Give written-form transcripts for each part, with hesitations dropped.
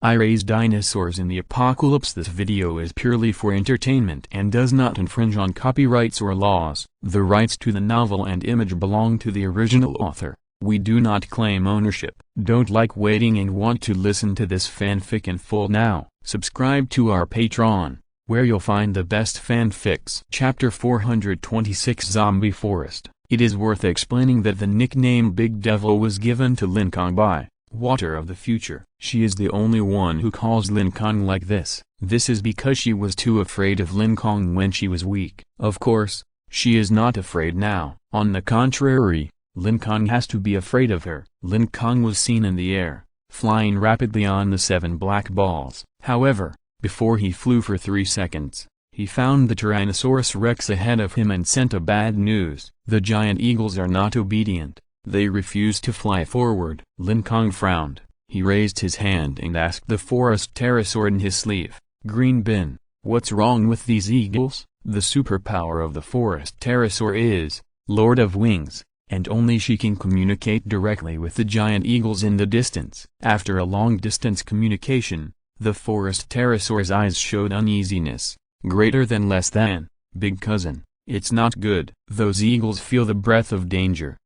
I raise dinosaurs in the apocalypse. This video is purely for entertainment and does not infringe on copyrights or laws. The rights to the novel and image belong to the original author. We do not claim ownership. Don't like waiting and want to listen to this fanfic in full now? Subscribe to our Patreon, where you'll find the best fanfics. Chapter 426 Zombie Forest. It is worth explaining that the nickname Big Devil was given to Lin Kong by Water of the Future. She is the only one who calls Lin Kong like this. This is because she was too afraid of Lin Kong when she was weak. Of course, she is not afraid now. On the contrary, Lin Kong has to be afraid of her. Lin Kong was seen in the air, flying rapidly on the 7 black balls. However, before he flew for 3 seconds, he found the Tyrannosaurus Rex ahead of him and sent a bad news. The giant eagles are not obedient. They refuse to fly forward. Lin Kong frowned. He raised his hand and asked the forest pterosaur in his sleeve, "Green Bin, what's wrong with these eagles?" The superpower of the forest pterosaur is Lord of Wings, and only she can communicate directly with the giant eagles in the distance. After a long-distance communication, the forest pterosaur's eyes showed uneasiness. Greater than, less than, big cousin, it's not good. Those eagles feel the breath of danger.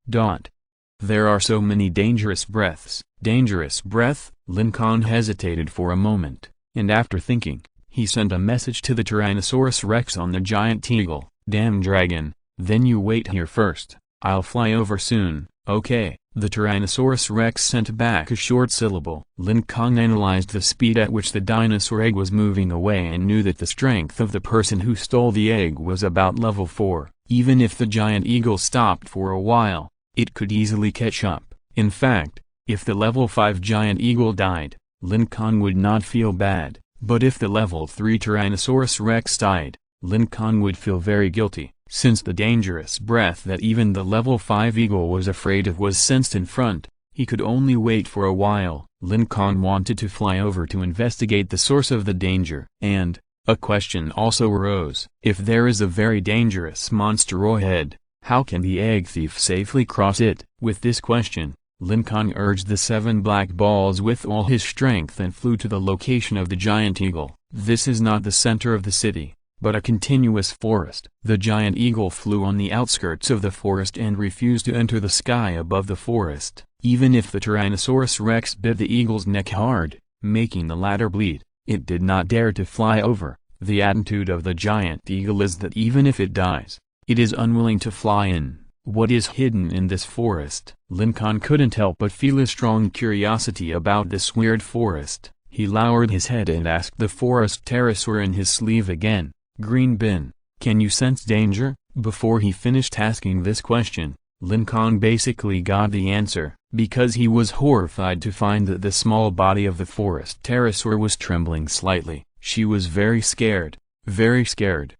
There are so many dangerous breaths. Dangerous breath? Lin Kong hesitated for a moment, and after thinking, he sent a message to the Tyrannosaurus Rex on the giant eagle. "Damn dragon, then you wait here first. I'll fly over soon, okay?" The Tyrannosaurus Rex sent back a short syllable. Lin Kong analyzed the speed at which the dinosaur egg was moving away and knew that the strength of the person who stole the egg was about level 4. Even if the giant eagle stopped for a while, it could easily catch up. In fact, if the level 5 giant eagle died, Lin Kong would not feel bad. But if the level 3 Tyrannosaurus Rex died, Lin Kong would feel very guilty. Since the dangerous breath that even the level 5 eagle was afraid of was sensed in front, he could only wait for a while. Lin Kong wanted to fly over to investigate the source of the danger. And a question also arose. If there is a very dangerous monster ahead, how can the egg thief safely cross it? With this question, Lin Kong urged the 7 black balls with all his strength and flew to the location of the giant eagle. This is not the center of the city, but a continuous forest. The giant eagle flew on the outskirts of the forest and refused to enter the sky above the forest. Even if the Tyrannosaurus Rex bit the eagle's neck hard, making the latter bleed, it did not dare to fly over. The attitude of the giant eagle is that even if it dies, it is unwilling to fly in. What is hidden in this forest? Lin Kong couldn't help but feel a strong curiosity about this weird forest. He lowered his head and asked the forest pterosaur in his sleeve again, "Green Bin, can you sense danger?" Before he finished asking this question, Lin Kong basically got the answer, because he was horrified to find that the small body of the forest pterosaur was trembling slightly. She was very scared. Very scared.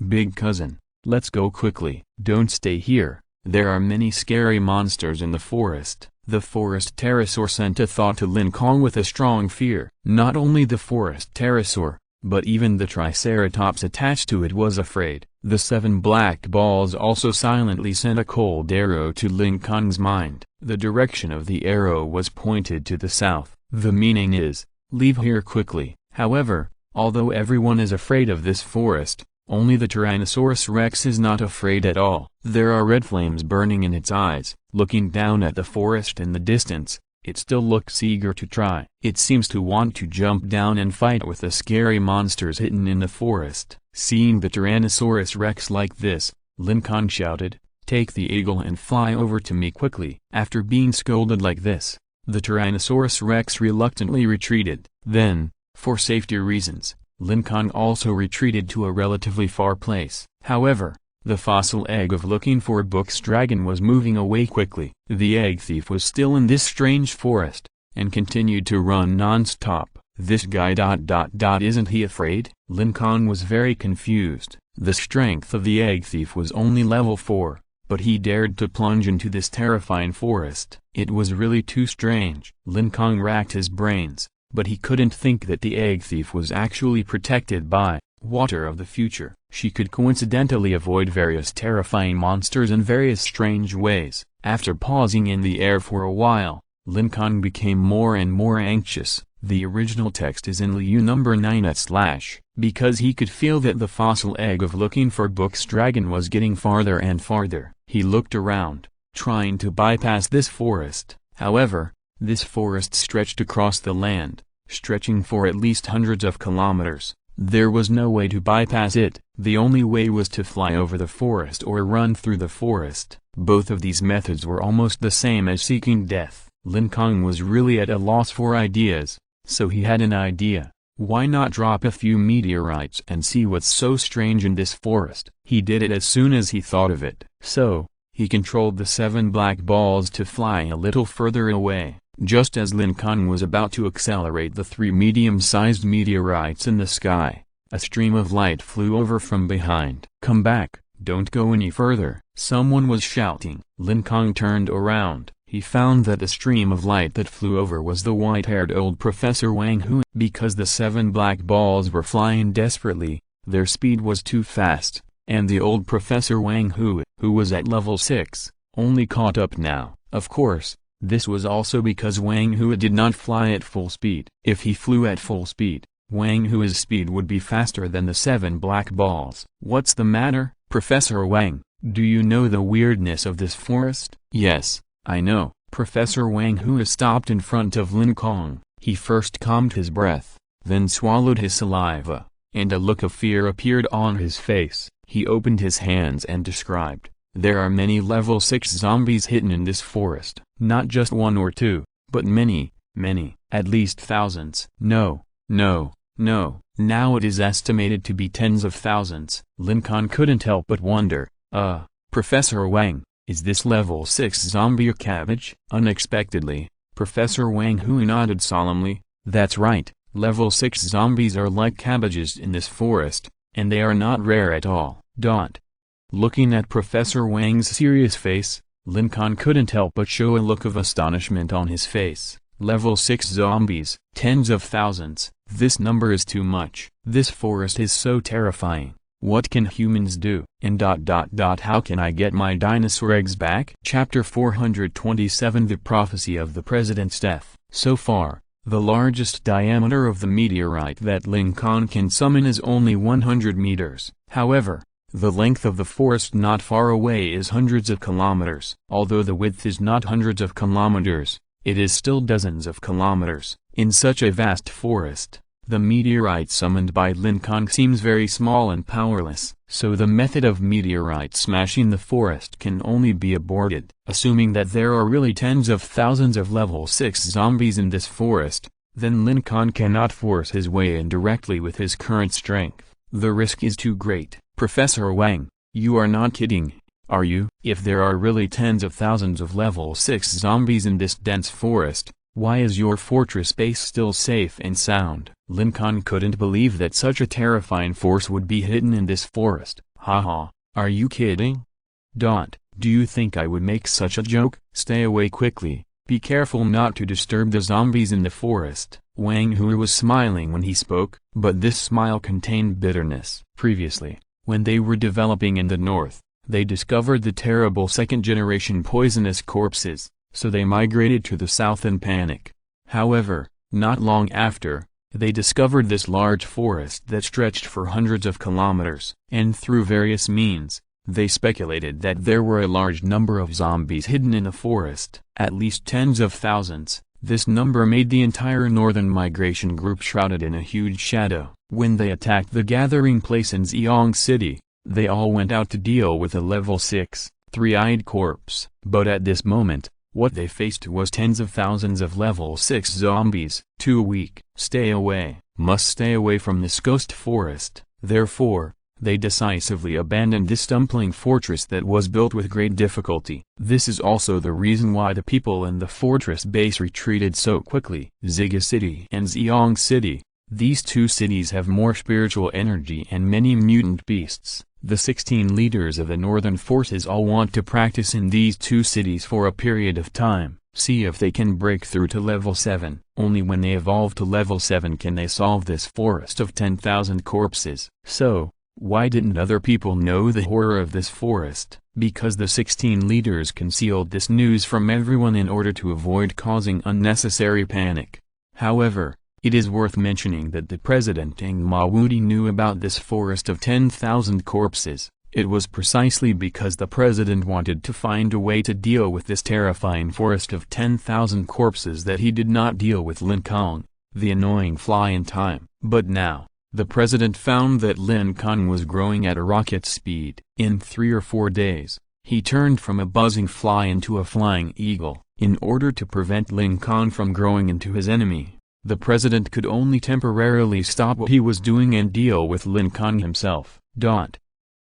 Big cousin, let's go quickly. Don't stay here. There are many scary monsters in the forest. The forest pterosaur sent a thought to Lin Kong with a strong fear. Not only the forest pterosaur, but even the triceratops attached to it was afraid. The 7 black balls also silently sent a cold arrow to Lin Kong's mind. The direction of the arrow was pointed to the south. The meaning is, leave here quickly. However, although everyone is afraid of this forest, only the Tyrannosaurus Rex is not afraid at all. There are red flames burning in its eyes. Looking down at the forest in the distance, it still looks eager to try. It seems to want to jump down and fight with the scary monsters hidden in the forest. Seeing the Tyrannosaurus Rex like this, Lin Kong shouted, "Take the eagle and fly over to me quickly." After being scolded like this, the Tyrannosaurus Rex reluctantly retreated. Then, for safety reasons, Lin Kong also retreated to a relatively far place. However, the fossil egg of looking for books dragon was moving away quickly. The egg thief was still in this strange forest, and continued to run non-stop. This guy ... isn't he afraid? Lin Kong was very confused. The strength of the egg thief was only level 4, but he dared to plunge into this terrifying forest. It was really too strange. Lin Kong racked his brains, but he couldn't think that the egg thief was actually protected by Water of the Future. She could coincidentally avoid various terrifying monsters in various strange ways. After pausing in the air for a while, Lin Kong became more and more anxious. The original text is in Liu number 9 / because he could feel that the fossil egg of looking for books dragon was getting farther and farther. He looked around, trying to bypass this forest. However, this forest stretched across the land, stretching for at least hundreds of kilometers. There was no way to bypass it. The only way was to fly over the forest or run through the forest. Both of these methods were almost the same as seeking death. Lin Kong was really at a loss for ideas, so he had an idea. Why not drop a few meteorites and see what's so strange in this forest? He did it as soon as he thought of it. So, he controlled the 7 black balls to fly a little further away. Just as Lin Kong was about to accelerate the 3 medium-sized meteorites in the sky, a stream of light flew over from behind. "Come back, don't go any further," someone was shouting. Lin Kong turned around. He found that the stream of light that flew over was the white-haired old Professor Wang Hu. Because the 7 black balls were flying desperately, their speed was too fast, and the old Professor Wang Hu, who was at level 6, only caught up now. Of course, this was also because Wang Hu did not fly at full speed. If he flew at full speed, Wang Hu's speed would be faster than the 7 black balls. "What's the matter, Professor Wang? Do you know the weirdness of this forest?" "Yes, I know." Professor Wang Hu stopped in front of Lin Kong. He first calmed his breath, then swallowed his saliva, and a look of fear appeared on his face. He opened his hands and described, "There are many level 6 zombies hidden in this forest. Not just 1 or 2, but many, at least thousands." No. Now it is estimated to be tens of thousands. Lin Kong couldn't help but wonder, Professor Wang, is this level 6 zombie a cabbage? Unexpectedly, Professor Wang Hu nodded solemnly. "That's right, level 6 zombies are like cabbages in this forest, and they are not rare at all." Looking at Professor Wang's serious face, Lin Kong couldn't help but show a look of astonishment on his face. Level 6 zombies, tens of thousands, this number is too much. This forest is so terrifying. What can humans do? And how can I get my dinosaur eggs back? Chapter 427 The Prophecy of the President's Death. So far, the largest diameter of the meteorite that Lin Kong can summon is only 100 meters. However, the length of the forest not far away is hundreds of kilometers. Although the width is not hundreds of kilometers, it is still dozens of kilometers. In such a vast forest, the meteorite summoned by Lin Kong seems very small and powerless. So the method of meteorite smashing the forest can only be aborted. Assuming that there are really tens of thousands of level 6 zombies in this forest, then Lin Kong cannot force his way in directly with his current strength. The risk is too great. Professor Wang, you are not kidding, are you? If there are really tens of thousands of level 6 zombies in this dense forest, why is your fortress base still safe and sound? Lin Kong couldn't believe that such a terrifying force would be hidden in this forest. Haha, are you kidding? Do you think I would make such a joke? Stay away quickly, be careful not to disturb the zombies in the forest. Wang Hu was smiling when he spoke, but this smile contained bitterness. Previously, when they were developing in the north, they discovered the terrible second-generation poisonous corpses, so they migrated to the south in panic. However, not long after, they discovered this large forest that stretched for hundreds of kilometers, and through various means, they speculated that there were a large number of zombies hidden in the forest, at least tens of thousands. This number made the entire northern migration group shrouded in a huge shadow. When they attacked the gathering place in Xiong City, they all went out to deal with a level 6, three-eyed corpse. But at this moment, what they faced was tens of thousands of level 6 zombies. Too weak. Stay away. Must stay away from this ghost forest. Therefore, they decisively abandoned this dumpling fortress that was built with great difficulty. This is also the reason why the people in the fortress base retreated so quickly. Ziga City and Xiong City. These two cities have more spiritual energy and many mutant beasts. The 16 leaders of the northern forces all want to practice in these two cities for a period of time. See if they can break through to level 7. Only when they evolve to level 7 can they solve this forest of 10,000 corpses. So, why didn't other people know the horror of this forest? because the 16 leaders concealed this news from everyone in order to avoid causing unnecessary panic. However, it is worth mentioning that the president Ng Mawudi knew about this forest of 10,000 corpses. It was precisely because the president wanted to find a way to deal with this terrifying forest of 10,000 corpses that he did not deal with Lin Kong, the annoying fly in time. But now, the president found that Lin Kong was growing at a rocket speed. In 3 or 4 days, he turned from a buzzing fly into a flying eagle. In order to prevent Lin Kong from growing into his enemy, the president could only temporarily stop what he was doing and deal with Lin Kong himself.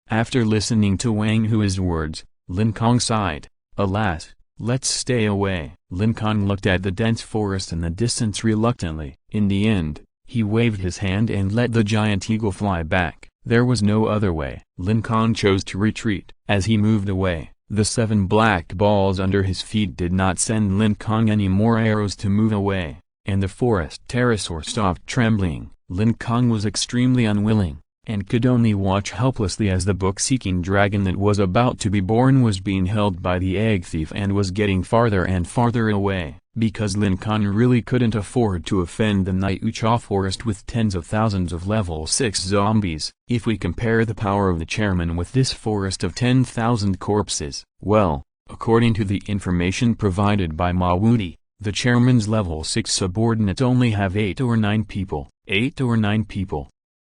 After listening to Wang Hui's words, Lin Kong sighed. Alas, let's stay away. Lin Kong looked at the dense forest in the distance reluctantly. In the end, he waved his hand and let the giant eagle fly back. There was no other way. Lin Kong chose to retreat. As he moved away, the 7 black balls under his feet did not send Lin Kong any more arrows to move away, and the forest pterosaur stopped trembling. Lin Kong was extremely unwilling, and could only watch helplessly as the book-seeking dragon that was about to be born was being held by the egg thief and was getting farther and farther away. Because Lin Kong really couldn't afford to offend the Niucha forest with tens of thousands of level 6 zombies. If we compare the power of the chairman with this forest of 10,000 corpses, well, according to the information provided by Mawudi, the chairman's level 6 subordinates only have 8 or 9 people. 8 or 9 people.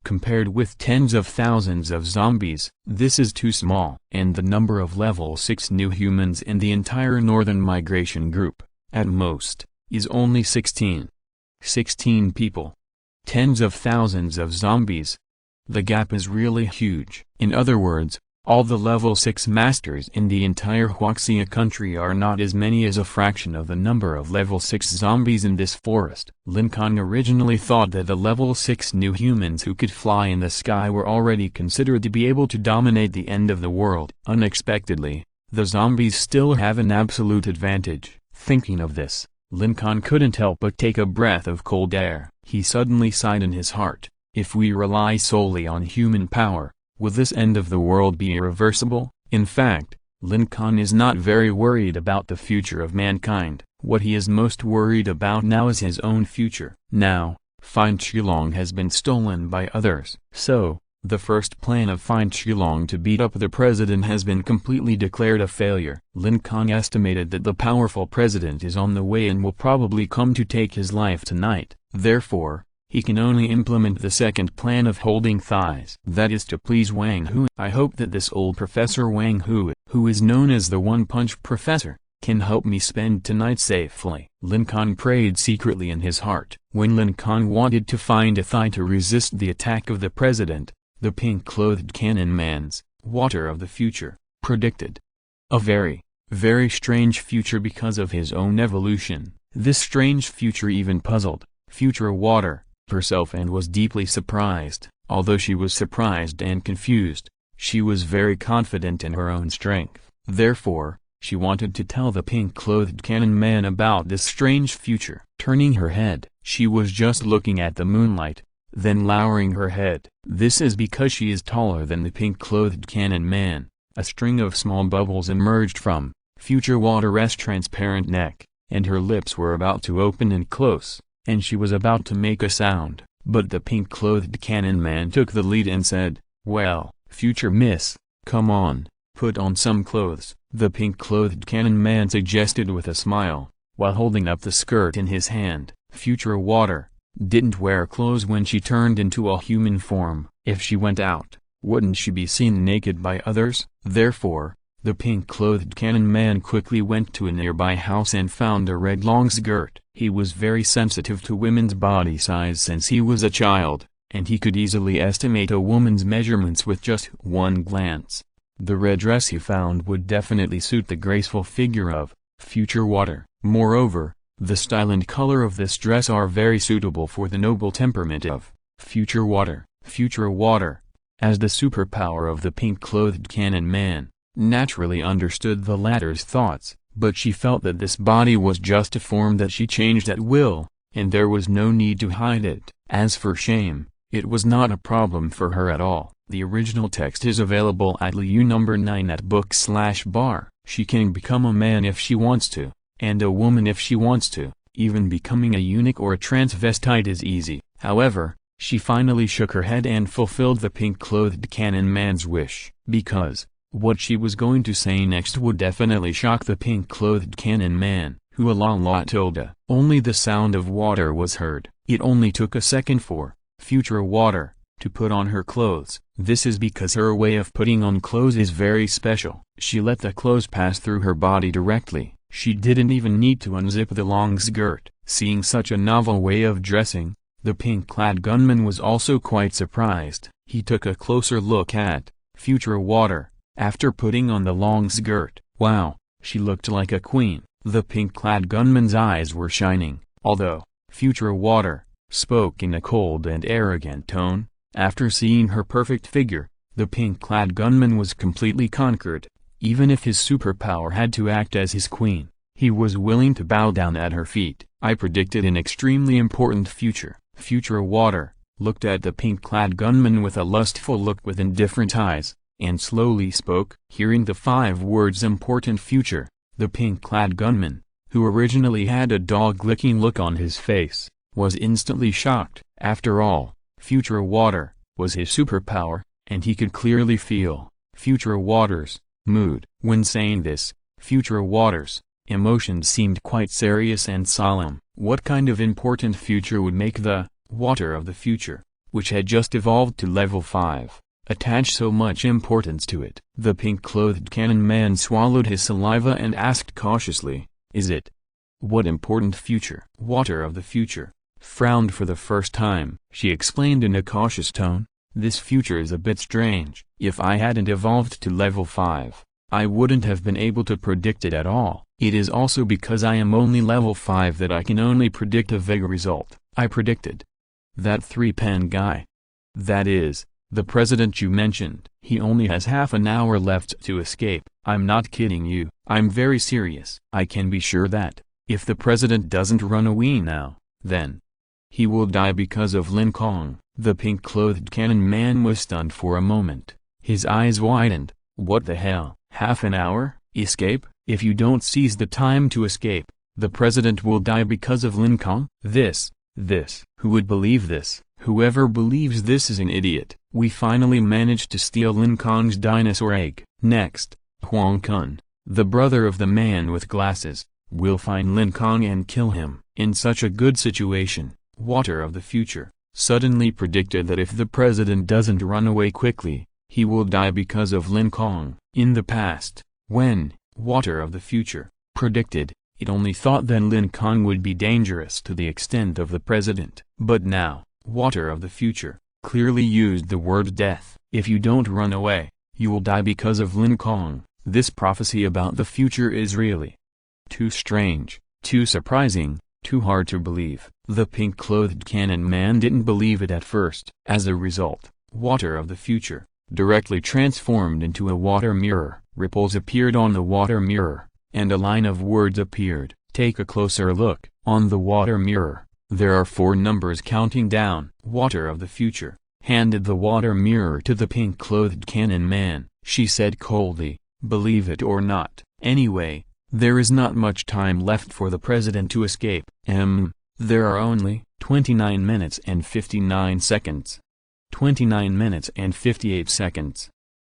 Compared with tens of thousands of zombies, this is too small. And the number of level 6 new humans in the entire Northern Migration Group, at most, is only 16. 16 people. Tens of thousands of zombies. The gap is really huge. In other words, all the level 6 masters in the entire Huaxia country are not as many as a fraction of the number of level 6 zombies in this forest. Lin Kong originally thought that the level 6 new humans who could fly in the sky were already considered to be able to dominate the end of the world. Unexpectedly, the zombies still have an absolute advantage. Thinking of this, Lin Kong couldn't help but take a breath of cold air. He suddenly sighed in his heart. If we rely solely on human power, will this end of the world be irreversible? In fact, Lin Kong is not very worried about the future of mankind. What he is most worried about now is his own future. Now, Fine Qilong has been stolen by others. So, the first plan of Fine Qilong to beat up the president has been completely declared a failure. Lin Kong estimated that the powerful president is on the way and will probably come to take his life tonight. Therefore, he can only implement the second plan of holding thighs. That is to please Wang Hui. I hope that this old Professor Wang Hui, who is known as the One-Punch Professor, can help me spend tonight safely. Lin Kong prayed secretly in his heart. When Lin Kong wanted to find a thigh to resist the attack of the president, the pink-clothed cannon man's water of the future predicted a very, very strange future because of his own evolution. This strange future even puzzled Future Water herself and was deeply surprised. Although she was surprised and confused, she was very confident in her own strength. Therefore, she wanted to tell the pink-clothed cannon man about this strange future. Turning her head, she was just looking at the moonlight, then lowering her head. This is because she is taller than the pink-clothed cannon man. A string of small bubbles emerged from Future Water's transparent neck, and her lips were about to open and close, and she was about to make a sound. But the pink-clothed cannon man took the lead and said, "Well, Future Miss, come on, put on some clothes." The pink-clothed cannon man suggested with a smile, while holding up the skirt in his hand. Future Water didn't wear clothes when she turned into a human form. If she went out, wouldn't she be seen naked by others? Therefore, the pink-clothed cannon man quickly went to a nearby house and found a red long skirt. He was very sensitive to women's body size since he was a child, and he could easily estimate a woman's measurements with just one glance. The red dress he found would definitely suit the graceful figure of Future Water. Moreover, the style and color of this dress are very suitable for the noble temperament of Future Water. Future Water, as the superpower of the pink-clothed cannon man, naturally understood the latter's thoughts, but she felt that this body was just a form that she changed at will, and there was no need to hide it. As for shame, it was not a problem for her at all. The original text is available at LU number 9 at book/bar. She can become a man if she wants to, and a woman if she wants to. Even becoming a eunuch or a transvestite is easy. However, she finally shook her head and fulfilled the pink-clothed canon man's wish. Because, what she was going to say next would definitely shock the pink-clothed canon man, who Tilda. Only the sound of water was heard. It only took a second for future water to put on her clothes. This is because her way of putting on clothes is very special. She let the clothes pass through her body directly. She didn't even need to unzip the long skirt. Seeing such a novel way of dressing, the pink-clad gunman was also quite surprised. He took a closer look at future water. After putting on the long skirt, wow, she looked like a queen. The pink-clad gunman's eyes were shining, although future water spoke in a cold and arrogant tone. After seeing her perfect figure, the pink-clad gunman was completely conquered. Even if his superpower had to act as his queen, he was willing to bow down at her feet. I predicted an extremely important future. Future water looked at the pink-clad gunman with a lustful look with indifferent eyes, and slowly spoke. Hearing the 5 words important future, the pink-clad gunman, who originally had a dog-licking look on his face, was instantly shocked. After all, future water was his superpower, and he could clearly feel future water's mood. When saying this, future water's emotions seemed quite serious and solemn. What kind of important future would make the water of the future, which had just evolved to level 5, attach so much importance to it? The pink-clothed canon man swallowed his saliva and asked cautiously, "Is it? What important future?" Water of the future frowned for the first time. She explained in a cautious tone, "This future is a bit strange. If I hadn't evolved to level 5, I wouldn't have been able to predict it at all. It is also because I am only level 5 that I can only predict a vague result. I predicted that 3-pen guy. That is, the president you mentioned. He only has half an hour left to escape. I'm not kidding you. I'm very serious. I can be sure that, if the president doesn't run away now, then he will die because of Lin Kong." The pink-clothed canon man was stunned for a moment. His eyes widened. What the hell? Half an hour? Escape? If you don't seize the time to escape, the president will die because of Lin Kong? This. Who would believe this? Whoever believes this is an idiot. We finally managed to steal Lin Kong's dinosaur egg. Next, Huang Kun, the brother of the man with glasses, will find Lin Kong and kill him. In such a good situation, Water of the Future suddenly predicted that if the president doesn't run away quickly, he will die because of Lin Kong. In the past, when Water of the Future predicted, it only thought that Lin Kong would be dangerous to the extent of the president. But now, Water of the Future clearly used the word death. If you don't run away, you will die because of Lin Kong. This prophecy about the future is really too strange, too surprising, too hard to believe. The pink-clothed canon man didn't believe it at first. As a result, Water of the Future directly transformed into a water mirror. Ripples appeared on the water mirror, and a line of words appeared. Take a closer look. On the water mirror, there are 4 numbers counting down. Water of the Future handed the water mirror to the pink-clothed canon man. She said coldly, "Believe it or not. Anyway, there is not much time left for the president to escape." There are only 29 minutes and 59 seconds. 29 minutes and 58 seconds.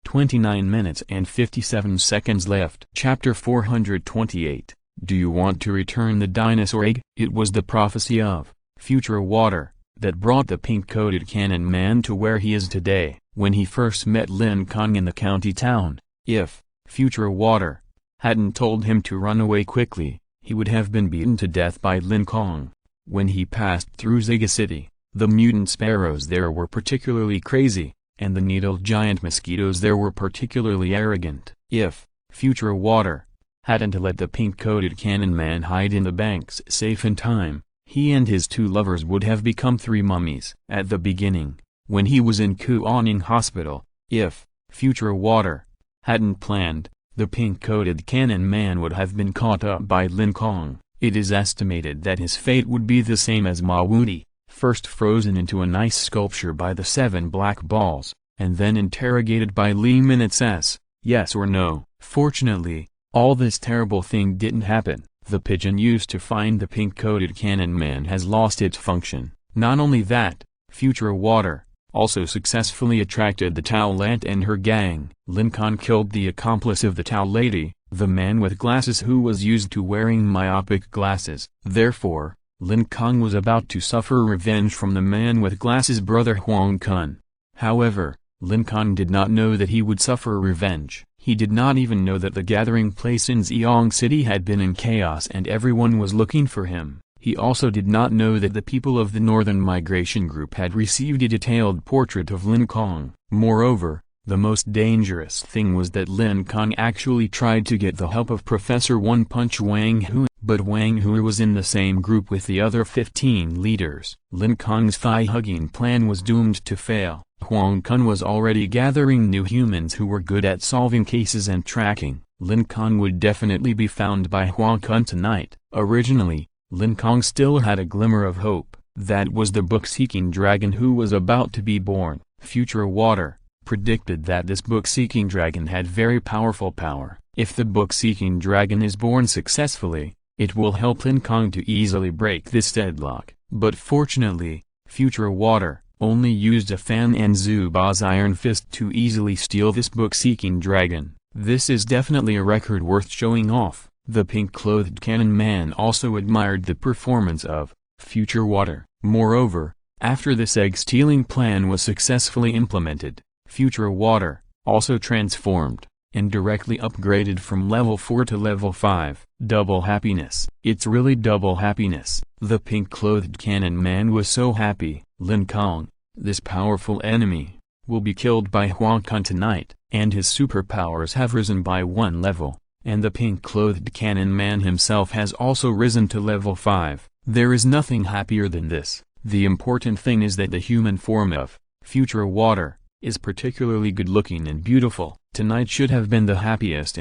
29 minutes and 57 seconds left. Chapter 428. Do you want to return the dinosaur egg? It was the prophecy of future water that brought the pink-coated canon man to where he is today. When he first met Lin Kong in the county town, if future water hadn't told him to run away quickly, he would have been beaten to death by Lin Kong. When he passed through Ziga City, the mutant sparrows there were particularly crazy, and the needled giant mosquitoes there were particularly arrogant. If future water hadn't let the pink-coated canon man hide in the bank's safe in time, he and his 2 lovers would have become 3 mummies. At the beginning, when he was in Kuaning Hospital, if future water hadn't planned, the pink-coated canon man would have been caught up by Lin Kong. It is estimated that his fate would be the same as Ma Wudi, first frozen into an ice sculpture by the 7 black balls. and then interrogated by Lee minutes s, yes or no. Fortunately, all this terrible thing didn't happen. The pigeon used to find the pink-coated cannon man has lost its function. Not only that, future water also successfully attracted the Towelette and her gang. Lin Kong killed the accomplice of the Tao lady, the man with glasses who was used to wearing myopic glasses. Therefore, Lin Kong was about to suffer revenge from the man with glasses' brother Huang Kun. However, Lin Kong did not know that he would suffer revenge. He did not even know that the gathering place in Xiong City had been in chaos and everyone was looking for him. He also did not know that the people of the Northern Migration Group had received a detailed portrait of Lin Kong. Moreover, the most dangerous thing was that Lin Kong actually tried to get the help of Professor One Punch Wang Hui, but Wang Hui was in the same group with the other 15 leaders. Lin Kong's thigh-hugging plan was doomed to fail. Huang Kun was already gathering new humans who were good at solving cases and tracking. Lin Kong would definitely be found by Huang Kun tonight. Originally, Lin Kong still had a glimmer of hope. That was the book-seeking dragon who was about to be born. Future Water predicted that this book-seeking dragon had very powerful power. If the book-seeking dragon is born successfully, it will help Lin Kong to easily break this deadlock. But fortunately, Future Water only used a Fan and Zuba's Iron Fist to easily steal this book-seeking dragon. This is definitely a record worth showing off. The pink-clothed cannon man also admired the performance of Future Water. Moreover, after this egg-stealing plan was successfully implemented, Future Water also transformed and directly upgraded from level 4 to level 5. Double happiness. It's really double happiness. The pink-clothed cannon man was so happy. Lin Kong, this powerful enemy, will be killed by Huang Kun tonight, and his superpowers have risen by 1 level, and the pink-clothed cannon man himself has also risen to level 5. There is nothing happier than this. The important thing is that the human form of Future Water is particularly good-looking and beautiful. Tonight should have been the happiest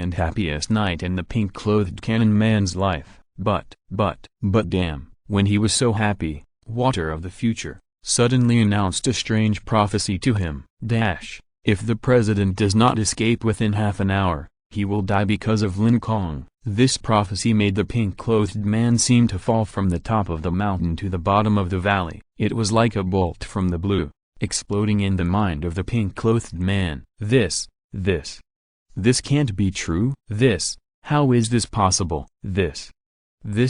night in the pink-clothed cannon man's life. But damn, when he was so happy, Water of the Future suddenly announced a strange prophecy to him. If the president does not escape within half an hour, he will die because of Lin Kong. This prophecy made the pink-clothed man seem to fall from the top of the mountain to the bottom of the valley. It was like a bolt from the blue, exploding in the mind of the pink-clothed man. This can't be true. How is this possible? This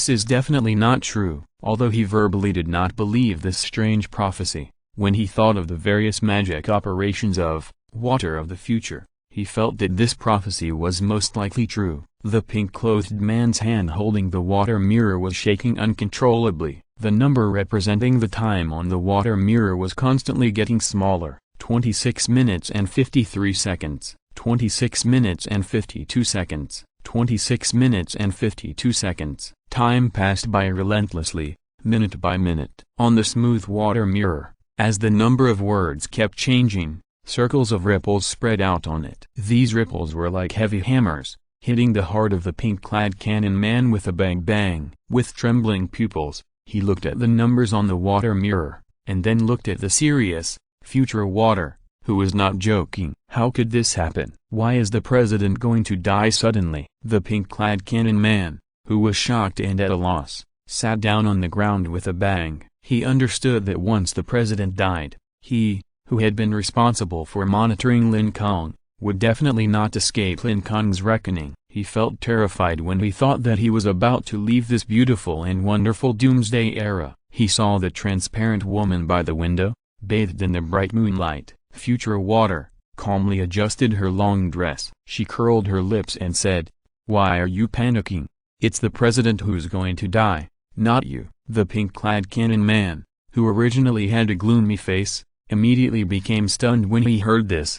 is definitely not true. Although he verbally did not believe this strange prophecy, when he thought of the various magic operations of Water of the Future, he felt that this prophecy was most likely true. The pink-clothed man's hand holding the water mirror was shaking uncontrollably. The number representing the time on the water mirror was constantly getting smaller. 26 minutes and 53 seconds. 26 minutes and 52 seconds. 26 minutes and 52 seconds. Time passed by relentlessly, minute by minute. On the smooth water mirror, as the number of words kept changing, circles of ripples spread out on it. These ripples were like heavy hammers, hitting the heart of the pink-clad cannon man with a bang-bang. With trembling pupils, he looked at the numbers on the water mirror, and then looked at the serious Future Water, who was not joking. How could this happen? Why is the president going to die suddenly? The pink-clad cannon man, who was shocked and at a loss, sat down on the ground with a bang. He understood that once the president died, he, who had been responsible for monitoring Lin Kong, would definitely not escape Lin Kong's reckoning. He felt terrified when he thought that he was about to leave this beautiful and wonderful doomsday era. He saw the transparent woman by the window, bathed in the bright moonlight. Future Water calmly adjusted her long dress. She curled her lips and said, "Why are you panicking? It's the president who's going to die, not you." The pink-clad cannon man, who originally had a gloomy face, immediately became stunned when he heard this.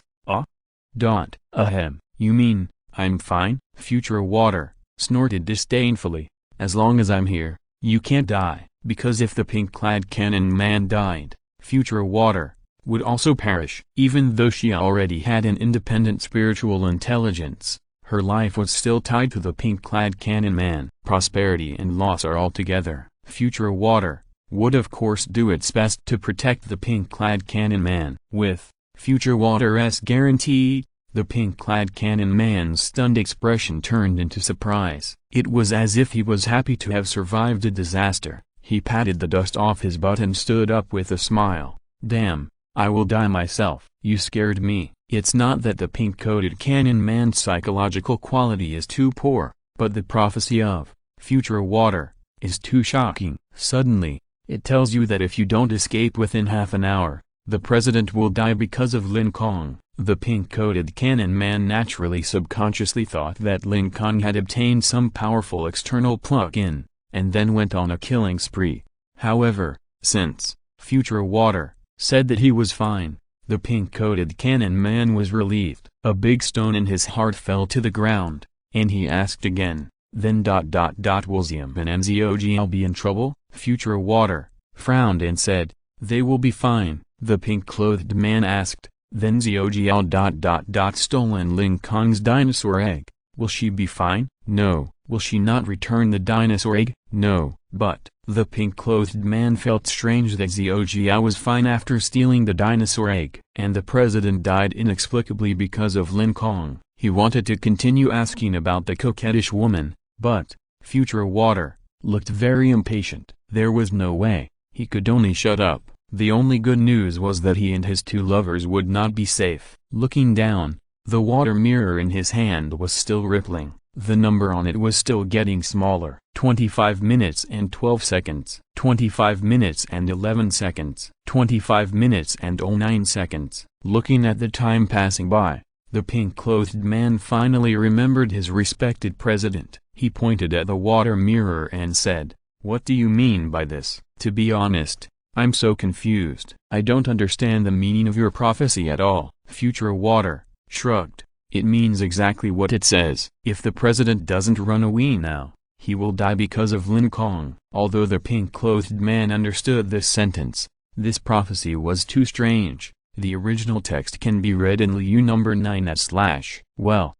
You mean, I'm fine?" Future Water snorted disdainfully. "As long as I'm here, you can't die." Because if the pink-clad cannon man died, Future Water would also perish. Even though she already had an independent spiritual intelligence, her life was still tied to the pink-clad cannon man. Prosperity and loss are all together. Future Water would of course do its best to protect the pink-clad cannon man. With Future Water-S guaranteed. The pink-clad cannon man's stunned expression turned into surprise. It was as if he was happy to have survived a disaster. He patted the dust off his butt and stood up with a smile. Damn, I will die myself. You scared me. It's not that the pink-coated cannon man's psychological quality is too poor, but the prophecy of future water is too shocking. Suddenly, it tells you that if you don't escape within half an hour, the president will die because of Lin Kong. The pink-coated cannon man naturally subconsciously thought that Lin Kong had obtained some powerful external plug-in, and then went on a killing spree. However, since future water said that he was fine, the pink-coated cannon man was relieved. A big stone in his heart fell to the ground, and he asked again, then ... will Zium and Mzogl be in trouble? Future water frowned and said, they will be fine. The pink-clothed man asked, then Zogl ... stolen Lin Kong's dinosaur egg, will she be fine? No. Will she not return the dinosaur egg? No. But, the pink-clothed man felt strange that Zogl was fine after stealing the dinosaur egg. And the president died inexplicably because of Lin Kong. He wanted to continue asking about the coquettish woman, but, future water looked very impatient. There was no way. He could only shut up. The only good news was that he and his two lovers would not be safe. Looking down, the water mirror in his hand was still rippling. The number on it was still getting smaller. 25 minutes and 12 seconds. 25 minutes and 11 seconds. 25 minutes and 09 seconds. Looking at the time passing by, the pink-clothed man finally remembered his respected president. He pointed at the water mirror and said, what do you mean by this? To be honest, I'm so confused. I don't understand the meaning of your prophecy at all. Future water shrugged. It means exactly what it says. If the president doesn't run away now, he will die because of Lin Kong. Although the pink-clothed man understood this sentence, this prophecy was too strange. The original text can be read in Liu number 9 / well.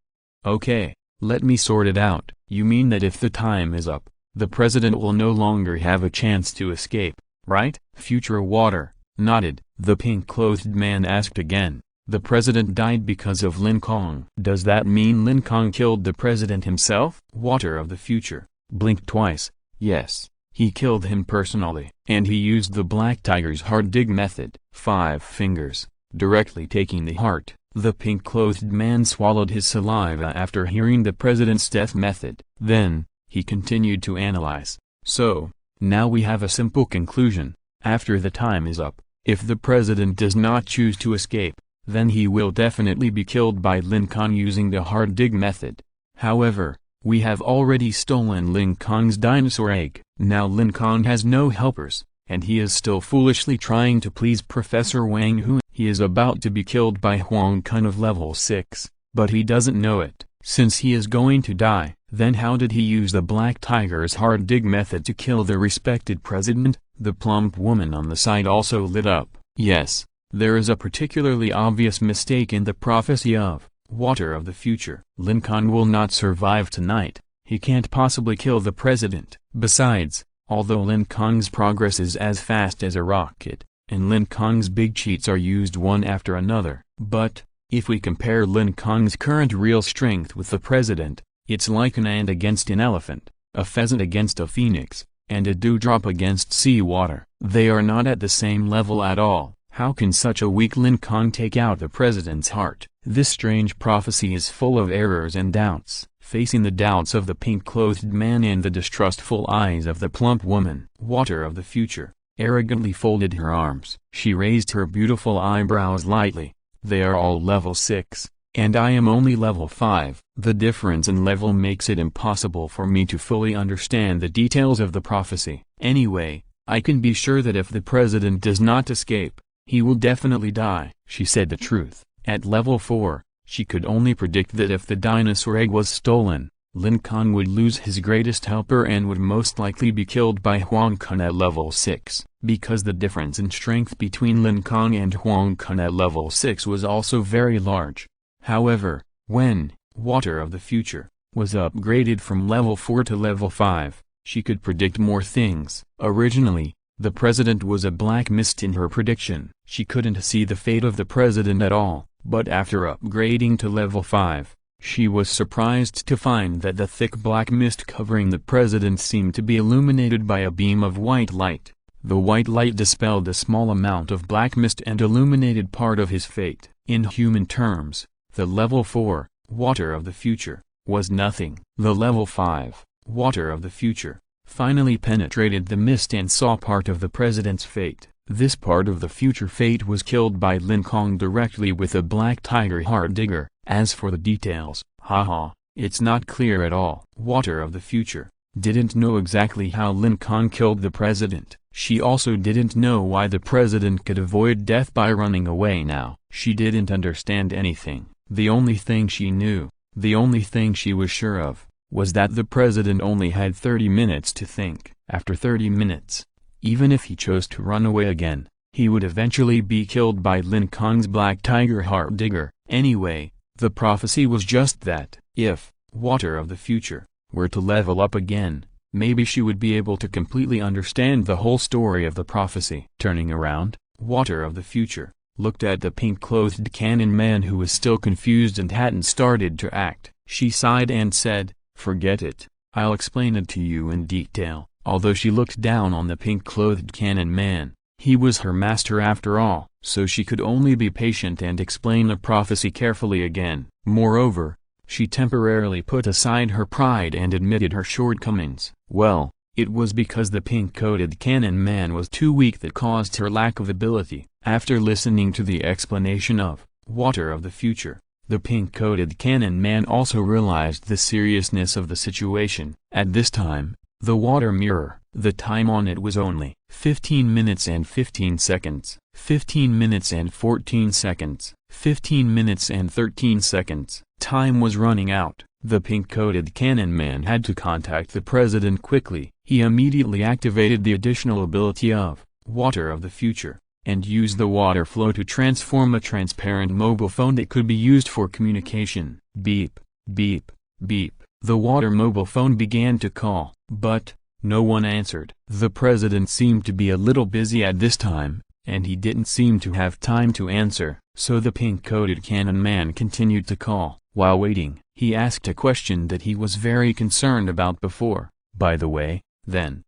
Okay, let me sort it out. You mean that if the time is up, the president will no longer have a chance to escape, right? Future water nodded. The pink-clothed man asked again. The president died because of Lin Kong. Does that mean Lin Kong killed the president himself? Water of the future blinked twice. Yes, he killed him personally. And he used the black tiger's heart dig method. 5 fingers, directly taking the heart. The pink-clothed man swallowed his saliva after hearing the president's death method. Then, he continued to analyze. So, now we have a simple conclusion. After the time is up, if the president does not choose to escape, then he will definitely be killed by Lin Kong using the hard dig method. However, we have already stolen Lin Kong's dinosaur egg. Now Lin Kong has no helpers, and he is still foolishly trying to please Professor Wang Hu. He is about to be killed by Huang Kun of level 6, but he doesn't know it. Since he is going to die, then how did he use the Black Tiger's hard dig method to kill the respected president? The plump woman on the side also lit up. Yes, there is a particularly obvious mistake in the prophecy of water of the future. Lin Kong will not survive tonight. He can't possibly kill the president. Besides, although Lin Kong's progress is as fast as a rocket, and Lin Kong's big cheats are used one after another, but, if we compare Lin Kong's current real strength with the president, it's like an ant against an elephant, a pheasant against a phoenix, and a dewdrop against seawater. They are not at the same level at all. How can such a weak Lin Kong take out the president's heart? This strange prophecy is full of errors and doubts. Facing the doubts of the pink-clothed man and the distrustful eyes of the plump woman, water of the future arrogantly folded her arms. She raised her beautiful eyebrows lightly. They are all level 6, and I am only level 5. The difference in level makes it impossible for me to fully understand the details of the prophecy. Anyway, I can be sure that if the president does not escape, he will definitely die. She said the truth. At level 4, she could only predict that if the dinosaur egg was stolen, Lin Kong would lose his greatest helper and would most likely be killed by Huang Kun at level 6, because the difference in strength between Lin Kong and Huang Kun at level 6 was also very large. However, when water of the future was upgraded from level 4 to level 5, she could predict more things. Originally, The president was a black mist in her prediction. She couldn't see the fate of the president at all, but after upgrading to level 5, she was surprised to find that the thick black mist covering the president seemed to be illuminated by a beam of white light. The white light dispelled a small amount of black mist and illuminated part of his fate. In human terms, the level 4, water of the future, was nothing. The level 5, water of the future, finally penetrated the mist and saw part of the president's fate. This part of the future fate was killed by Lin Kong directly with a black tiger heart digger. As for the details, haha, it's not clear at all. Water of the future didn't know exactly how Lin Kong killed the president. She also didn't know why the president could avoid death by running away now. She didn't understand anything. The only thing she knew, the only thing she was sure of, was that the president only had 30 minutes to think. After 30 minutes, even if he chose to run away again, he would eventually be killed by Lin Kong's black tiger heart digger. Anyway, the prophecy was just that, if water of the future were to level up again, maybe she would be able to completely understand the whole story of the prophecy. Turning around, water of the future looked at the pink-clothed cannon man who was still confused and hadn't started to act. She sighed and said, "Forget it, I'll explain it to you in detail." Although she looked down on the pink-clothed cannon man, he was her master after all, so she could only be patient and explain the prophecy carefully again. Moreover, she temporarily put aside her pride and admitted her shortcomings. Well, it was because the pink-coated cannon man was too weak that caused her lack of ability. After listening to the explanation of water of the future, the pink-coated cannon man also realized the seriousness of the situation. At this time, the water mirror, the time on it was only 15 minutes and 15 seconds, 15 minutes and 14 seconds, 15 minutes and 13 seconds. Time was running out. The pink-coated cannon man had to contact the president quickly. He immediately activated the additional ability of water of the future, and used the water flow to transform a transparent mobile phone that could be used for communication. Beep, beep, beep. The water mobile phone began to call, but no one answered. The president seemed to be a little busy at this time, and he didn't seem to have time to answer, so the pink-coated cannon man continued to call. While waiting, he asked a question that he was very concerned about before. By the way, then,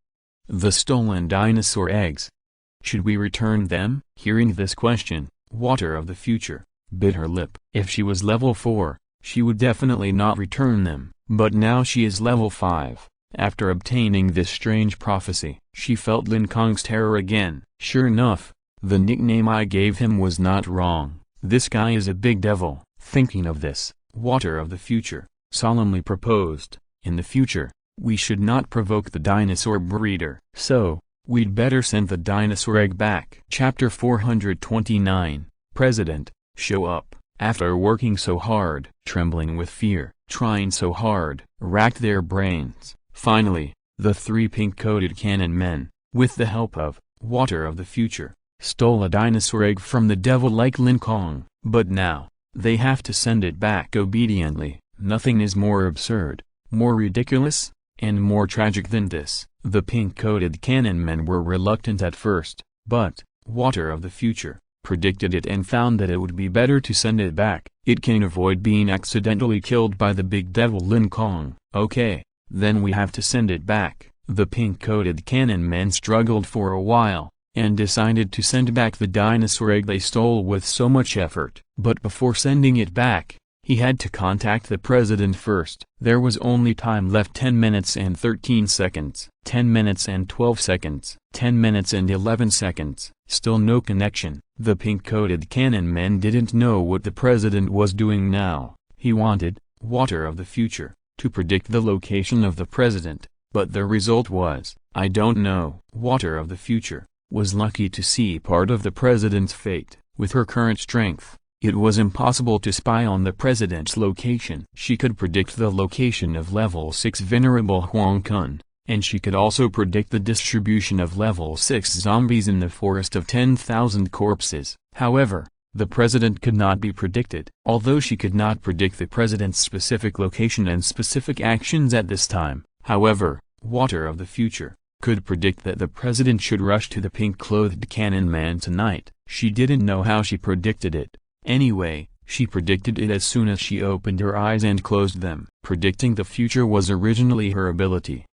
the stolen dinosaur eggs, should we return them? Hearing this question, water of the future bit her lip. If she was level 4, she would definitely not return them, but now she is level 5. After obtaining this strange prophecy, she felt Lin Kong's terror again. Sure enough, the nickname I gave him was not wrong. This guy is a big devil. Thinking of this, water of the future solemnly proposed, in the future, we should not provoke the dinosaur breeder. So, we'd better send the dinosaur egg back. Chapter 429, President, show up. After working so hard, trembling with fear, trying so hard, racked their brains, finally, the 3 pink-coated cannon men, with the help of water of the future, stole a dinosaur egg from the devil like Lin Kong. But now, they have to send it back obediently. Nothing is more absurd, more ridiculous, and more tragic than this. The pink-coated cannon men were reluctant at first, but water of the future predicted it and found that it would be better to send it back. It can avoid being accidentally killed by the big devil Lin Kong. Okay, then we have to send it back. The pink-coated cannon men struggled for a while, and decided to send back the dinosaur egg they stole with so much effort. But before sending it back, he had to contact the president first. There was only time left: 10 minutes and 13 seconds, 10 minutes and 12 seconds, 10 minutes and 11 seconds. Still no connection. The pink-coated cannon men didn't know what the president was doing now. He wanted water of the future to predict the location of the president, but the result was, I don't know. Water of the future was lucky to see part of the president's fate. With her current strength, it was impossible to spy on the president's location. She could predict the location of level 6 Venerable Huang Kun, and she could also predict the distribution of level 6 zombies in the forest of 10,000 corpses. However, the president could not be predicted. Although she could not predict the president's specific location and specific actions at this time, however, water of the future could predict that the president should rush to the pink-clothed cannon man tonight. She didn't know how she predicted it. Anyway, she predicted it as soon as she opened her eyes and closed them. Predicting the future was originally her ability.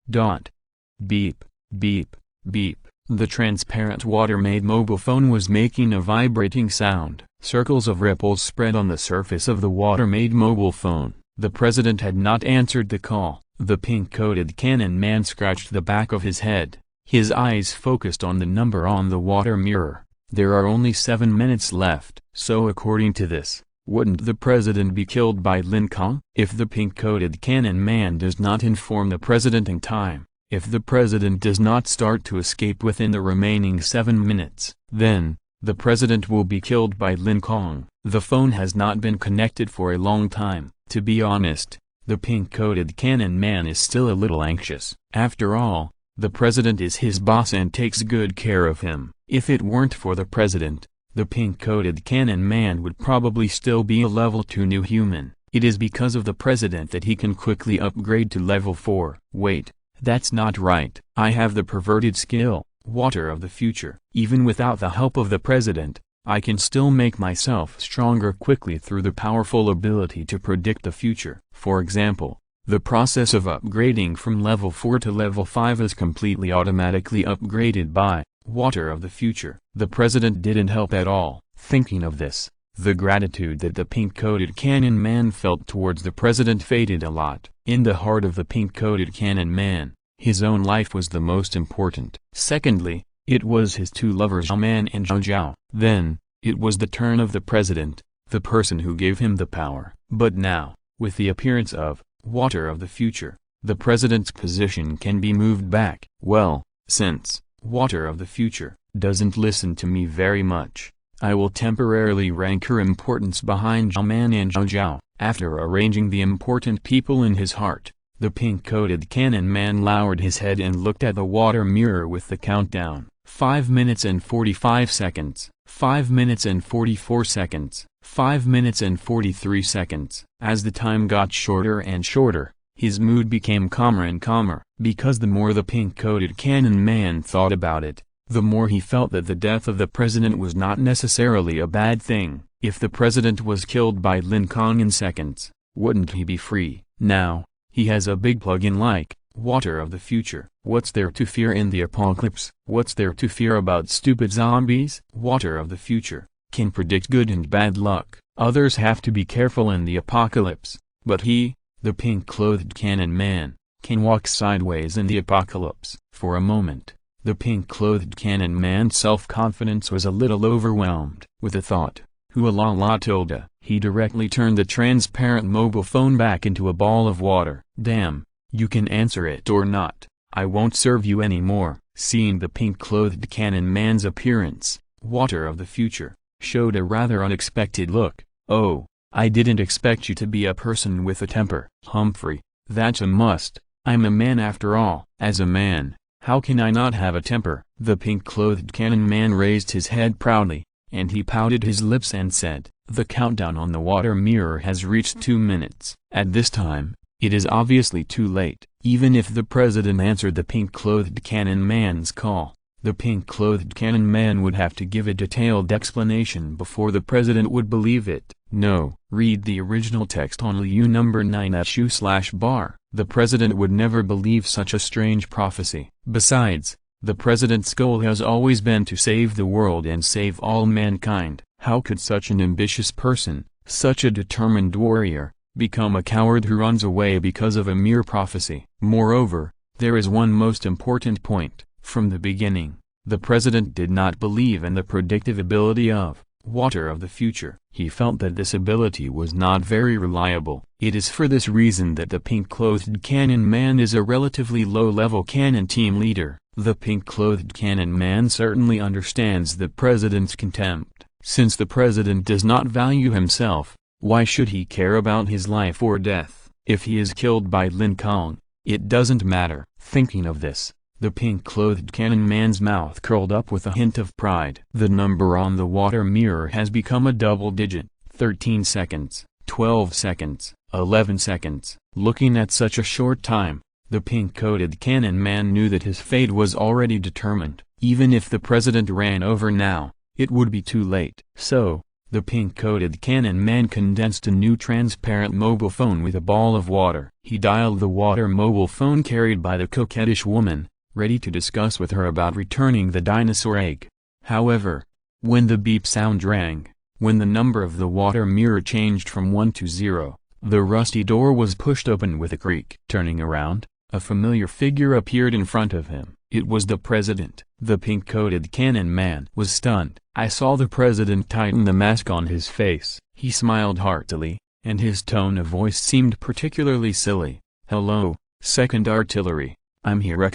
Beep, beep, beep. The transparent water-made mobile phone was making a vibrating sound. Circles of ripples spread on the surface of the water-made mobile phone. The president had not answered the call. The pink-coated cannon man scratched the back of his head. His eyes focused on the number on the water mirror. There are only 7 minutes left. So according to this, wouldn't the president be killed by Lin Kong? If the pink-coated cannon man does not inform the president in time, if the president does not start to escape within the remaining 7 minutes, then, the president will be killed by Lin Kong. The phone has not been connected for a long time. To be honest, the pink-coated cannon man is still a little anxious. After all, the president is his boss and takes good care of him. If it weren't for the president, the pink-coated cannon man would probably still be a level 2 new human. It is because of the president that he can quickly upgrade to level 4. Wait, that's not right. I have the perverted skill, Water of the Future. Even without the help of the president, I can still make myself stronger quickly through the powerful ability to predict the future. For example, the process of upgrading from level 4 to level 5 is completely automatically upgraded by Water of the Future. The president didn't help at all. Thinking of this, the gratitude that the pink-coated cannon man felt towards the president faded a lot. In the heart of the pink-coated cannon man, his own life was the most important. Secondly, it was his two lovers Zhao Man and Zhao Zhao. Then, it was the turn of the president, the person who gave him the power. But now, with the appearance of Water of the Future, the president's position can be moved back. Well, since Water of the Future doesn't listen to me very much, I will temporarily rank her importance behind Zhao Man and Zhao Zhao. After arranging the important people in his heart, the pink-coated cannon man lowered his head and looked at the water mirror with the countdown. 5 minutes and 45 seconds, 5 minutes and 44 seconds, 5 minutes and 43 seconds. As the time got shorter and shorter, his mood became calmer and calmer. Because the more the pink-coated cannon man thought about it, the more he felt that the death of the president was not necessarily a bad thing. If the president was killed by Lin Kong in seconds, wouldn't he be free? Now, he has a big plug-in like Water of the Future. What's there to fear in the apocalypse? What's there to fear about stupid zombies? Water of the Future can predict good and bad luck. Others have to be careful in the apocalypse, but he, the pink-clothed cannon man, can walk sideways in the apocalypse. For a moment, the pink-clothed cannon man's self-confidence was a little overwhelmed. With the thought, "Hoo-la la tilde," he directly turned the transparent mobile phone back into a ball of water. "Damn, you can answer it or not. I won't serve you anymore." Seeing the pink-clothed cannon man's appearance, Water of the Future showed a rather unexpected look. "Oh, I didn't expect you to be a person with a temper." "Humphrey, that's a must. I'm a man after all." "As a man, how can I not have a temper?" The pink-clothed cannon man raised his head proudly, and he pouted his lips and said, "The countdown on the water mirror has reached 2 minutes. At this time, it is obviously too late." Even if the president answered the pink-clothed cannon man's call, the pink-clothed cannon man would have to give a detailed explanation before the president would believe it. No, read the original text on Liu number 9/bar. The president would never believe such a strange prophecy. Besides, the president's goal has always been to save the world and save all mankind. How could such an ambitious person, such a determined warrior, become a coward who runs away because of a mere prophecy? Moreover, there is one most important point. From the beginning, the president did not believe in the predictive ability of Water of the Future. He felt that this ability was not very reliable. It is for this reason that the pink-clothed cannon man is a relatively low-level cannon team leader. The pink-clothed cannon man certainly understands the president's contempt. Since the president does not value himself, why should he care about his life or death? If he is killed by Lin Kong, it doesn't matter. Thinking of this, the pink-clothed cannon man's mouth curled up with a hint of pride. The number on the water mirror has become a double digit. 13 seconds, 12 seconds, 11 seconds. Looking at such a short time, The pink-coated cannon man knew that his fate was already determined. Even if the president ran over now, it would be too late. So, the pink-coated cannon man condensed a new transparent mobile phone with a ball of water. He dialed the water mobile phone carried by the coquettish woman, ready to discuss with her about returning the dinosaur egg. However, when the beep sound rang, when the number of the water mirror changed from 1 to 0, the rusty door was pushed open with a creak. Turning around, a familiar figure appeared in front of him. It was the president. The pink-coated cannon man was stunned. I saw the president tighten the mask on his face. He smiled heartily, and his tone of voice seemed particularly silly. "Hello, 2nd Artillery. I'm here!" Dang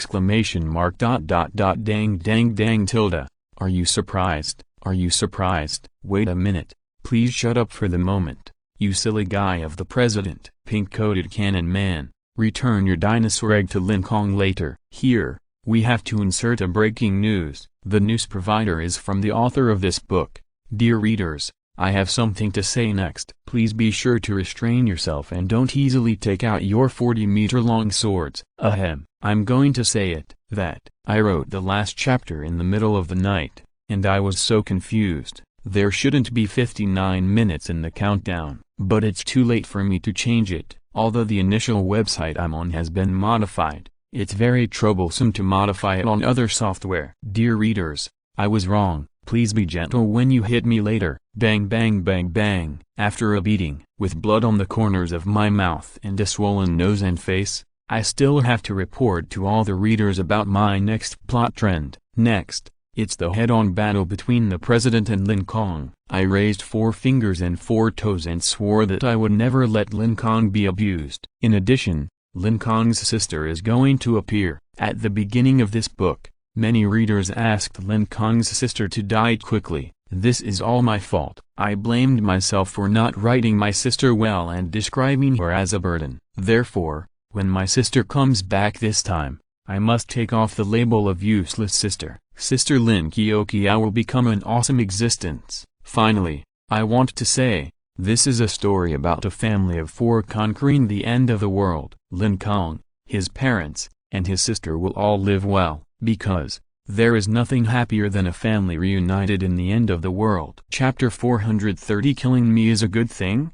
dang dang tilde. Are you surprised? Are you surprised? Wait a minute. Please shut up for the moment. You silly guy of the president. Pink-coated cannon man. Return your dinosaur egg to Lin Kong later. Here, we have to insert a breaking news. The news provider is from the author of this book. Dear readers, I have something to say next. Please be sure to restrain yourself and don't easily take out your 40-meter-long swords. Ahem. I'm going to say it, that I wrote the last chapter in the middle of the night, and I was so confused. There shouldn't be 59 minutes in the countdown, but it's too late for me to change it. Although the initial website I'm on has been modified, it's very troublesome to modify it on other software. Dear readers, I was wrong. Please be gentle when you hit me later. Bang bang bang bang. After a beating, with blood on the corners of my mouth and a swollen nose and face, I still have to report to all the readers about my next plot trend. Next, it's the head-on battle between the president and Lin Kong. I raised 4 fingers and 4 toes and swore that I would never let Lin Kong be abused. In addition, Lin Kong's sister is going to appear. At the beginning of this book, many readers asked Lin Kong's sister to die quickly. This is all my fault. I blamed myself for not writing my sister well and describing her as a burden. Therefore, when my sister comes back this time, I must take off the label of useless sister. Sister Lin Kyokia will become an awesome existence. Finally, I want to say, this is a story about a family of 4 conquering the end of the world. Lin Kong, his parents, and his sister will all live well, because there is nothing happier than a family reunited in the end of the world. Chapter 430. Killing me is a good thing?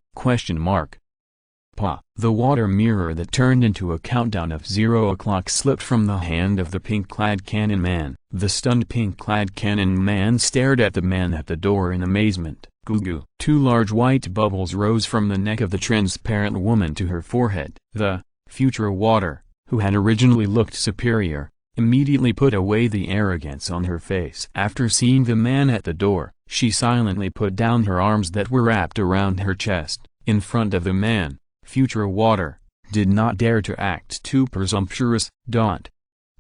The water mirror that turned into a countdown of 0 o'clock slipped from the hand of the pink-clad cannon man. The stunned pink-clad cannon man stared at the man at the door in amazement. Goo goo. 2 large white bubbles rose from the neck of the transparent woman to her forehead. The future water, who had originally looked superior, immediately put away the arrogance on her face. After seeing the man at the door, she silently put down her arms that were wrapped around her chest. In front of the man, future water did not dare to act too presumptuous.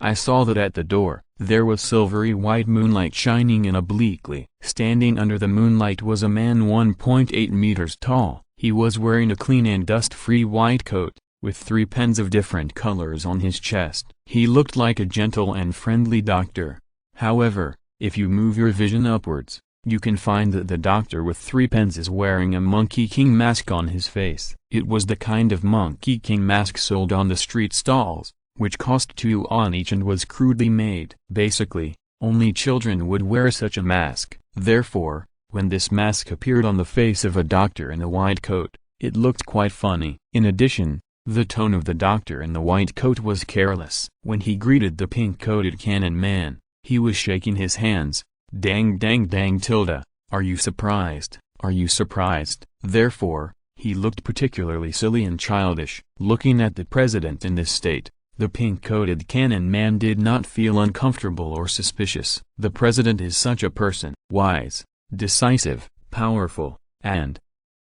I saw that at the door, there was silvery white moonlight shining in obliquely. Standing under the moonlight was a man 1.8 meters tall. He was wearing a clean and dust-free white coat, with 3 pens of different colors on his chest. He looked like a gentle and friendly doctor. However, if you move your vision upwards, you can find that the doctor with 3 pens is wearing a Monkey King mask on his face. It was the kind of Monkey King mask sold on the street stalls, which cost 2 on each and was crudely made. Basically, only children would wear such a mask. Therefore, when this mask appeared on the face of a doctor in a white coat, it looked quite funny. In addition, the tone of the doctor in the white coat was careless. When he greeted the pink-coated cannon man, he was shaking his hands. Dang dang dang tilde. Are you surprised? Are you surprised? Therefore, he looked particularly silly and childish. Looking at the president in this state, the pink-coated cannon man did not feel uncomfortable or suspicious. The president is such a person. Wise, decisive, powerful, and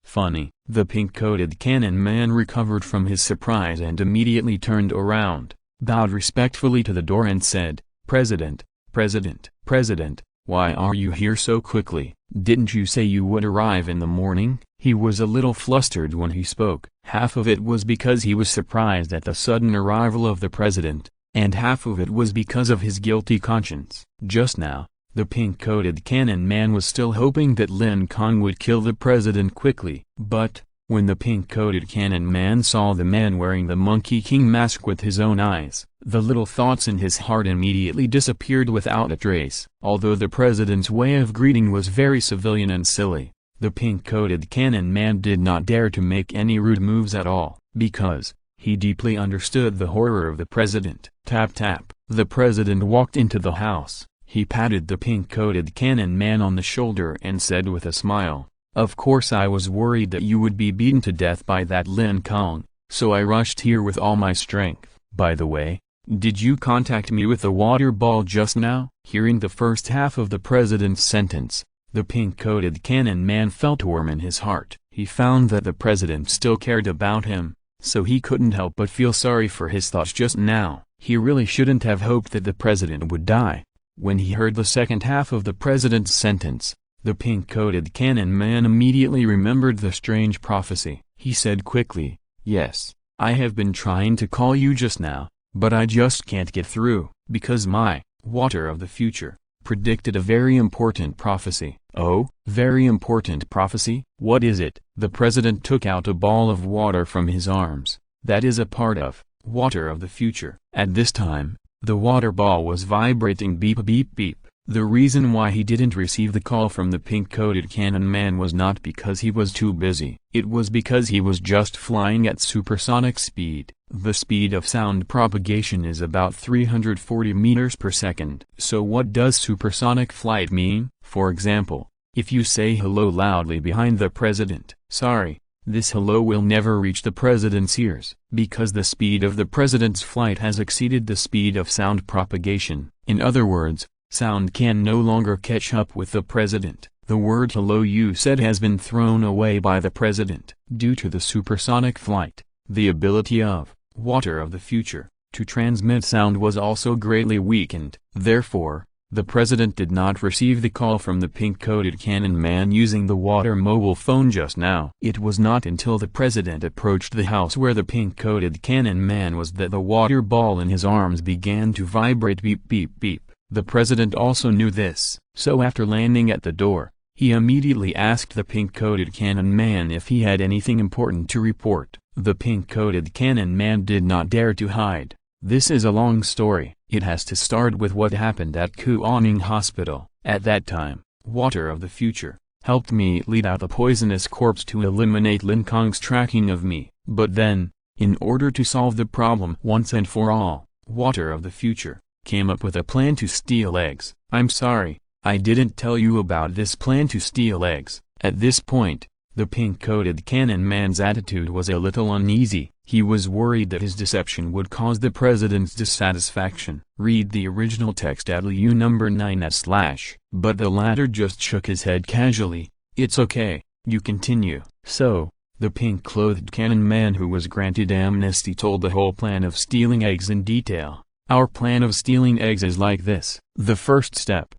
funny. The pink-coated cannon man recovered from his surprise and immediately turned around, bowed respectfully to the door and said, President, President, President, why are you here so quickly? Didn't you say you would arrive in the morning? He was a little flustered when he spoke. Half of it was because he was surprised at the sudden arrival of the president, and half of it was because of his guilty conscience. Just now, the pink-coated cannon man was still hoping that Lin Kong would kill the president quickly. But, When the pink-coated cannon man saw the man wearing the Monkey King mask with his own eyes, the little thoughts in his heart immediately disappeared without a trace. Although the president's way of greeting was very civilian and silly, the pink-coated cannon man did not dare to make any rude moves at all, because he deeply understood the horror of the president. Tap tap. The president walked into the house. He patted the pink-coated cannon man on the shoulder and said with a smile, "Of course I was worried that you would be beaten to death by that Lin Kong, so I rushed here with all my strength. By the way, did you contact me with a water ball just now?" Hearing the first half of the president's sentence, the pink-coated cannon man felt warm in his heart. He found that the president still cared about him, so he couldn't help but feel sorry for his thoughts just now. He really shouldn't have hoped that the president would die. When he heard the second half of the president's sentence, the pink-coated cannon man immediately remembered the strange prophecy. He said quickly, "Yes, I have been trying to call you just now, but I just can't get through, because my water of the future predicted a very important prophecy." "Oh, very important prophecy? What is it?" The president took out a ball of water from his arms. "That is a part of water of the future." At this time, the water ball was vibrating beep beep beep. The reason why he didn't receive the call from the pink-coated cannon man was not because he was too busy. It was because he was just flying at supersonic speed. The speed of sound propagation is about 340 meters per second. So what does supersonic flight mean? For example, if you say hello loudly behind the president, sorry, this hello will never reach the president's ears, because the speed of the president's flight has exceeded the speed of sound propagation. In other words, sound can no longer catch up with the president. The word hello you said has been thrown away by the president. Due to the supersonic flight, the ability of water of the future to transmit sound was also greatly weakened. Therefore, the president did not receive the call from the pink-coated cannon man using the water mobile phone just now. It was not until the president approached the house where the pink-coated cannon man was that the water ball in his arms began to vibrate beep beep beep. The president also knew this, so after landing at the door, he immediately asked the pink-coated cannon man if he had anything important to report. The pink-coated cannon man did not dare to hide. This is a long story. It has to start with what happened at Kuoning Hospital. At that time, water of the future helped me lead out a poisonous corpse to eliminate Lin Kong's tracking of me. But then, in order to solve the problem once and for all, water of the future came up with a plan to steal eggs. "I'm sorry, I didn't tell you about this plan to steal eggs." At this point, the pink-coated cannon man's attitude was a little uneasy. He was worried that his deception would cause the president's dissatisfaction. Read the original text at LU number 9/. But the latter just shook his head casually. "It's okay, you continue." So, the pink-clothed cannon man who was granted amnesty told the whole plan of stealing eggs in detail. "Our plan of stealing eggs is like this. The first step.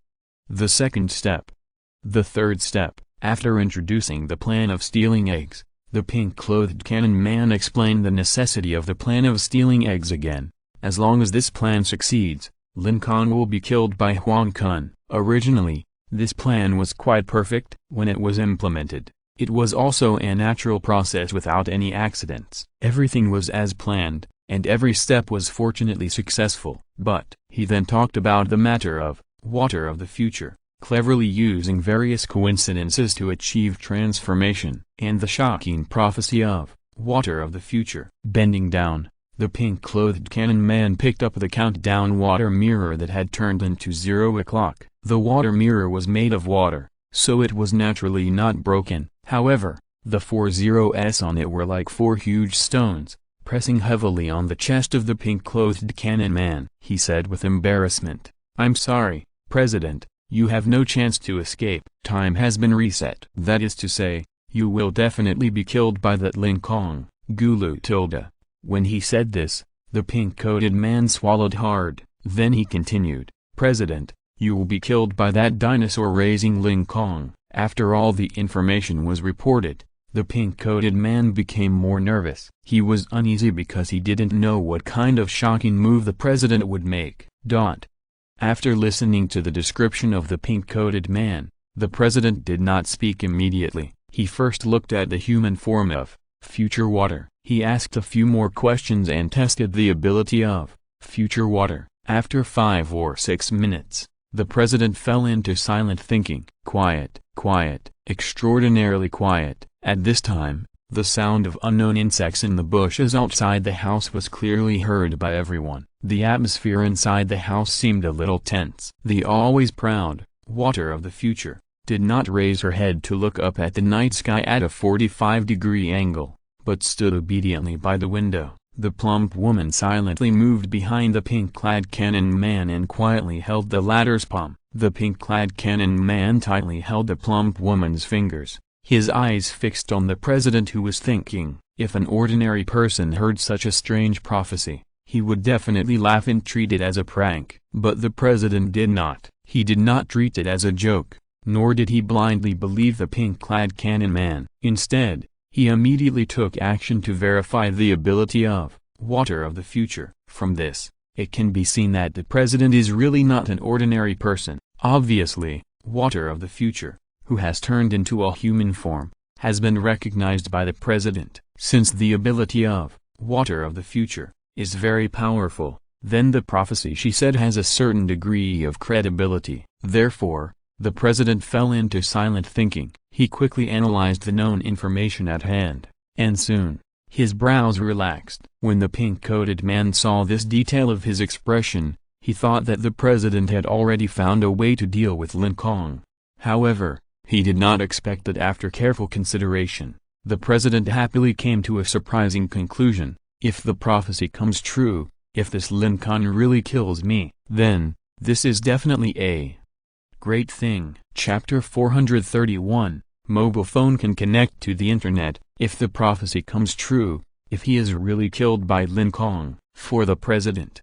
The second step. The third step." After introducing the plan of stealing eggs, the pink-clothed cannon man explained the necessity of the plan of stealing eggs again. "As long as this plan succeeds, Lin Kong will be killed by Huang Kun." Originally, this plan was quite perfect. When it was implemented, it was also a natural process without any accidents. Everything was as planned, and every step was fortunately successful. But he then talked about the matter of water of the future, cleverly using various coincidences to achieve transformation, and the shocking prophecy of water of the future. Bending down, the pink-clothed cannon man picked up the countdown water mirror that had turned into 0 o'clock. The water mirror was made of water, so it was naturally not broken. However, the 4 zeros on it were like 4 huge stones, pressing heavily on the chest of the pink-clothed cannon man. He said with embarrassment, "I'm sorry, President, you have no chance to escape. Time has been reset. That is to say, you will definitely be killed by that Lin Kong, Gulu tilde." When he said this, the pink-coated man swallowed hard. Then he continued, "President, you will be killed by that dinosaur raising Lin Kong." After all the information was reported, the pink-coated man became more nervous. He was uneasy because he didn't know what kind of shocking move the president would make. After listening to the description of the pink-coated man, the president did not speak immediately. He first looked at the human form of future water. He asked a few more questions and tested the ability of future water. After 5 or 6 minutes, the president fell into silent thinking. Quiet, quiet, extraordinarily quiet. At this time, the sound of unknown insects in the bushes outside the house was clearly heard by everyone. The atmosphere inside the house seemed a little tense. The always proud water of the future did not raise her head to look up at the night sky at a 45-degree angle, but stood obediently by the window. The plump woman silently moved behind the pink-clad cannon man and quietly held the latter's palm. The pink-clad cannon man tightly held the plump woman's fingers, his eyes fixed on the president, who was thinking, if an ordinary person heard such a strange prophecy, he would definitely laugh and treat it as a prank. But the president did not. He did not treat it as a joke, nor did he blindly believe the pink-clad cannon man. Instead, he immediately took action to verify the ability of water of the future. From this, it can be seen that the president is really not an ordinary person. Obviously, water of the future, who has turned into a human form, has been recognized by the president. Since the ability of water of the future is very powerful, then the prophecy she said has a certain degree of credibility. Therefore, the president fell into silent thinking. He quickly analyzed the known information at hand, and soon, his brows relaxed. When the pink-coated man saw this detail of his expression, he thought that the president had already found a way to deal with Lin Kong. However, he did not expect that after careful consideration, the president happily came to a surprising conclusion. If the prophecy comes true, if this Lin Kong really kills me, then, this is definitely a great thing. Chapter 431, Mobile phone can connect to the internet. If the prophecy comes true, if he is really killed by Lin Kong, for the president,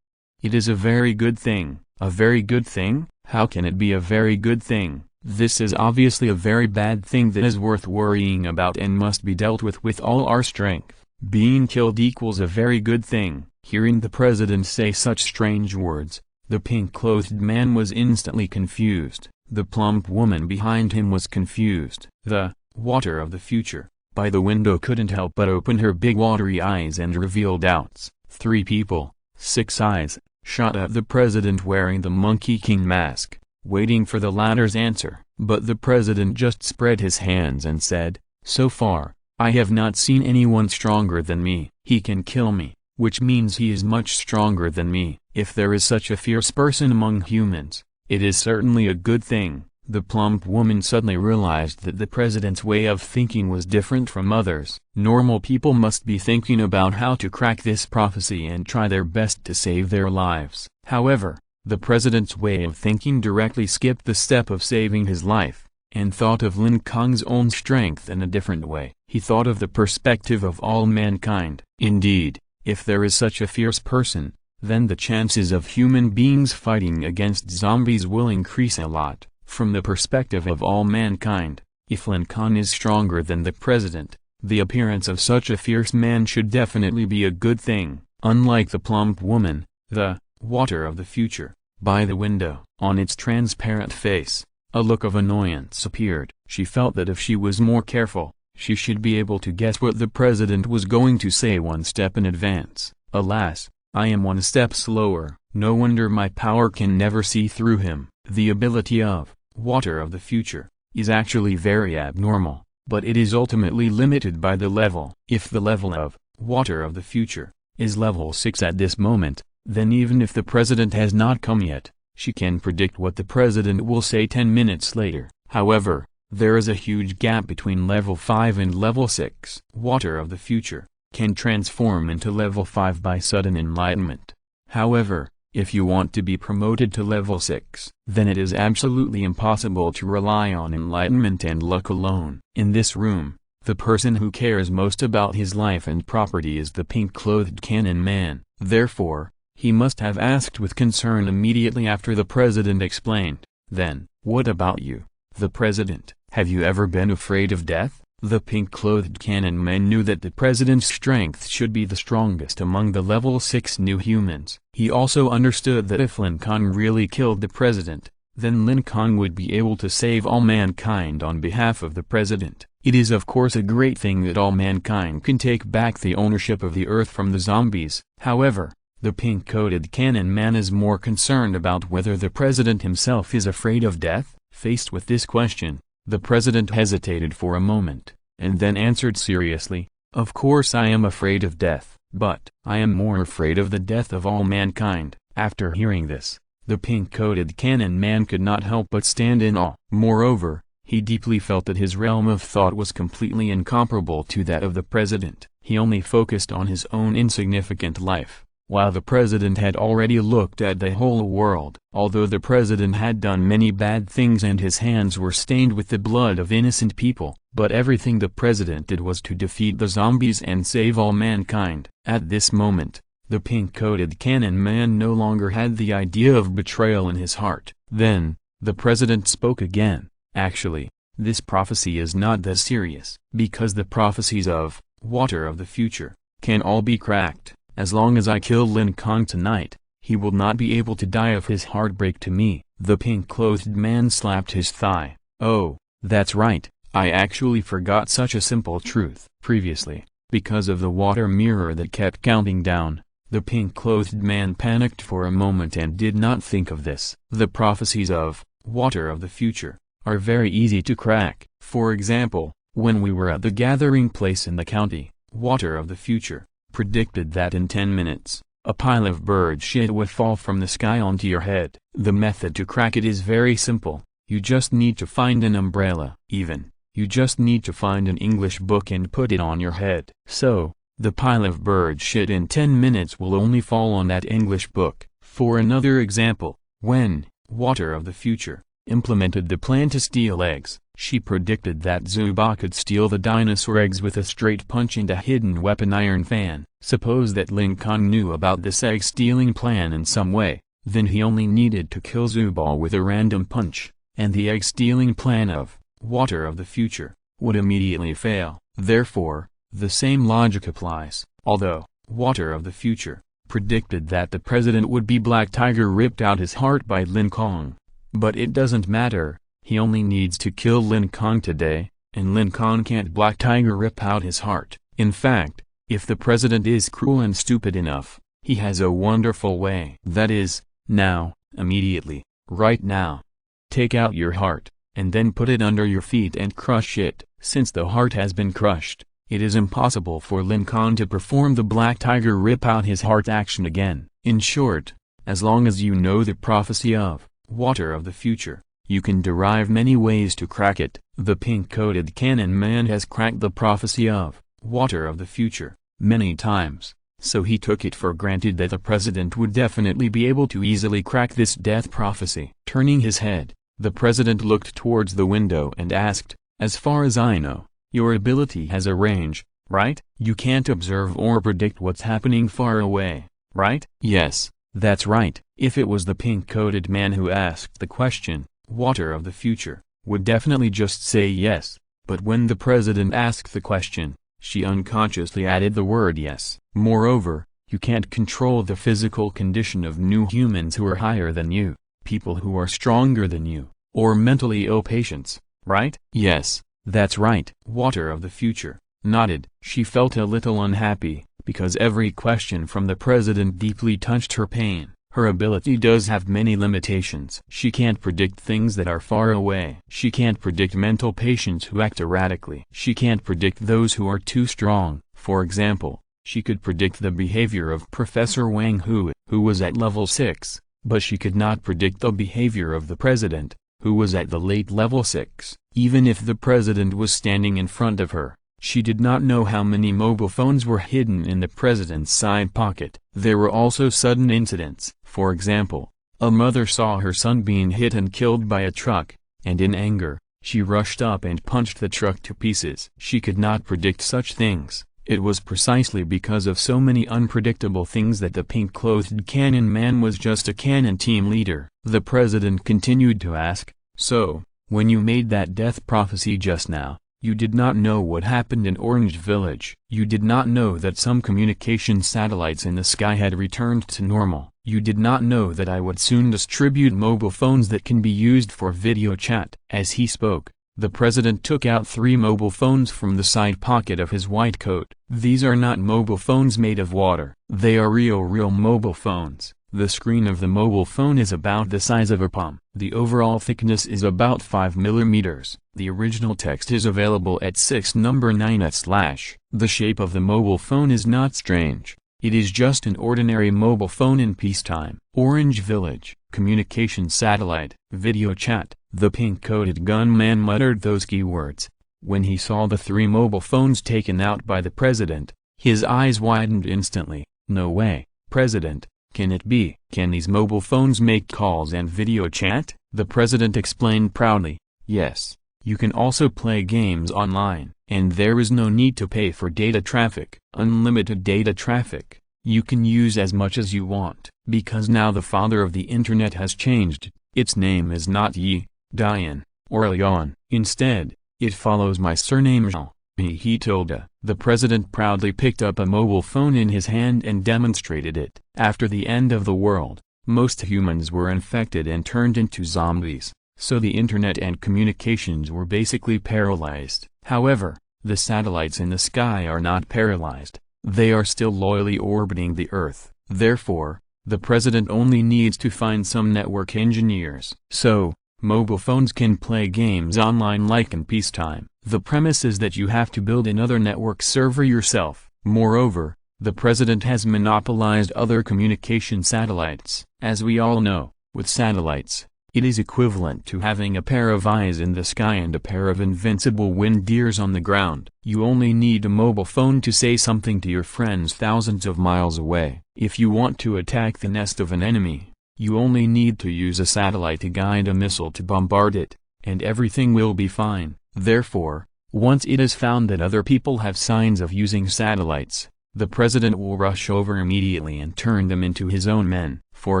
it is a very good thing. A very good thing? How can it be a very good thing? This is obviously a very bad thing that is worth worrying about and must be dealt with all our strength. Being killed equals a very good thing. Hearing the president say such strange words, the pink-clothed man was instantly confused. The plump woman behind him was confused. The water of the future by the window couldn't help but open her big watery eyes and reveal doubts. 3 people, 6 eyes, shot at the president wearing the Monkey King mask, waiting for the latter's answer. But the president just spread his hands and said, "So far, I have not seen anyone stronger than me. He can kill me, which means he is much stronger than me. If there is such a fierce person among humans, it is certainly a good thing." The plump woman suddenly realized that the president's way of thinking was different from others. Normal people must be thinking about how to crack this prophecy and try their best to save their lives. However, the president's way of thinking directly skipped the step of saving his life, and thought of Lin Kong's own strength in a different way. He thought of the perspective of all mankind. Indeed, if there is such a fierce person, then the chances of human beings fighting against zombies will increase a lot. From the perspective of all mankind, if Lin Kong is stronger than the president, the appearance of such a fierce man should definitely be a good thing. Unlike the plump woman, the water of the future by the window, on its transparent face, a look of annoyance appeared. She felt that if she was more careful, she should be able to guess what the president was going to say one step in advance. Alas, I am one step slower. No wonder my power can never see through him. The ability of water of the future is actually very abnormal, but it is ultimately limited by the level. If the level of water of the future is level 6 at this moment, then even if the president has not come yet, she can predict what the president will say 10 minutes later. However, there is a huge gap between level 5 and level 6. Water of the future can transform into level 5 by sudden enlightenment. However, if you want to be promoted to level 6, then it is absolutely impossible to rely on enlightenment and luck alone. In this room, the person who cares most about his life and property is the pink-clothed cannon man. Therefore, he must have asked with concern immediately after the president explained, "Then, what about you, the president? Have you ever been afraid of death?" The pink-clothed cannon man knew that the president's strength should be the strongest among the level 6 new humans. He also understood that if Lin Kong really killed the president, then Lin Kong would be able to save all mankind on behalf of the president. It is of course a great thing that all mankind can take back the ownership of the earth from the zombies. However, the pink-coated cannon man is more concerned about whether the president himself is afraid of death. Faced with this question, the president hesitated for a moment, and then answered seriously, "Of course I am afraid of death, but I am more afraid of the death of all mankind." After hearing this, the pink-coated cannon man could not help but stand in awe. Moreover, he deeply felt that his realm of thought was completely incomparable to that of the president. He only focused on his own insignificant life, while the president had already looked at the whole world. Although the president had done many bad things and his hands were stained with the blood of innocent people, but everything the president did was to defeat the zombies and save all mankind. At this moment, the pink-coated cannon man no longer had the idea of betrayal in his heart. Then, the president spoke again. "Actually, this prophecy is not that serious, because the prophecies of water of the future can all be cracked. As long as I kill Lin Kong tonight, he will not be able to die of his heartbreak to me." The pink-clothed man slapped his thigh. "Oh, that's right, I actually forgot such a simple truth." Previously, because of the water mirror that kept counting down, the pink-clothed man panicked for a moment and did not think of this. The prophecies of water of the future are very easy to crack. For example, when we were at the gathering place in the county, water of the future predicted that in 10 minutes, a pile of bird shit would fall from the sky onto your head. The method to crack it is very simple. You just need to find an umbrella. You just need to find an English book and put it on your head. So, the pile of bird shit in 10 minutes will only fall on that English book. For another example, when water of the future implemented the plan to steal eggs, she predicted that Zuba could steal the dinosaur eggs with a straight punch and a hidden weapon iron fan. Suppose that Lin Kong knew about this egg-stealing plan in some way, then he only needed to kill Zuba with a random punch, and the egg-stealing plan of water of the future would immediately fail. Therefore, the same logic applies. Although water of the future predicted that the president would be Black Tiger ripped out his heart by Lin Kong. But it doesn't matter, he only needs to kill Lin Kong today, and Lin Kong can't Black Tiger rip out his heart. In fact, if the president is cruel and stupid enough, he has a wonderful way. That is, now, immediately, right now. Take out your heart, and then put it under your feet and crush it. Since the heart has been crushed, it is impossible for Lin Kong to perform the Black Tiger rip out his heart action again. In short, as long as you know the prophecy of water of the future, you can derive many ways to crack it. The pink-coated cannon man has cracked the prophecy of water of the future many times, so he took it for granted that the president would definitely be able to easily crack this death prophecy. Turning his head, the president looked towards the window and asked, "As far as I know, your ability has a range, right? You can't observe or predict what's happening far away, right?" "Yes, that's right." If it was the pink-coated man who asked the question, water of the future would definitely just say yes, but when the president asked the question, she unconsciously added the word yes. Moreover, you can't control the physical condition of new humans who are higher than you, people who are stronger than you, or mentally ill patients, right? "Yes, that's right." Water of the future nodded. She felt a little unhappy, because every question from the president deeply touched her pain. Her ability does have many limitations. She can't predict things that are far away. She can't predict mental patients who act erratically. She can't predict those who are too strong. For example, she could predict the behavior of Professor Wang Hu was at level 6, but she could not predict the behavior of the president, who was at the late level 6. Even if the president was standing in front of her, she did not know how many mobile phones were hidden in the president's side pocket. There were also sudden incidents. For example, a mother saw her son being hit and killed by a truck, and in anger, she rushed up and punched the truck to pieces. She could not predict such things. It was precisely because of so many unpredictable things that the pink-clothed cannon man was just a cannon team leader. The president continued to ask, "So, when you made that death prophecy just now, you did not know what happened in Orange Village. You did not know that some communication satellites in the sky had returned to normal. You did not know that I would soon distribute mobile phones that can be used for video chat." As he spoke, The president took out 3 mobile phones from the side pocket of his white coat. These are not mobile phones made of water. They are real mobile phones. The screen of the mobile phone is about the size of a palm. The overall thickness is about 5 millimeters. The original text is available at 6 number 9/. The shape of the mobile phone is not strange. It is just an ordinary mobile phone in peacetime. Orange Village, communication satellite, video chat. The pink-coated gunman muttered those keywords. When he saw the 3 mobile phones taken out by the president, his eyes widened instantly. No way, President. Can it be? Can these mobile phones make calls and video chat? The president explained proudly. Yes, you can also play games online, and there is no need to pay for data traffic. Unlimited data traffic. You can use as much as you want, because now the father of the internet has changed. Its name is not Yi, Dian, or Leon. Instead, it follows my surname Jean. He told her. The president proudly picked up a mobile phone in his hand and demonstrated it. After the end of the world, most humans were infected and turned into zombies, so the internet and communications were basically paralyzed. However, the satellites in the sky are not paralyzed. They are still loyally orbiting the Earth. Therefore, the president only needs to find some network engineers. So, mobile phones can play games online like in peacetime. The premise is that you have to build another network server yourself. Moreover, the president has monopolized other communication satellites. As we all know, with satellites, it is equivalent to having a pair of eyes in the sky and a pair of invincible wind ears on the ground. You only need a mobile phone to say something to your friends thousands of miles away. If you want to attack the nest of an enemy, you only need to use a satellite to guide a missile to bombard it, and everything will be fine. Therefore, once it is found that other people have signs of using satellites, the president will rush over immediately and turn them into his own men. For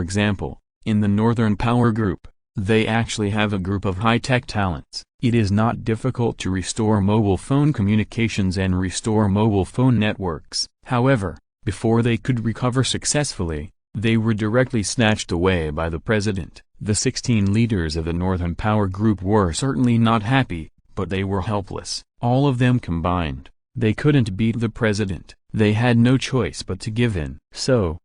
example, in the Northern Power Group, they actually have a group of high-tech talents. It is not difficult to restore mobile phone communications and restore mobile phone networks. However, before they could recover successfully, they were directly snatched away by the president. The 16 leaders of the Northern Power Group were certainly not happy, but they were helpless. All of them combined, they couldn't beat the president. They had no choice but to give in. So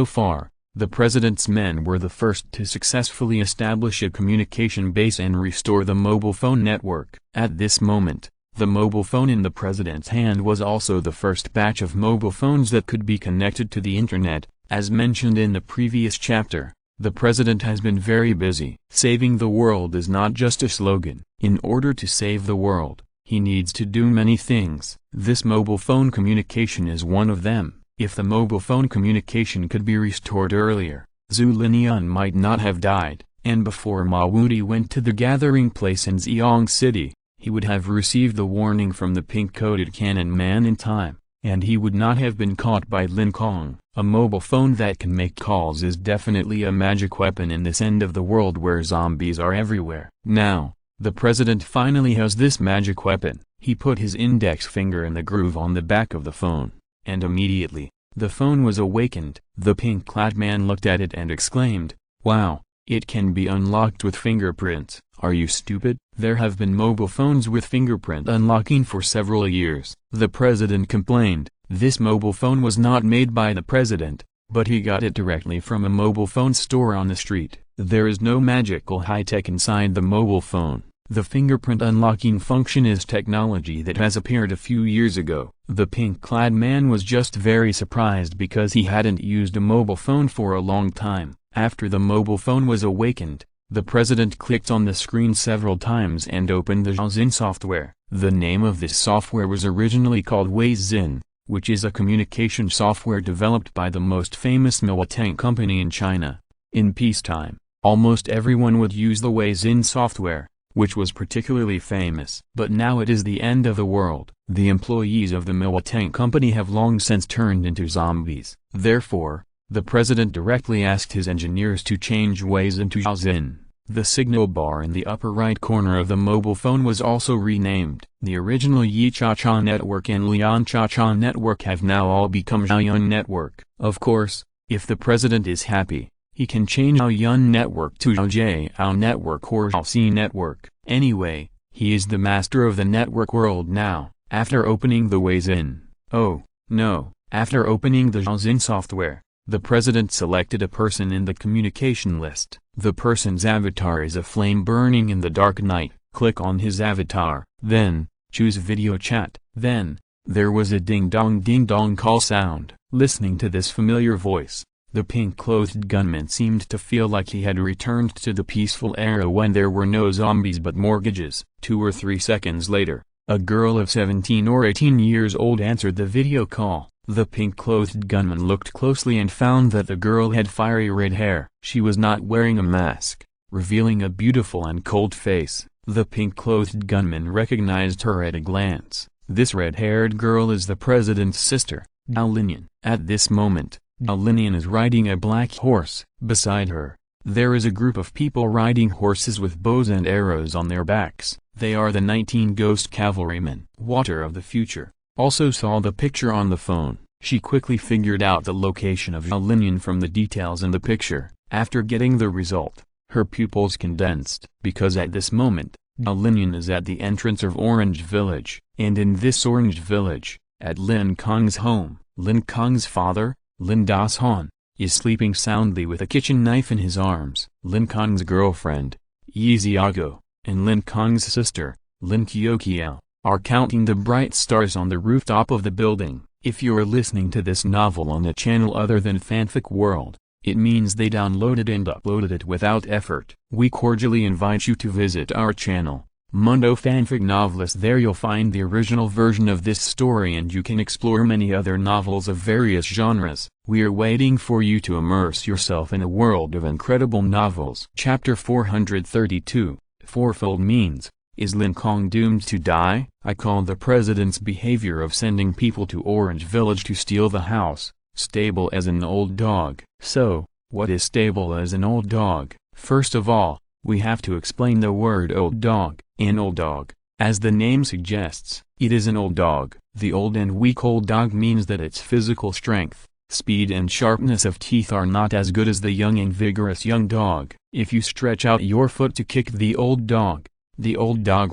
far, the president's men were the first to successfully establish a communication base and restore the mobile phone network. At this moment, the mobile phone in the president's hand was also the first batch of mobile phones that could be connected to the internet. As mentioned in the previous chapter, the president has been very busy. Saving the world is not just a slogan. In order to save the world, he needs to do many things. This mobile phone communication is one of them. If the mobile phone communication could be restored earlier, Zhu Linian might not have died, and before Ma Wudi went to the gathering place in Xiong City, he would have received the warning from the pink-coated cannon man in time, and he would not have been caught by Lin Kong. A mobile phone that can make calls is definitely a magic weapon in this end of the world where zombies are everywhere. Now, the president finally has this magic weapon. He put his index finger in the groove on the back of the phone, and immediately, the phone was awakened. The pink-clad man looked at it and exclaimed, "Wow, it can be unlocked with fingerprints." Are you stupid? There have been mobile phones with fingerprint unlocking for several years. The president complained. This mobile phone was not made by the president, but he got it directly from a mobile phone store on the street. There is no magical high-tech inside the mobile phone. The fingerprint unlocking function is technology that has appeared a few years ago. The pink-clad man was just very surprised because he hadn't used a mobile phone for a long time. After the mobile phone was awakened, the president clicked on the screen several times and opened the Zhin software. The name of this software was originally called Zhin, which is a communication software developed by the most famous military company in China. In peacetime, almost everyone would use the Zhin software, which was particularly famous. But now it is the end of the world. The employees of the military company have long since turned into zombies. Therefore, the president directly asked his engineers to change Zhin to Zhin. The signal bar in the upper right corner of the mobile phone was also renamed. The original Yi Cha-Cha network and Lian Cha-Cha network have now all become Xiaoyun network. Of course, if the president is happy, he can change Xiaoyun network to Xiaojiao network or Xiaoxi network. Anyway, He is the master of the network world now. After opening the ways in, oh, no, after opening the Zin software, the president selected a person in the communication list. The person's avatar is a flame burning in the dark night. Click on his avatar, then, choose video chat. Then, there was a ding-dong call sound. Listening to this familiar voice, the pink-clothed gunman seemed to feel like he had returned to the peaceful era when there were no zombies but mortgages. 2 or 3 seconds later, a girl of 17 or 18 years old answered the video call. The pink-clothed gunman looked closely and found that the girl had fiery red hair. She was not wearing a mask, revealing a beautiful and cold face. The pink-clothed gunman recognized her at a glance. This red-haired girl is the president's sister, Lin. At this moment, Lin is riding a black horse. Beside her, there is a group of people riding horses with bows and arrows on their backs. They are the 19 ghost cavalrymen. Water of the future also saw the picture on the phone. She quickly figured out the location of Lin from the details in the picture. After getting the result, her pupils condensed. Because at this moment, Lin is at the entrance of Orange Village. And in this Orange Village, at Lin Kong's home, Lin Kong's father, Lin Das-han, is sleeping soundly with a kitchen knife in his arms. Lin Kong's girlfriend, Yi Xiaogo, and Lin Kong's sister, Lin Qiuqiao, are counting the bright stars on the rooftop of the building. If you are listening to this novel on a channel other than Fanfic World, it means they downloaded and uploaded it without effort. We cordially invite you to visit our channel, Mundo Fanfic Novelist. There you'll find the original version of this story and you can explore many other novels of various genres. We are waiting for you to immerse yourself in a world of incredible novels. Chapter 432, Fourfold Means. Is Lin Kong doomed to die? I call the president's behavior of sending people to Orange Village to steal the house stable as an old dog. So, what is stable as an old dog? First of all, we have to explain the word old dog. An old dog, as the name suggests, it is an old dog. The old and weak old dog means that its physical strength, speed and sharpness of teeth are not as good as the young and vigorous young dog. If you stretch out your foot to kick the old dog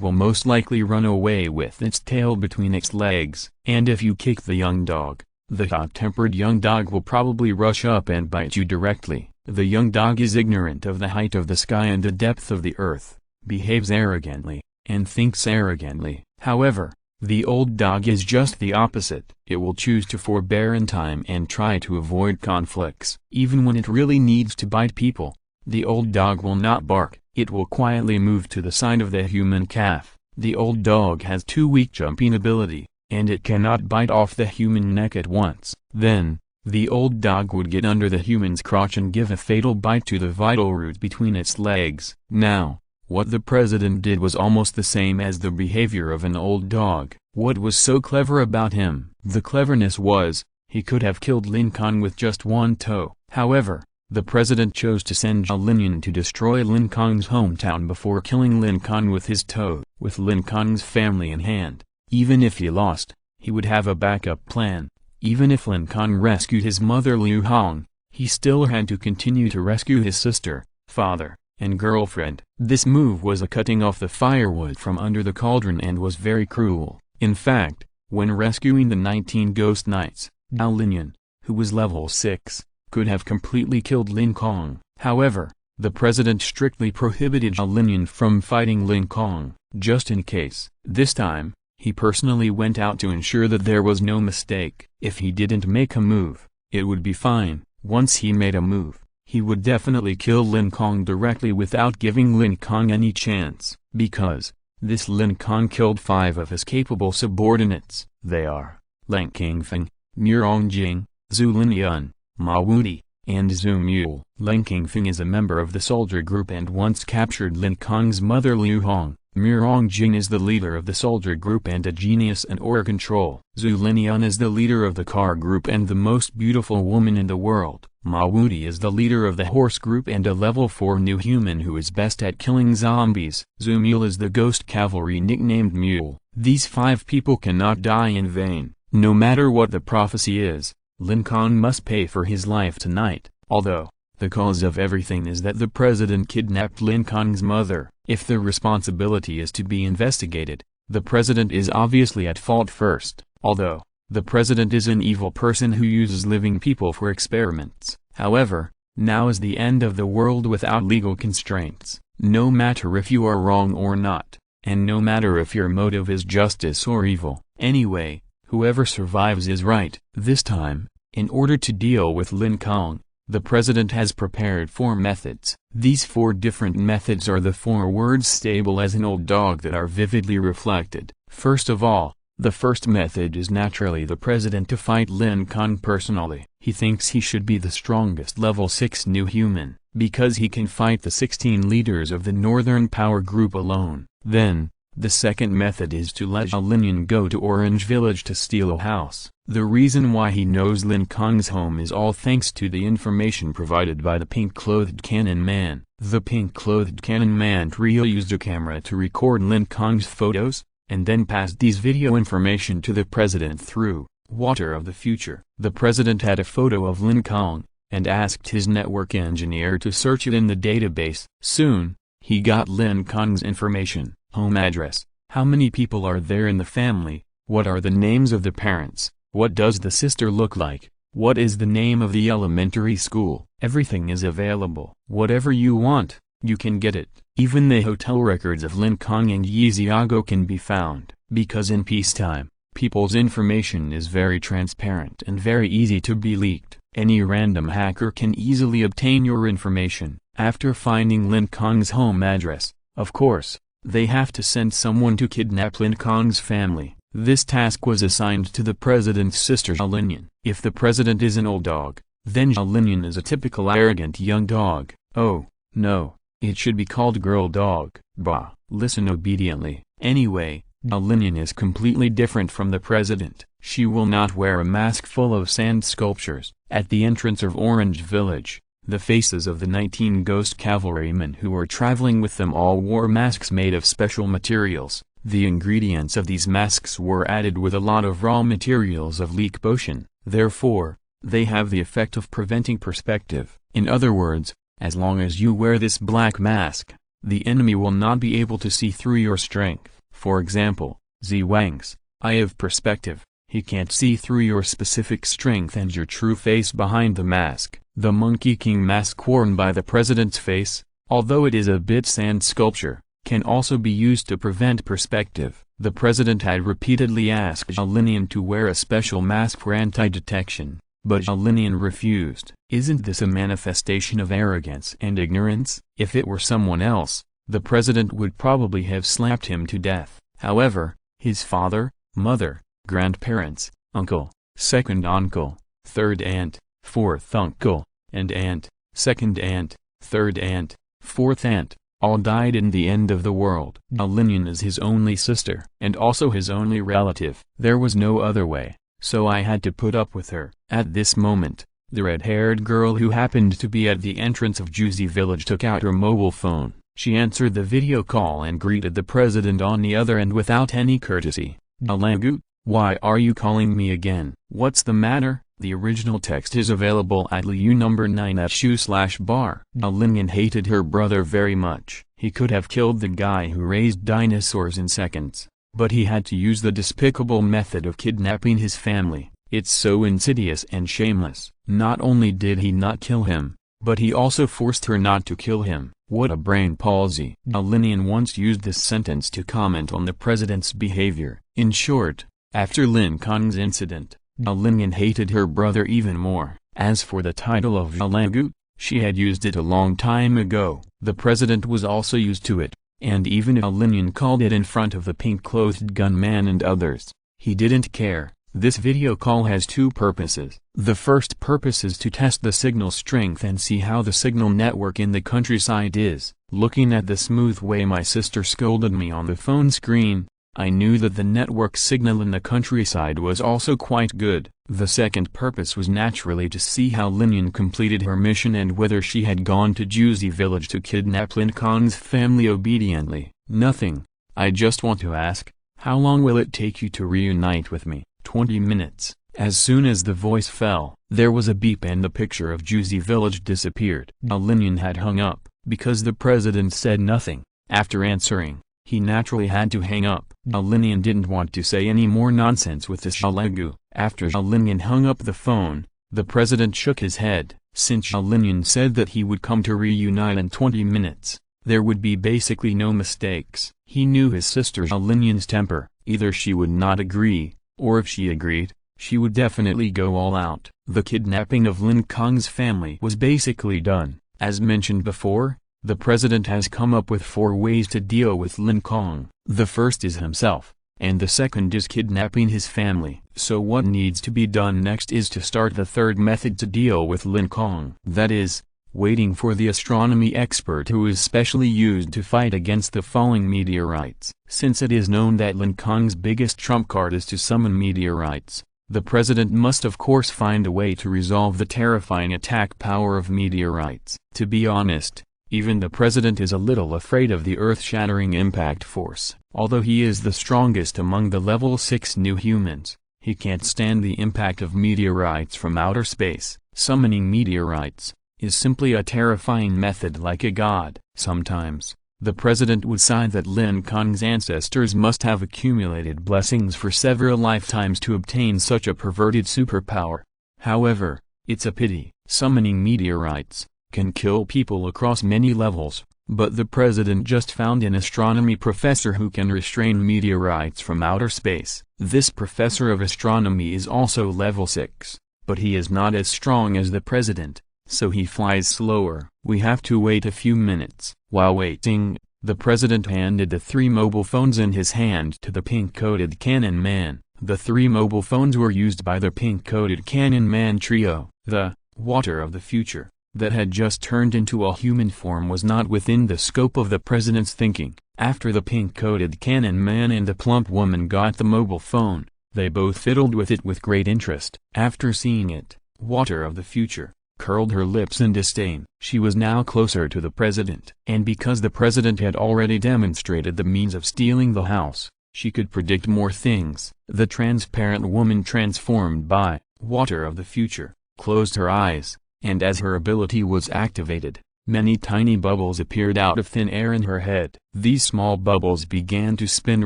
will most likely run away with its tail between its legs. And if you kick the young dog, the hot-tempered young dog will probably rush up and bite you directly. The young dog is ignorant of the height of the sky and the depth of the earth, behaves arrogantly, and thinks arrogantly. However, the old dog is just the opposite. It will choose to forbear in time and try to avoid conflicts. Even when it really needs to bite people, the old dog will not bark. It will quietly move to the side of the human calf. The old dog has too weak jumping ability, and it cannot bite off the human neck at once. Then, the old dog would get under the human's crotch and give a fatal bite to the vital root between its legs. Now, what the president did was almost the same as the behavior of an old dog. What was so clever about him? The cleverness was, he could have killed Lin Kong with just one toe. However, the president chose to send Lin to destroy Lin Kong's hometown before killing Lin Kong with his toe. With Lin Kong's family in hand, even if he lost, he would have a backup plan. Even if Lin Kong rescued his mother Liu Hong, he still had to continue to rescue his sister, father, and girlfriend. This move was a cutting off the firewood from under the cauldron and was very cruel. In fact, when rescuing the 19 ghost knights, Lin, who was level 6, could have completely killed Lin Kong. However, the president strictly prohibited Lin from fighting Lin Kong, just in case. This time, he personally went out to ensure that there was no mistake. If he didn't make a move, it would be fine. Once he made a move, he would definitely kill Lin Kong directly without giving Lin Kong any chance. Because, this Lin Kong killed 5 of his capable subordinates. They are, Lin Qingfeng, Mirongjing, Zhu Linyun, Ma Wudi, and Zhu Mule. Lin Qingfeng is a member of the soldier group and once captured Lin Kong's mother Liu Hong. Mirongjing is the leader of the soldier group and a genius in aura control. Zhu Linyun is the leader of the car group and the most beautiful woman in the world. Ma Wudi is the leader of the horse group and a level 4 new human who is best at killing zombies. Zhu Mule is the ghost cavalry nicknamed Mule. These 5 people cannot die in vain. No matter what the prophecy is, Lin Kong must pay for his life tonight. Although, the cause of everything is that the president kidnapped Lin Kong's mother. If the responsibility is to be investigated, the president is obviously at fault first, although the president is an evil person who uses living people for experiments. However, now is the end of the world without legal constraints, no matter if you are wrong or not, and no matter if your motive is justice or evil. Anyway, whoever survives is right. This time, in order to deal with Lin Kong, the president has prepared 4 methods. These 4 different methods are the 4 words stable as an old dog that are vividly reflected. First of all, the first method is naturally the president to fight Lin Kong personally. He thinks he should be the strongest level 6 new human, because he can fight the 16 leaders of the Northern Power Group alone. Then, the second method is to let Lin go to Orange Village to steal a house. The reason why he knows Lin Kong's home is all thanks to the information provided by the pink-clothed cannon man. The pink-clothed cannon man trio used a camera to record Lin Kong's photos, and then passed these video information to the president through Water of the Future. The president had a photo of Lin Kong, and asked his network engineer to search it in the database. Soon, he got Lin Kong's information, home address, how many people are there in the family, what are the names of the parents, what does the sister look like, what is the name of the elementary school. Everything is available. Whatever you want, you can get it. Even the hotel records of Lin Kong and Yi Xiago can be found, because in peacetime, people's information is very transparent and very easy to be leaked. Any random hacker can easily obtain your information. After finding Lin Kong's home address, of course, they have to send someone to kidnap Lin Kong's family. This task was assigned to the president's sister Lin. If the president is an old dog, then Lin is a typical arrogant young dog. Oh, no, it should be called girl dog. Bah, listen obediently. Anyway, Lin is completely different from the president. She will not wear a mask full of sand sculptures. At the entrance of Orange Village, the faces of the 19 ghost cavalrymen who were traveling with them all wore masks made of special materials. The ingredients of these masks were added with a lot of raw materials of leak potion. Therefore, they have the effect of preventing perspective. In other words, as long as you wear this black mask, the enemy will not be able to see through your strength. For example, Wang's eye of perspective. He can't see through your specific strength and your true face behind the mask. The Monkey King mask worn by the president's face, although it is a bit sand sculpture, can also be used to prevent perspective. The president had repeatedly asked Lin to wear a special mask for anti-detection, but Lin refused. Isn't this a manifestation of arrogance and ignorance? If it were someone else, the president would probably have slapped him to death. However, his father, mother, grandparents, uncle, second uncle, third aunt, fourth uncle, and aunt, second aunt, third aunt, fourth aunt, all died in the end of the world. Lin is his only sister, and also his only relative. There was no other way, so I had to put up with her. At this moment, the red-haired girl who happened to be at the entrance of Juicy Village took out her mobile phone. She answered the video call and greeted the president on the other end without any courtesy. Alangu, why are you calling me again? What's the matter? The original text is available at Liu number 9 at /bar. Lin hated her brother very much. He could have killed the guy who raised dinosaurs in seconds, but he had to use the despicable method of kidnapping his family. It's so insidious and shameless. Not only did he not kill him, but he also forced her not to kill him. What a brain palsy. Lin once used this sentence to comment on the president's behavior. In short, after Lin Kong's incident, Lin hated her brother even more. As for the title of Alangu, she had used it a long time ago. The president was also used to it, and even Lin called it in front of the pink-clothed gunman and others, he didn't care. This video call has 2 purposes. The first purpose is to test the signal strength and see how the signal network in the countryside is. Looking at the smooth way my sister scolded me on the phone screen, I knew that the network signal in the countryside was also quite good. The second purpose was naturally to see how Lin completed her mission and whether she had gone to Juicy Village to kidnap Lin Kong's family obediently. Nothing. I just want to ask, how long will it take you to reunite with me? 20 minutes. As soon as the voice fell, there was a beep and the picture of Juicy Village disappeared. Lin had hung up, because the president said nothing. After answering, he naturally had to hang up. Linian didn't want to say any more nonsense with this Legu. After Linian hung up the phone, the president shook his head. Since Linian said that he would come to reunite in 20 minutes, there would be basically no mistakes. He knew his sister Linian's temper. Either she would not agree, or if she agreed, she would definitely go all out. The kidnapping of Lin Kong's family was basically done. As mentioned before, the president has come up with 4 ways to deal with Lin Kong. The first is himself, and the second is kidnapping his family. So what needs to be done next is to start the third method to deal with Lin Kong. That is, waiting for the astronomy expert who is specially used to fight against the falling meteorites. Since it is known that Lin Kong's biggest trump card is to summon meteorites, the president must of course find a way to resolve the terrifying attack power of meteorites. To be honest, even the president is a little afraid of the earth-shattering impact force. Although he is the strongest among the level 6 new humans, he can't stand the impact of meteorites from outer space. Summoning meteorites is simply a terrifying method like a god. Sometimes, the president would sign that Lin Kong's ancestors must have accumulated blessings for several lifetimes to obtain such a perverted superpower. However, it's a pity. Summoning meteorites can kill people across many levels, but the president just found an astronomy professor who can restrain meteorites from outer space. This professor of astronomy is also level 6, but he is not as strong as the president, so he flies slower. We have to wait a few minutes. While waiting, the president handed the 3 mobile phones in his hand to the pink-coated cannon man. The 3 mobile phones were used by the pink-coated cannon man trio. The water of the future that had just turned into a human form was not within the scope of the president's thinking. After the pink-coated cannon man and the plump woman got the mobile phone, they both fiddled with it with great interest. After seeing it, water of the future curled her lips in disdain. She was now closer to the president, and because the president had already demonstrated the means of stealing the house, she could predict more things. The transparent woman transformed by water of the future closed her eyes, and as her ability was activated, many tiny bubbles appeared out of thin air in her head. These small bubbles began to spin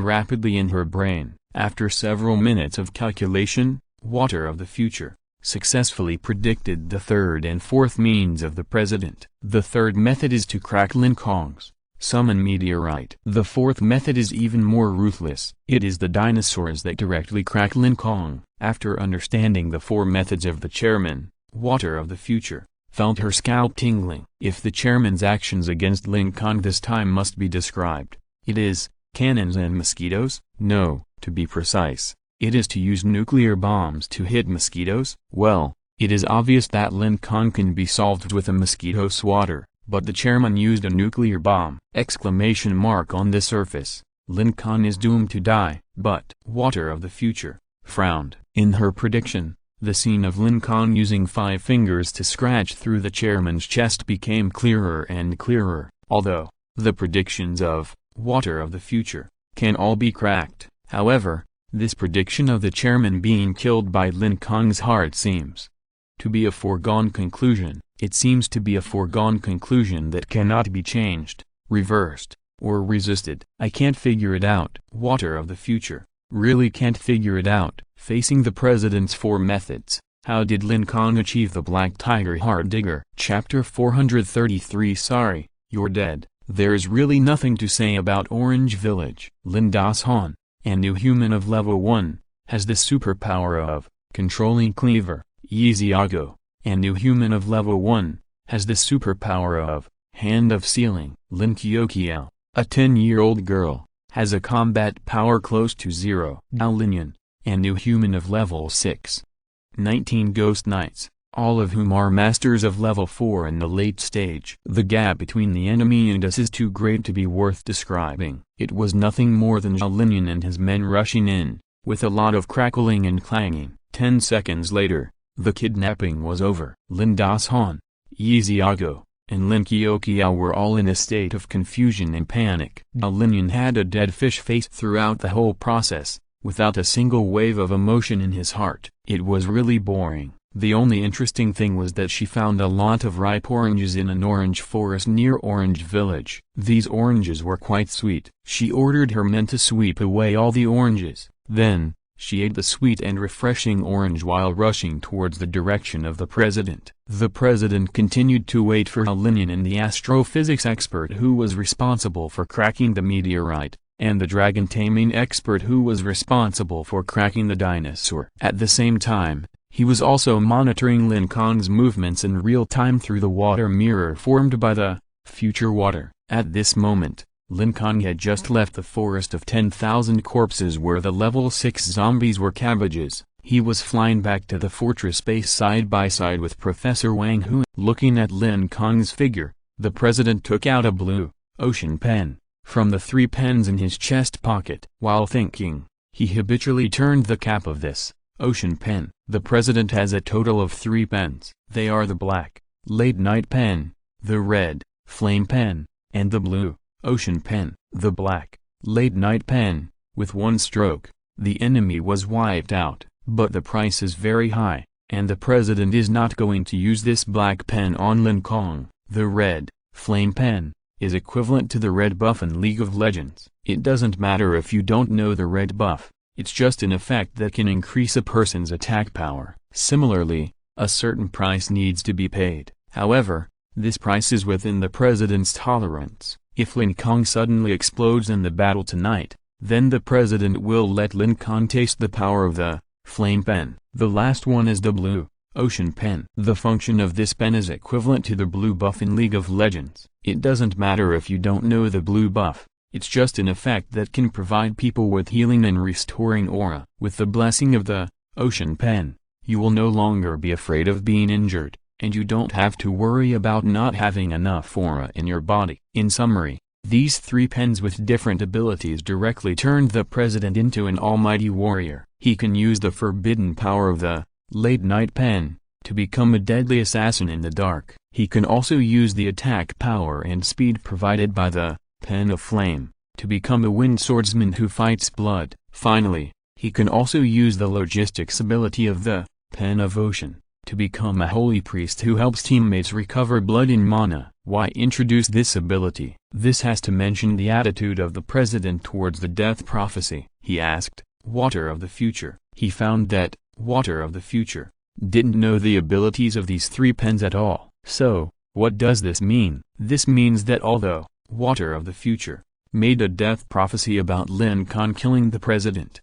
rapidly in her brain. After several minutes of calculation, water of the future successfully predicted the third and fourth means of the president. The third method is to crack Lin Kong's summon meteorite. The fourth method is even more ruthless. It is the dinosaurs that directly crack Lin Kong. After understanding the 4 methods of the chairman, water of the future felt her scalp tingling. If the chairman's actions against Lin Kong this time must be described, it is cannons and mosquitoes? No, to be precise, it is to use nuclear bombs to hit mosquitoes. Well, it is obvious that Lin Kong can be solved with a mosquito swatter, but the chairman used a nuclear bomb! Exclamation mark on the surface. Lin Kong is doomed to die. But water of the future frowned. In her prediction, the scene of Lin Kong using 5 fingers to scratch through the chairman's chest became clearer and clearer. Although the predictions of water of the future can all be cracked, however, this prediction of the chairman being killed by Lin Kong's heart seems to be a foregone conclusion. It seems to be a foregone conclusion that cannot be changed, reversed, or resisted. I can't figure it out. Water of the future really can't figure it out. Facing the president's 4 methods, how did Lin Kong achieve the Black Tiger Heart Digger? Chapter 433. Sorry, you're dead. There's really nothing to say about Orange Village. Lin Das-han, a new human of level 1, has the superpower of controlling Cleaver. Yi Xiago, a new human of level 1, has the superpower of Hand of Sealing. Lin Qiuqiao, a 10-year-old girl, has a combat power close to 0. Dao Linian, a new human of level 6. 19 Ghost Knights, all of whom are masters of level 4 in the late stage. The gap between the enemy and us is too great to be worth describing. It was nothing more than Zhao Linian and his men rushing in, with a lot of crackling and clanging. 10 seconds later, the kidnapping was over. Lin Das-han, Yi Xiago, and Lin Qiuqiao were all in a state of confusion and panic. Zhao Linian had a dead fish face throughout the whole process, without a single wave of emotion in his heart. It was really boring. The only interesting thing was that she found a lot of ripe oranges in an orange forest near Orange Village. These oranges were quite sweet. She ordered her men to sweep away all the oranges. Then, she ate the sweet and refreshing orange while rushing towards the direction of the president. The president continued to wait for Lin and the astrophysics expert who was responsible for cracking the meteorite, and the dragon taming expert who was responsible for cracking the dinosaur. At the same time, he was also monitoring Lin Kong's movements in real time through the water mirror formed by the future water. At this moment, Lin Kong had just left the forest of 10,000 corpses where the level 6 zombies were cabbages. He was flying back to the fortress base side by side with Professor Wang Hu. Looking at Lin Kong's figure, the president took out a blue ocean pen from the 3 pens in his chest pocket. While thinking, he habitually turned the cap of this ocean pen. The president has a total of 3 pens. They are the black late night pen, the red flame pen, and the blue ocean pen. The black late night pen, with 1 stroke, the enemy was wiped out, but the price is very high, and the president is not going to use this black pen on Lin Kong. The red flame pen is equivalent to the red buff in League of Legends. It doesn't matter if you don't know the red buff, it's just an effect that can increase a person's attack power. Similarly, a certain price needs to be paid. However, this price is within the president's tolerance. If Lin Kong suddenly explodes in the battle tonight, then the president will let Lin Kong taste the power of the flame pen. The last one is the blue ocean pen. The function of this pen is equivalent to the blue buff in League of Legends. It doesn't matter if you don't know the blue buff, it's just an effect that can provide people with healing and restoring aura. With the blessing of the ocean pen, you will no longer be afraid of being injured, and you don't have to worry about not having enough aura in your body. In summary, these 3 pens with different abilities directly turned the president into an almighty warrior. He can use the forbidden power of the late night pen to become a deadly assassin in the dark. He can also use the attack power and speed provided by the pen of flame to become a wind swordsman who fights blood. Finally, he can also use the logistics ability of the pen of ocean to become a holy priest who helps teammates recover blood and mana. Why introduce this ability? This has to mention the attitude of the president towards the death prophecy. He asked, Water of the Future. He found that Water of the Future didn't know the abilities of these 3 pens at all. So, what does this mean? This means that although Water of the Future made a death prophecy about Lin Kong killing the president,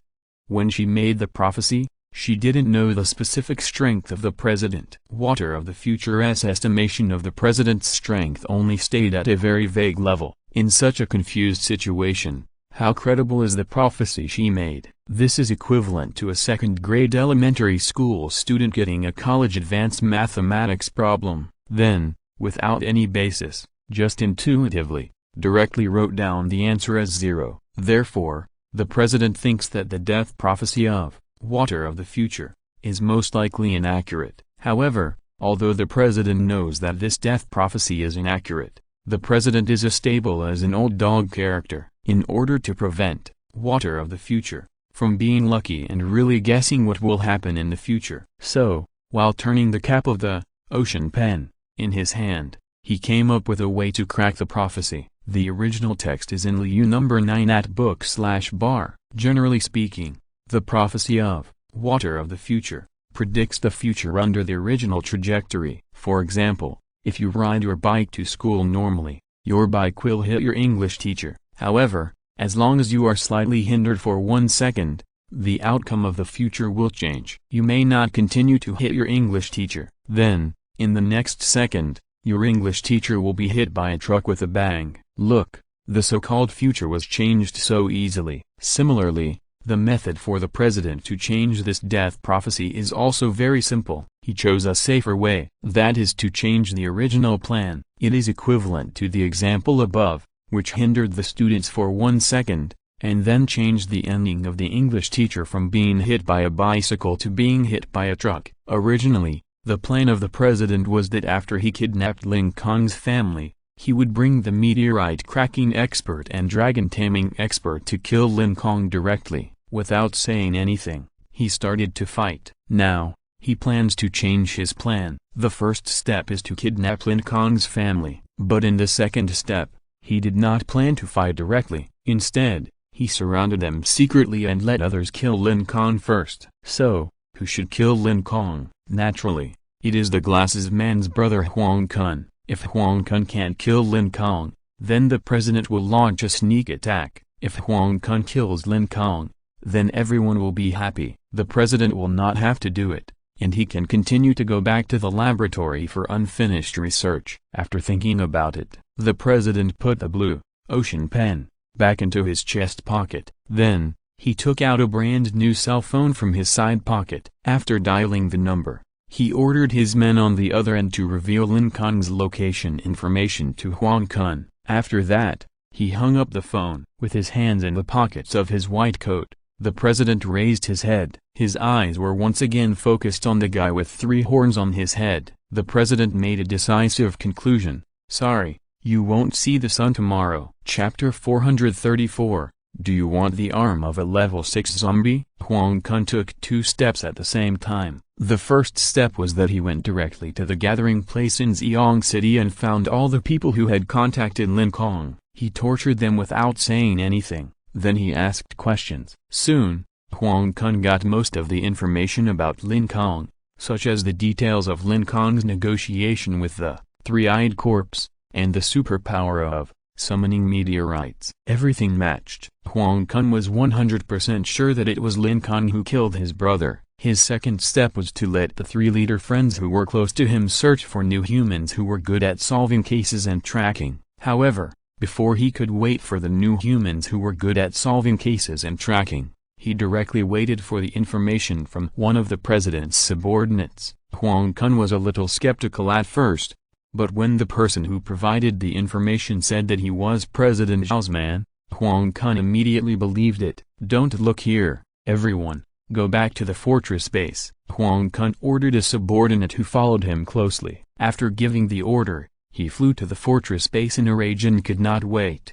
when she made the prophecy, she didn't know the specific strength of the president. Water of the Future's estimation of the president's strength only stayed at a very vague level. In such a confused situation, how credible is the prophecy she made? This is equivalent to a second-grade elementary school student getting a college advanced mathematics problem, then, without any basis, just intuitively, directly wrote down the answer as 0. Therefore, the president thinks that the death prophecy of Water of the Future is most likely inaccurate. However, although the president knows that this death prophecy is inaccurate, the president is as stable as an old dog character. In order to prevent Water of the Future from being lucky and really guessing what will happen in the future. So, while turning the cap of the ocean pen in his hand, he came up with a way to crack the prophecy. The original text is in Liu number 9 at book/bar. Generally speaking, the prophecy of Water of the Future predicts the future under the original trajectory. For example, if you ride your bike to school normally, your bike will hit your English teacher. However, as long as you are slightly hindered for 1 second, the outcome of the future will change. You may not continue to hit your English teacher. Then, in the next second, your English teacher will be hit by a truck with a bang. Look, the so-called future was changed so easily. Similarly, the method for the president to change this death prophecy is also very simple. He chose a safer way. That is to change the original plan. It is equivalent to the example above, which hindered the students for 1 second, and then changed the ending of the English teacher from being hit by a bicycle to being hit by a truck. Originally, the plan of the president was that after he kidnapped Lin Kong's family, he would bring the meteorite cracking expert and dragon taming expert to kill Lin Kong directly. Without saying anything, he started to fight. Now, He plans to change his plan. The first step is to kidnap Lin Kong's family. But in the second step, he did not plan to fight directly. Instead, he surrounded them secretly and let others kill Lin Kong first. So, who should kill Lin Kong? Naturally, it is the Glasses Man's brother Huang Kun. If Huang Kun can't kill Lin Kong, then the president will launch a sneak attack. If Huang Kun kills Lin Kong, then everyone will be happy. The president will not have to do it, and he can continue to go back to the laboratory for unfinished research. After thinking about it, the president put the blue ocean pen back into his chest pocket. Then, he took out a brand new cell phone from his side pocket. After dialing the number, he ordered his men on the other end to reveal Lin Kong's location information to Huang Kun. After that, he hung up the phone. With his hands in the pockets of his white coat, the president raised his head. His eyes were once again focused on the guy with 3 horns on his head. The president made a decisive conclusion. Sorry, you won't see the sun tomorrow. Chapter 434. Do you want the arm of a level 6 zombie? Huang Kun took 2 steps at the same time. The first step was that he went directly to the gathering place in Xiong City and found all the people who had contacted Lin Kong. He tortured them without saying anything. Then he asked questions. Soon, Huang Kun got most of the information about Lin Kong, such as the details of Lin Kong's negotiation with the three-eyed corpse, and the superpower of summoning meteorites. Everything matched. Huang Kun was 100% sure that it was Lin Kong who killed his brother. His second step was to let the 3 leader friends who were close to him search for new humans who were good at solving cases and tracking. However, before he could wait for the new humans who were good at solving cases and tracking, he directly waited for the information from one of the president's subordinates. Huang Kun was a little skeptical at first, but when the person who provided the information said that he was President Zhao's man, Huang Kun immediately believed it. Don't look here, everyone, go back to the fortress base. Huang Kun ordered a subordinate who followed him closely. After giving the order, he flew to the fortress base in a rage and could not wait.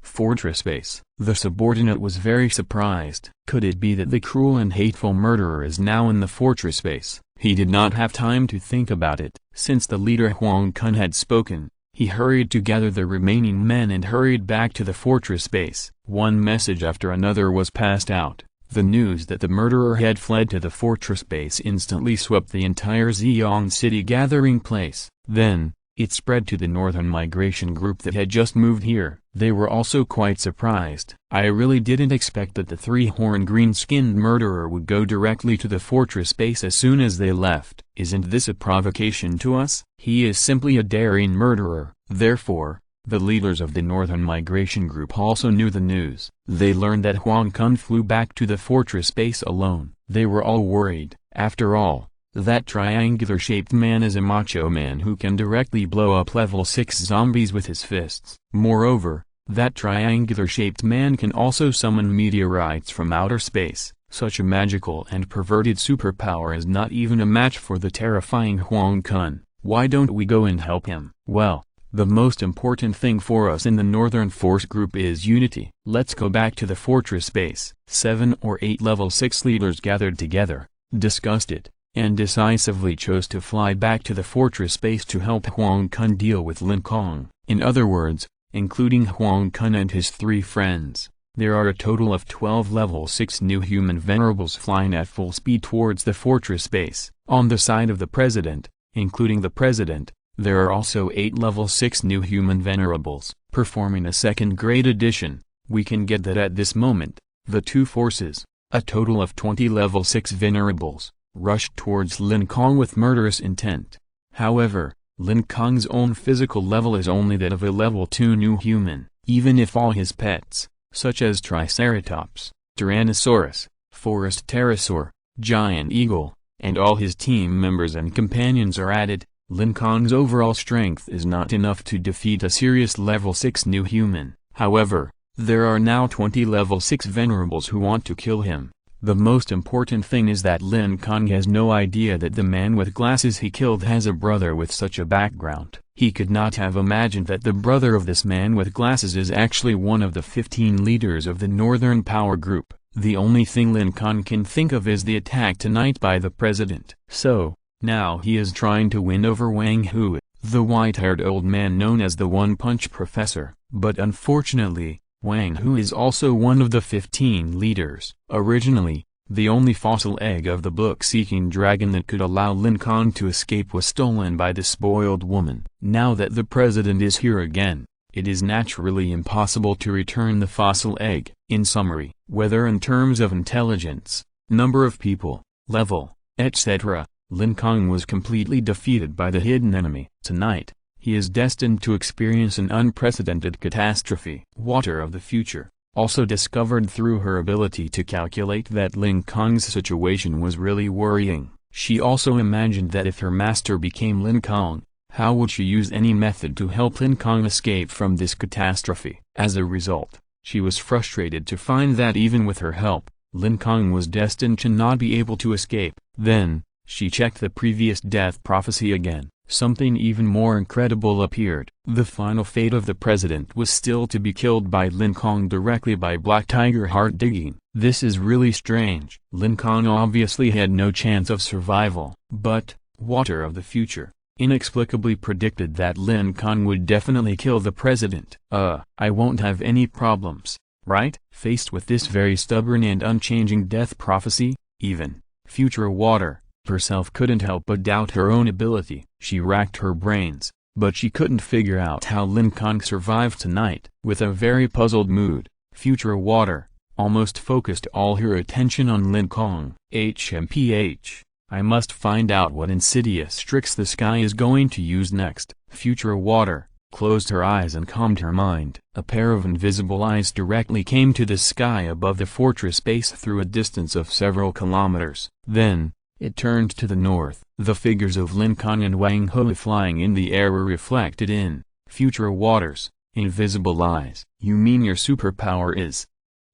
Fortress base. The subordinate was very surprised. Could it be that the cruel and hateful murderer is now in the fortress base? He did not have time to think about it. Since the leader Huang Kun had spoken, he hurried to gather the remaining men and hurried back to the fortress base. One message after another was passed out. The news that the murderer had fled to the fortress base instantly swept the entire Xiong City gathering place. Then, it spread to the northern migration group that had just moved here. They were also quite surprised. I really didn't expect that the 3-horned green-skinned murderer would go directly to the fortress base as soon as they left. Isn't this a provocation to us? He is simply a daring murderer. Therefore, the leaders of the northern migration group also knew the news. They learned that Huang Kun flew back to the fortress base alone. They were all worried. After all, that triangular-shaped man is a macho man who can directly blow up level 6 zombies with his fists. Moreover, that triangular-shaped man can also summon meteorites from outer space. Such a magical and perverted superpower is not even a match for the terrifying Huang Kun. Why don't we go and help him? Well, the most important thing for us in the Northern Force Group is unity. Let's go back to the fortress base. 7 or 8 level 6 leaders gathered together, discussed it, and decisively chose to fly back to the fortress base to help Huang Kun deal with Lin Kong. In other words, including Huang Kun and his 3 friends, there are a total of 12 level 6 new human venerables flying at full speed towards the fortress base. On the side of the president, including the president, there are also 8 level 6 new human venerables. Performing a second-grade addition, we can get that at this moment, the 2 forces, a total of 20 level 6 venerables, rushed towards Lin Kong with murderous intent. However, Lin Kong's own physical level is only that of a level 2 new human. Even if all his pets, such as Triceratops, Tyrannosaurus, forest pterosaur, giant eagle, and all his team members and companions are added, Lin Kong's overall strength is not enough to defeat a serious level 6 new human. However, there are now 20 level 6 venerables who want to kill him. The most important thing is that Lin Kong has no idea that the man with glasses he killed has a brother with such a background. He could not have imagined that the brother of this man with glasses is actually one of the 15 leaders of the Northern Power Group. The only thing Lin Kong can think of is the attack tonight by the president. So, now he is trying to win over Wang Hui, the white-haired old man known as the One-Punch Professor. But unfortunately, Wang Hui is also one of the 15 leaders. Originally, the only fossil egg of the book-seeking dragon that could allow Lin Kong to escape was stolen by the spoiled woman. Now that the president is here again, it is naturally impossible to return the fossil egg. In summary, whether in terms of intelligence, number of people, level, etc., Lin Kong was completely defeated by the hidden enemy. Tonight, he is destined to experience an unprecedented catastrophe. Water of the future, also discovered through her ability to calculate that Lin Kong's situation was really worrying. She also imagined that if her master became Lin Kong, how would she use any method to help Lin Kong escape from this catastrophe? As a result, she was frustrated to find that even with her help, Lin Kong was destined to not be able to escape. Then, she checked the previous death prophecy again. Something even more incredible appeared. The final fate of the president was still to be killed by Lin Kong directly by Black Tiger heart digging. This is really strange. Lin Kong obviously had no chance of survival. But, Water of the Future, inexplicably predicted that Lin Kong would definitely kill the president. I won't have any problems, right? Faced with this very stubborn and unchanging death prophecy, even Future Water herself couldn't help but doubt her own ability. She racked her brains, but she couldn't figure out how Lin Kong survived tonight. With a very puzzled mood, Future Water almost focused all her attention on Lin Kong. I must find out what insidious tricks the sky is going to use next. Future Water closed her eyes and calmed her mind. A pair of invisible eyes directly came to the sky above the fortress base through a distance of several kilometers. Then, it turned to the north. The figures of Lin Kong and Wang Hui flying in the air were reflected in Future Water's invisible eyes. You mean your superpower is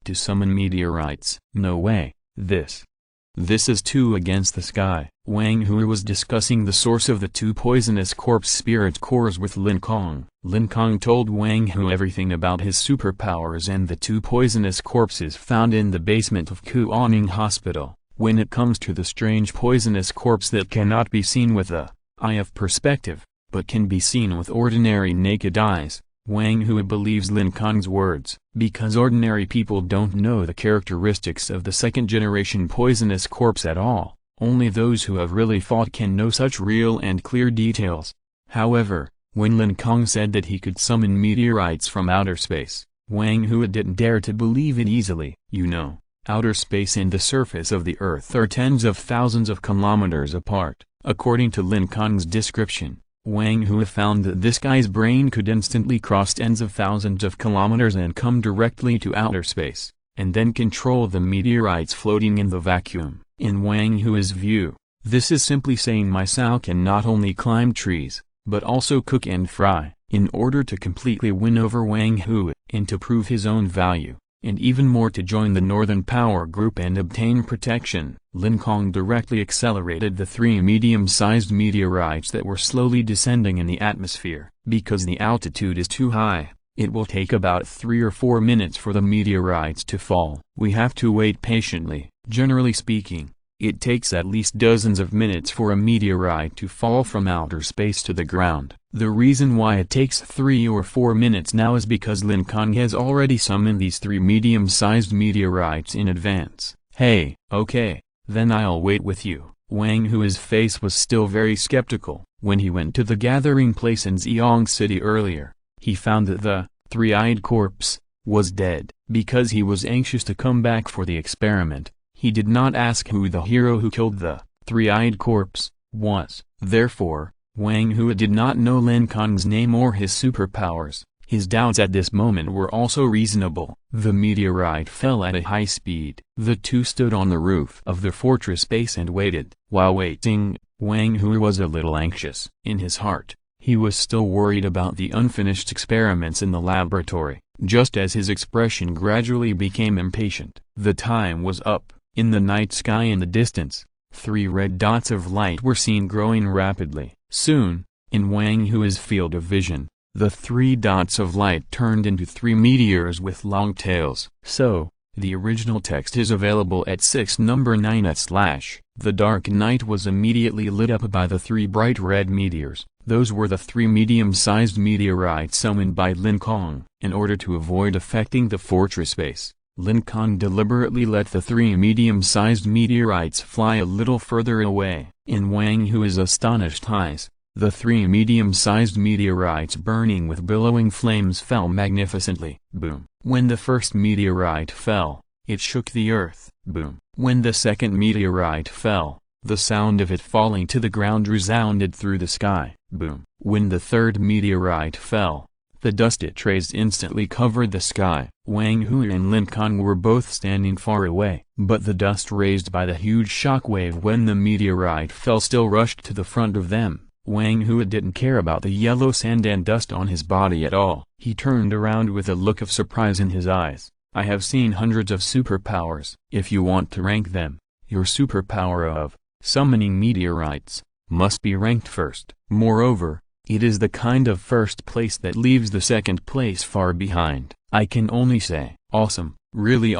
to summon meteorites? No way. This is too against the sky. Wang Hui was discussing the source of the two poisonous corpse spirit cores with Lin Kong. Lin Kong told Wang Hui everything about his superpowers and the two poisonous corpses found in the basement of Kuaning Hospital. When it comes to the strange poisonous corpse that cannot be seen with the eye of perspective, but can be seen with ordinary naked eyes, Wang Hui believes Lin Kong's words. Because ordinary people don't know the characteristics of the second-generation poisonous corpse at all, only those who have really fought can know such real and clear details. However, when Lin Kong said that he could summon meteorites from outer space, Wang Hui didn't dare to believe it easily. You know, outer space and the surface of the Earth are tens of thousands of kilometers apart. According to Lin Kong's description, Wang Hui found that this guy's brain could instantly cross tens of thousands of kilometers and come directly to outer space, and then control the meteorites floating in the vacuum. In Wang Hui's view, this is simply saying my Sao can not only climb trees, but also cook and fry. In order to completely win over Wang Hui, and to prove his own value, and even more to join the Northern Power Group and obtain protection, Lin Kong directly accelerated the three medium-sized meteorites that were slowly descending in the atmosphere. Because the altitude is too high, it will take about 3 or 4 minutes for the meteorites to fall. We have to wait patiently. Generally speaking, it takes at least dozens of minutes for a meteorite to fall from outer space to the ground. The reason why it takes 3 or 4 minutes now is because Lin Kong has already summoned these 3 medium-sized meteorites in advance. Hey, okay, then I'll wait with you. Wang Hui's face was still very skeptical. When he went to the gathering place in Xiong City earlier, he found that the three-eyed corpse was dead. Because he was anxious to come back for the experiment, he did not ask who the hero who killed the three-eyed corpse was. Therefore, Wang Hui did not know Lin Kong's name or his superpowers. His doubts at this moment were also reasonable. The meteorite fell at a high speed. The two stood on the roof of the fortress base and waited. While waiting, Wang Hui was a little anxious. In his heart, he was still worried about the unfinished experiments in the laboratory. Just as his expression gradually became impatient, the time was up. In the night sky in the distance, 3 red dots of light were seen growing rapidly. Soon, in Wang Hui's field of vision, the 3 dots of light turned into 3 meteors with long tails. So, The original text is available at 6 number 9 / The dark night was immediately lit up by the 3 bright red meteors. Those were the 3 medium-sized meteorites summoned by Lin Kong. In order to avoid affecting the fortress base, Lin Kong deliberately let the 3 medium-sized meteorites fly a little further away. In Wang Hui's astonished eyes, the 3 medium-sized meteorites burning with billowing flames fell magnificently. Boom. When the first meteorite fell, it shook the earth. Boom. When the second meteorite fell, the sound of it falling to the ground resounded through the sky. Boom. When the third meteorite fell, the dust it raised instantly covered the sky. Wang Hui and Lin Kong were both standing far away, but the dust raised by the huge shockwave when the meteorite fell still rushed to the front of them. Wang Hui didn't care about the yellow sand and dust on his body at all. He turned around with a look of surprise in his eyes. I have seen hundreds of superpowers. If you want to rank them, your superpower of summoning meteorites must be ranked first. Moreover, it is the kind of first place that leaves the second place far behind. I can only say, awesome, really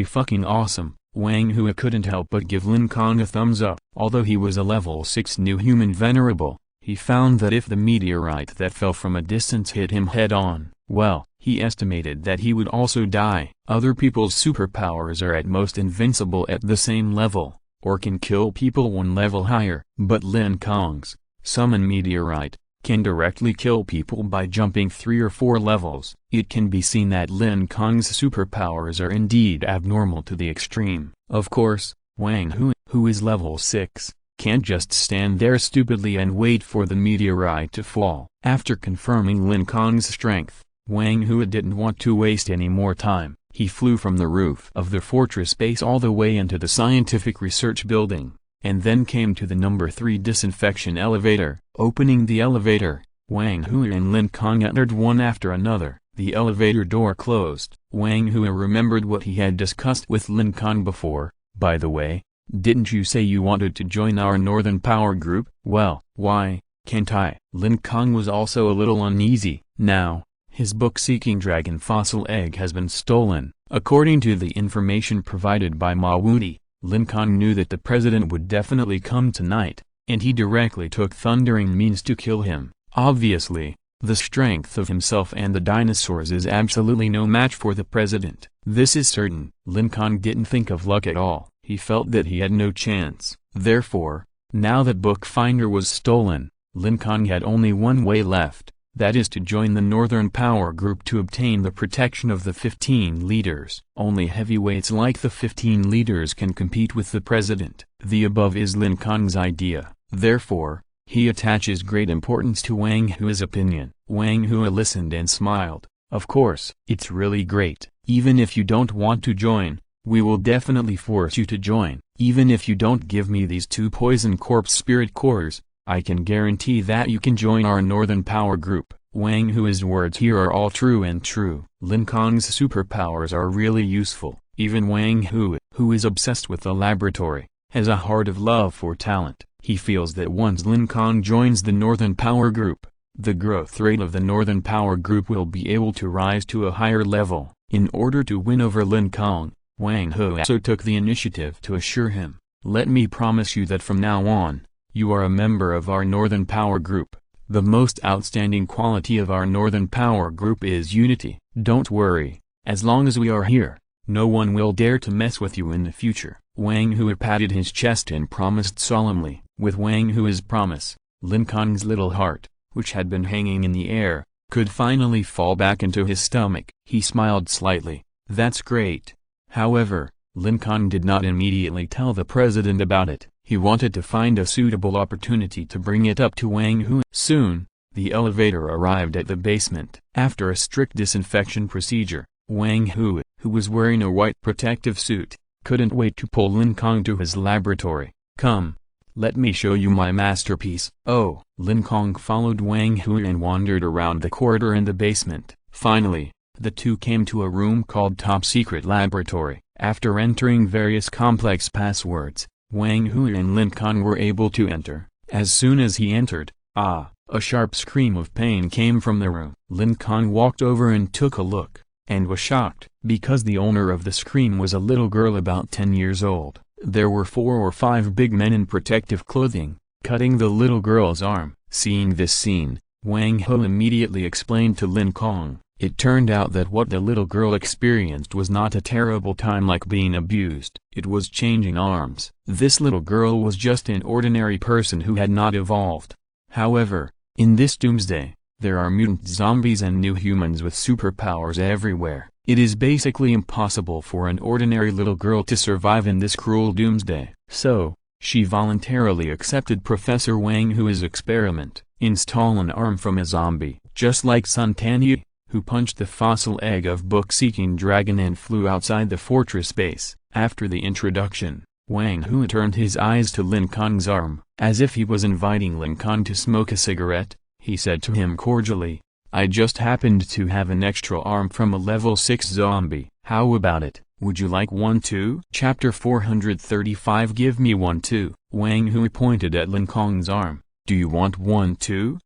fucking awesome. Wang Hui couldn't help but give Lin Kong a thumbs up. Although he was a level 6 new human venerable, he found that if the meteorite that fell from a distance hit him head on, well, he estimated that he would also die. Other people's superpowers are at most invincible at the same level, or can kill people 1 level higher. But Lin Kong's summon meteorite can directly kill people by jumping 3 or 4 levels. It can be seen that Lin Kong's superpowers are indeed abnormal to the extreme. Of course, Wang Hui, who is level 6, can't just stand there stupidly and wait for the meteorite to fall. After confirming Lin Kong's strength, Wang Hui didn't want to waste any more time. He flew from the roof of the fortress base all the way into the scientific research building, and then came to the number 3 disinfection elevator. Opening the elevator, Wang Hui and Lin Kong entered one after another. The elevator door closed. Wang Hui remembered what he had discussed with Lin Kong before. By the way, didn't you say you wanted to join our Northern Power Group? Well, why can't I? Lin Kong was also a little uneasy. Now, his book-seeking dragon fossil egg has been stolen. According to the information provided by Ma Wudi, Lin Kong knew that the president would definitely come tonight, and he directly took thundering means to kill him. Obviously, the strength of himself and the dinosaurs is absolutely no match for the president. This is certain. Lin Kong didn't think of luck at all. He felt that he had no chance. Therefore, now that Bookfinder was stolen, Lin Kong had only one way left. That is to join the Northern Power Group to obtain the protection of the 15 leaders. Only heavyweights like the 15 leaders can compete with the president. The above is Lin Kong's idea. Therefore, he attaches great importance to Wang Hui's opinion. Wang Hui listened and smiled. Of course, it's really great. Even if you don't want to join, we will definitely force you to join. Even if you don't give me these 2 poison corpse spirit cores, I can guarantee that you can join our Northern Power Group. Wang Hui's words here are all true and true. Lin Kong's superpowers are really useful. Even Wang Hui, who is obsessed with the laboratory, has a heart of love for talent. He feels that once Lin Kong joins the Northern Power Group, the growth rate of the Northern Power Group will be able to rise to a higher level. In order to win over Lin Kong, Wang Hui also took the initiative to assure him, "Let me promise you that from now on, you are a member of our Northern Power Group. The most outstanding quality of our Northern Power Group is unity. Don't worry, as long as we are here, no one will dare to mess with you in the future." Wang Hui patted his chest and promised solemnly. With Wang Hui's promise, Lin Kong's little heart, which had been hanging in the air, could finally fall back into his stomach. He smiled slightly. That's great. However, Lin Kong did not immediately tell the president about it. He wanted to find a suitable opportunity to bring it up to Wang Hui. Soon, the elevator arrived at the basement. After a strict disinfection procedure, Wang Hui, who was wearing a white protective suit, couldn't wait to pull Lin Kong to his laboratory. "Come, let me show you my masterpiece." Oh, Lin Kong followed Wang Hui and wandered around the corridor in the basement. Finally, the two came to a room called Top Secret Laboratory. After entering various complex passwords, Wang Hui and Lin Kong were able to enter. As soon as he entered, a sharp scream of pain came from the room. Lin Kong walked over and took a look. and was shocked. Because the owner of the scream was a little girl about 10 years old, there were 4 or 5 big men in protective clothing, cutting the little girl's arm. Seeing this scene, Wang Hu immediately explained to Lin Kong. It turned out that what the little girl experienced was not a terrible time like being abused. It was changing arms. This little girl was just an ordinary person who had not evolved. However, in this doomsday, there are mutant zombies and new humans with superpowers everywhere. It is basically impossible for an ordinary little girl to survive in this cruel doomsday. So, she voluntarily accepted Professor Wang Hu's experiment. Install an arm from a zombie, just like Sun Tanya, who punched the fossil egg of book-seeking dragon and flew outside the fortress base. After the introduction, Wang Hu turned his eyes to Lin Kong's arm. As if he was inviting Lin Kong to smoke a cigarette, he said to him cordially, "I just happened to have an extra arm from a level 6 zombie. How about it? Would you like one too?" Chapter 435 Give me one too. Wang Hu pointed at Lin Kong's arm. "Do you want one too?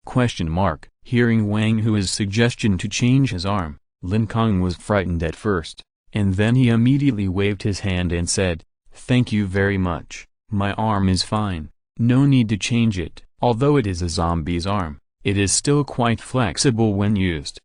Question mark. Hearing Wang Hu's suggestion to change his arm, Lin Kong was frightened at first, and then he immediately waved his hand and said, "Thank you very much, my arm is fine, no need to change it." Although it is a zombie's arm, it is still quite flexible when used.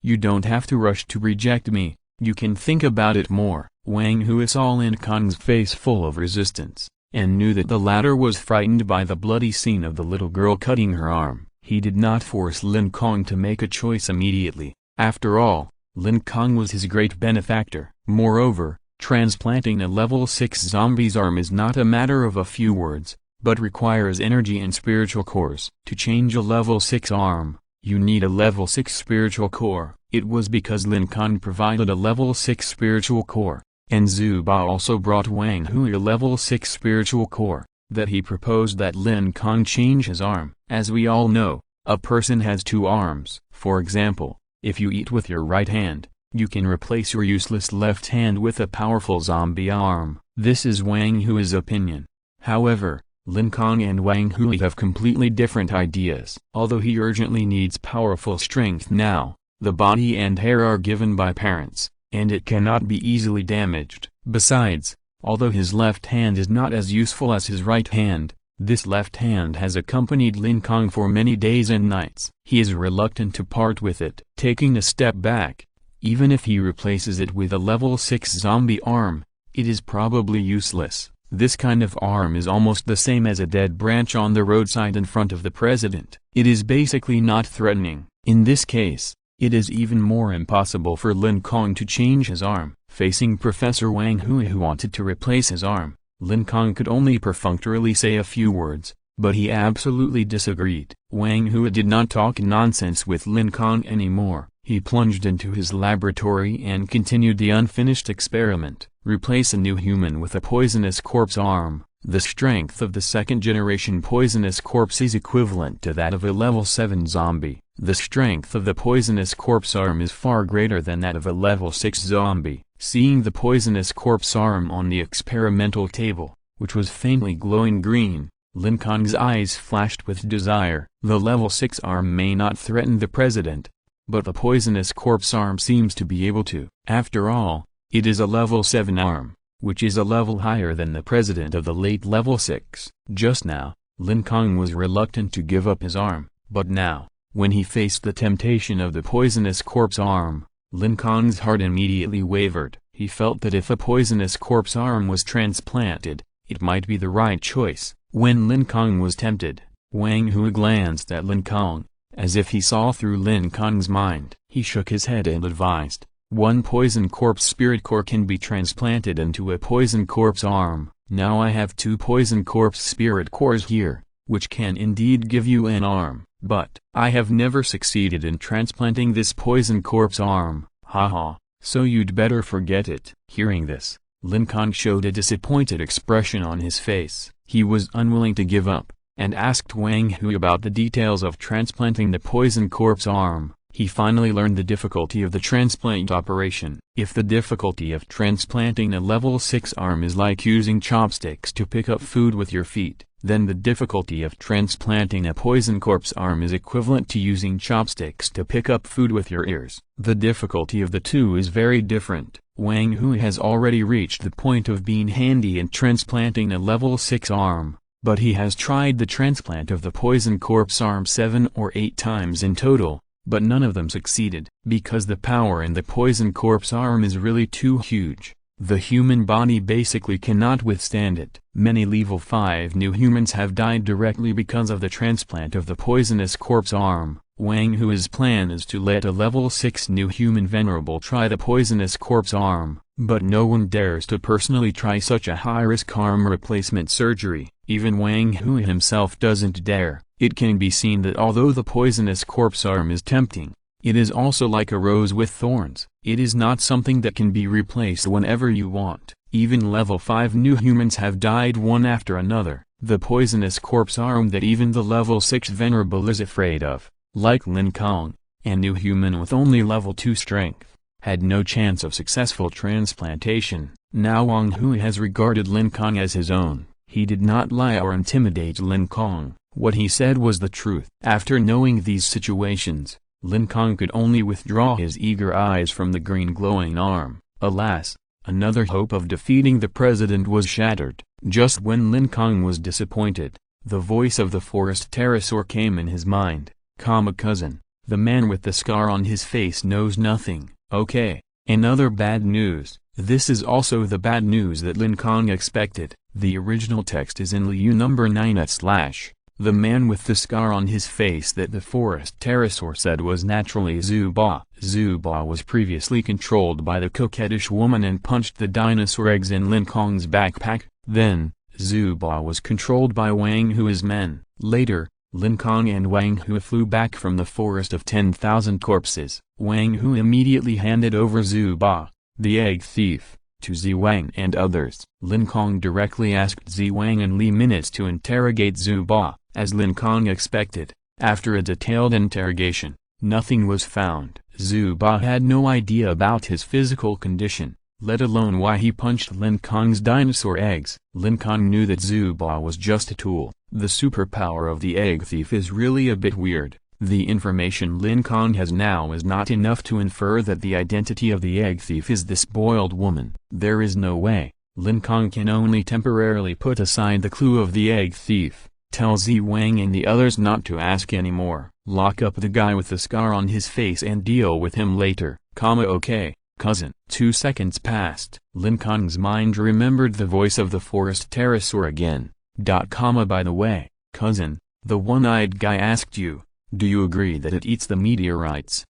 You don't have to rush to reject me, you can think about it more. Wang Hu saw Lin Kong's face full of resistance, and knew that the latter was frightened by the bloody scene of the little girl cutting her arm. He did not force Lin Kong to make a choice immediately. After all, Lin Kong was his great benefactor. Moreover, transplanting a level 6 zombie's arm is not a matter of a few words, but requires energy and spiritual cores. To change a level 6 arm, you need a level 6 spiritual core. It was because Lin Kong provided a level 6 spiritual core, and Zuba also brought Wang Hu a level 6 spiritual core, that he proposed that Lin Kong change his arm. As we all know, a person has 2 arms. For example, if you eat with your right hand, you can replace your useless left hand with a powerful zombie arm. This is Wang Hu's opinion. However, Lin Kong and Wang Hu have completely different ideas. Although he urgently needs powerful strength now, the body and hair are given by parents, and it cannot be easily damaged. Besides, although his left hand is not as useful as his right hand, this left hand has accompanied Lin Kong for many days and nights. He is reluctant to part with it. Taking a step back, even if he replaces it with a level 6 zombie arm, it is probably useless. This kind of arm is almost the same as a dead branch on the roadside in front of the president. It is basically not threatening. In this case, it is even more impossible for Lin Kong to change his arm. Facing Professor Wang Hu who wanted to replace his arm, Lin Kong could only perfunctorily say a few words, but he absolutely disagreed. Wang Hu did not talk nonsense with Lin Kong anymore. He plunged into his laboratory and continued the unfinished experiment. Replace a new human with a poisonous corpse arm. The strength of the second-generation poisonous corpse is equivalent to that of a level 7 zombie. The strength of the poisonous corpse arm is far greater than that of a level 6 zombie. Seeing the poisonous corpse arm on the experimental table, which was faintly glowing green, Lin Kong's eyes flashed with desire. The level 6 arm may not threaten the president, but the poisonous corpse arm seems to be able to. After all, it is a level 7 arm, which is a level higher than the president of the late level 6. Just now, Lin Kong was reluctant to give up his arm, but now, when he faced the temptation of the poisonous corpse arm, Lin Kong's heart immediately wavered. He felt that if a poisonous corpse arm was transplanted, it might be the right choice. When Lin Kong was tempted, Wang Hu glanced at Lin Kong, as if he saw through Lin Kong's mind. He shook his head and advised, "One poison corpse spirit core can be transplanted into a poison corpse arm. Now I have 2 poison corpse spirit cores here, which can indeed give you an arm, but I have never succeeded in transplanting this poison corpse arm. Haha, so you'd better forget it." Hearing this, Lin Kong showed a disappointed expression on his face. He was unwilling to give up, and asked Wang Hu about the details of transplanting the poison corpse arm. He finally learned the difficulty of the transplant operation. If the difficulty of transplanting a level 6 arm is like using chopsticks to pick up food with your feet, then the difficulty of transplanting a poison corpse arm is equivalent to using chopsticks to pick up food with your ears. The difficulty of the two is very different. Wang Hui has already reached the point of being handy in transplanting a level 6 arm, but he has tried the transplant of the poison corpse arm 7 or 8 times in total, but none of them succeeded. Because the power in the poison corpse arm is really too huge, the human body basically cannot withstand it. Many level 5 new humans have died directly because of the transplant of the poisonous corpse arm. Wang Hui's plan is to let a level 6 new human venerable try the poisonous corpse arm, but no one dares to personally try such a high-risk arm replacement surgery. Even Wang Hui himself doesn't dare. It can be seen that although the poisonous corpse arm is tempting, it is also like a rose with thorns. It is not something that can be replaced whenever you want. Even level 5 new humans have died one after another. The poisonous corpse arm that even the level 6 venerable is afraid of, like Lin Kong, a new human with only level 2 strength, had no chance of successful transplantation. Now Wang Hui has regarded Lin Kong as his own. He did not lie or intimidate Lin Kong. What he said was the truth. After knowing these situations, Lin Kong could only withdraw his eager eyes from the green glowing arm. Alas, another hope of defeating the president was shattered. Just when Lin Kong was disappointed, the voice of the forest pterosaur came in his mind. Cousin, the man with the scar on his face knows nothing. Okay, another bad news. This is also the bad news that Lin Kong expected. The original text is in Liu number 9/. The man with the scar on his face that the forest pterosaur said was naturally Zuba. Zuba was previously controlled by the coquettish woman and punched the dinosaur eggs in Lin Kong's backpack. Then, Zuba was controlled by Wang Hui's men. Later, Lin Kong and Wang Hui flew back from the forest of 10,000 corpses. Wang Hui immediately handed over Zuba, the egg thief, to Zi Wang and others. Lin Kong directly asked Zi Wang and Li minutes to interrogate Zuba. As Lin Kong expected, after a detailed interrogation, nothing was found. Zuba had no idea about his physical condition, let alone why he punched Lin Kong's dinosaur eggs. Lin Kong knew that Zuba was just a tool. The superpower of the egg thief is really a bit weird. The information Lin Kong has now is not enough to infer that the identity of the egg thief is this boiled woman. There is no way. Lin Kong can only temporarily put aside the clue of the egg thief. Tell Zi Wang and the others not to ask anymore. Lock up the guy with the scar on his face and deal with him later. Okay, cousin. 2 seconds passed. Lin Kong's mind remembered the voice of the forest pterosaur again. By the way, cousin, the one-eyed guy asked you, do you agree that it eats the meteorites?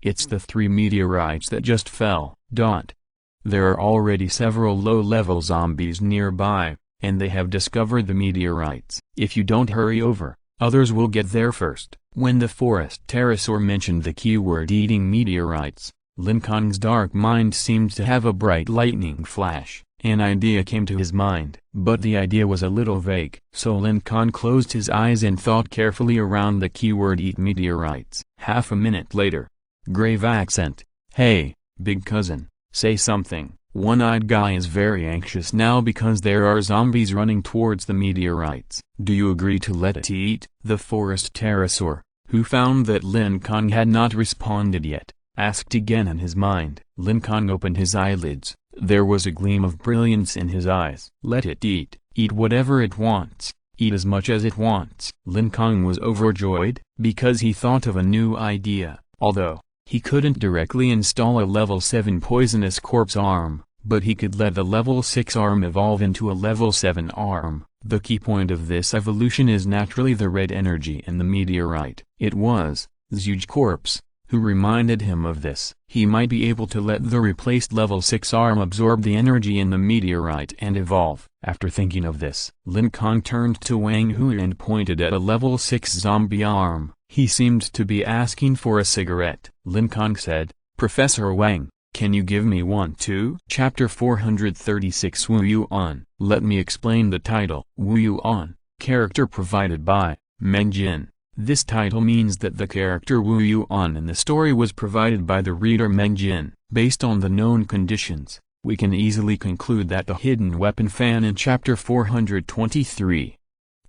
It's the 3 meteorites that just fell. There are already several low-level zombies nearby, and they have discovered the meteorites. If you don't hurry over, others will get there first. When the forest pterosaur mentioned the keyword eating meteorites, Lin Kong's dark mind seemed to have a bright lightning flash. An idea came to his mind, but the idea was a little vague. So Lin Kong closed his eyes and thought carefully around the keyword eat meteorites. Half a minute later, grave accent. Hey, big cousin, say something. One-eyed guy is very anxious now because there are zombies running towards the meteorites. Do you agree to let it eat? The forest pterosaur, who found that Lin Kong had not responded yet, asked again in his mind. Lin Kong opened his eyelids. There was a gleam of brilliance in his eyes. Let it eat. Eat whatever it wants. Eat as much as it wants. Lin Kong was overjoyed, because he thought of a new idea. Although he couldn't directly install a level 7 poisonous corpse arm, but he could let the level 6 arm evolve into a level 7 arm. The key point of this evolution is naturally the red energy in the meteorite. It was Zhuge corpse who reminded him of this. He might be able to let the replaced level 6 arm absorb the energy in the meteorite and evolve. After thinking of this, Lin Kong turned to Wang Hui and pointed at a level 6 zombie arm. He seemed to be asking for a cigarette. Lin Kong said, Professor Wang, can you give me one too? Chapter 436 Wu Yuan. Let me explain the title. Wu Yuan, character provided by Meng Jin. This title means that the character Wu Yuan in the story was provided by the reader Meng Jin. Based on the known conditions, we can easily conclude that the hidden weapon fan in chapter 423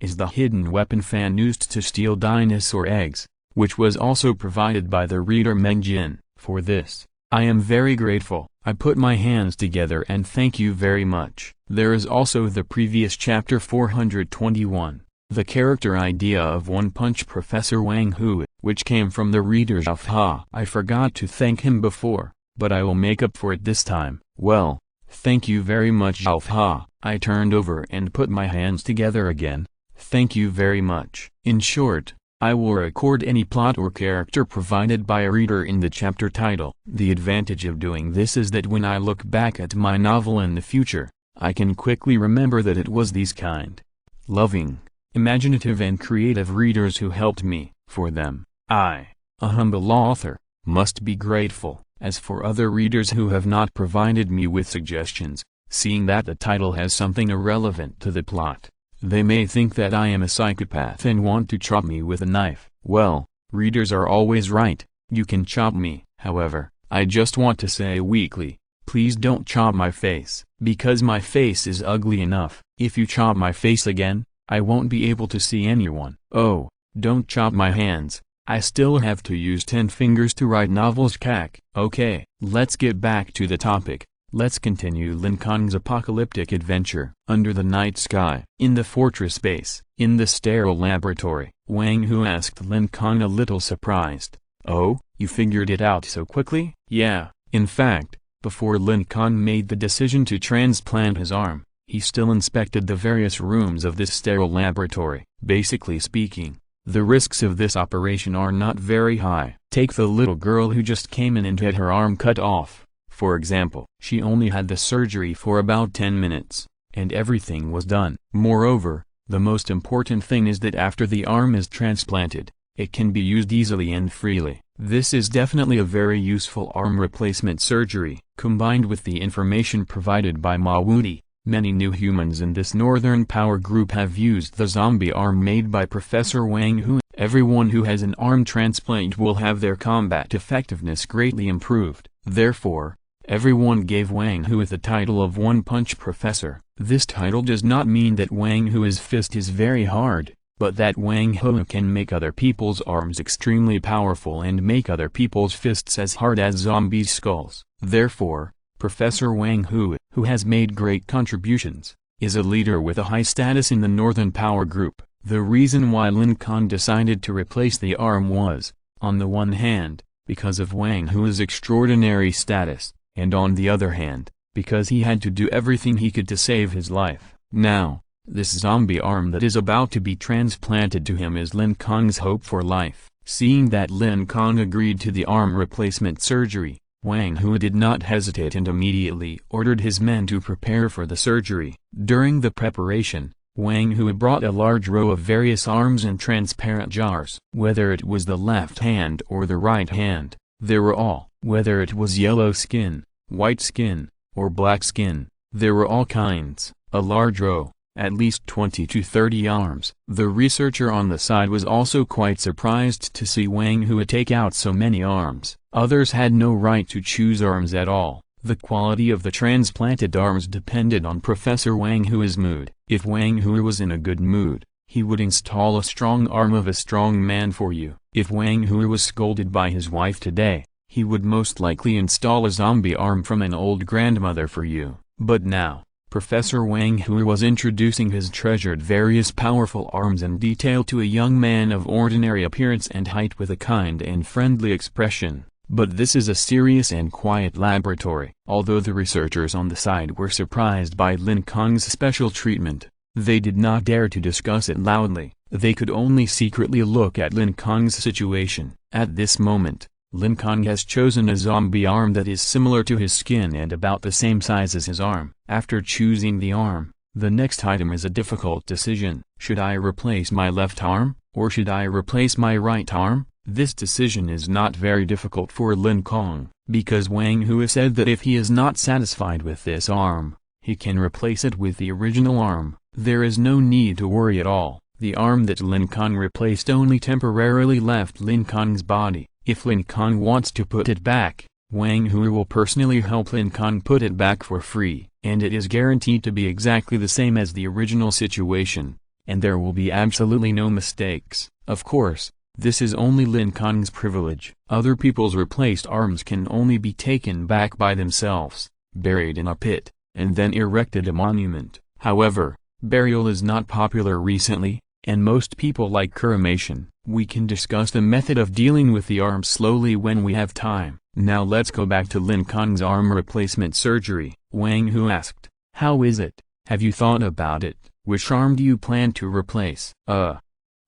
is the hidden weapon fan used to steal dinosaur eggs, which was also provided by the reader Meng Jin. For this, I am very grateful. I put my hands together and thank you very much. There is also the previous chapter 421, the character idea of One Punch Professor Wang Hu, which came from the reader Zhao Ha. I forgot to thank him before, but I will make up for it this time. Well, thank you very much Zhao Ha. I turned over and put my hands together again. Thank you very much. In short, I will record any plot or character provided by a reader in the chapter title. The advantage of doing this is that when I look back at my novel in the future, I can quickly remember that it was these kind, loving, imaginative and creative readers who helped me. For them, I, a humble author, must be grateful. As for other readers who have not provided me with suggestions, seeing that the title has something irrelevant to the plot, they may think that I am a psychopath and want to chop me with a knife. Well, readers are always right, you can chop me. However, I just want to say weakly, please don't chop my face, because my face is ugly enough. If you chop my face again, I won't be able to see anyone. Oh, don't chop my hands, I still have to use 10 fingers to write novels cack. Okay, let's get back to the topic. Let's continue Lin Kong's apocalyptic adventure. Under the night sky, in the fortress base, in the sterile laboratory, Wang Hu asked Lin Kong a little surprised. Oh, you figured it out so quickly? Yeah, in fact, before Lin Kong made the decision to transplant his arm, he still inspected the various rooms of this sterile laboratory. Basically speaking, the risks of this operation are not very high. Take the little girl who just came in and had her arm cut off. For example, she only had the surgery for about 10 minutes, and everything was done. Moreover, the most important thing is that after the arm is transplanted, it can be used easily and freely. This is definitely a very useful arm replacement surgery. Combined with the information provided by Ma Wudi, many new humans in this Northern Power Group have used the zombie arm made by Professor Wang Hu. Everyone who has an arm transplant will have their combat effectiveness greatly improved. Therefore, everyone gave Wang Hu the title of One Punch Professor. This title does not mean that Wang Hu's fist is very hard, but that Wang Hu can make other people's arms extremely powerful and make other people's fists as hard as zombies' skulls. Therefore, Professor Wang Hu, who has made great contributions, is a leader with a high status in the Northern Power Group. The reason why Lin Kong decided to replace the arm was, on the one hand, because of Wang Hu's extraordinary status, and on the other hand, because he had to do everything he could to save his life. Now, this zombie arm that is about to be transplanted to him is Lin Kong's hope for life. Seeing that Lin Kong agreed to the arm replacement surgery, Wang Hu did not hesitate and immediately ordered his men to prepare for the surgery. During the preparation, Wang Hu brought a large row of various arms in transparent jars. Whether it was the left hand or the right hand, there were all. Whether it was yellow skin, white skin, or black skin, there were all kinds. A large row, at least 20 to 30 arms. The researcher on the side was also quite surprised to see Wang Hu take out so many arms. Others had no right to choose arms at all. The quality of the transplanted arms depended on Professor Wang Hu's mood. If Wang Hu was in a good mood, he would install a strong arm of a strong man for you. If Wang Hu was scolded by his wife today, he would most likely install a zombie arm from an old grandmother for you. But now, Professor Wang Hu was introducing his treasured various powerful arms in detail to a young man of ordinary appearance and height with a kind and friendly expression. But this is a serious and quiet laboratory. Although the researchers on the side were surprised by Lin Kong's special treatment, they did not dare to discuss it loudly. They could only secretly look at Lin Kong's situation. At this moment, Lin Kong has chosen a zombie arm that is similar to his skin and about the same size as his arm. After choosing the arm, the next item is a difficult decision. Should I replace my left arm, or should I replace my right arm? This decision is not very difficult for Lin Kong, because Wang Hu said that if he is not satisfied with this arm, he can replace it with the original arm. There is no need to worry at all. The arm that Lin Kong replaced only temporarily left Lin Kong's body. If Lin Kong wants to put it back, Wang Hui will personally help Lin Kong put it back for free, and it is guaranteed to be exactly the same as the original situation, and there will be absolutely no mistakes. Of course, this is only Lin Kong's privilege. Other people's replaced arms can only be taken back by themselves, buried in a pit, and then erected a monument. However, burial is not popular recently, and most people like cremation. We can discuss the method of dealing with the arms slowly when we have time. Now let's go back to Lin Kong's arm replacement surgery. Wang Hu asked, "How is it? Have you thought about it? Which arm do you plan to replace?"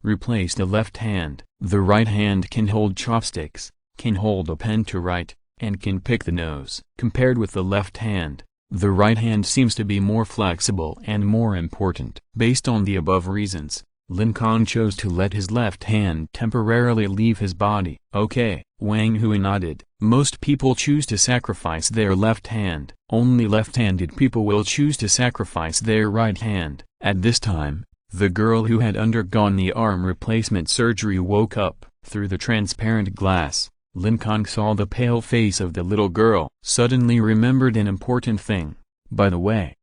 Replace the left hand. The right hand can hold chopsticks, can hold a pen to write, and can pick the nose. Compared with the left hand, the right hand seems to be more flexible and more important. Based on the above reasons, Lin Kong chose to let his left hand temporarily leave his body. Okay, Wang Hui nodded. Most people choose to sacrifice their left hand. Only left-handed people will choose to sacrifice their right hand. At this time, the girl who had undergone the arm replacement surgery woke up. Through the transparent glass, Lin Kong saw the pale face of the little girl. Suddenly remembered an important thing. By the way,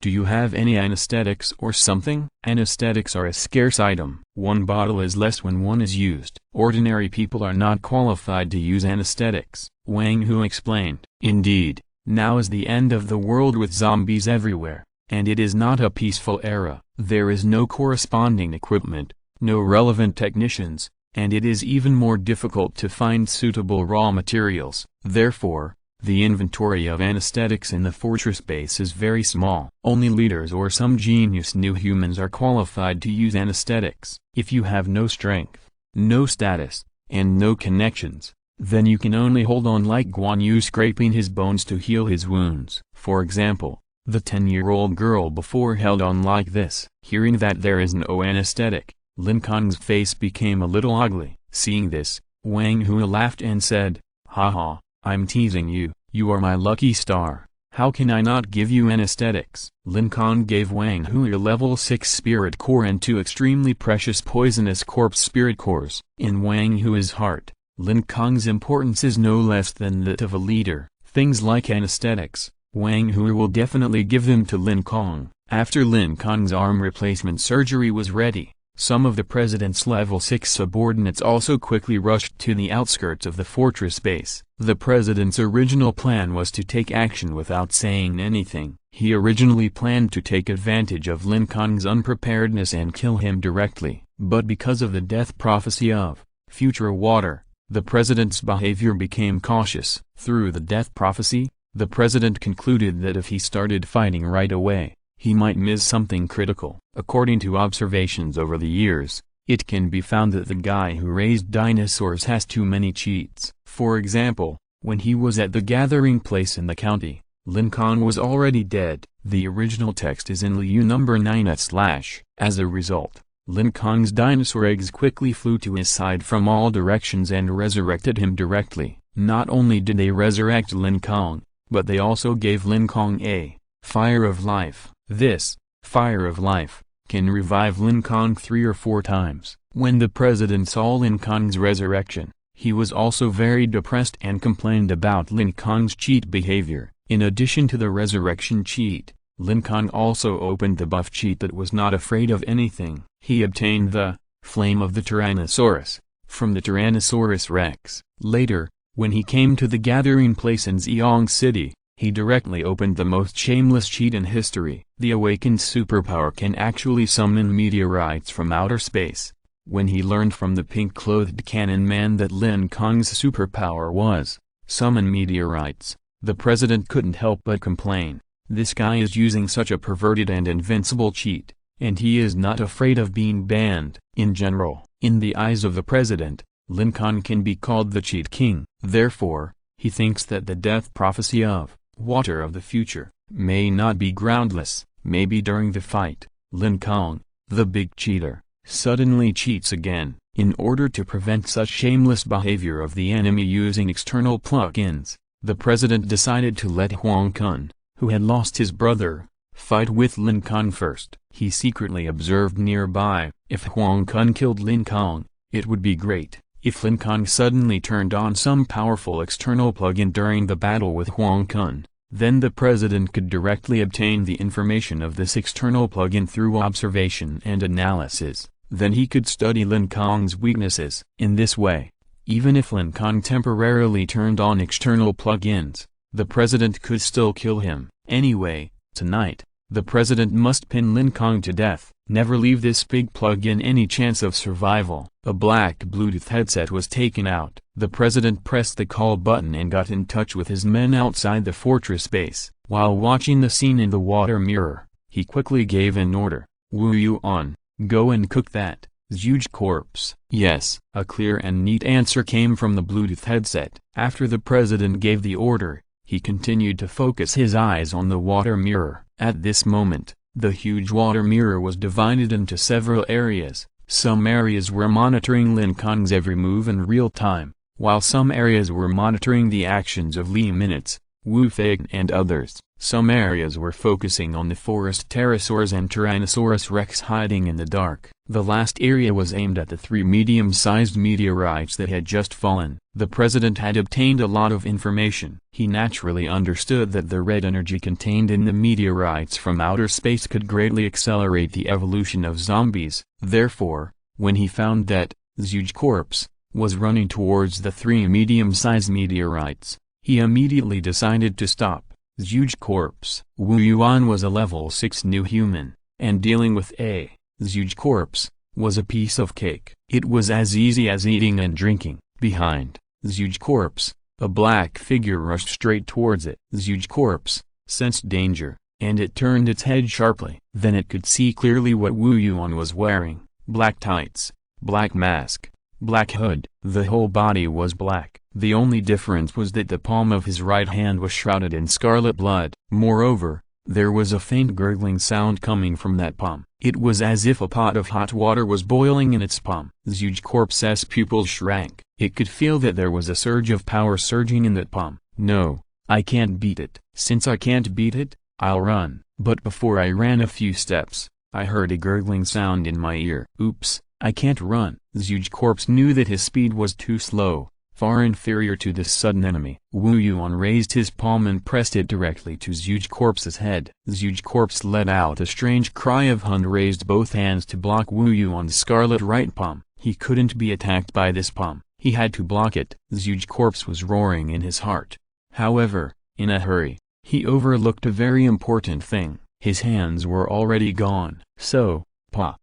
do you have any anesthetics or something? Anesthetics are a scarce item. One bottle is less when one is used. Ordinary people are not qualified to use anesthetics, Wang Hu explained. Indeed, now is the end of the world with zombies everywhere, and it is not a peaceful era. There is no corresponding equipment, no relevant technicians, and it is even more difficult to find suitable raw materials. Therefore, the inventory of anesthetics in the fortress base is very small. Only leaders or some genius new humans are qualified to use anesthetics. If you have no strength, no status, and no connections, then you can only hold on like Guan Yu scraping his bones to heal his wounds. For example, the 10-year-old girl before held on like this. Hearing that there is no anesthetic, Lin Kong's face became a little ugly. Seeing this, Wang Hu laughed and said, "Haha. I'm teasing you, you are my lucky star. How can I not give you anesthetics?" Lin Kong gave Wang Hui a level 6 spirit core and 2 extremely precious poisonous corpse spirit cores. In Wang Hui's heart, Lin Kong's importance is no less than that of a leader. Things like anesthetics, Wang Hui will definitely give them to Lin Kong. After Lin Kong's arm replacement surgery was ready, some of the president's level 6 subordinates also quickly rushed to the outskirts of the fortress base. The president's original plan was to take action without saying anything. He originally planned to take advantage of Lin Kong's unpreparedness and kill him directly. But because of the death prophecy of future water, the president's behavior became cautious. Through the death prophecy, the president concluded that if he started fighting right away, he might miss something critical. According to observations over the years, it can be found that the guy who raised dinosaurs has too many cheats. For example, when he was at the gathering place in the county, Lin Kong was already dead. The original text is in Liu number 9/. As a result, Lin Kong's dinosaur eggs quickly flew to his side from all directions and resurrected him directly. Not only did they resurrect Lin Kong, but they also gave Lin Kong a fire of life. This fire of life can revive Lin Kong 3 or 4 times. When the president saw Lin Kong's resurrection, he was also very depressed and complained about Lin Kong's cheat behavior. In addition to the resurrection cheat, Lin Kong also opened the buff cheat that was not afraid of anything. He obtained the Flame of the Tyrannosaurus from the Tyrannosaurus Rex. Later, when he came to the gathering place in Xiong City, he directly opened the most shameless cheat in history. The awakened superpower can actually summon meteorites from outer space. When he learned from the pink-clothed cannon man that Lin Kong's superpower was summon meteorites, the president couldn't help but complain. This guy is using such a perverted and invincible cheat, and he is not afraid of being banned. In general, in the eyes of the president, Lin Kong can be called the cheat king. Therefore, he thinks that the death prophecy of water of the future may not be groundless. Maybe during the fight, Lin Kong, the big cheater, suddenly cheats again. In order to prevent such shameless behavior of the enemy using external plugins, the president decided to let Huang Kun, who had lost his brother, Fight with Lin Kong first. He secretly observed nearby. If Huang Kun killed Lin Kong, it would be great. If Lin Kong suddenly turned on some powerful external plug-in during the battle with Huang Kun, then the president could directly obtain the information of this external plug-in through observation and analysis. Then he could study Lin Kong's weaknesses. In this way, even if Lin Kong temporarily turned on external plug-ins, the president could still kill him. Anyway, tonight, the president must pin Lin Kong to death. Never leave this big plug-in any chance of survival. A black Bluetooth headset was taken out. The president pressed the call button and got in touch with his men outside the fortress base. While watching the scene in the water mirror, he quickly gave an order. Wu Yuan, go and cook that huge corpse. Yes, a clear and neat answer came from the Bluetooth headset. After the president gave the order, he continued to focus his eyes on the water mirror. At this moment, the huge water mirror was divided into several areas. Some areas were monitoring Lin Kong's every move in real time, while some areas were monitoring the actions of Li Minutes, Wu Fei and others. Some areas were focusing on the forest pterosaurs and Tyrannosaurus rex hiding in the dark. The last area was aimed at the 3 medium-sized meteorites that had just fallen. The president had obtained a lot of information. He naturally understood that the red energy contained in the meteorites from outer space could greatly accelerate the evolution of zombies. Therefore, when he found that huge corpse was running towards the 3 medium-sized meteorites, he immediately decided to stop. Huge corpse. Wu Yuan was a level 6 new human, and dealing with a huge corpse was a piece of cake. It was as easy as eating and drinking. Behind huge corpse, a black figure rushed straight towards it. Huge corpse sensed danger, and it turned its head sharply. Then it could see clearly what Wu Yuan was wearing: black tights, black mask, black hood. The whole body was black. The only difference was that the palm of his right hand was shrouded in scarlet blood. Moreover, there was a faint gurgling sound coming from that palm. It was as if a pot of hot water was boiling in its palm. The huge corpse's pupils shrank. It could feel that there was a surge of power surging in that palm. No, I can't beat it. Since I can't beat it, I'll run. But before I ran a few steps, I heard a gurgling sound in my ear. Oops, I can't run. The huge corpse knew that his speed was too slow, far inferior to this sudden enemy. Wu Yuan raised his palm and pressed it directly to huge corpse's head. Huge corpse let out a strange cry of and raised both hands to block Wu Yuan's scarlet right palm. He couldn't be attacked by this palm. He had to block it. Huge corpse was roaring in his heart. However, in a hurry, he overlooked a very important thing. His hands were already gone. So,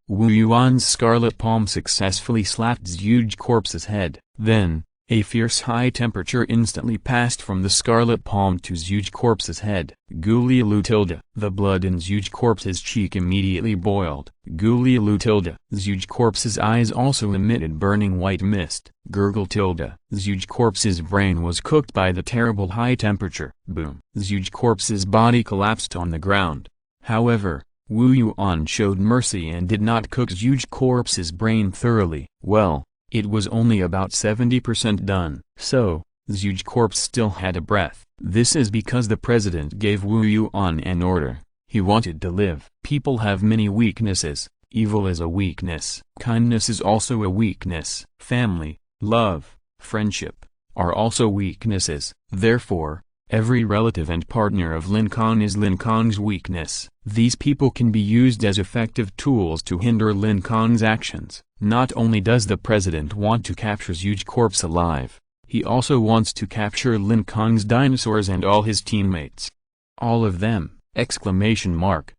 Wu Yuan's scarlet palm successfully slapped huge corpse's head. Then, a fierce high temperature instantly passed from the scarlet palm to huge corpse's head. Gulielu tilde. The blood in huge corpse's cheek immediately boiled. Gulielu tilde. Huge corpse's eyes also emitted burning white mist. Gurgle tilde. Huge corpse's brain was cooked by the terrible high temperature. Boom. Huge corpse's body collapsed on the ground. However, Wu Yuan showed mercy and did not cook huge corpse's brain thoroughly. Well, it was only about 70% done. So, huge corpse still had a breath. This is because the president gave Wu Yuan an order. He wanted to live. People have many weaknesses. Evil is a weakness. Kindness is also a weakness. Family, love, friendship, are also weaknesses. Therefore, every relative and partner of Lin Kong is Lin Kong's weakness. These people can be used as effective tools to hinder Lin Kong's actions. Not only does the president want to capture huge corpse alive, he also wants to capture Lin Kong's dinosaurs and all his teammates. All of them! Exclamation mark.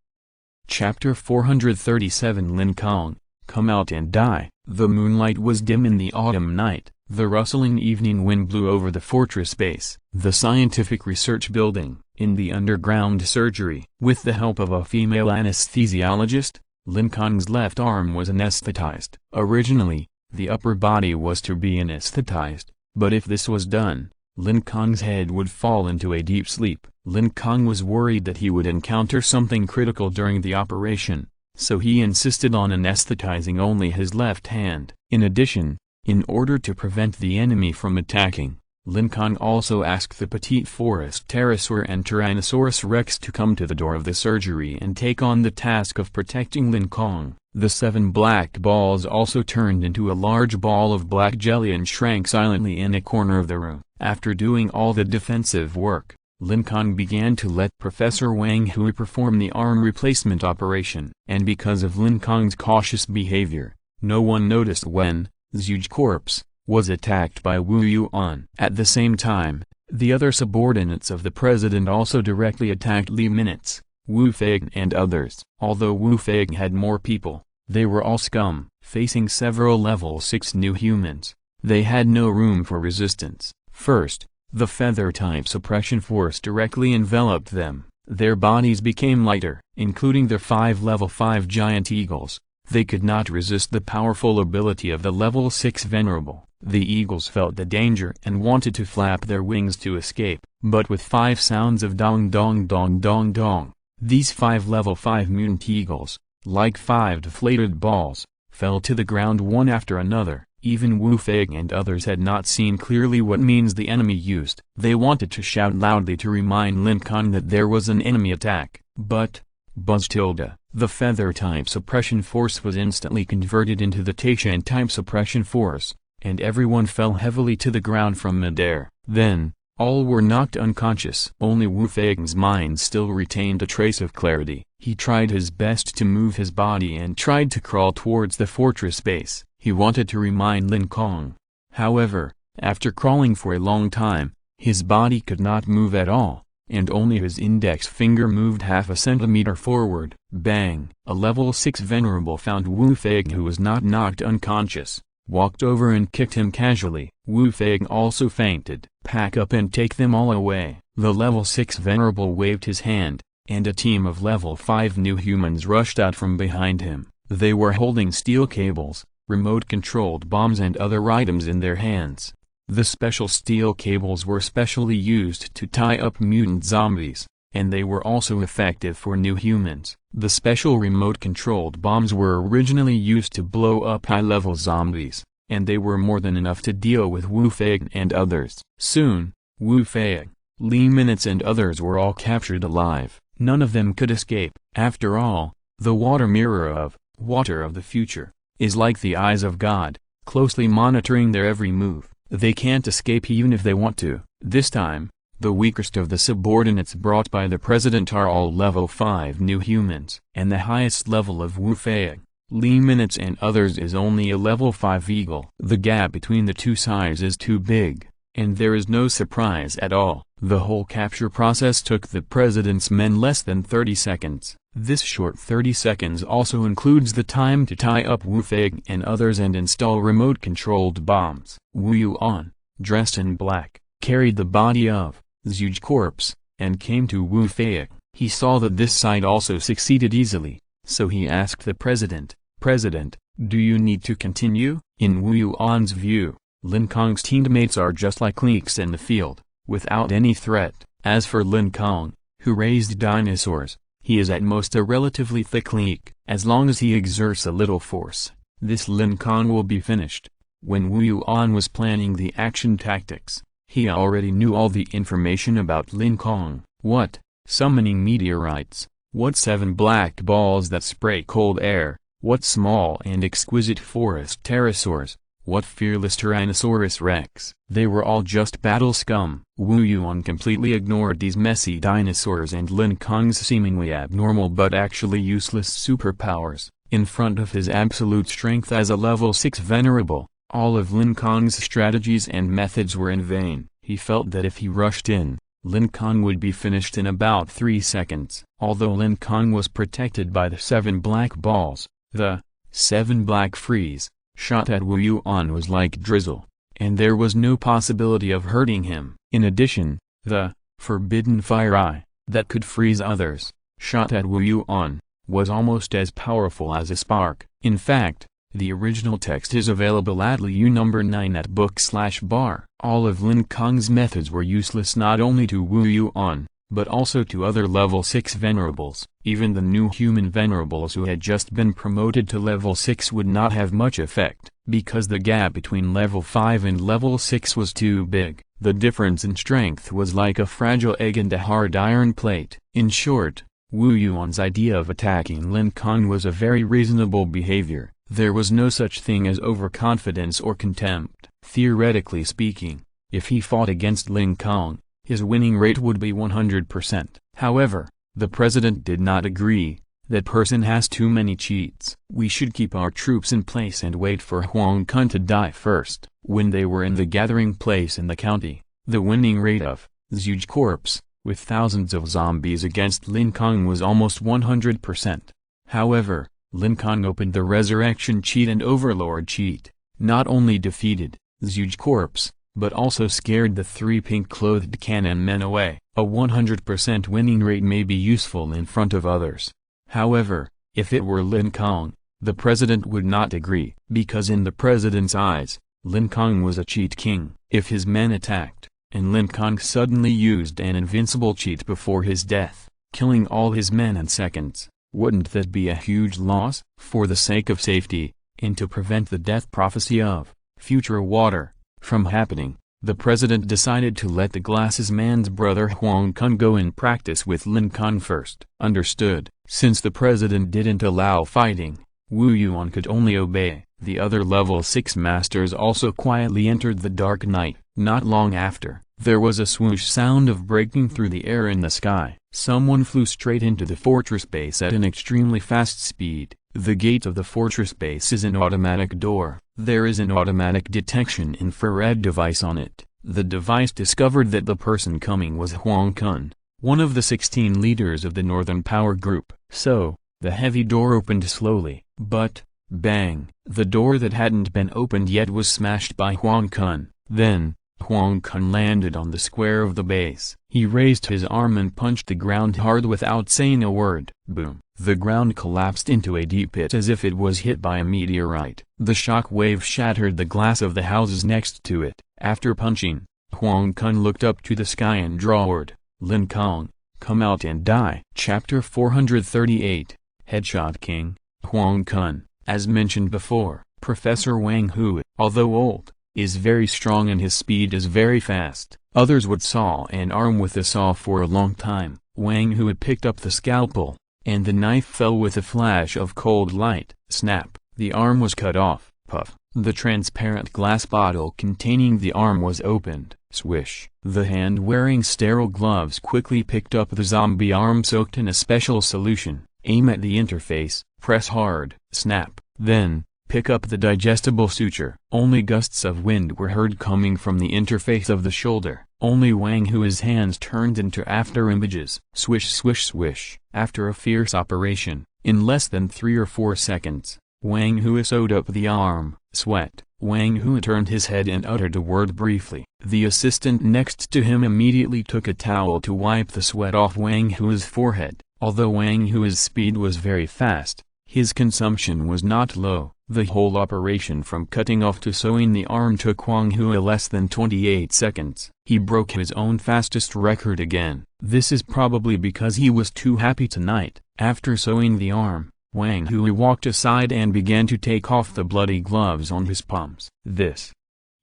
Chapter 437 Lin Kong, come out and die. The moonlight was dim in the autumn night. The rustling evening wind blew over the fortress base. The scientific research building, in the underground surgery. With the help of a female anesthesiologist, Lin Kong's left arm was anesthetized. Originally, the upper body was to be anesthetized, but if this was done, Lin Kong's head would fall into a deep sleep. Lin Kong was worried that he would encounter something critical during the operation, so he insisted on anesthetizing only his left hand. In addition, in order to prevent the enemy from attacking, Lin Kong also asked the petite forest pterosaur and Tyrannosaurus rex to come to the door of the surgery and take on the task of protecting Lin Kong. The 7 black balls also turned into a large ball of black jelly and shrank silently in a corner of the room. After doing all the defensive work, Lin Kong began to let Professor Wang Hui perform the arm replacement operation. And because of Lin Kong's cautious behavior, no one noticed when the huge corpse was attacked by Wu Yuan. At the same time, the other subordinates of the president also directly attacked Li Minutes, Wu Feigang and others. Although Wu Feigang had more people, they were all scum. Facing several level 6 new humans, they had no room for resistance. First, the feather-type suppression force directly enveloped them. Their bodies became lighter, including the 5 level 5 giant eagles. They could not resist the powerful ability of the level 6 venerable. The eagles felt the danger and wanted to flap their wings to escape, but with 5 sounds of dong dong dong dong dong, these 5 level 5 mutant eagles, like 5 deflated balls, fell to the ground one after another. Even Wu Feigang and others had not seen clearly what means the enemy used. They wanted to shout loudly to remind Lin Kong that there was an enemy attack, but the feather-type suppression force was instantly converted into the Taishan-type suppression force, and everyone fell heavily to the ground from midair. Then, all were knocked unconscious. Only Wu Feigang's mind still retained a trace of clarity. He tried his best to move his body and tried to crawl towards the fortress base. He wanted to remind Lin Kong. However, after crawling for a long time, his body could not move at all, and only his index finger moved half a centimeter forward. Bang! A level 6 venerable found Wu Feigang, who was not knocked unconscious, walked over and kicked him casually. Wu Feigang also fainted. Pack up and take them all away. The level 6 venerable waved his hand, and a team of level 5 new humans rushed out from behind him. They were holding steel cables, remote-controlled bombs and other items in their hands. The special steel cables were specially used to tie up mutant zombies, and they were also effective for new humans. The special remote-controlled bombs were originally used to blow up high-level zombies, and they were more than enough to deal with Wu Feigang and others. Soon, Wu Feigang, Li Minutes and others were all captured alive. None of them could escape. After all, the water of the future is like the eyes of God, closely monitoring their every move. They can't escape even if they want to. This time, the weakest of the subordinates brought by the president are all level 5 new humans, and the highest level of Wu Feigang, Li Minutes and others is only a level 5 eagle. The gap between the two sides is too big, and there is no surprise at all. The whole capture process took the president's men less than 30 seconds. This short 30 seconds also includes the time to tie up Wu Feigang and others and install remote-controlled bombs. Wu Yuan, dressed in black, carried the body of the huge corpse, and came to Wu Feigang. He saw that this side also succeeded easily, so he asked the president, "President, do you need to continue?" In Wu Yuan's view, Lin Kong's teammates are just like leaks in the field, without any threat. As for Lin Kong, who raised dinosaurs, he is at most a relatively thick leak. As long as he exerts a little force, this Lin Kong will be finished. When Wu Yuan was planning the action tactics, he already knew all the information about Lin Kong. What? Summoning meteorites. What 7 black balls that spray cold air. What small and exquisite forest pterosaurs. What fearless Tyrannosaurus rex. They were all just battle scum. Wu Yuan completely ignored these messy dinosaurs and Lin Kong's seemingly abnormal but actually useless superpowers. In front of his absolute strength as a level 6 venerable, all of Lin Kong's strategies and methods were in vain. He felt that if he rushed in, Lin Kong would be finished in about 3 seconds. Although Lin Kong was protected by the 7 black balls, the 7 black freeze shot at Wu Yuan was like drizzle, and there was no possibility of hurting him. In addition, the forbidden fire eye, that could freeze others, shot at Wu Yuan, was almost as powerful as a spark. In fact, the original text is available at Liu number 9 at book/bar. All of Lin Kong's methods were useless not only to Wu Yuan, but also to other level 6 venerables. Even the new human venerables who had just been promoted to level 6 would not have much effect, because the gap between level 5 and level 6 was too big. The difference in strength was like a fragile egg and a hard iron plate. In short, Wu Yuan's idea of attacking Lin Kong was a very reasonable behavior. There was no such thing as overconfidence or contempt. Theoretically speaking, if he fought against Lin Kong, his winning rate would be 100%. However, the president did not agree. That person has too many cheats. We should keep our troops in place and wait for Huang Kun to die first. When they were in the gathering place in the county, the winning rate of Zhuge Corps, with thousands of zombies against Lin Kong, was almost 100%. However, Lin Kong opened the resurrection cheat and overlord cheat, not only defeated Zhuge Corps, but also scared the 3 pink-clothed cannon men away. A 100% winning rate may be useful in front of others. However, if it were Lin Kong, the president would not agree, because in the president's eyes, Lin Kong was a cheat king. If his men attacked, and Lin Kong suddenly used an invincible cheat before his death, killing all his men in seconds, wouldn't that be a huge loss? For the sake of safety, and to prevent the death prophecy of future water from happening, the president decided to let the glasses man's brother Huang Kun go in practice with Lin Kong first. Understood. Since the president didn't allow fighting, Wu Yuan could only obey. The other level 6 masters also quietly entered the dark night. Not long after, there was a swoosh sound of breaking through the air in the sky. Someone flew straight into the fortress base at an extremely fast speed. The gate of the fortress base is an automatic door. There is an automatic detection infrared device on it. The device discovered that the person coming was Huang Kun, one of the 16 leaders of the Northern Power Group. So, the heavy door opened slowly, but, bang, the door that hadn't been opened yet was smashed by Huang Kun. Then, Huang Kun landed on the square of the base. He raised his arm and punched the ground hard without saying a word. Boom. The ground collapsed into a deep pit as if it was hit by a meteorite. The shock wave shattered the glass of the houses next to it. After punching, Huang Kun looked up to the sky and roared, "Lin Kong, come out and die." Chapter 438, Headshot King. Huang Kun, as mentioned before, Professor Wang Hui, although old, is very strong and his speed is very fast. Others would saw an arm with a saw for a long time. Wang Hui picked up the scalpel, and the knife fell with a flash of cold light. Snap! The arm was cut off. Puff! The transparent glass bottle containing the arm was opened. Swish! The hand wearing sterile gloves quickly picked up the zombie arm soaked in a special solution. Aim at the interface, press hard. Snap! Then, pick up the digestible suture. Only gusts of wind were heard coming from the interface of the shoulder. Only Wang Hui's hands turned into after images. Swish swish swish. After a fierce operation, in less than 3 or 4 seconds, Wang Hui sewed up the arm. Sweat. Wang Hui turned his head and uttered a word briefly. The assistant next to him immediately took a towel to wipe the sweat off Wang Hui's forehead. Although Wang Hui's speed was very fast, his consumption was not low. The whole operation from cutting off to sewing the arm took Wang Hui less than 28 seconds. He broke his own fastest record again. This is probably because he was too happy tonight. After sewing the arm, Wang Hui walked aside and began to take off the bloody gloves on his palms.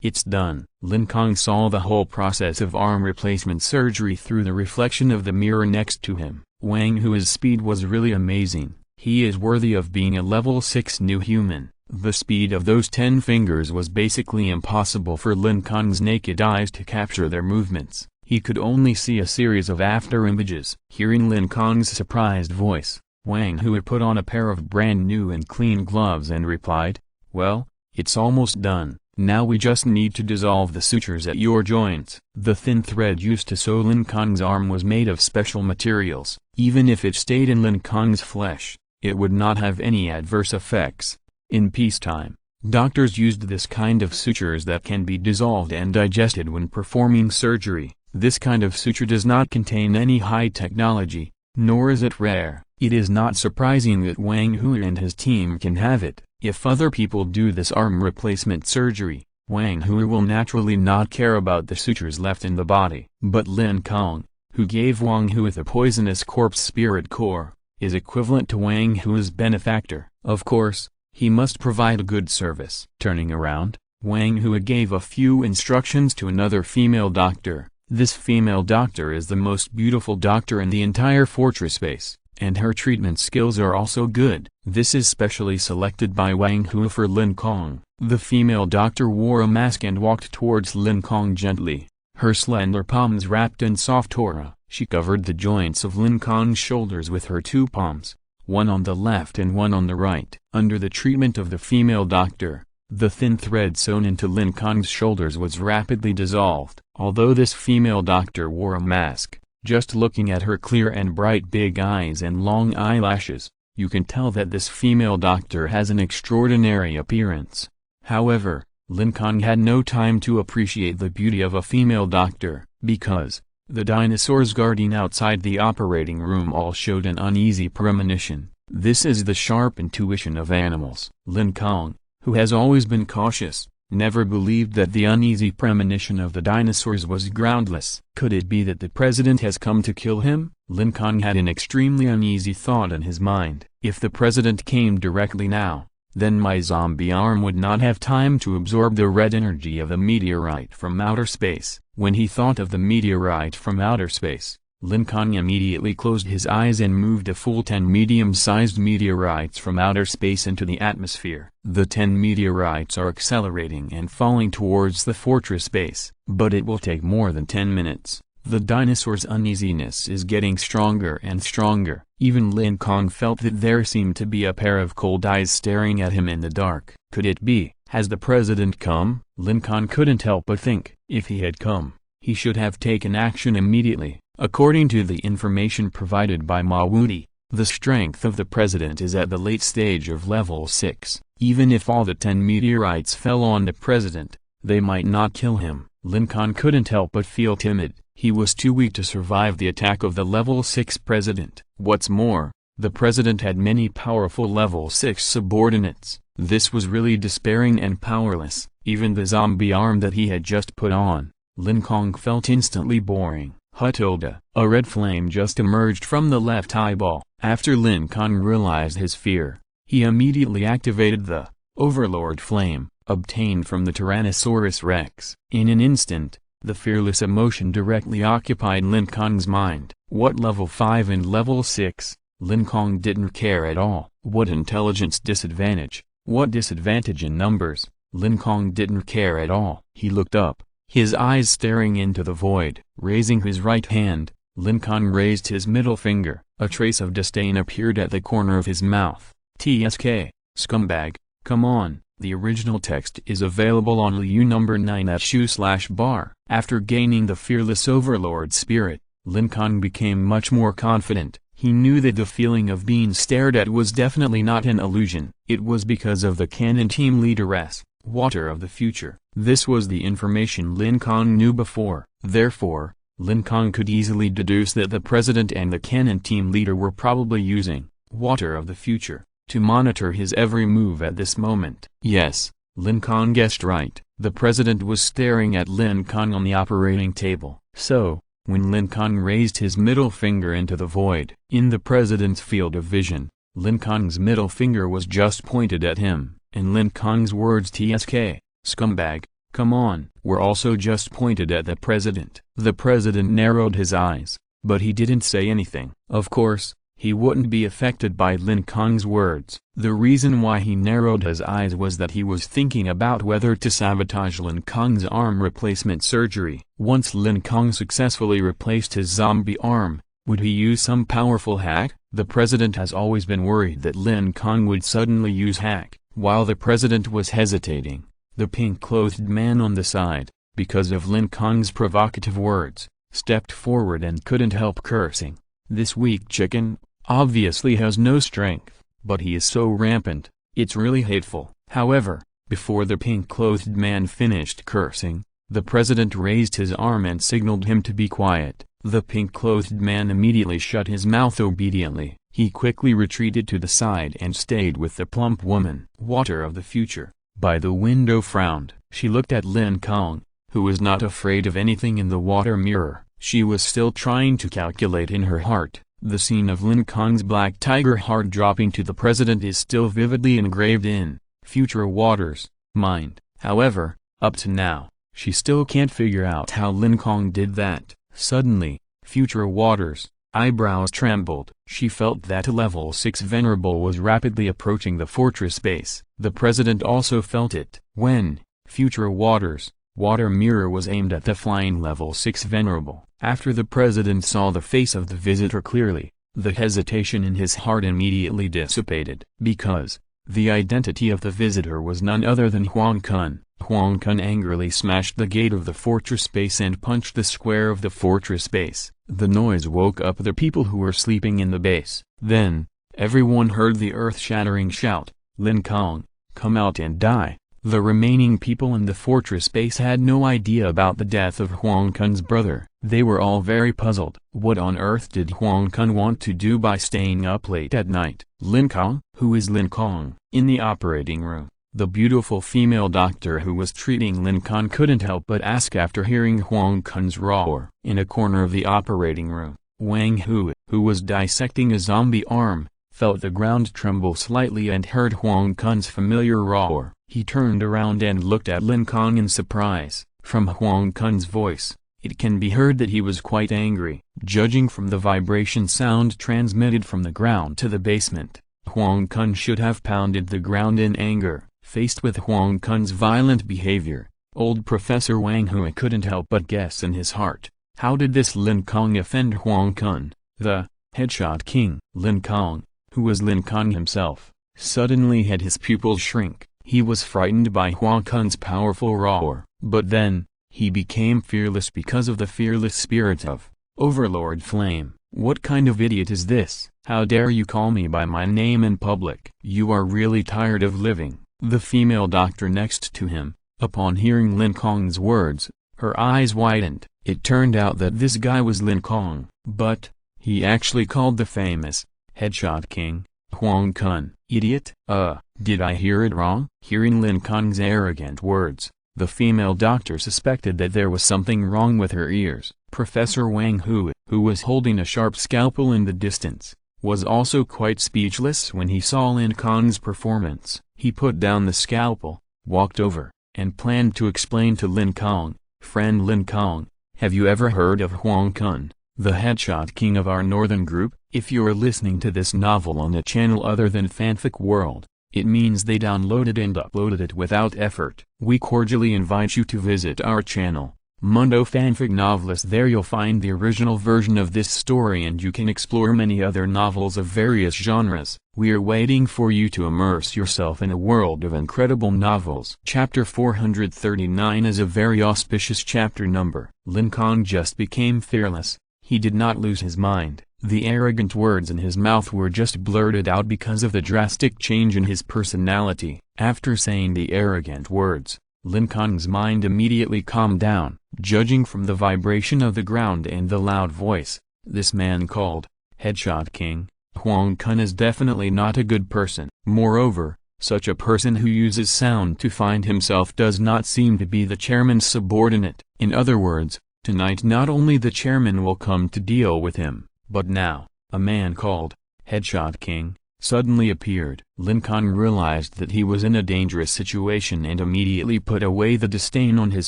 It's done. Lin Kong saw the whole process of arm replacement surgery through the reflection of the mirror next to him. Wang Hui's speed was really amazing. He is worthy of being a level 6 new human. The speed of those 10 fingers was basically impossible for Lin Kong's naked eyes to capture their movements. He could only see a series of after images. Hearing Lin Kong's surprised voice, Wang Hui put on a pair of brand new and clean gloves and replied, "Well, it's almost done. Now we just need to dissolve the sutures at your joints." The thin thread used to sew Lin Kong's arm was made of special materials. Even if it stayed in Lin Kong's flesh, it would not have any adverse effects. In peacetime, doctors used this kind of sutures that can be dissolved and digested when performing surgery. This kind of suture does not contain any high technology, nor is it rare. It is not surprising that Wang Hui and his team can have it. If other people do this arm replacement surgery, Wang Hui will naturally not care about the sutures left in the body. But Lin Kong, who gave Wang Hui the poisonous corpse spirit core, is equivalent to Wang Hui's benefactor. Of course, he must provide a good service. Turning around, Wang Hua gave a few instructions to another female doctor. This female doctor is the most beautiful doctor in the entire fortress base, and her treatment skills are also good. This is specially selected by Wang Hua for Lin Kong. The female doctor wore a mask and walked towards Lin Kong gently, her slender palms wrapped in soft aura. She covered the joints of Lin Kong's shoulders with her two palms, one on the left and one on the right. Under the treatment of the female doctor, the thin thread sewn into Lin Kong's shoulders was rapidly dissolved. Although this female doctor wore a mask, just looking at her clear and bright big eyes and long eyelashes, you can tell that this female doctor has an extraordinary appearance. However, Lin Kong had no time to appreciate the beauty of a female doctor, because the dinosaurs guarding outside the operating room all showed an uneasy premonition. This is the sharp intuition of animals. Lin Kong, who has always been cautious, never believed that the uneasy premonition of the dinosaurs was groundless. Could it be that the president has come to kill him? Lin Kong had an extremely uneasy thought in his mind. If the president came directly now, then my zombie arm would not have time to absorb the red energy of the meteorite from outer space. When he thought of the meteorite from outer space, Lin Kong immediately closed his eyes and moved a full 10 medium-sized meteorites from outer space into the atmosphere. The 10 meteorites are accelerating and falling towards the fortress base, but it will take more than 10 minutes. The dinosaur's uneasiness is getting stronger and stronger. Even Lin Kong felt that there seemed to be a pair of cold eyes staring at him in the dark. Could it be? Has the president come? Lin Kong couldn't help but think, if he had come, he should have taken action immediately. According to the information provided by Ma Wudi, the strength of the president is at the late stage of level 6. Even if all the 10 meteorites fell on the president, they might not kill him. Lin Kong couldn't help but feel timid. He was too weak to survive the attack of the level 6 president. What's more, the president had many powerful level 6 subordinates. This was really despairing and powerless. Even the zombie arm that he had just put on, Lin Kong felt instantly boring. Hutilda. A red flame just emerged from the left eyeball. After Lin Kong realized his fear, he immediately activated the Overlord Flame, obtained from the Tyrannosaurus Rex. In an instant, the fearless emotion directly occupied Lin Kong's mind. What level 5 and level 6? Lin Kong didn't care at all. What intelligence disadvantage? What disadvantage in numbers? Lin Kong didn't care at all. He looked up, his eyes staring into the void. Raising his right hand, Lin Kong raised his middle finger. A trace of disdain appeared at the corner of his mouth. TSK, scumbag, come on. The original text is available on Liu number 9 at /bar. After gaining the fearless overlord spirit, Lin Kong became much more confident. He knew that the feeling of being stared at was definitely not an illusion. It was because of the cannon team leaderess, Water of the Future. This was the information Lin Kong knew before. Therefore, Lin Kong could easily deduce that the president and the cannon team leader were probably using Water of the Future to monitor his every move at this moment. Yes, Lin Kong guessed right. The president was staring at Lin Kong on the operating table. So, when Lin Kong raised his middle finger into the void, in the president's field of vision, Lin Kong's middle finger was just pointed at him, and Lin Kong's words TSK, scumbag, come on, were also just pointed at the president. The president narrowed his eyes, but he didn't say anything. Of course, he wouldn't be affected by Lin Kong's words. The reason why he narrowed his eyes was that he was thinking about whether to sabotage Lin Kong's arm replacement surgery. Once Lin Kong successfully replaced his zombie arm, would he use some powerful hack? The president has always been worried that Lin Kong would suddenly use hack. While the president was hesitating, the pink-clothed man on the side, because of Lin Kong's provocative words, stepped forward and couldn't help cursing. This weak chicken obviously has no strength, but he is so rampant, it's really hateful. However, before the pink-clothed man finished cursing, the president raised his arm and signaled him to be quiet. The pink-clothed man immediately shut his mouth obediently. He quickly retreated to the side and stayed with the plump woman. Water of the Future, by the window, frowned. She looked at Lin Kong, who was not afraid of anything in the water mirror. She was still trying to calculate in her heart. The scene of Lin Kong's black tiger heart dropping to the president is still vividly engraved in Future Water's mind. However, up to now, she still can't figure out how Lin Kong did that. Suddenly, Future Waters' eyebrows trembled. She felt that a level 6 Venerable was rapidly approaching the fortress base. The president also felt it. When Future Waters' water mirror was aimed at the flying level 6 Venerable. After the president saw the face of the visitor clearly, the hesitation in his heart immediately dissipated. Because the identity of the visitor was none other than Huang Kun. Huang Kun angrily smashed the gate of the fortress base and punched the square of the fortress base. The noise woke up the people who were sleeping in the base. Then, everyone heard the earth-shattering shout, "Lin Kong, come out and die!" The remaining people in the fortress base had no idea about the death of Huang Kun's brother. They were all very puzzled. What on earth did Huang Kun want to do by staying up late at night? Lin Kong? Who is Lin Kong? In the operating room, the beautiful female doctor who was treating Lin Kong couldn't help but ask after hearing Huang Kun's roar. In a corner of the operating room, Wang Hui, who was dissecting a zombie arm, felt the ground tremble slightly and heard Huang Kun's familiar roar. He turned around and looked at Lin Kong in surprise. From Huang Kun's voice, it can be heard that he was quite angry. Judging from the vibration sound transmitted from the ground to the basement, Huang Kun should have pounded the ground in anger. Faced with Huang Kun's violent behavior, old Professor Wang Hui couldn't help but guess in his heart, how did this Lin Kong offend Huang Kun, the Headshot King? Lin Kong, who was Lin Kong himself, suddenly had his pupils shrink. He was frightened by Huang Kun's powerful roar, but then, he became fearless because of the fearless spirit of Overlord Flame. What kind of idiot is this? How dare you call me by my name in public? You are really tired of living. The female doctor next to him, upon hearing Lin Kong's words, her eyes widened. It turned out that this guy was Lin Kong, but he actually called the famous Headshot King Huang Kun. Idiot? Did I hear it wrong? Hearing Lin Kong's arrogant words, the female doctor suspected that there was something wrong with her ears. Professor Wang Hui, who was holding a sharp scalpel in the distance, was also quite speechless when he saw Lin Kong's performance. He put down the scalpel, walked over, and planned to explain to Lin Kong, "Friend Lin Kong, have you ever heard of Huang Kun, the Headshot King of our northern group?" If you're listening to this novel on a channel other than Fanfic World, it means they downloaded and uploaded it without effort. We cordially invite you to visit our channel, Mundo Fanfic Novelist. There you'll find the original version of this story and you can explore many other novels of various genres. We are waiting for you to immerse yourself in a world of incredible novels. Chapter 439 is a very auspicious chapter number. Lin Kong just became fearless. He did not lose his mind. The arrogant words in his mouth were just blurted out because of the drastic change in his personality. After saying the arrogant words, Lin Kong's mind immediately calmed down. Judging from the vibration of the ground and the loud voice, this man called Headshot King Huang Kun is definitely not a good person. Moreover, such a person who uses sound to find himself does not seem to be the chairman's subordinate. In other words, tonight not only the chairman will come to deal with him, but now, a man called Headshot King suddenly appeared. Lin Kong realized that he was in a dangerous situation and immediately put away the disdain on his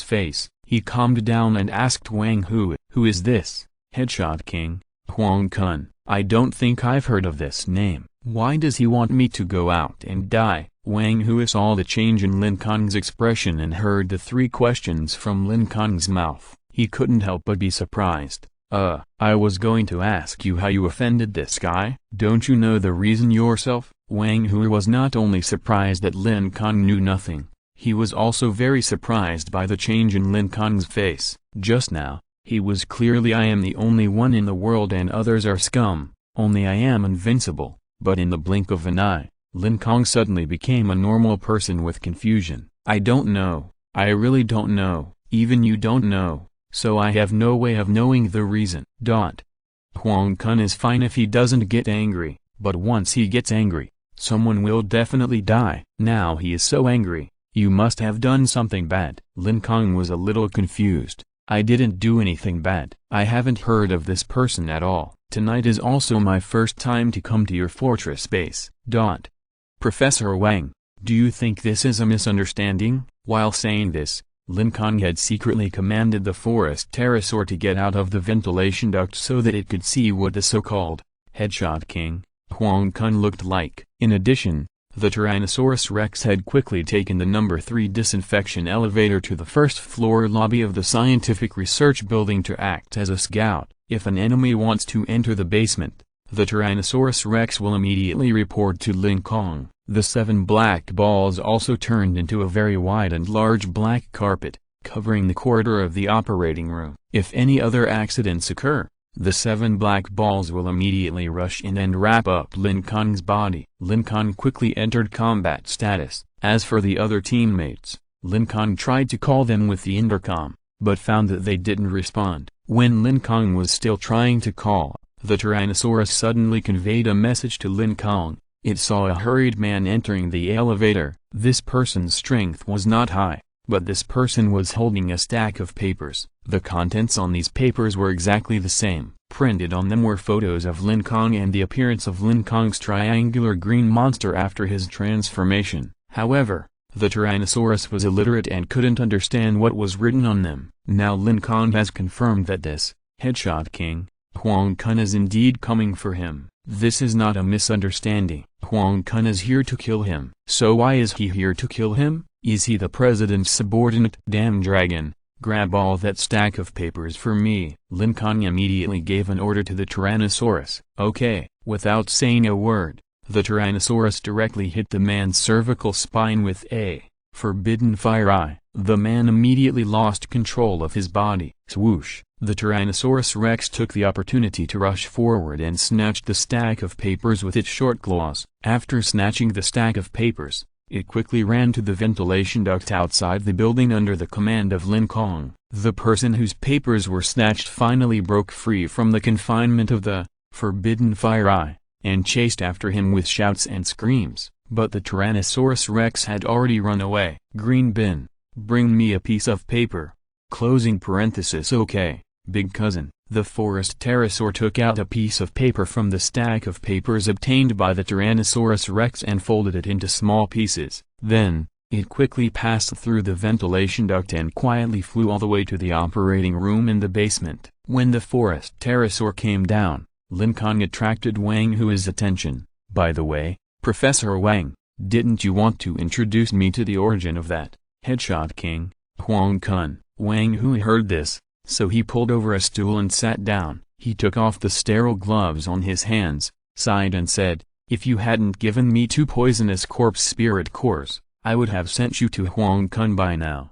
face. He calmed down and asked Wang Hui, "Who is this Headshot King Huang Kun? I don't think I've heard of this name. Why does he want me to go out and die?" Wang Hui saw the change in Lin Kong's expression and heard the three questions from Lin Kong's mouth. He couldn't help but be surprised. I was going to ask you how you offended this guy. Don't you know the reason yourself?" Wang Hui was not only surprised that Lin Kong knew nothing, he was also very surprised by the change in Lin Kong's face. Just now, he was clearly "I am the only one in the world and others are scum, only I am invincible," but in the blink of an eye, Lin Kong suddenly became a normal person with confusion. "I don't know, I really don't know, even you don't know. So I have no way of knowing the reason. Huang Kun is fine if he doesn't get angry, but once he gets angry, someone will definitely die. Now he is so angry, you must have done something bad." Lin Kong was a little confused. "I didn't do anything bad. I haven't heard of this person at all. Tonight is also my first time to come to your fortress base." Professor Wang, do you think this is a misunderstanding? While saying this, Lin Kong had secretly commanded the forest pterosaur to get out of the ventilation duct so that it could see what the so-called headshot king, Huang Kun, looked like. In addition, the Tyrannosaurus Rex had quickly taken the number 3 disinfection elevator to the first floor lobby of the scientific research building to act as a scout. If an enemy wants to enter the basement, the Tyrannosaurus Rex will immediately report to Lin Kong. The 7 black balls also turned into a very wide and large black carpet, covering the corridor of the operating room. If any other accidents occur, the 7 black balls will immediately rush in and wrap up Lin Kong's body. Lin Kong quickly entered combat status. As for the other teammates, Lin Kong tried to call them with the intercom, but found that they didn't respond. When Lin Kong was still trying to call, the Tyrannosaurus suddenly conveyed a message to Lin Kong. It saw a hurried man entering the elevator. This person's strength was not high, but this person was holding a stack of papers. The contents on these papers were exactly the same. Printed on them were photos of Lin Kong and the appearance of Lin Kong's triangular green monster after his transformation. However, the Tyrannosaurus was illiterate and couldn't understand what was written on them. Now Lin Kong has confirmed that this headshot king, Huang Kun, is indeed coming for him. This is not a misunderstanding. Huang Kun is here to kill him. So why is he here to kill him? Is he the president's subordinate? Damn dragon, grab all that stack of papers for me. Lin Kong immediately gave an order to the Tyrannosaurus. Okay. Without saying a word, the Tyrannosaurus directly hit the man's cervical spine with a forbidden fire eye. The man immediately lost control of his body. Swoosh! The Tyrannosaurus Rex took the opportunity to rush forward and snatched the stack of papers with its short claws. After snatching the stack of papers, it quickly ran to the ventilation duct outside the building under the command of Lin Kong. The person whose papers were snatched finally broke free from the confinement of the forbidden fire eye, and chased after him with shouts and screams. But the Tyrannosaurus Rex had already run away. Green bin, bring me a piece of paper. Closing parenthesis. Okay, big cousin. The forest pterosaur took out a piece of paper from the stack of papers obtained by the Tyrannosaurus Rex and folded it into small pieces. Then, it quickly passed through the ventilation duct and quietly flew all the way to the operating room in the basement. When the forest pterosaur came down, Lin Kong attracted Wang Hui's attention. By the way, Professor Wang, didn't you want to introduce me to the origin of that headshot king, Huang Kun? Wang Hui heard this, so he pulled over a stool and sat down. He took off the sterile gloves on his hands, sighed and said, if you hadn't given me 2 poisonous corpse spirit cores, I would have sent you to Huang Kun by now.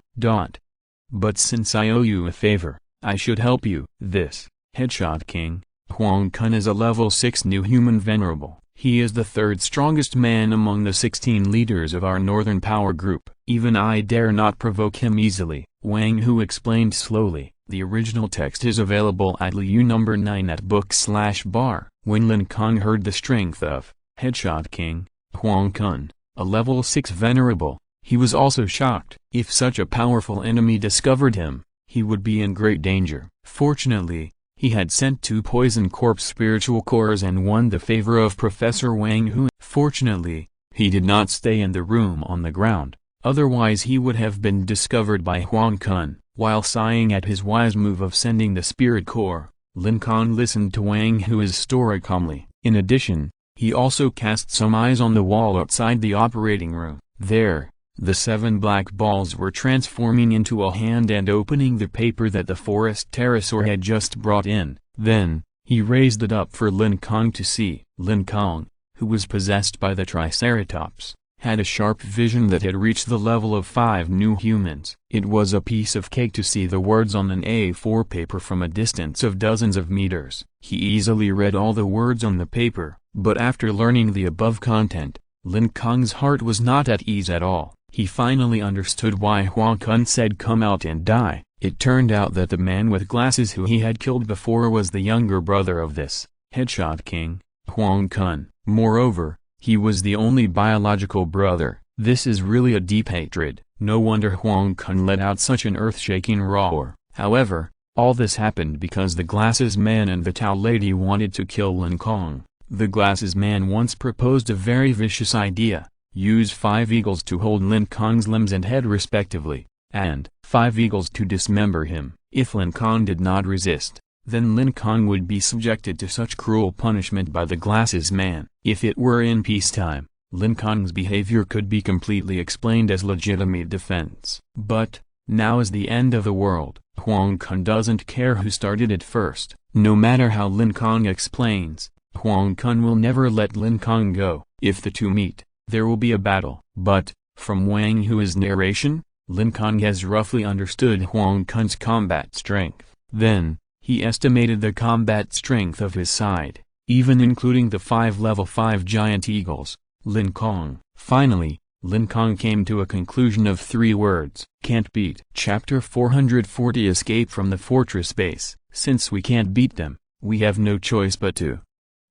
But since I owe you a favor, I should help you. This headshot king, Huang Kun, is a level 6 new human venerable. He is the 3rd strongest man among the 16 leaders of our Northern Power Group. Even I dare not provoke him easily. Wang Hu explained slowly. The original text is available at Liu number 9 at book/bar. When Lin Kong heard the strength of headshot king, Huang Kun, a level 6 venerable, he was also shocked. If such a powerful enemy discovered him, he would be in great danger. Fortunately, he had sent 2 poison corpse spiritual cores and won the favor of Professor Wang Hu. Fortunately, he did not stay in the room on the ground, otherwise he would have been discovered by Huang Kun. While sighing at his wise move of sending the spirit core, Lin Kong listened to Wang Hui's story calmly. In addition, he also cast some eyes on the wall outside the operating room. There, the 7 black balls were transforming into a hand and opening the paper that the forest pterosaur had just brought in. Then, he raised it up for Lin Kong to see. Lin Kong, who was possessed by the Triceratops, had a sharp vision that had reached the level of 5 new humans. It was a piece of cake to see the words on an A4 paper from a distance of dozens of meters. He easily read all the words on the paper, but after learning the above content, Lin Kong's heart was not at ease at all. He finally understood why Huang Kun said come out and die. It turned out that the man with glasses who he had killed before was the younger brother of this headshot king, Huang Kun. Moreover, he was the only biological brother. This is really a deep hatred. No wonder Huang Kun let out such an earth-shaking roar. However, all this happened because the glasses man and the Tao lady wanted to kill Lin Kong. The glasses man once proposed a very vicious idea. Use 5 eagles to hold Lin Kong's limbs and head respectively, and 5 eagles to dismember him. If Lin Kong did not resist, then Lin Kong would be subjected to such cruel punishment by the Glasses Man. If it were in peacetime, Lin Kong's behavior could be completely explained as legitimate defense. But, now is the end of the world. Huang Kun doesn't care who started it first. No matter how Lin Kong explains, Huang Kun will never let Lin Kong go. If the two meet, there will be a battle. But, from Wang Hui's narration, Lin Kong has roughly understood Huang Kun's combat strength. Then, he estimated the combat strength of his side, even including the 5 level 5 giant eagles. Lin Kong. Finally, Lin Kong came to a conclusion of 3 words. Can't beat. Chapter 440 Escape from the fortress base. Since we can't beat them, we have no choice but to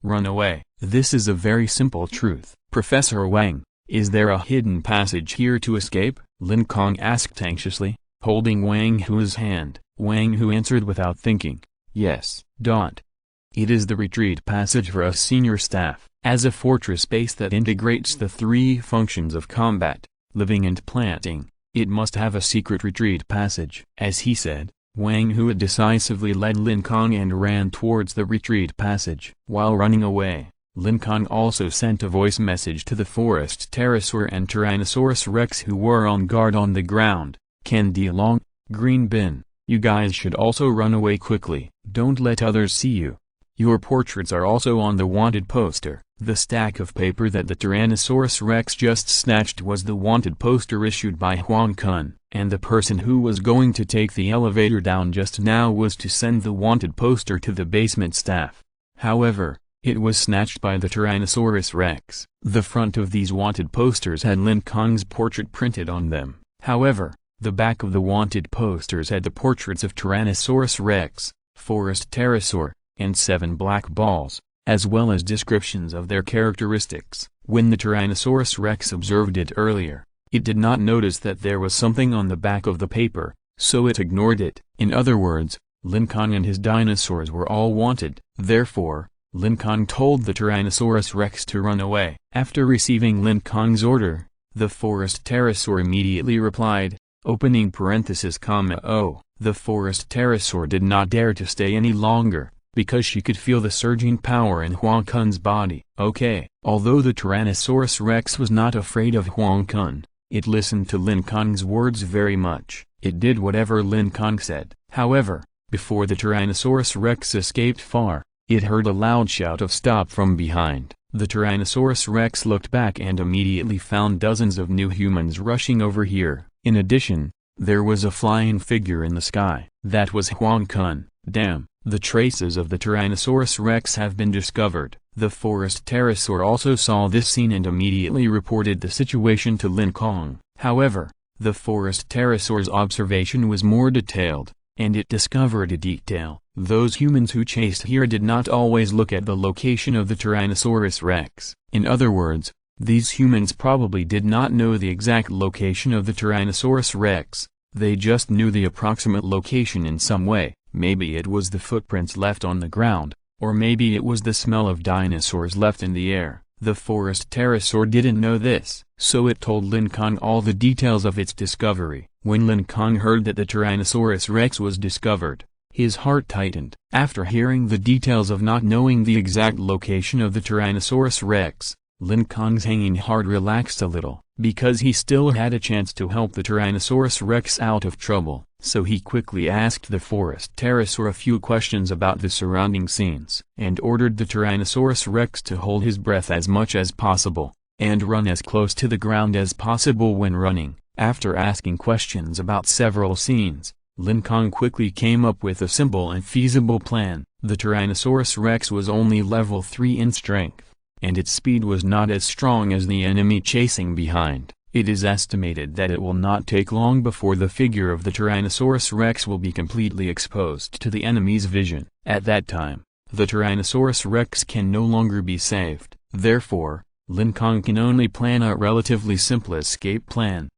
run away. This is a very simple truth. Professor Wang, is there a hidden passage here to escape? Lin Kong asked anxiously, holding Wang Hui's hand. Wang Hu answered without thinking, yes. It is the retreat passage for us senior staff. As a fortress base that integrates the 3 functions of combat, living and planting, it must have a secret retreat passage. As he said, Wang Hu decisively led Lin Kong and ran towards the retreat passage. While running away, Lin Kong also sent a voice message to the forest pterosaur and Tyrannosaurus Rex who were on guard on the ground. Ken Long, Green Bin, you guys should also run away quickly. Don't let others see you. Your portraits are also on the wanted poster. The stack of paper that the Tyrannosaurus Rex just snatched was the wanted poster issued by Huang Kun, and the person who was going to take the elevator down just now was to send the wanted poster to the basement staff. However, it was snatched by the Tyrannosaurus Rex. The front of these wanted posters had Lin Kong's portrait printed on them. However, the back of the wanted posters had the portraits of Tyrannosaurus Rex, Forest Pterosaur, and 7 black balls, as well as descriptions of their characteristics. When the Tyrannosaurus Rex observed it earlier, it did not notice that there was something on the back of the paper, so it ignored it. In other words, Lin Kong and his dinosaurs were all wanted. Therefore, Lin Kong told the Tyrannosaurus Rex to run away. After receiving Lin Kong's order, the forest pterosaur immediately replied, opening parenthesis comma oh. The forest pterosaur did not dare to stay any longer, because she could feel the surging power in Huang Kun's body. Okay. Although the Tyrannosaurus Rex was not afraid of Huang Kun, it listened to Lin Kong's words very much. It did whatever Lin Kong said. However, before the Tyrannosaurus Rex escaped far, it heard a loud shout of stop from behind. The Tyrannosaurus Rex looked back and immediately found dozens of new humans rushing over here. In addition, there was a flying figure in the sky. That was Huang Kun. Damn, the traces of the Tyrannosaurus Rex have been discovered. The forest pterosaur also saw this scene and immediately reported the situation to Lin Kong. However, the forest pterosaur's observation was more detailed, and it discovered a detail. Those humans who chased here did not always look at the location of the Tyrannosaurus Rex. In other words, these humans probably did not know the exact location of the Tyrannosaurus Rex, they just knew the approximate location in some way. Maybe it was the footprints left on the ground, or maybe it was the smell of dinosaurs left in the air. The forest pterosaur didn't know this, so it told Lin Kong all the details of its discovery. When Lin Kong heard that the Tyrannosaurus Rex was discovered, his heart tightened. After hearing the details of not knowing the exact location of the Tyrannosaurus Rex, Lin Kong's hanging heart relaxed a little, because he still had a chance to help the Tyrannosaurus Rex out of trouble. So he quickly asked the forest pterosaur a few questions about the surrounding scenes, and ordered the Tyrannosaurus Rex to hold his breath as much as possible, and run as close to the ground as possible when running. After asking questions about several scenes, Lin Kong quickly came up with a simple and feasible plan. The Tyrannosaurus Rex was only level 3 in strength, and its speed was not as strong as the enemy chasing behind. It is estimated that it will not take long before the figure of the Tyrannosaurus Rex will be completely exposed to the enemy's vision. At that time, the Tyrannosaurus Rex can no longer be saved. Therefore, Lin Kong can only plan a relatively simple escape plan.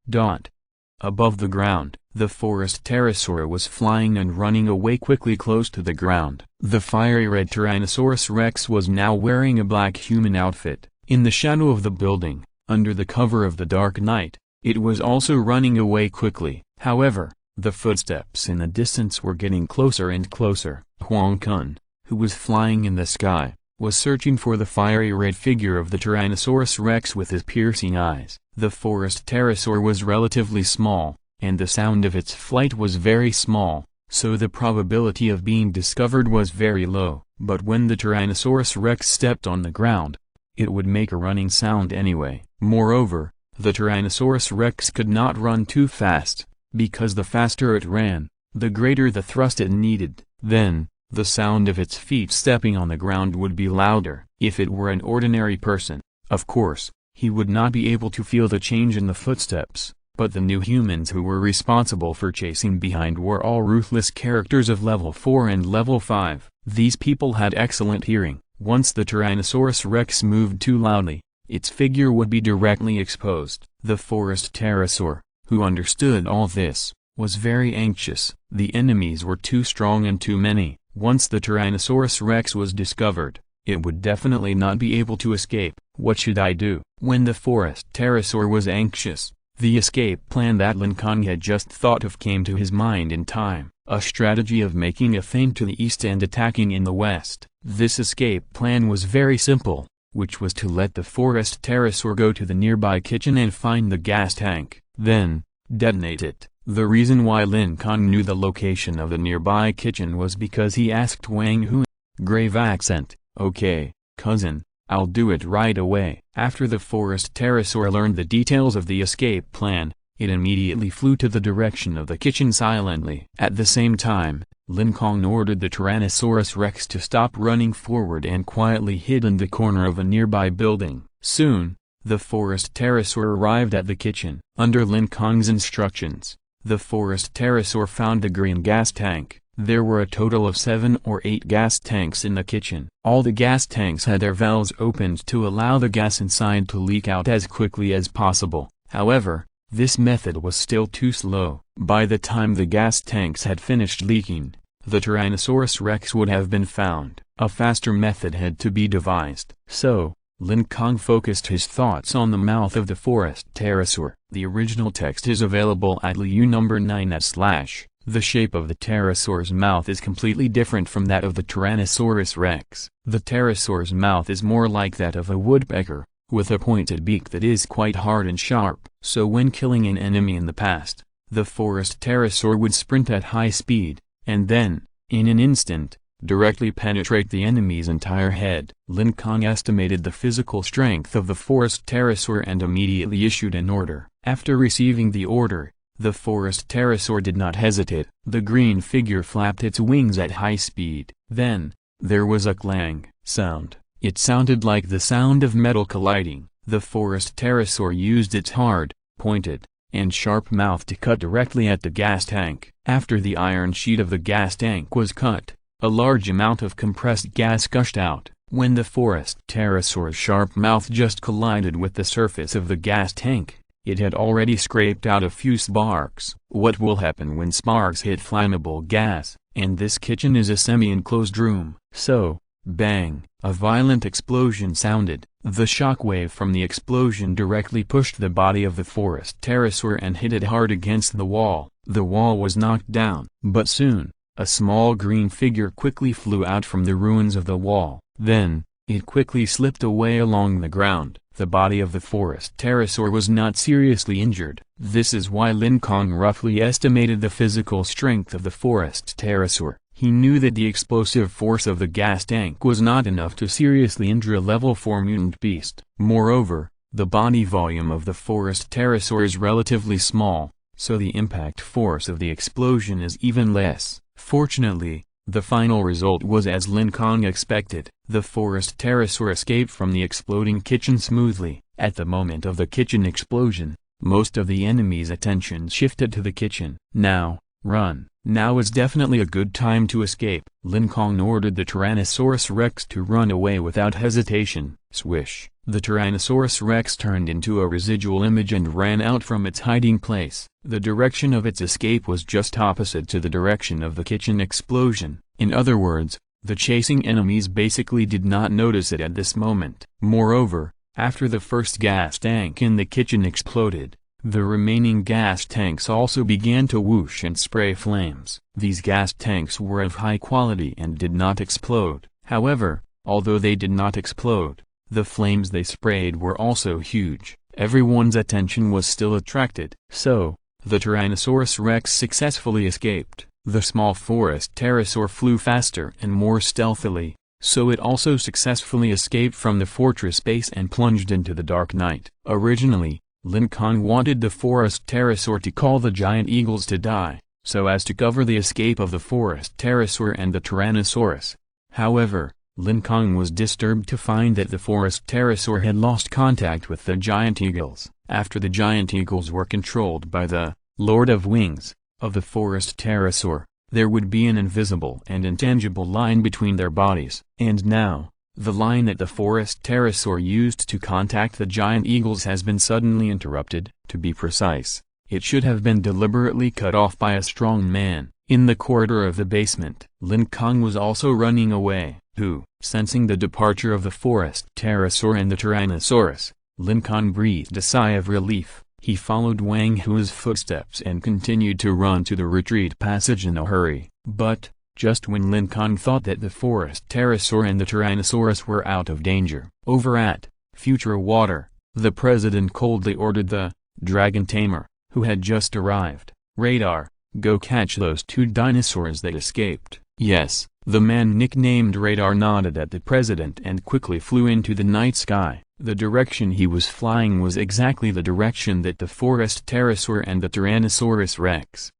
Above the ground, the forest pterosaur was flying and running away quickly close to the ground. The fiery red Tyrannosaurus Rex was now wearing a black human outfit. In the shadow of the building, under the cover of the dark night. It was also running away quickly. However, the footsteps in the distance were getting closer and closer. Huang Kun, who was flying in the sky, was searching for the fiery red figure of the Tyrannosaurus rex with his piercing eyes. The forest pterosaur was relatively small, and the sound of its flight was very small, so the probability of being discovered was very low. But when the Tyrannosaurus rex stepped on the ground, it would make a running sound anyway. Moreover, the Tyrannosaurus rex could not run too fast, because the faster it ran, the greater the thrust it needed. Then, the sound of its feet stepping on the ground would be louder. If it were an ordinary person, of course, he would not be able to feel the change in the footsteps, but the new humans who were responsible for chasing behind were all ruthless characters of level 4 and level 5. These people had excellent hearing. Once the Tyrannosaurus rex moved too loudly, its figure would be directly exposed. The forest pterosaur, who understood all this, was very anxious. The enemies were too strong and too many. Once the Tyrannosaurus rex was discovered, it would definitely not be able to escape. What should I do? When the forest pterosaur was anxious, the escape plan that Lin Kong had just thought of came to his mind in time. A strategy of making a feint to the east and attacking in the west. This escape plan was very simple, which was to let the forest pterosaur go to the nearby kitchen and find the gas tank, then detonate it. The reason why Lin Kong knew the location of the nearby kitchen was because he asked Wang Hu in grave accent, "Okay, cousin, I'll do it right away." After the forest pterosaur learned the details of the escape plan, it immediately flew to the direction of the kitchen silently. At the same time, Lin Kong ordered the Tyrannosaurus rex to stop running forward and quietly hid in the corner of a nearby building. Soon, the forest pterosaur arrived at the kitchen. Under Lin Kong's instructions, the forest pterosaur found the green gas tank. There were a total of 7 or 8 gas tanks in the kitchen. All the gas tanks had their valves opened to allow the gas inside to leak out as quickly as possible. However, this method was still too slow. By the time the gas tanks had finished leaking, the Tyrannosaurus rex would have been found. A faster method had to be devised. So, Lin Kong focused his thoughts on the mouth of the forest pterosaur. The original text is available at Liu number 9/. The shape of the pterosaur's mouth is completely different from that of the Tyrannosaurus rex. The pterosaur's mouth is more like that of a woodpecker, with a pointed beak that is quite hard and sharp. So when killing an enemy in the past, the forest pterosaur would sprint at high speed, and then, in an instant, directly penetrate the enemy's entire head. Lin Kong estimated the physical strength of the forest pterosaur and immediately issued an order. After receiving the order, the forest pterosaur did not hesitate. The green figure flapped its wings at high speed. Then, there was a clang sound. It sounded like the sound of metal colliding. The forest pterosaur used its hard, pointed, and sharp mouth to cut directly at the gas tank. After the iron sheet of the gas tank was cut, a large amount of compressed gas gushed out. When the forest pterosaur's sharp mouth just collided with the surface of the gas tank, it had already scraped out a few sparks. What will happen when sparks hit flammable gas? And this kitchen is a semi-enclosed room. So, bang! A violent explosion sounded. The shockwave from the explosion directly pushed the body of the forest pterosaur and hit it hard against the wall. The wall was knocked down. But soon, a small green figure quickly flew out from the ruins of the wall. Then, it quickly slipped away along the ground. The body of the forest pterosaur was not seriously injured. This is why Lin Kong roughly estimated the physical strength of the forest pterosaur. He knew that the explosive force of the gas tank was not enough to seriously injure a level 4 mutant beast. Moreover, the body volume of the forest pterosaur is relatively small, so the impact force of the explosion is even less. Fortunately, the final result was as Lin Kong expected. The forest pterosaur escaped from the exploding kitchen smoothly. At the moment of the kitchen explosion, most of the enemy's attention shifted to the kitchen. Now, run. Now is definitely a good time to escape. Lin Kong ordered the Tyrannosaurus rex to run away without hesitation. Swish! The Tyrannosaurus rex turned into a residual image and ran out from its hiding place. The direction of its escape was just opposite to the direction of the kitchen explosion. In other words, the chasing enemies basically did not notice it at this moment. Moreover, After the first gas tank in the kitchen exploded, the remaining gas tanks also began to whoosh and spray flames. These gas tanks were of high quality and did not explode. However, although they did not explode, the flames they sprayed were also huge. Everyone's attention was still attracted. So, the Tyrannosaurus rex successfully escaped. The small forest pterosaur flew faster and more stealthily, so it also successfully escaped from the fortress base and plunged into the dark night. Originally, Lin Kong wanted the forest pterosaur to call the giant eagles to die, so as to cover the escape of the forest pterosaur and the Tyrannosaurus. However, Lin Kong was disturbed to find that the forest pterosaur had lost contact with the giant eagles. After the giant eagles were controlled by the Lord of Wings of the forest pterosaur, there would be an invisible and intangible line between their bodies. And now, the line that the forest pterosaur used to contact the giant eagles has been suddenly interrupted. To be precise, it should have been deliberately cut off by a strong man. In the corridor of the basement, Lin Kong was also running away, who, sensing the departure of the forest pterosaur and the Tyrannosaurus, Lin Kong breathed a sigh of relief. He followed Wang Hua's footsteps and continued to run to the retreat passage in a hurry. But, just when Lin Kong thought that the forest pterosaur and the Tyrannosaurus were out of danger, over at Future Water, the president coldly ordered the dragon tamer, who had just arrived, Radar, go catch those two dinosaurs that escaped. Yes, the man nicknamed Radar nodded at the president and quickly flew into the night sky. The direction he was flying was exactly the direction that the forest pterosaur and the Tyrannosaurus rex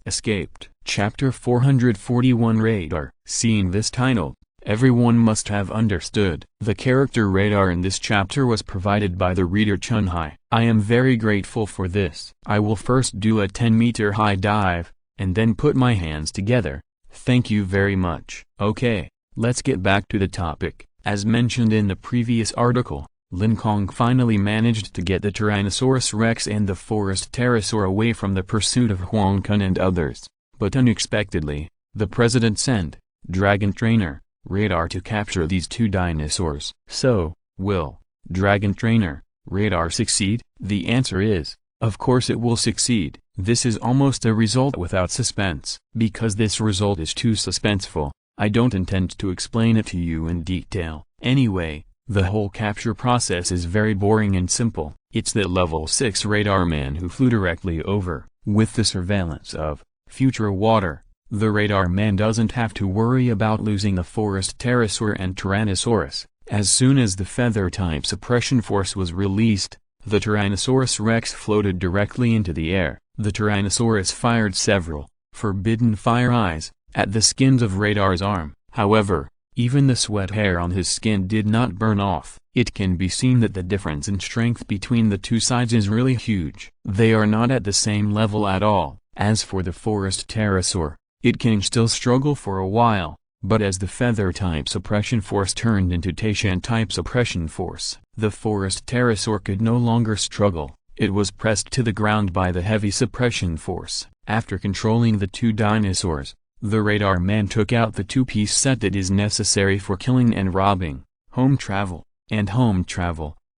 escaped. Chapter 441 Radar. Seeing this title, everyone must have understood. The character Radar in this chapter was provided by the reader Chunhai. I am very grateful for this. I will first do a 10-meter high dive, and then put my hands together. Thank you very much. Okay, let's get back to the topic. As mentioned in the previous article, Lin Kong finally managed to get the Tyrannosaurus rex and the forest pterosaur away from the pursuit of Huang Kun and others. But unexpectedly, the president sent Dragon Trainer, Radar to capture these two dinosaurs. So, will Dragon Trainer, Radar succeed? The answer is, of course it will succeed. This is almost a result without suspense. Because this result is too suspenseful, I don't intend to explain it to you in detail. Anyway, the whole capture process is very boring and simple. It's that level 6 radar man who flew directly over. With the surveillance of Future Water, the radar man doesn't have to worry about losing the forest pterosaur and Tyrannosaurus. As soon as the feather-type suppression force was released, the Tyrannosaurus rex floated directly into the air. The Tyrannosaurus fired several forbidden fire eyes at the skins of Radar's arm. However, even the sweat hair on his skin did not burn off. It can be seen that the difference in strength between the two sides is really huge. They are not at the same level at all. As for the forest pterosaur, it can still struggle for a while, but as the feather-type suppression force turned into Taishan-type suppression force, the forest pterosaur could no longer struggle. It was pressed to the ground by the heavy suppression force. After controlling the two dinosaurs, the radar man took out the two-piece set that is necessary for killing and robbing, home travel,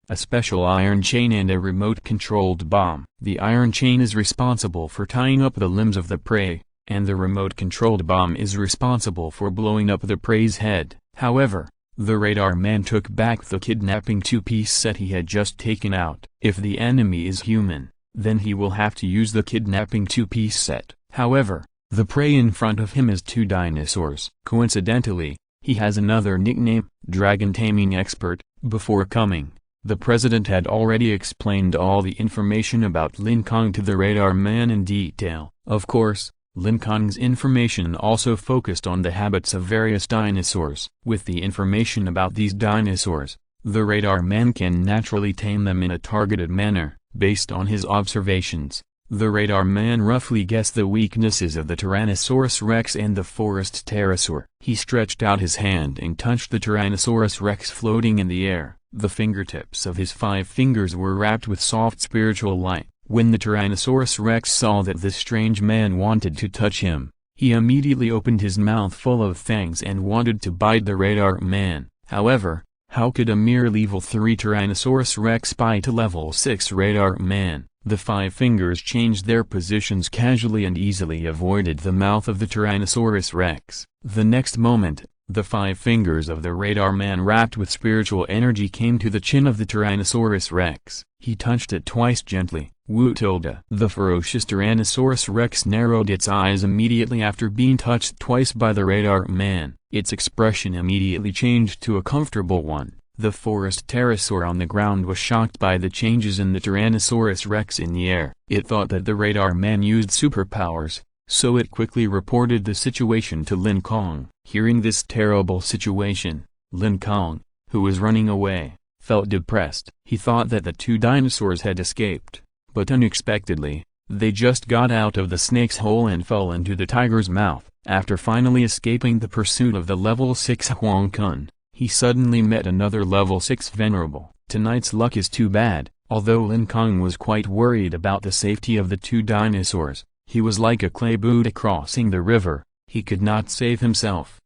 a special iron chain and a remote-controlled bomb. The iron chain is responsible for tying up the limbs of the prey, and the remote-controlled bomb is responsible for blowing up the prey's head. However, the radar man took back the kidnapping two-piece set he had just taken out. If the enemy is human, then he will have to use the kidnapping two-piece set. However, the prey in front of him is two dinosaurs. Coincidentally, he has another nickname, Dragon Taming Expert. Before coming, the president had already explained all the information about Lin Kong to the radar man in detail. Of course, Lin Kong's information also focused on the habits of various dinosaurs. With the information about these dinosaurs, the radar man can naturally tame them in a targeted manner. Based on his observations, the radar man roughly guessed the weaknesses of the Tyrannosaurus rex and the forest pterosaur. He stretched out his hand and touched the Tyrannosaurus rex floating in the air. The fingertips of his 5 fingers were wrapped with soft spiritual light. When the Tyrannosaurus rex saw that this strange man wanted to touch him, he immediately opened his mouth full of fangs and wanted to bite the radar man. However, How could a mere level 3 Tyrannosaurus Rex spy to level 6 radar man? The 5 fingers changed their positions casually and easily avoided the mouth of the Tyrannosaurus Rex. The next moment, the 5 fingers of the radar man wrapped with spiritual energy came to the chin of the Tyrannosaurus Rex. He touched it twice gently. Woo tilde. The ferocious Tyrannosaurus Rex narrowed its eyes immediately after being touched twice by the radar man. Its expression immediately changed to a comfortable one. The forest pterosaur on the ground was shocked by the changes in the Tyrannosaurus Rex in the air. It thought that the radar man used superpowers, so it quickly reported the situation to Lin Kong. Hearing this terrible situation, Lin Kong, who was running away, felt depressed. He thought that the 2 dinosaurs had escaped, but unexpectedly, they just got out of the snake's hole and fell into the tiger's mouth. After finally escaping the pursuit of the level 6 Huang Kun, he suddenly met another level 6 venerable. Tonight's luck is too bad. Although Lin Kong was quite worried about the safety of the 2 dinosaurs, he was like a clay Buddha crossing the river. He could not save himself.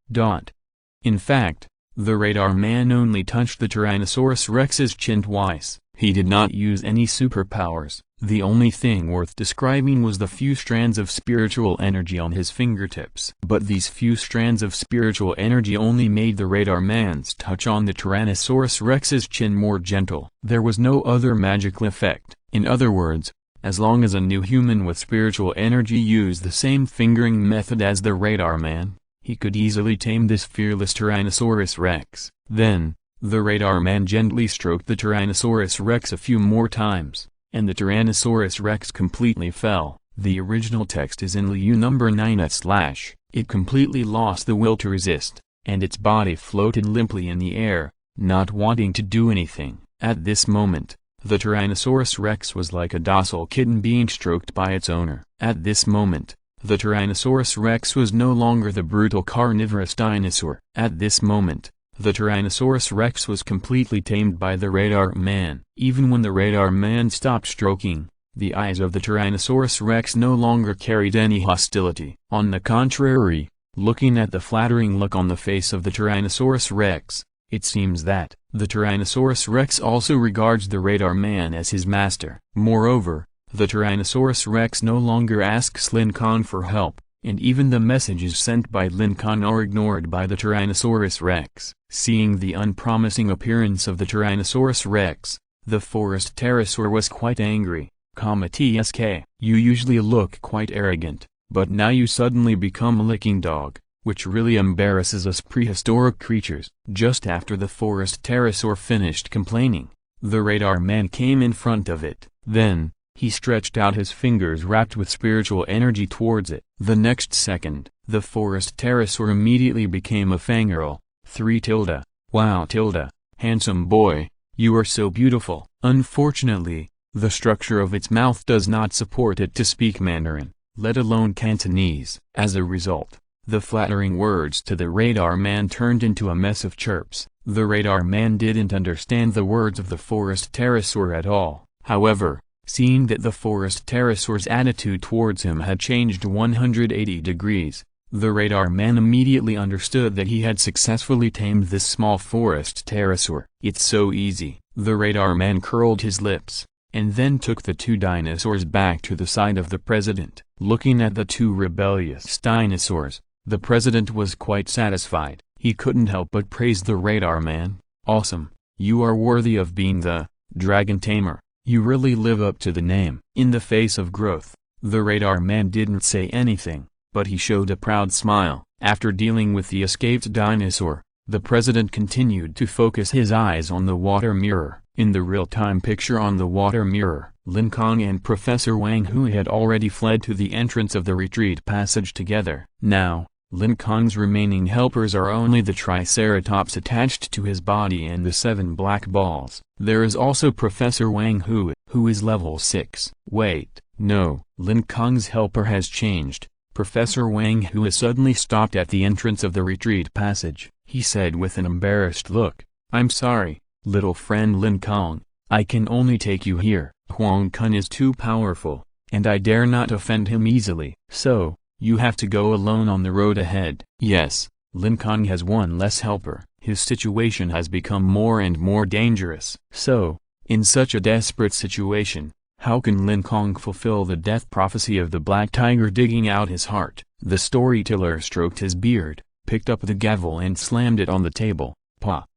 In fact, the radar man only touched the Tyrannosaurus Rex's chin twice. He did not use any superpowers. The only thing worth describing was the few strands of spiritual energy on his fingertips. But these few strands of spiritual energy only made the radar man's touch on the Tyrannosaurus Rex's chin more gentle. There was no other magical effect. In other words, as long as a new human with spiritual energy used the same fingering method as the radar man, he could easily tame this fearless Tyrannosaurus Rex. Then, the radar man gently stroked the Tyrannosaurus Rex a few more times, and the Tyrannosaurus Rex completely fell. The original text is in Liu number 9/. It completely lost the will to resist, and its body floated limply in the air, not wanting to do anything. At this moment, the Tyrannosaurus Rex was like a docile kitten being stroked by its owner. At this moment, the Tyrannosaurus Rex was no longer the brutal carnivorous dinosaur. At this moment, the Tyrannosaurus Rex was completely tamed by the radar man. Even when the radar man stopped stroking, the eyes of the Tyrannosaurus Rex no longer carried any hostility. On the contrary, looking at the flattering look on the face of the Tyrannosaurus Rex, it seems that the Tyrannosaurus Rex also regards the radar man as his master. Moreover, the Tyrannosaurus Rex no longer asks Lin Kong for help, and even the messages sent by Lin Kong are ignored by the Tyrannosaurus Rex. Seeing the unpromising appearance of the Tyrannosaurus Rex, the forest pterosaur was quite angry. "Tsk, you usually look quite arrogant, but now you suddenly become a licking dog, which really embarrasses us prehistoric creatures." Just after the forest pterosaur finished complaining, the radar man came in front of it. Then, he stretched out his fingers wrapped with spiritual energy towards it. The next second, the forest pterosaur immediately became a fangirl. 3 tilde. Wow tilde. Handsome boy, you are so beautiful. Unfortunately, the structure of its mouth does not support it to speak Mandarin, let alone Cantonese. As a result, the flattering words to the radar man turned into a mess of chirps. The radar man didn't understand the words of the forest pterosaur at all. However, seeing that the forest pterosaur's attitude towards him had changed 180 degrees, the radar man immediately understood that he had successfully tamed this small forest pterosaur. "It's so easy." The radar man curled his lips, and then took the 2 dinosaurs back to the side of the president. Looking at the 2 rebellious dinosaurs, the president was quite satisfied. He couldn't help but praise the radar man. "Awesome, you are worthy of being the dragon tamer. You really live up to the name." In the face of growth, the radar man didn't say anything, but he showed a proud smile. After dealing with the escaped dinosaur, the president continued to focus his eyes on the water mirror. In the real-time picture on the water mirror, Lin Kong and Professor Wang Hu had already fled to the entrance of the retreat passage together. Now, Lin Kong's remaining helpers are only the Triceratops attached to his body and the 7 black balls. There is also Professor Wang Hu, who is level 6. Wait, no, Lin Kong's helper has changed. Professor Wang Hu has suddenly stopped at the entrance of the retreat passage. He said with an embarrassed look, "I'm sorry, little friend Lin Kong, I can only take you here. Huang Kun is too powerful, and I dare not offend him easily. So, you have to go alone on the road ahead." Yes, Lin Kong has one less helper. His situation has become more and more dangerous. So, in such a desperate situation, how can Lin Kong fulfill the death prophecy of the black tiger digging out his heart? The storyteller stroked his beard, picked up the gavel and slammed it on the table.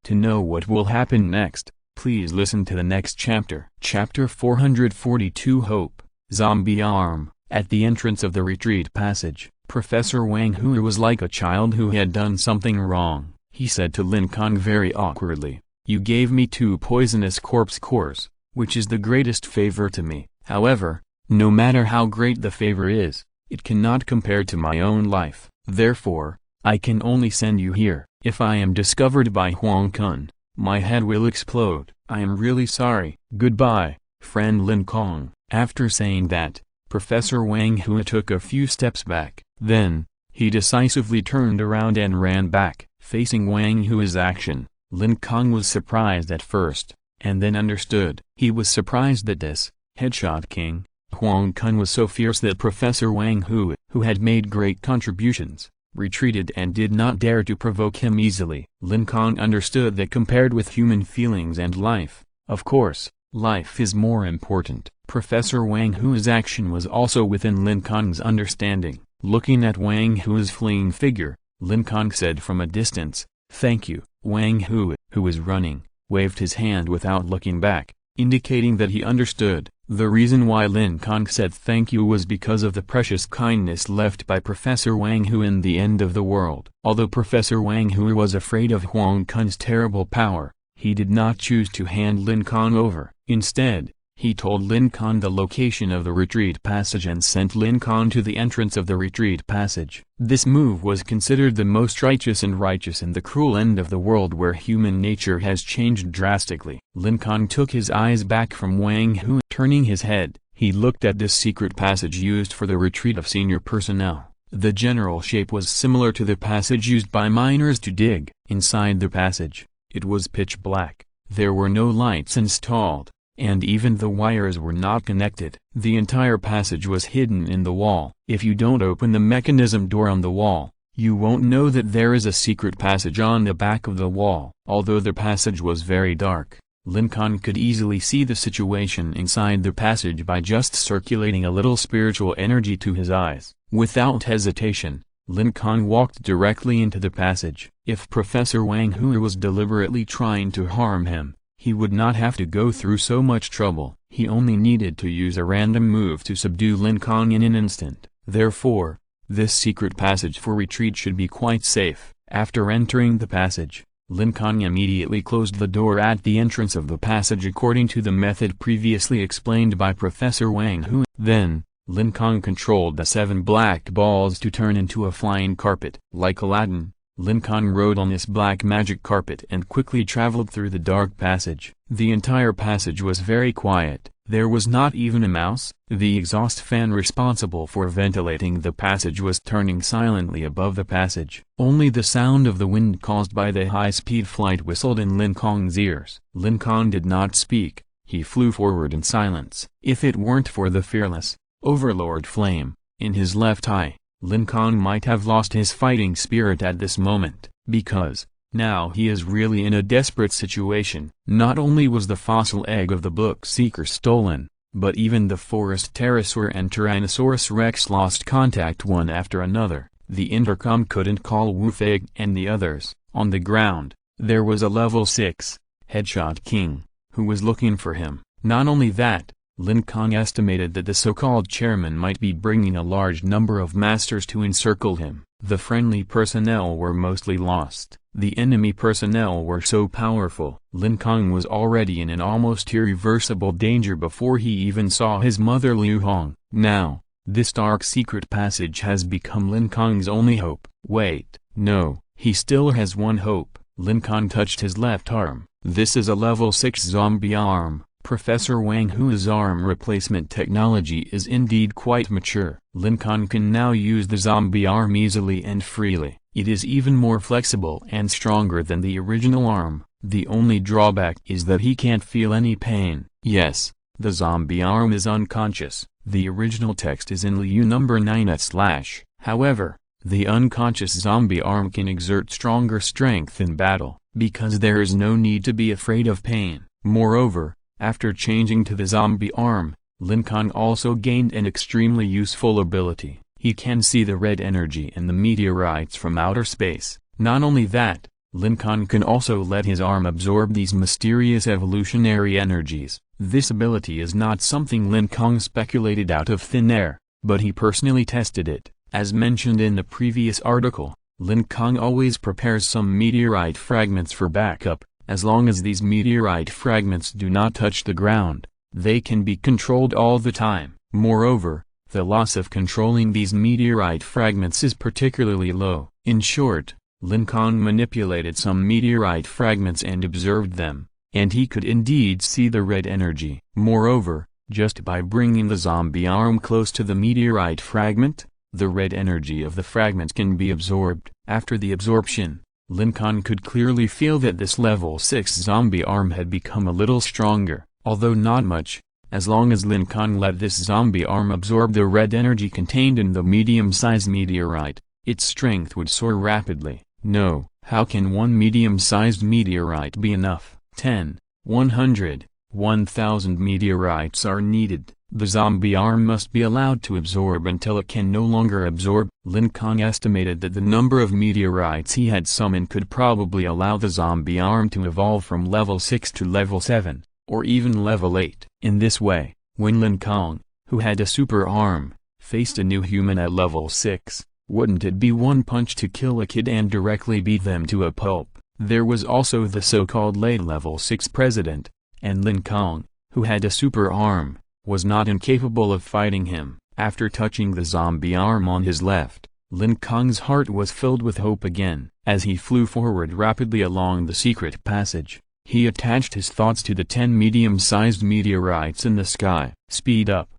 To know what will happen next, please listen to the next chapter. Chapter 442 Hope, Zombie Arm. At the entrance of the retreat passage, Professor Wang Hui was like a child who had done something wrong. He said to Lin Kong very awkwardly, "You gave me 2 poisonous corpse cores, which is the greatest favor to me. However, no matter how great the favor is, it cannot compare to my own life. Therefore, I can only send you here. If I am discovered by Huang Kun, my head will explode. I am really sorry. Goodbye, friend Lin Kong." After saying that, Professor Wang Hui took a few steps back. Then, he decisively turned around and ran back. Facing Wang Hui's action, Lin Kong was surprised at first, and then understood. He was surprised that this headshot king, Huang Kun, was so fierce that Professor Wang Hui, who had made great contributions, retreated and did not dare to provoke him easily. Lin Kong understood that compared with human feelings and life, of course, life is more important. Professor Wang Hui's action was also within Lin Kong's understanding. Looking at Wang Hui's fleeing figure, Lin Kong said from a distance, "Thank you." Wang Hui, who was running, waved his hand without looking back, indicating that he understood. The reason why Lin Kong said thank you was because of the precious kindness left by Professor Wang Hui in the end of the world. Although Professor Wang Hui was afraid of Huang Kun's terrible power, he did not choose to hand Lin Kong over. Instead, he told Lin Kong the location of the retreat passage and sent Lin Kong to the entrance of the retreat passage. This move was considered the most righteous in the cruel end of the world where human nature has changed drastically. Lin Kong took his eyes back from Wang Hui. Turning his head, he looked at this secret passage used for the retreat of senior personnel. The general shape was similar to the passage used by miners to dig. Inside the passage, it was pitch black. There were no lights installed, and even the wires were not connected. The entire passage was hidden in the wall. If you don't open the mechanism door on the wall, you won't know that there is a secret passage on the back of the wall. Although the passage was very dark, Lin Kong could easily see the situation inside the passage by just circulating a little spiritual energy to his eyes. Without hesitation, Lin Kong walked directly into the passage. If Professor Wang Hui was deliberately trying to harm him, he would not have to go through so much trouble. He only needed to use a random move to subdue Lin Kong in an instant. Therefore, this secret passage for retreat should be quite safe. After entering the passage, Lin Kong immediately closed the door at the entrance of the passage according to the method previously explained by Professor Wang Hui. Then, Lin Kong controlled the 7 black balls to turn into a flying carpet. Like Aladdin, Lin Kong rode on this black magic carpet and quickly traveled through the dark passage. The entire passage was very quiet. There was not even a mouse. The exhaust fan responsible for ventilating the passage was turning silently above the passage. Only the sound of the wind caused by the high-speed flight whistled in Lin Kong's ears. Lin Kong did not speak. He flew forward in silence. If it weren't for the fearless Overlord flame in his left eye, Lin Kong might have lost his fighting spirit at this moment, because now he is really in a desperate situation. Not only was the fossil egg of the book seeker stolen, but even the forest pterosaur and Tyrannosaurus rex lost contact one after another. The intercom couldn't call Wu Fei and the others. On the ground, there was a level 6 headshot king, who was looking for him. Not only that, Lin Kong estimated that the so-called chairman might be bringing a large number of masters to encircle him. The friendly personnel were mostly lost. The enemy personnel were so powerful. Lin Kong was already in an almost irreversible danger before he even saw his mother Liu Hong. Now, this dark secret passage has become Lin Kong's only hope. Wait, no, he still has one hope. Lin Kong touched his left arm. This is a level 6 zombie arm. Professor Wang Hui's arm replacement technology is indeed quite mature. Lin Kong can now use the zombie arm easily and freely. It is even more flexible and stronger than the original arm. The only drawback is that he can't feel any pain. Yes, the zombie arm is unconscious. The original text is in Liu number 9/. However, the unconscious zombie arm can exert stronger strength in battle. because there is no need to be afraid of pain. Moreover, after changing to the zombie arm, Lin Kong also gained an extremely useful ability. He can see the red energy in the meteorites from outer space. Not only that, Lin Kong can also let his arm absorb these mysterious evolutionary energies. This ability is not something Lin Kong speculated out of thin air, but he personally tested it. As mentioned in the previous article, Lin Kong always prepares some meteorite fragments for backup. As long as these meteorite fragments do not touch the ground, they can be controlled all the time. Moreover, the loss of controlling these meteorite fragments is particularly low. In short, Lin Kong manipulated some meteorite fragments and observed them, and he could indeed see the red energy. Moreover, just by bringing the zombie arm close to the meteorite fragment, the red energy of the fragment can be absorbed. After the absorption, Lin Kong could clearly feel that this level 6 zombie arm had become a little stronger, although not much. As long as Lin Kong let this zombie arm absorb the red energy contained in the medium-sized meteorite, its strength would soar rapidly. No, how can one medium-sized meteorite be enough? 10, 100, 1000 meteorites are needed. The zombie arm must be allowed to absorb until it can no longer absorb. Lin Kong estimated that the number of meteorites he had summoned could probably allow the zombie arm to evolve from level 6 to level 7, or even level 8. In this way, when Lin Kong, who had a super arm, faced a new human at level 6, wouldn't it be one punch to kill a kid and directly beat them to a pulp? There was also the so-called late level 6 president, and Lin Kong, who had a super arm, was not incapable of fighting him. After touching the zombie arm on his left, Lin Kong's heart was filled with hope again. As he flew forward rapidly along the secret passage, he attached his thoughts to the 10 medium-sized meteorites in the sky. Speed up,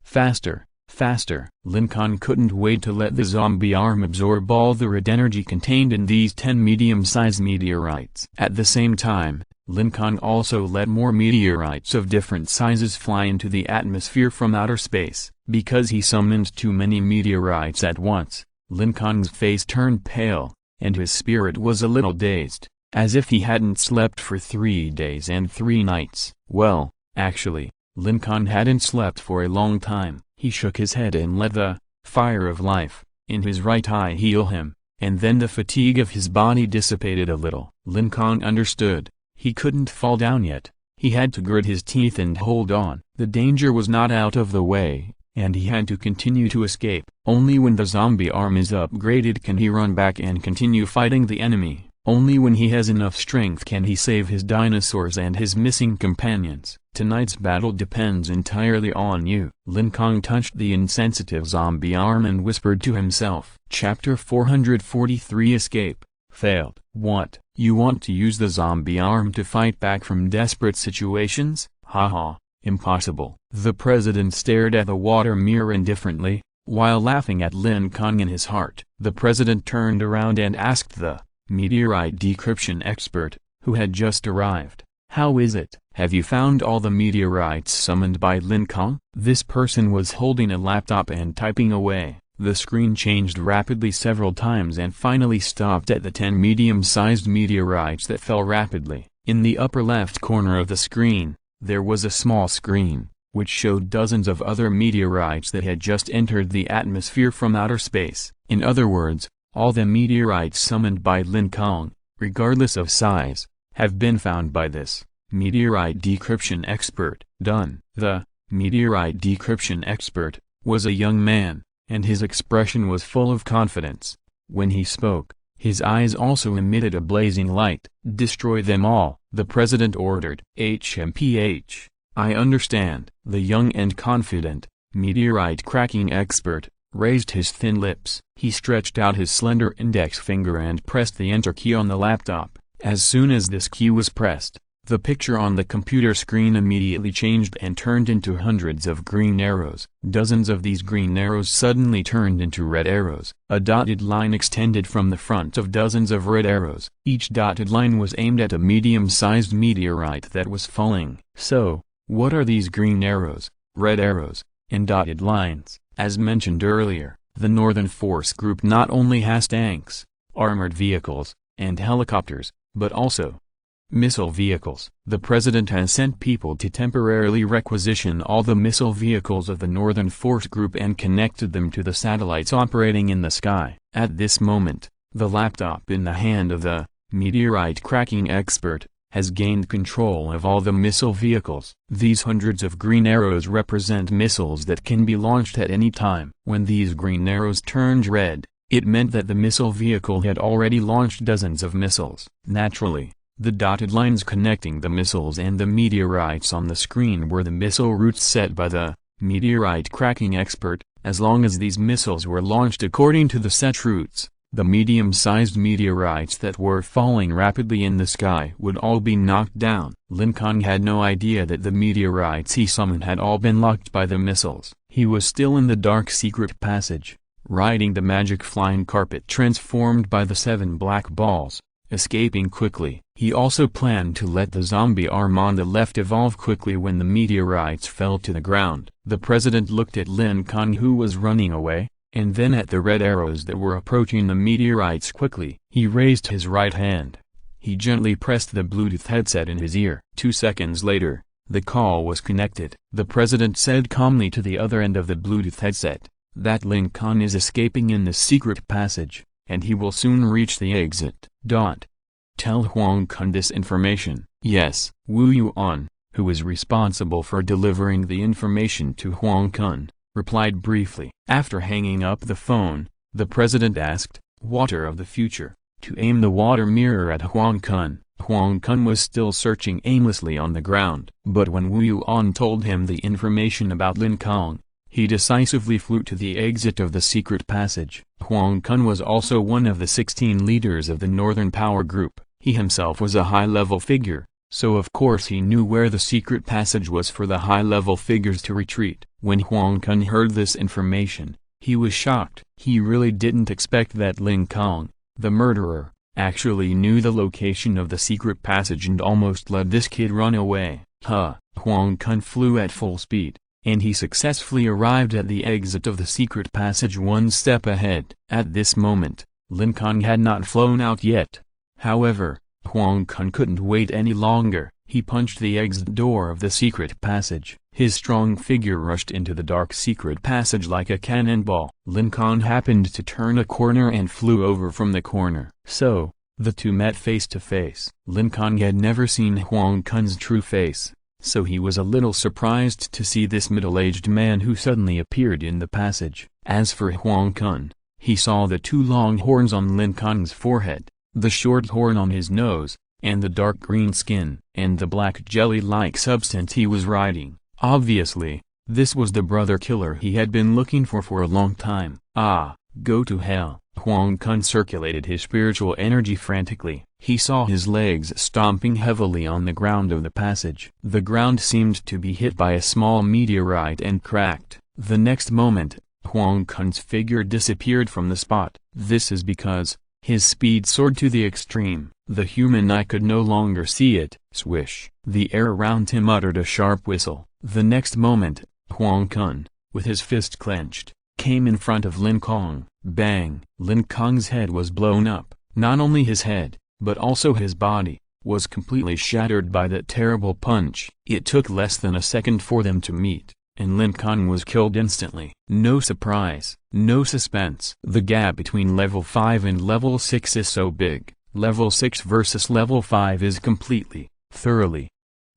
faster, faster. Lin Kong couldn't wait to let the zombie arm absorb all the red energy contained in these 10 medium-sized meteorites. At the same time, Lin Kong also let more meteorites of different sizes fly into the atmosphere from outer space. Because he summoned too many meteorites at once, Lin Kong's face turned pale, and his spirit was a little dazed, as if he hadn't slept for 3 days and 3 nights. Well, actually, Lin Kong hadn't slept for a long time. He shook his head and let the fire of life in his right eye heal him, and then the fatigue of his body dissipated a little. Lin Kong understood. He couldn't fall down yet. He had to grit his teeth and hold on. The danger was not out of the way, and he had to continue to escape. Only when the zombie arm is upgraded can he run back and continue fighting the enemy. Only when he has enough strength can he save his dinosaurs and his missing companions. Tonight's battle depends entirely on you. Lin Kong touched the insensitive zombie arm and whispered to himself. Chapter 443 Escape. Failed. What? You want to use the zombie arm to fight back from desperate situations? Haha, impossible. The president stared at the water mirror indifferently, while laughing at Lin Kong in his heart. The president turned around and asked the meteorite decryption expert, who had just arrived, "How is it? Have you found all the meteorites summoned by Lin Kong?" This person was holding a laptop and typing away. The screen changed rapidly several times and finally stopped at the 10 medium-sized meteorites that fell rapidly. In the upper left corner of the screen, there was a small screen, which showed dozens of other meteorites that had just entered the atmosphere from outer space. In other words, all the meteorites summoned by Lin Kong, regardless of size, have been found by this meteorite decryption expert. Done. The meteorite decryption expert was a young man, and his expression was full of confidence. When he spoke, his eyes also emitted a blazing light. "Destroy them all," the president ordered. "HMPH, I understand." The young and confident, meteorite cracking expert, raised his thin lips. He stretched out his slender index finger and pressed the enter key on the laptop. As soon as this key was pressed, the picture on the computer screen immediately changed and turned into hundreds of green arrows. Dozens of these green arrows suddenly turned into red arrows. A dotted line extended from the front of dozens of red arrows. Each dotted line was aimed at a medium-sized meteorite that was falling. So, what are these green arrows, red arrows, and dotted lines? As mentioned earlier, the Northern Force Group not only has tanks, armored vehicles, and helicopters, but also missile vehicles. The president has sent people to temporarily requisition all the missile vehicles of the Northern Force Group and connected them to the satellites operating in the sky. At this moment, the laptop in the hand of the meteorite cracking expert has gained control of all the missile vehicles. These hundreds of green arrows represent missiles that can be launched at any time. When these green arrows turned red, it meant that the missile vehicle had already launched dozens of missiles. Naturally, the dotted lines connecting the missiles and the meteorites on the screen were the missile routes set by the meteorite cracking expert. As long as these missiles were launched according to the set routes, the medium-sized meteorites that were falling rapidly in the sky would all be knocked down. Lin Kong had no idea that the meteorites he summoned had all been locked by the missiles. He was still in the dark secret passage, riding the magic flying carpet transformed by the 7 black balls, escaping quickly. He also planned to let the zombie arm on the left evolve quickly when the meteorites fell to the ground. The president looked at Lin Kong, who was running away, and then at the red arrows that were approaching the meteorites quickly. He raised his right hand. He gently pressed the Bluetooth headset in his ear. 2 seconds later, the call was connected. The president said calmly to the other end of the Bluetooth headset that Lin Kong is escaping in the secret passage, and he will soon reach the exit. Tell Huang Kun this information. Yes. Wu Yuan, who is responsible for delivering the information to Huang Kun, replied briefly. After hanging up the phone, the president asked, "Water of the future," to aim the water mirror at Huang Kun. Huang Kun was still searching aimlessly on the ground. But when Wu Yuan told him the information about Lin Kong, he decisively flew to the exit of the secret passage. Huang Kun was also one of the 16 leaders of the Northern Power Group. He himself was a high-level figure, so of course he knew where the secret passage was for the high-level figures to retreat. When Huang Kun heard this information, he was shocked. He really didn't expect that Lin Kong, the murderer, actually knew the location of the secret passage and almost let this kid run away. Huang Kun flew at full speed, and he successfully arrived at the exit of the secret passage 1 step ahead. At this moment, Lin Kong had not flown out yet. However, Huang Kun couldn't wait any longer. He punched the exit door of the secret passage. His strong figure rushed into the dark secret passage like a cannonball. Lin Kong happened to turn a corner and flew over from the corner. So, the two met face to face. Lin Kong had never seen Huang Kun's true face, so he was a little surprised to see this middle-aged man who suddenly appeared in the passage. As for Huang Kun, he saw the 2 long horns on Lin Kong's forehead, the short horn on his nose, and the dark green skin, and the black jelly-like substance he was riding. Obviously, this was the brother killer he had been looking for a long time. Go to hell. Huang Kun circulated his spiritual energy frantically. He saw his legs stomping heavily on the ground of the passage. The ground seemed to be hit by a small meteorite and cracked. The next moment, Huang Kun's figure disappeared from the spot. This is because his speed soared to the extreme. The human eye could no longer see it. Swish! The air around him uttered a sharp whistle. The next moment, Huang Kun, with his fist clenched, came in front of Lin Kong. Bang! Lin Kong's head was blown up. Not only his head, but also his body, was completely shattered by that terrible punch. It took less than a second for them to meet, and Lin Kong was killed instantly. No surprise, no suspense. The gap between level 5 and level 6 is so big. Level 6 versus level 5 is completely, thoroughly,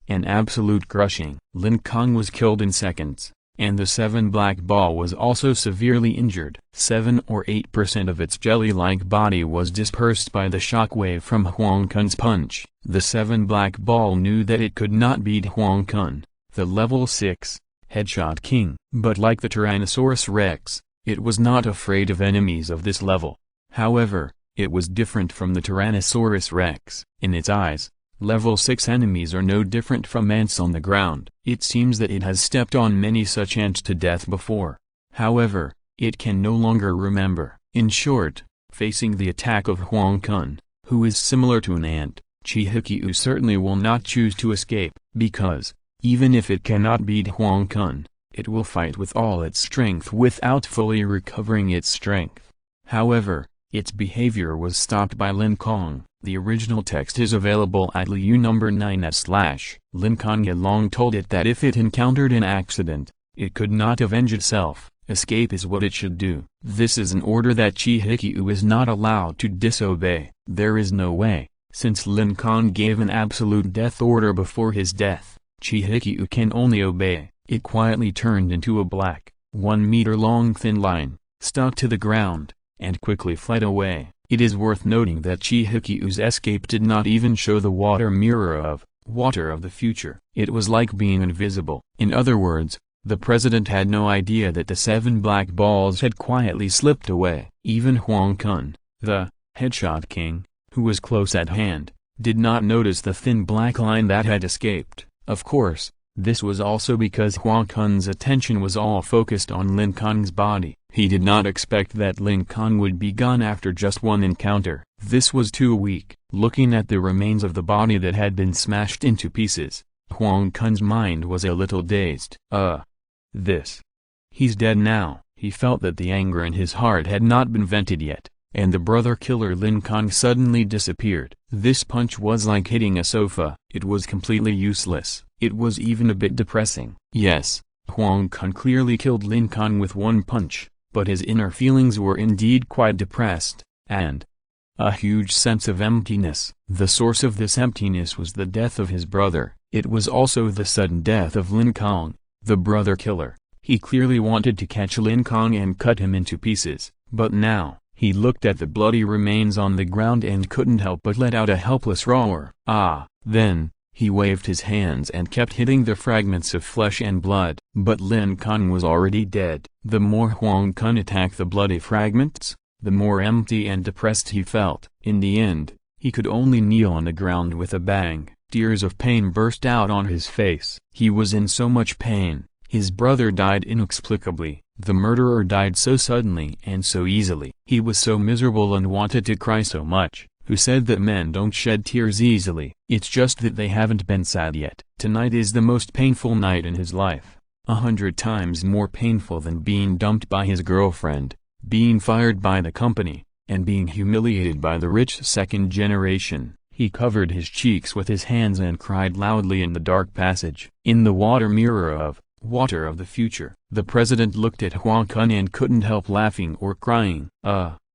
an absolute crushing. Lin Kong was killed in seconds, and the 7 black ball was also severely injured. 7 or 8% of its jelly-like body was dispersed by the shockwave from Huang Kun's punch. The 7 black ball knew that it could not beat Huang Kun, the level 6 headshot king. But like the Tyrannosaurus Rex, it was not afraid of enemies of this level. However, it was different from the Tyrannosaurus Rex. In its eyes, level 6 enemies are no different from ants on the ground. It seems that it has stepped on many such ants to death before. However, it can no longer remember. In short, facing the attack of Huang Kun, who is similar to an ant, Chihikyu certainly will not choose to escape, because, even if it cannot beat Huang Kun, it will fight with all its strength without fully recovering its strength. However, its behavior was stopped by Lin Kong. The original text is available at LU number 9/. Lin Kong had long told it that if it encountered an accident, it could not avenge itself. Escape is what it should do. This is an order that Chihikyu is not allowed to disobey. There is no way, since Lin Kong gave an absolute death order before his death, Chihikyu can only obey. It quietly turned into a black, 1 meter long thin line, stuck to the ground, and quickly fled away. It is worth noting that Chihikyu's escape did not even show the water of the future. It was like being invisible. In other words, the president had no idea that the 7 black balls had quietly slipped away. Even Huang Kun, the headshot king, who was close at hand, did not notice the thin black line that had escaped. Of course, this was also because Huang Kun's attention was all focused on Lin Kong's body. He did not expect that Lin Kong would be gone after just one encounter. This was too weak. Looking at the remains of the body that had been smashed into pieces, Huang Kun's mind was a little dazed. He's dead now. He felt that the anger in his heart had not been vented yet, and the brother killer Lin Kong suddenly disappeared. This punch was like hitting a sofa. It was completely useless. It was even a bit depressing. Yes, Huang Kun clearly killed Lin Kong with one punch, but his inner feelings were indeed quite depressed, and a huge sense of emptiness. The source of this emptiness was the death of his brother. It was also the sudden death of Lin Kong, the brother killer. He clearly wanted to catch Lin Kong and cut him into pieces, but now, he looked at the bloody remains on the ground and couldn't help but let out a helpless roar. Then, he waved his hands and kept hitting the fragments of flesh and blood. But Lin Kong was already dead. The more Huang Kun attacked the bloody fragments, the more empty and depressed he felt. In the end, he could only kneel on the ground with a bang. Tears of pain burst out on his face. He was in so much pain. His brother died inexplicably. The murderer died so suddenly and so easily. He was so miserable and wanted to cry so much. Who said that men don't shed tears easily? It's just that they haven't been sad yet. Tonight is the most painful night in his life. 100 times more painful than being dumped by his girlfriend, being fired by the company, and being humiliated by the rich second generation. He covered his cheeks with his hands and cried loudly in the dark passage. In the water of the future, the president looked at Huang Kun and couldn't help laughing or crying.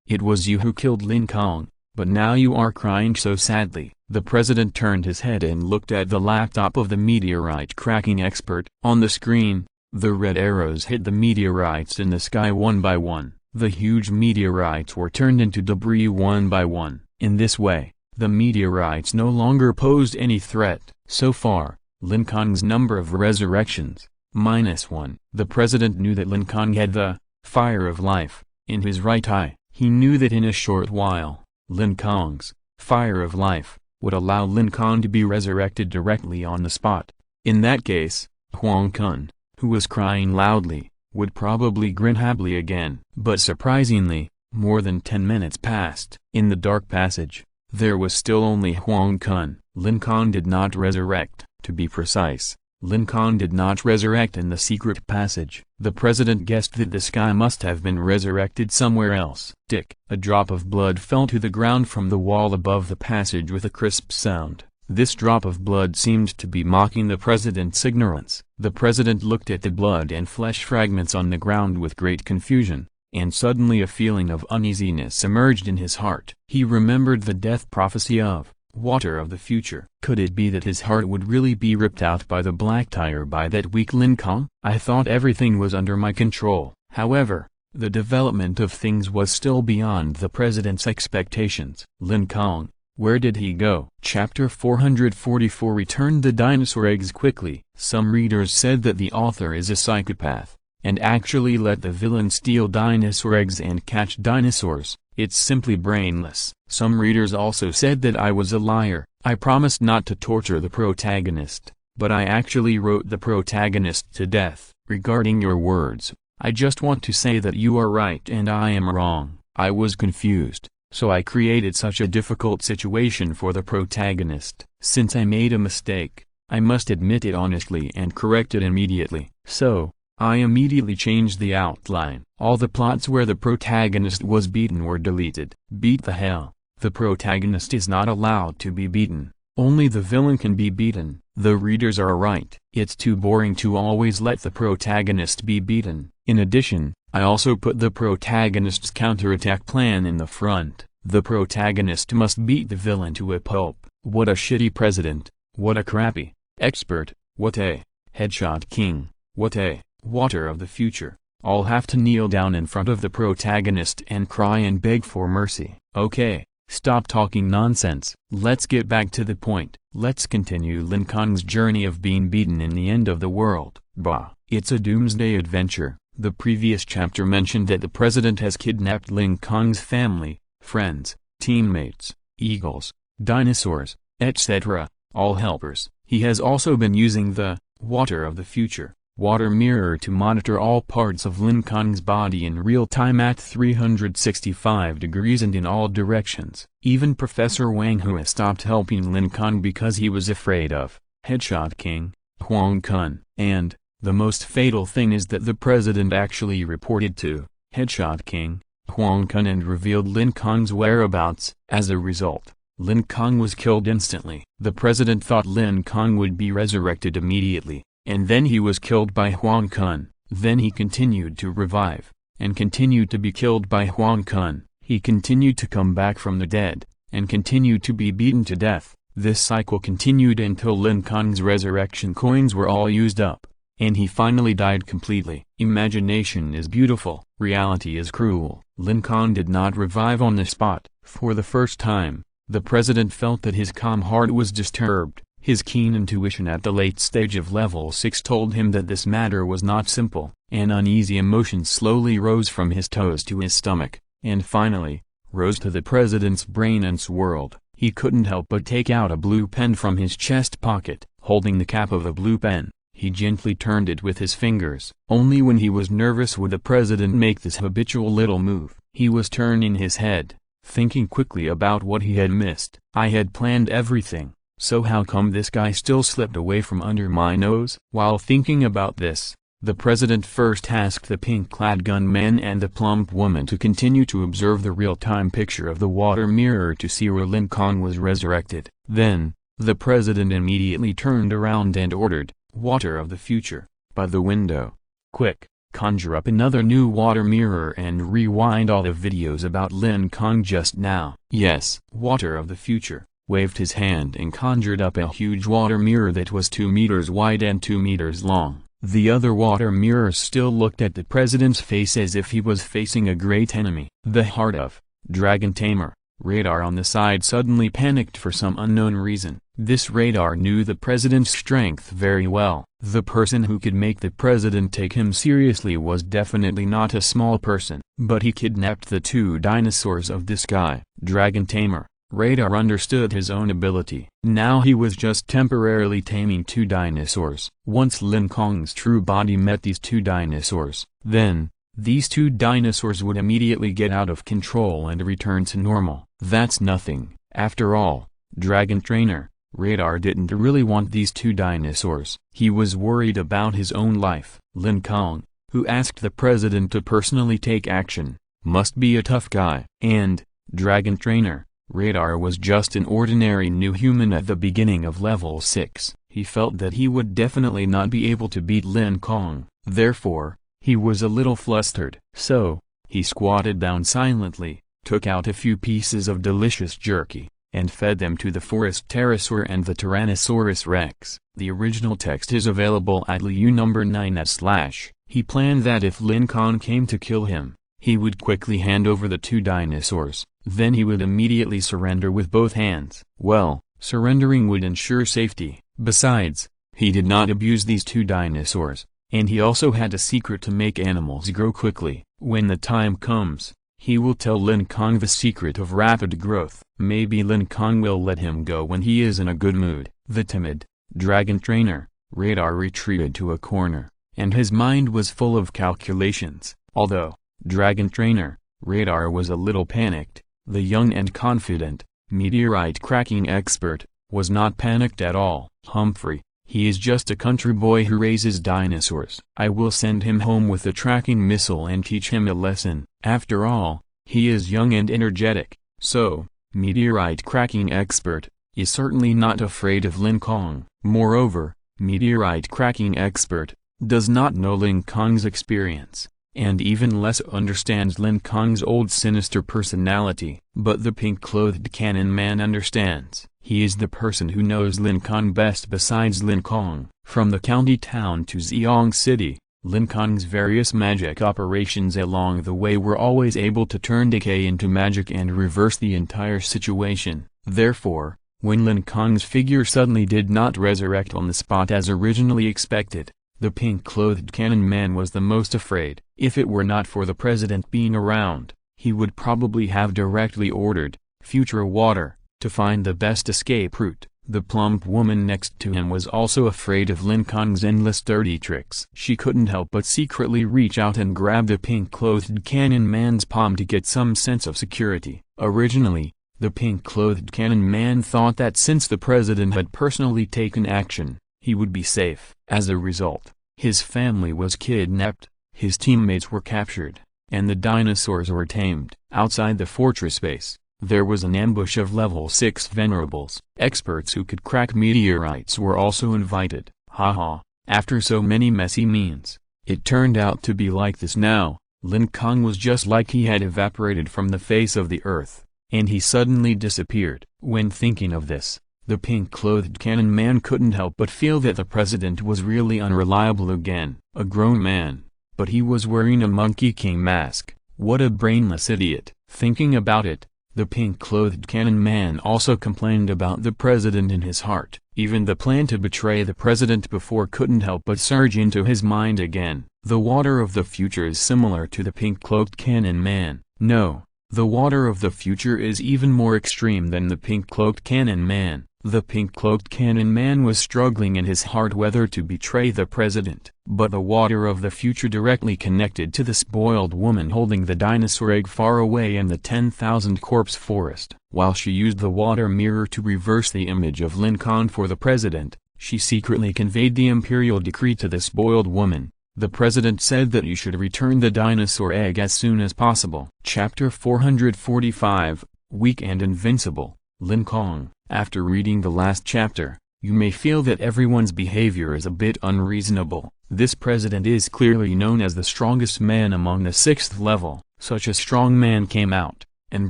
It was you who killed Lin Kong, but now you are crying so sadly. The president turned his head and looked at the laptop of the meteorite cracking expert. On the screen, the red arrows hit the meteorites in the sky one by one. The huge meteorites were turned into debris one by one. In this way, the meteorites no longer posed any threat. So far, Lin Kong's number of resurrections, -1. The president knew that Lin Kong had the fire of life in his right eye. He knew that in a short while, Lin Kong's fire of life would allow Lin Kong to be resurrected directly on the spot. In that case, Huang Kun, who was crying loudly, would probably grin happily again. But surprisingly, more than 10 minutes passed. In the dark passage, there was still only Huang Kun. Lin Kong did not resurrect. To be precise, Lin Kong did not resurrect in the secret passage. The president guessed that the sky must have been resurrected somewhere else. Tick! A drop of blood fell to the ground from the wall above the passage with a crisp sound. This drop of blood seemed to be mocking the president's ignorance. The president looked at the blood and flesh fragments on the ground with great confusion, and suddenly a feeling of uneasiness emerged in his heart. He remembered the death prophecy of water of the future. Could it be that his heart would really be ripped out by the black tiger by that weak Lin Kong? I thought everything was under my control. However, the development of things was still beyond the president's expectations. Lin Kong, where did he go? Chapter 444 returned the dinosaur eggs quickly. Some readers said that the author is a psychopath, and actually let the villain steal dinosaur eggs and catch dinosaurs. It's simply brainless. Some readers also said that I was a liar. I promised not to torture the protagonist, but I actually wrote the protagonist to death. Regarding your words, I just want to say that you are right and I am wrong. I was confused, so I created such a difficult situation for the protagonist. Since I made a mistake, I must admit it honestly and correct it immediately. So, I immediately changed the outline. All the plots where the protagonist was beaten were deleted. Beat the hell. The protagonist is not allowed to be beaten. Only the villain can be beaten. The readers are right. It's too boring to always let the protagonist be beaten. In addition, I also put the protagonist's counterattack plan in the front. The protagonist must beat the villain to a pulp. What a shitty president. What a crappy expert. What a headshot king. What a water of the future. All have to kneel down in front of the protagonist and cry and beg for mercy. Okay, stop talking nonsense. Let's get back to the point. Let's continue Lin Kong's journey of being beaten in the end of the world. Bah, it's a doomsday adventure. The previous chapter mentioned that the president has kidnapped Lin Kong's family, friends, teammates, eagles, dinosaurs, etc., all helpers. He has also been using the water of the future water mirror to monitor all parts of Lin Kong's body in real time at 365 degrees and in all directions. Even Professor Wang, who has stopped helping Lin Kong because he was afraid of Headshot King, Huang Kun. And the most fatal thing is that the president actually reported to Headshot King, Huang Kun, and revealed Lin Kong's whereabouts. As a result, Lin Kong was killed instantly. The president thought Lin Kong would be resurrected immediately, and then he was killed by Huang Kun. Then he continued to revive, and continued to be killed by Huang Kun. He continued to come back from the dead, and continued to be beaten to death. This cycle continued until Lin Kong's resurrection coins were all used up, and he finally died completely. Imagination is beautiful, reality is cruel. Lin Kong did not revive on the spot. For the first time, the president felt that his calm heart was disturbed. His keen intuition at the late stage of level 6 told him that this matter was not simple. An uneasy emotion slowly rose from his toes to his stomach, and finally, rose to the president's brain and swirled. He couldn't help but take out a blue pen from his chest pocket. Holding the cap of a blue pen, he gently turned it with his fingers. Only when he was nervous would the president make this habitual little move. He was turning his head, thinking quickly about what he had missed. I had planned everything. So how come this guy still slipped away from under my nose? While thinking about this, the president first asked the pink-clad gunman and the plump woman to continue to observe the real-time picture of the water mirror to see where Lin Kong was resurrected. Then, the president immediately turned around and ordered, "Water of the future, by the window. Quick, conjure up another new water mirror and rewind all the videos about Lin Kong just now." Yes, Water of the future waved his hand and conjured up a huge water mirror that was 2 meters wide and 2 meters long. The other water mirrors still looked at the president's face as if he was facing a great enemy. The heart of Dragon Tamer radar on the side suddenly panicked for some unknown reason. This radar knew the president's strength very well. The person who could make the president take him seriously was definitely not a small person. But he kidnapped the 2 dinosaurs of the sky. Dragon Tamer radar understood his own ability. Now he was just temporarily taming 2 dinosaurs. Once Lin Kong's true body met these 2 dinosaurs, then, these 2 dinosaurs would immediately get out of control and return to normal. That's nothing. After all, Dragon Trainer radar didn't really want these 2 dinosaurs. He was worried about his own life. Lin Kong, who asked the president to personally take action, must be a tough guy. And Dragon Trainer radar was just an ordinary new human at the beginning of level 6. He felt that he would definitely not be able to beat Lin Kong. Therefore, he was a little flustered. So, he squatted down silently, took out a few pieces of delicious jerky, and fed them to the forest pterosaur and the Tyrannosaurus rex. The original text is available at LU number 9/. He planned that if Lin Kong came to kill him, he would quickly hand over the 2 dinosaurs. Then he would immediately surrender with both hands. Well, surrendering would ensure safety. Besides, he did not abuse these 2 dinosaurs, and he also had a secret to make animals grow quickly. When the time comes, he will tell Lin Kong the secret of rapid growth. Maybe Lin Kong will let him go when he is in a good mood. The timid Dragon Trainer radar retreated to a corner, and his mind was full of calculations. Although Dragon Trainer radar was a little panicked, the young and confident, meteorite-cracking expert, was not panicked at all. Humphrey, he is just a country boy who raises dinosaurs. I will send him home with a tracking missile and teach him a lesson. After all, he is young and energetic. So, meteorite cracking expert, is certainly not afraid of Lin Kong. Moreover, meteorite cracking expert does not know Lin Kong's experience, and even less understands Lin Kong's old sinister personality. But the pink-clothed cannon man understands. He is the person who knows Lin Kong best besides Lin Kong. From the county town to Xiong City, Lin Kong's various magic operations along the way were always able to turn decay into magic and reverse the entire situation. Therefore, when Lin Kong's figure suddenly did not resurrect on the spot as originally expected, the pink-clothed cannon man was the most afraid. If it were not for the president being around, he would probably have directly ordered Future Water to find the best escape route. The plump woman next to him was also afraid of Lin Kong's endless dirty tricks. She couldn't help but secretly reach out and grab the pink-clothed cannon man's palm to get some sense of security. Originally, the pink-clothed cannon man thought that since the president had personally taken action, he would be safe. As a result, his family was kidnapped, his teammates were captured, and the dinosaurs were tamed. Outside the fortress base, there was an ambush of level 6 venerables. Experts who could crack meteorites were also invited. Haha, after so many messy means, it turned out to be like this now. Lin Kong was just like he had evaporated from the face of the earth, and he suddenly disappeared. When thinking of this, the pink-clothed cannon man couldn't help but feel that the president was really unreliable again. A grown man, but he was wearing a Monkey King mask. What a brainless idiot. Thinking about it, the pink-clothed cannon man also complained about the president in his heart. Even the plan to betray the president before couldn't help but surge into his mind again. The water of the future is similar to the pink-cloaked cannon man. No, the water of the future is even more extreme than the pink-cloaked cannon man. The pink-cloaked cannon man was struggling in his heart whether to betray the president. But the water of the future directly connected to the spoiled woman holding the dinosaur egg far away in the 10,000 corpse forest. While she used the water mirror to reverse the image of Lin Kong for the president, she secretly conveyed the imperial decree to the spoiled woman. The president said that you should return the dinosaur egg as soon as possible. Chapter 445, Weak and Invincible, Lin Kong. After reading the last chapter, you may feel that everyone's behavior is a bit unreasonable. This president is clearly known as the strongest man among the 6th level. Such a strong man came out, and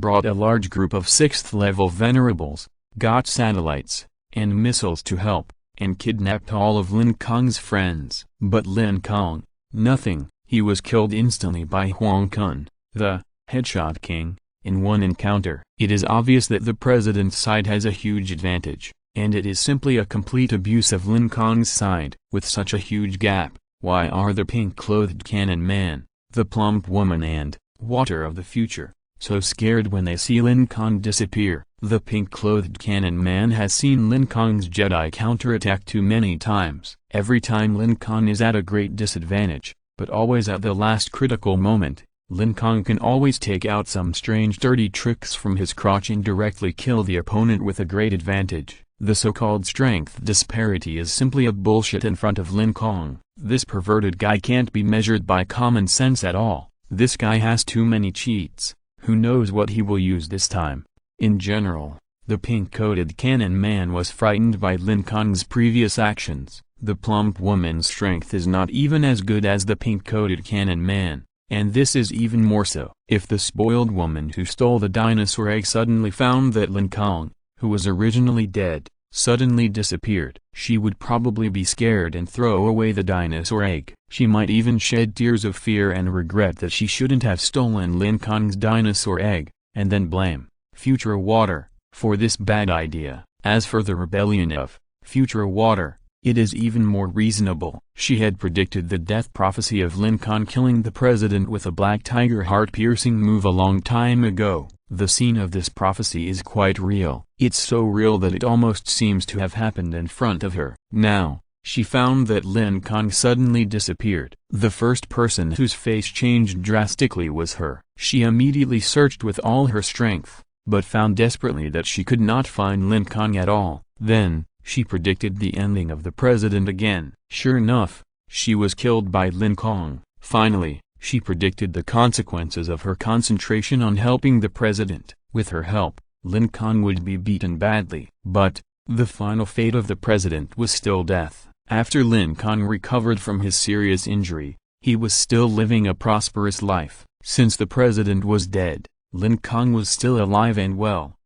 brought a large group of 6th level venerables, got satellites, and missiles to help, and kidnapped all of Lin Kong's friends. But Lin Kong, nothing. He was killed instantly by Huang Kun, the Headshot King, in one encounter. It is obvious that the president's side has a huge advantage, and it is simply a complete abuse of Lin Kong's side. With such a huge gap, why are the pink-clothed cannon man, the plump woman and water of the future so scared when they see Lin Kong disappear? The pink-clothed cannon man has seen Lin Kong's Jedi counterattack too many times. Every time Lin Kong is at a great disadvantage, but always at the last critical moment, Lin Kong can always take out some strange dirty tricks from his crotch and directly kill the opponent with a great advantage. The so-called strength disparity is simply a bullshit in front of Lin Kong. This perverted guy can't be measured by common sense at all. This guy has too many cheats. Who knows what he will use this time? In general, the pink-coated cannon man was frightened by Lin Kong's previous actions. The plump woman's strength is not even as good as the pink-coated cannon man. And this is even more so. If the spoiled woman who stole the dinosaur egg suddenly found that Lin Kong, who was originally dead, suddenly disappeared, she would probably be scared and throw away the dinosaur egg. She might even shed tears of fear and regret that she shouldn't have stolen Lin Kong's dinosaur egg, and then blame Future Water for this bad idea. As for the rebellion of Future Water, it is even more reasonable. She had predicted the death prophecy of Lin Kong killing the president with a black tiger heart-piercing move a long time ago. The scene of this prophecy is quite real. It's so real that it almost seems to have happened in front of her. Now, she found that Lin Kong suddenly disappeared. The first person whose face changed drastically was her. She immediately searched with all her strength, but found desperately that she could not find Lin Kong at all. Then, she predicted the ending of the president again. Sure enough, she was killed by Lin Kong. Finally, she predicted the consequences of her concentration on helping the president. With her help, Lin Kong would be beaten badly. But the final fate of the president was still death. After Lin Kong recovered from his serious injury, he was still living a prosperous life. Since the president was dead, Lin Kong was still alive and well.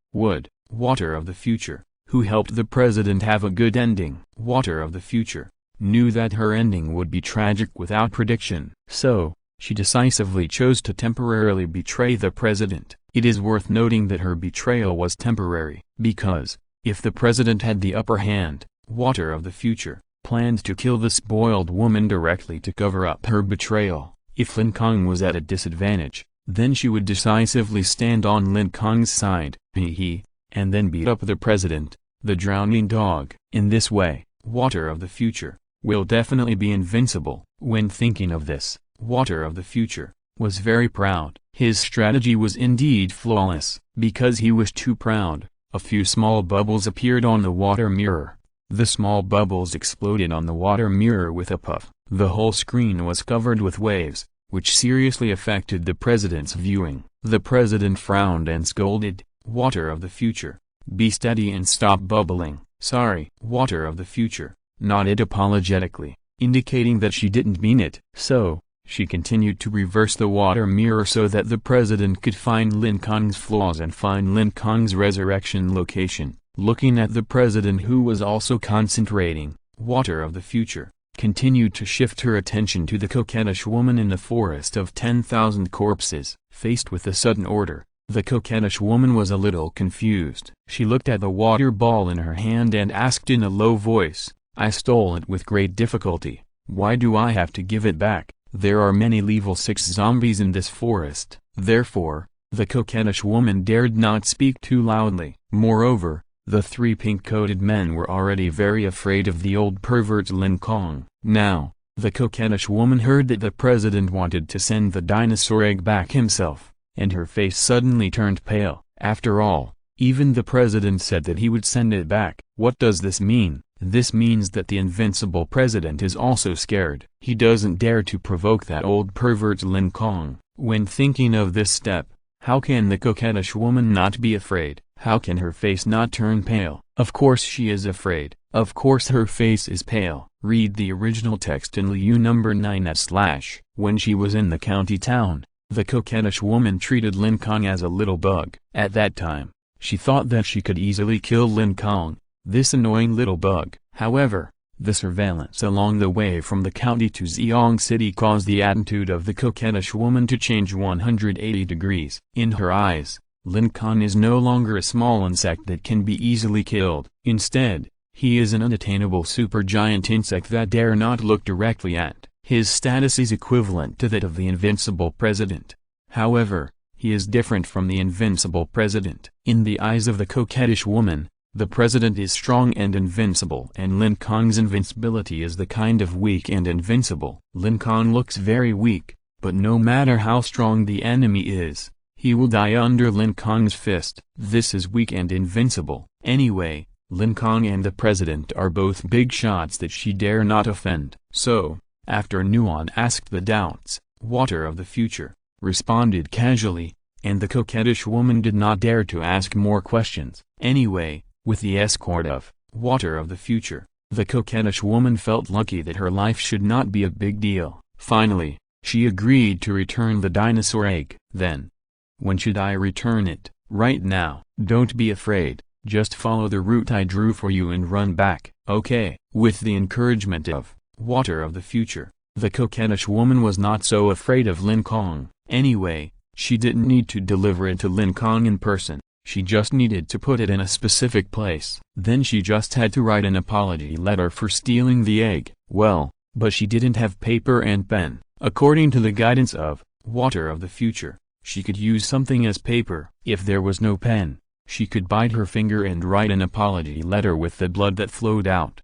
Water of the future, who helped the president have a good ending. Water of the future knew that her ending would be tragic without prediction. So, she decisively chose to temporarily betray the president. It is worth noting that her betrayal was temporary, because, if the president had the upper hand, Water of the future planned to kill the spoiled woman directly to cover up her betrayal. If Lin Kong was at a disadvantage, then she would decisively stand on Lin Kong's side, and then beat up the president, the drowning dog. In this way, Water of the future will definitely be invincible. When thinking of this, Water of the future was very proud. His strategy was indeed flawless. Because he was too proud, a few small bubbles appeared on the water mirror. The small bubbles exploded on the water mirror with a puff. The whole screen was covered with waves, which seriously affected the president's viewing. The president frowned and scolded, "Water of the future, be steady and stop bubbling." "Sorry." Water of the future nodded apologetically, indicating that she didn't mean it. So, she continued to reverse the water mirror so that the president could find Lin Kong's flaws and find Lin Kong's resurrection location. Looking at the president, who was also concentrating, Water of the future continued to shift her attention to the coquettish woman in the forest of 10,000 corpses. Faced with the sudden order, the coquettish woman was a little confused. She looked at the water ball in her hand and asked in a low voice, "I stole it with great difficulty. Why do I have to give it back? There are many level 6 zombies in this forest." Therefore, the coquettish woman dared not speak too loudly. Moreover, the 3 pink-coated men were already very afraid of the old pervert Lin Kong. Now, the coquettish woman heard that the president wanted to send the dinosaur egg back himself, and her face suddenly turned pale. After all, even the president said that he would send it back. What does this mean? This means that the invincible president is also scared. He doesn't dare to provoke that old pervert Lin Kong. When thinking of this step, how can the coquettish woman not be afraid? How can her face not turn pale? Of course she is afraid. Of course her face is pale. Read the original text in Liu number 9/. When she was in the county town, the coquettish woman treated Lin Kong as a little bug. At that time, she thought that she could easily kill Lin Kong, this annoying little bug. However, the surveillance along the way from the county to Xiong City caused the attitude of the coquettish woman to change 180 degrees. In her eyes, Lin Kong is no longer a small insect that can be easily killed. Instead, he is an unattainable supergiant insect that dare not look directly at. His status is equivalent to that of the invincible president. However, he is different from the invincible president. In the eyes of the coquettish woman, the president is strong and invincible, and Lin Kong's invincibility is the kind of weak and invincible. Lin Kong looks very weak, but no matter how strong the enemy is, he will die under Lin Kong's fist. This is weak and invincible. Anyway, Lin Kong and the president are both big shots that she dare not offend. So, after Nuan asked the doubts, Water of the future responded casually, and the coquettish woman did not dare to ask more questions. Anyway, with the escort of Water of the future, the coquettish woman felt lucky that her life should not be a big deal. Finally, she agreed to return the dinosaur egg. Then, when should I return it? Right now. Don't be afraid, just follow the route I drew for you and run back. Okay. With the encouragement of Water of the future, the coquettish woman was not so afraid of Lin Kong. Anyway, she didn't need to deliver it to Lin Kong in person. She just needed to put it in a specific place. Then she just had to write an apology letter for stealing the egg. Well, but she didn't have paper and pen. According to the guidance of Water of the future, she could use something as paper. If there was no pen, she could bite her finger and write an apology letter with the blood that flowed out.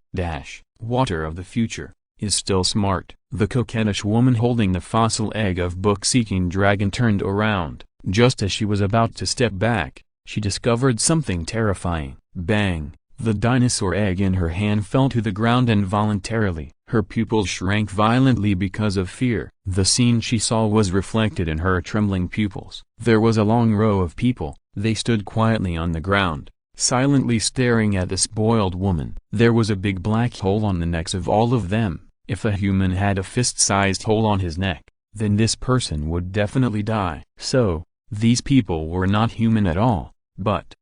Water of the future is still smart. The coquettish woman holding the fossil egg of book-seeking dragon turned around. Just as she was about to step back, she discovered something terrifying. Bang! The dinosaur egg in her hand fell to the ground and voluntarily Her pupils shrank violently because of fear. The scene she saw was reflected in her trembling pupils. There was a long row of people. They stood quietly on the ground, silently staring at the spoiled woman. There was a big black hole on the necks of all of them. If a human had a fist-sized hole on his neck, then this person would definitely die. So, these people were not human at all, but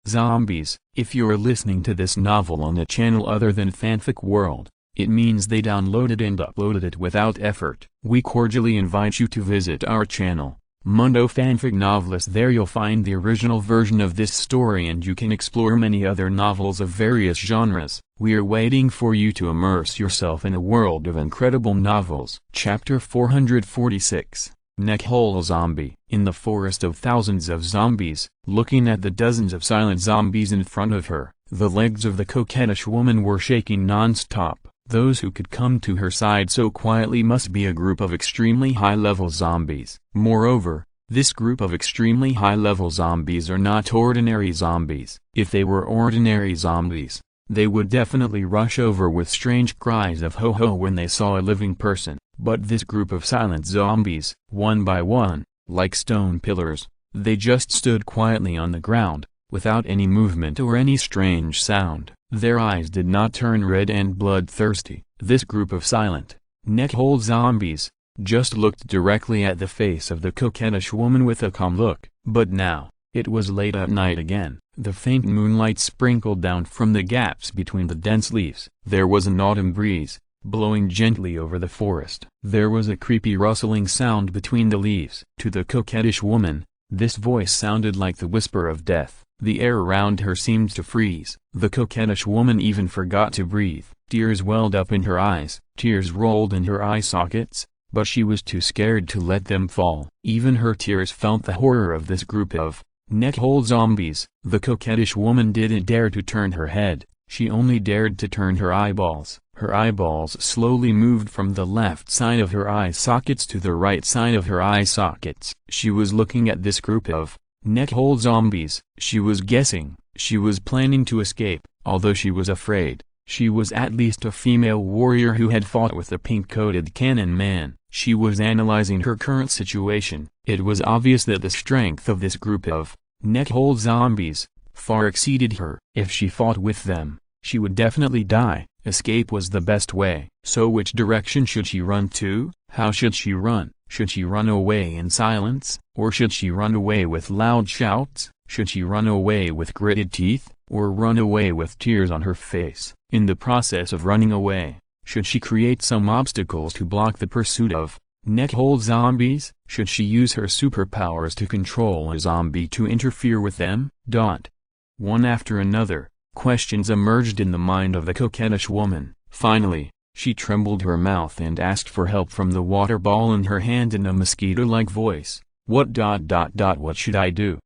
zombies. If you're listening to this novel on a channel other than Fanfic World, it means they downloaded and uploaded it without effort. We cordially invite you to visit our channel, Mundo Fanfic Novelist. There you'll find the original version of this story and you can explore many other novels of various genres. We are waiting for you to immerse yourself in a world of incredible novels. Chapter 446. Neckhole Zombie. In the forest of thousands of zombies, looking at the dozens of silent zombies in front of her, the legs of the coquettish woman were shaking non-stop. Those who could come to her side so quietly must be a group of extremely high-level zombies. Moreover, this group of extremely high-level zombies are not ordinary zombies. If they were ordinary zombies, they would definitely rush over with strange cries of ho-ho when they saw a living person. But this group of silent zombies, one by one, like stone pillars, they just stood quietly on the ground, without any movement or any strange sound. Their eyes did not turn red and bloodthirsty. This group of silent, neckhole zombies, just looked directly at the face of the coquettish woman with a calm look. But now, it was late at night again. The faint moonlight sprinkled down from the gaps between the dense leaves. There was an autumn breeze, blowing gently over the forest. There was a creepy rustling sound between the leaves. To the coquettish woman, this voice sounded like the whisper of death. The air around her seemed to freeze. The coquettish woman even forgot to breathe. Tears welled up in her eyes. Tears rolled in her eye sockets, but she was too scared to let them fall. Even her tears felt the horror of this group of neckhole zombies. The coquettish woman didn't dare to turn her head. She only dared to turn her eyeballs. Her eyeballs slowly moved from the left side of her eye sockets to the right side of her eye sockets. She was looking at this group of neckhole zombies. She was guessing. She was planning to escape. Although she was afraid, she was at least a female warrior who had fought with the pink-coated cannon man. She was analyzing her current situation. It was obvious that the strength of this group of neckhole zombies far exceeded her. If she fought with them, she would definitely die. Escape was the best way. So which direction should she run to? How should she run? Should she run away in silence, or should she run away with loud shouts? Should she run away with gritted teeth, or run away with tears on her face? In the process of running away, should she create some obstacles to block the pursuit of neckhole zombies? Should she use her superpowers to control a zombie to interfere with them? One after another, questions emerged in the mind of the coquettish woman. Finally, she trembled her mouth and asked for help from the water ball in her hand in a mosquito-like voice. What should I do?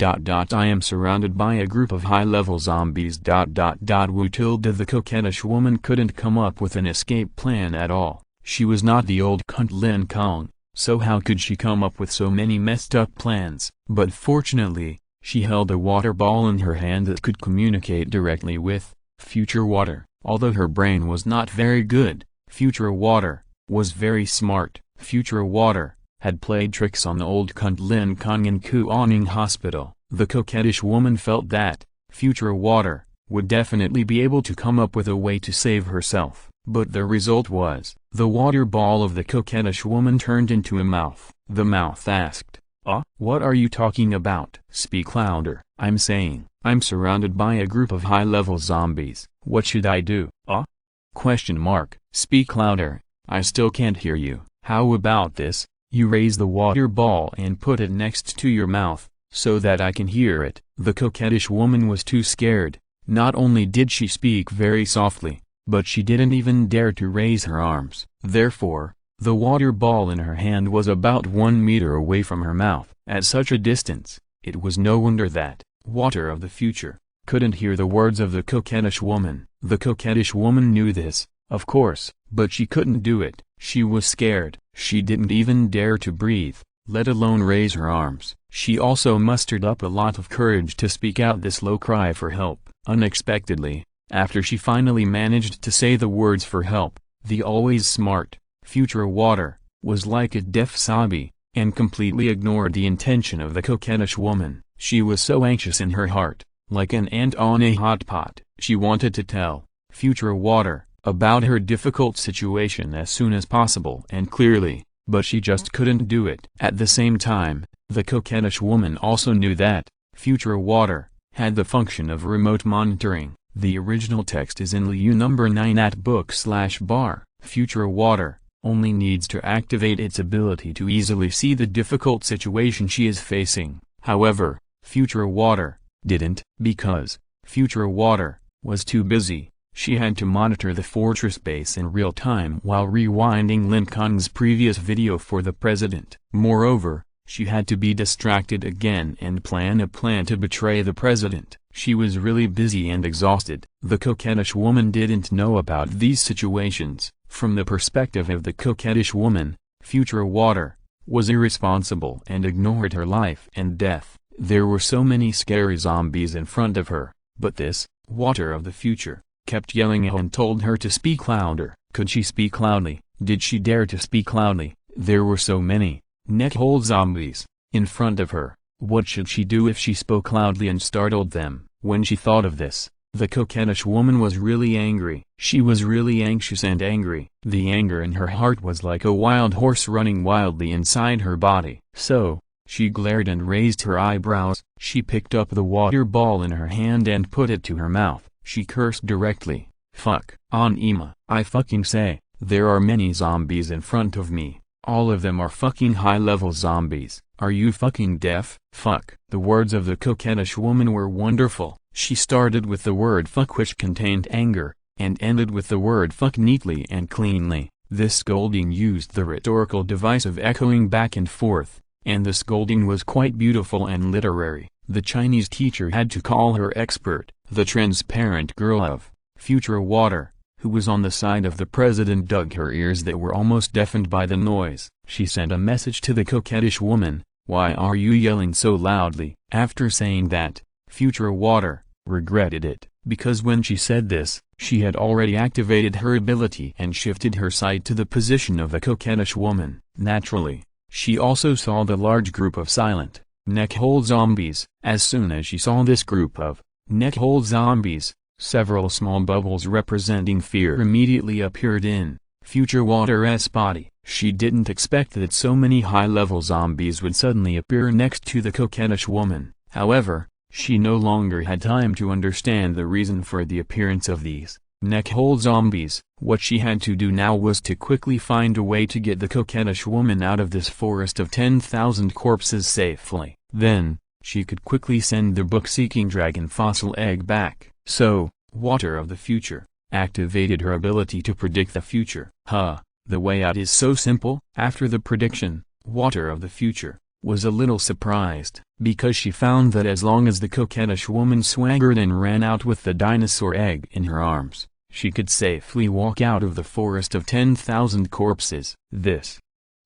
I am surrounded by a group of high-level zombies. The coquettish woman couldn't come up with an escape plan at all. She was not the old cunt Lin Kong, so how could she come up with so many messed-up plans? But fortunately, she held a water ball in her hand that could communicate directly with future water. Although her brain was not very good, future water was very smart. Future water had played tricks on the old cunt Lin Kong in Kuoning Hospital. The coquettish woman felt that future water would definitely be able to come up with a way to save herself. But the result was, the water ball of the coquettish woman turned into a mouth. The mouth asked, what are you talking about? Speak louder. I'm saying, I'm surrounded by a group of high-level zombies. What should I do? Question mark. Speak louder. I still can't hear you. How about this? You raise the water ball and put it next to your mouth, so that I can hear it. The coquettish woman was too scared. Not only did she speak very softly, but she didn't even dare to raise her arms. Therefore, the water ball in her hand was about 1 meter away from her mouth. At such a distance, it was no wonder that water of the future couldn't hear the words of the coquettish woman. The coquettish woman knew this, of course, but she couldn't do it. She was scared. She didn't even dare to breathe, let alone raise her arms. She also mustered up a lot of courage to speak out this low cry for help. Unexpectedly, after she finally managed to say the words for help, The always smart, future water, was like a deaf zombie, and completely ignored the intention of the coquettish woman. She was so anxious in her heart, like an ant on a hot pot. She wanted to tell future water about her difficult situation as soon as possible and clearly, but she just couldn't do it. At the same time, the coquettish woman also knew that future water had the function of remote monitoring. The original text is in Liu number 9 at book/bar. Future water only needs to activate its ability to easily see the difficult situation she is facing. However, future water didn't, because future water was too busy. She had to monitor the fortress base in real time while rewinding Lin Kong's previous video for the president. Moreover, she had to be distracted again and plan a plan to betray the president. She was really busy and exhausted. The coquettish woman didn't know about these situations. From the perspective of the coquettish woman, future water was irresponsible and ignored her life and death. There were so many scary zombies in front of her, but this water of the future kept yelling and told her to speak louder. Could she speak loudly? Did she dare to speak loudly? There were so many neck-hole zombies in front of her. What should she do if she spoke loudly and startled them? When she thought of this, the coquettish woman was really angry. She was really anxious and angry. The anger in her heart was like a wild horse running wildly inside her body. So, she glared and raised her eyebrows. She picked up the water ball in her hand and put it to her mouth. She cursed directly. Fuck. On Ema. I fucking say, there are many zombies in front of me. All of them are fucking high-level zombies. Are you fucking deaf? Fuck. The words of the coquettish woman were wonderful. She started with the word fuck, which contained anger, and ended with the word fuck neatly and cleanly. This scolding used the rhetorical device of echoing back and forth, and the scolding was quite beautiful and literary. The Chinese teacher had to call her expert. The transparent girl of future water, who was on the side of the president, dug her ears that were almost deafened by the noise. She sent a message to the coquettish woman. Why are you yelling so loudly? After saying that, future water regretted it, because when she said this, she had already activated her ability and shifted her sight to the position of the coquettish woman. Naturally, she also saw the large group of silent, neck-hole zombies. As soon as she saw this group of neck-hole zombies, several small bubbles representing fear immediately appeared in future water's body. She didn't expect that so many high-level zombies would suddenly appear next to the coquettish woman. However, she no longer had time to understand the reason for the appearance of these neck-hole zombies. What she had to do now was to quickly find a way to get the coquettish woman out of this forest of 10,000 corpses safely. Then, she could quickly send the book-seeking dragon fossil egg back. So, water of the future activated her ability to predict the future. The way out is so simple. After the prediction, water of the future was a little surprised, because she found that as long as the coquettish woman swaggered and ran out with the dinosaur egg in her arms, she could safely walk out of the forest of 10,000 corpses. This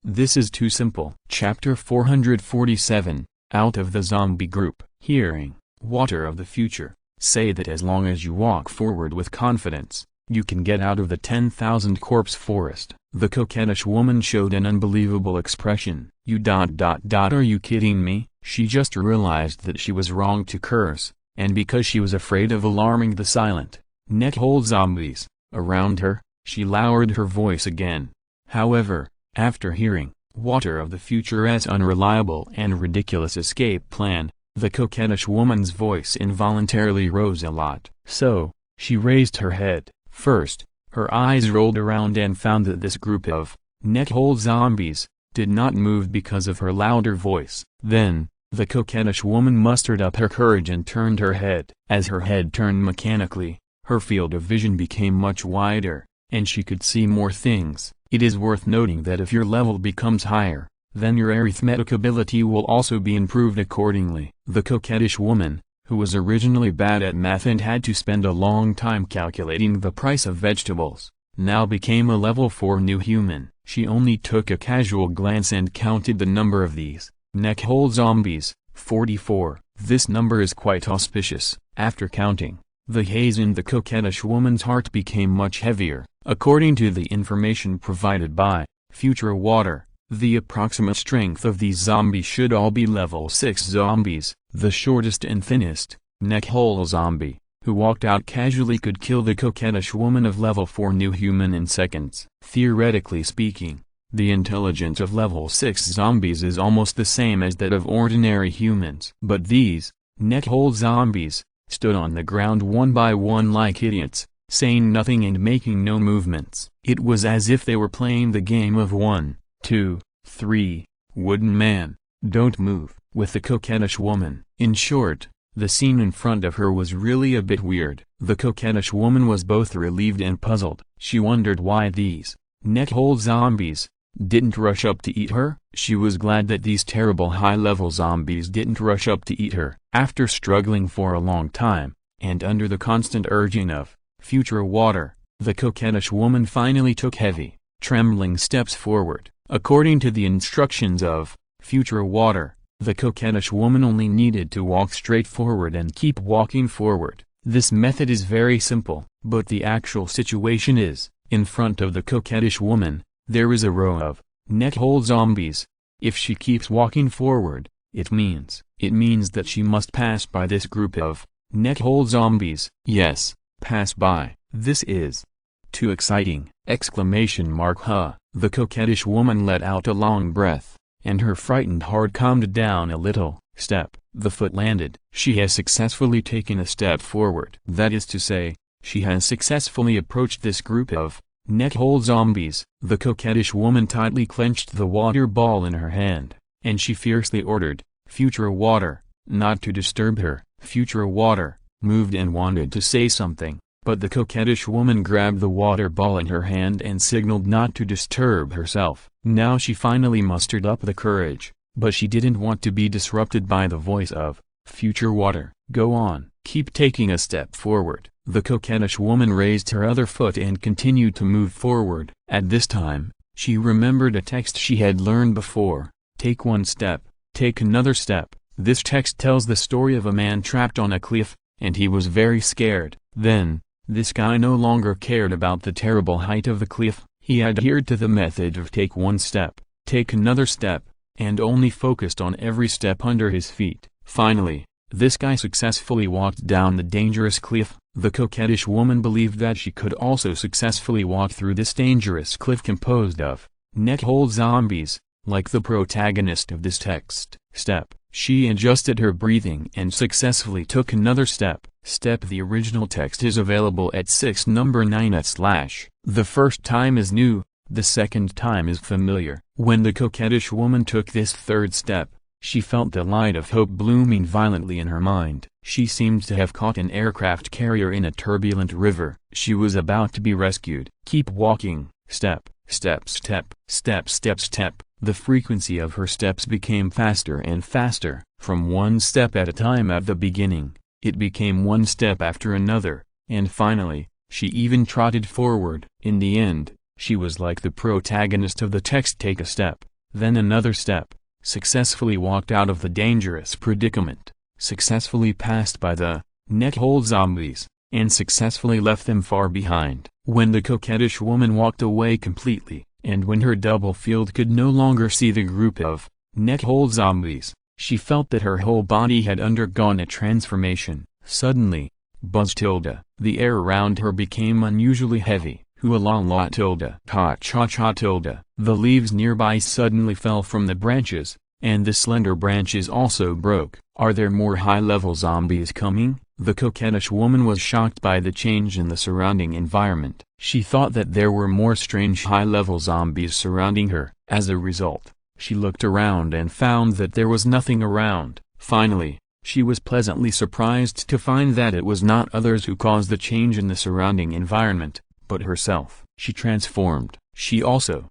is too simple. Chapter 447, Out of the Zombie Group. Hearing water of the future say that as long as you walk forward with confidence, you can get out of the 10,000 corpse forest. The coquettish woman showed an unbelievable expression. Are you kidding me? She just realized that she was wrong to curse, and because she was afraid of alarming the silent, neck-hole zombies around her, she lowered her voice again. However, after hearing water of the future's unreliable and ridiculous escape plan, the coquettish woman's voice involuntarily rose a lot. So, she raised her head. First, her eyes rolled around and found that this group of neck-hole zombies did not move because of her louder voice. Then, the coquettish woman mustered up her courage and turned her head. As her head turned mechanically, her field of vision became much wider, and she could see more things. It is worth noting that if your level becomes higher, then your arithmetic ability will also be improved accordingly. The coquettish woman, who was originally bad at math and had to spend a long time calculating the price of vegetables, now became a level 4 new human. She only took a casual glance and counted the number of these neck-hole zombies, 44. This number is quite auspicious. After counting, the haze in the coquettish woman's heart became much heavier. According to the information provided by Future Water, the approximate strength of these zombies should all be level 6 zombies. The shortest and thinnest, neck-hole zombie, who walked out casually could kill the coquettish woman of level 4 new human in seconds. Theoretically speaking, the intelligence of level 6 zombies is almost the same as that of ordinary humans. But these, neck-hole zombies, stood on the ground one by one like idiots, saying nothing and making no movements. It was as if they were playing the game of 1, 2, 3, wooden man, don't move, with the coquettish woman. In short, the scene in front of her was really a bit weird. The coquettish woman was both relieved and puzzled. She wondered why these neck-hole zombies didn't rush up to eat her. She was glad that these terrible high-level zombies didn't rush up to eat her. After struggling for a long time, and under the constant urging of Future Water, the coquettish woman finally took heavy, trembling steps forward. According to the instructions of Future Water, the coquettish woman only needed to walk straight forward and keep walking forward. This method is very simple, but the actual situation is, in front of the coquettish woman, there is a row of neck-hole zombies. If she keeps walking forward, it means that she must pass by this group of neck-hole zombies. Yes, pass by. This is too exciting! Huh. The coquettish woman let out a long breath, and her frightened heart calmed down a little. Step. The foot landed. She has successfully taken a step forward. That is to say, she has successfully approached this group of neck-hole zombies. The coquettish woman tightly clenched the water ball in her hand, and she fiercely ordered Future Water not to disturb her. Future Water moved and wanted to say something, but the coquettish woman grabbed the water ball in her hand and signaled not to disturb herself. Now she finally mustered up the courage, but she didn't want to be disrupted by the voice of Future Water. Go on, keep taking a step forward. The coquettish woman raised her other foot and continued to move forward. At this time, she remembered a text she had learned before. Take one step, take another step. This text tells the story of a man trapped on a cliff, and he was very scared. Then, this guy no longer cared about the terrible height of the cliff. He adhered to the method of take one step, take another step, and only focused on every step under his feet. Finally, this guy successfully walked down the dangerous cliff. The coquettish woman believed that she could also successfully walk through this dangerous cliff composed of neck-hole zombies, like the protagonist of this text. Step. She adjusted her breathing and successfully took another step. Step. The original text is available at 6 number 9 /. The first time is new, the second time is familiar. When the coquettish woman took this third step, she felt the light of hope blooming violently in her mind. She seemed to have caught an aircraft carrier in a turbulent river. She was about to be rescued. Keep walking. Step, step, step, step, step, step. The frequency of her steps became faster and faster. From one step at a time at the beginning, it became one step after another, and finally, she even trotted forward. In the end, she was like the protagonist of the text. Take a step, then another step. Successfully walked out of the dangerous predicament, successfully passed by the neck-hole zombies, and successfully left them far behind. When the coquettish woman walked away completely, and when her double field could no longer see the group of neck-hole zombies, she felt that her whole body had undergone a transformation. Suddenly, buzz tilde, the air around her became unusually heavy. Hoo-la-la tilde, ha-cha-cha tilde. The leaves nearby suddenly fell from the branches, and the slender branches also broke. Are there more high-level zombies coming? The coquettish woman was shocked by the change in the surrounding environment. She thought that there were more strange high-level zombies surrounding her. As a result, she looked around and found that there was nothing around. Finally, she was pleasantly surprised to find that it was not others who caused the change in the surrounding environment, but herself. She transformed. She also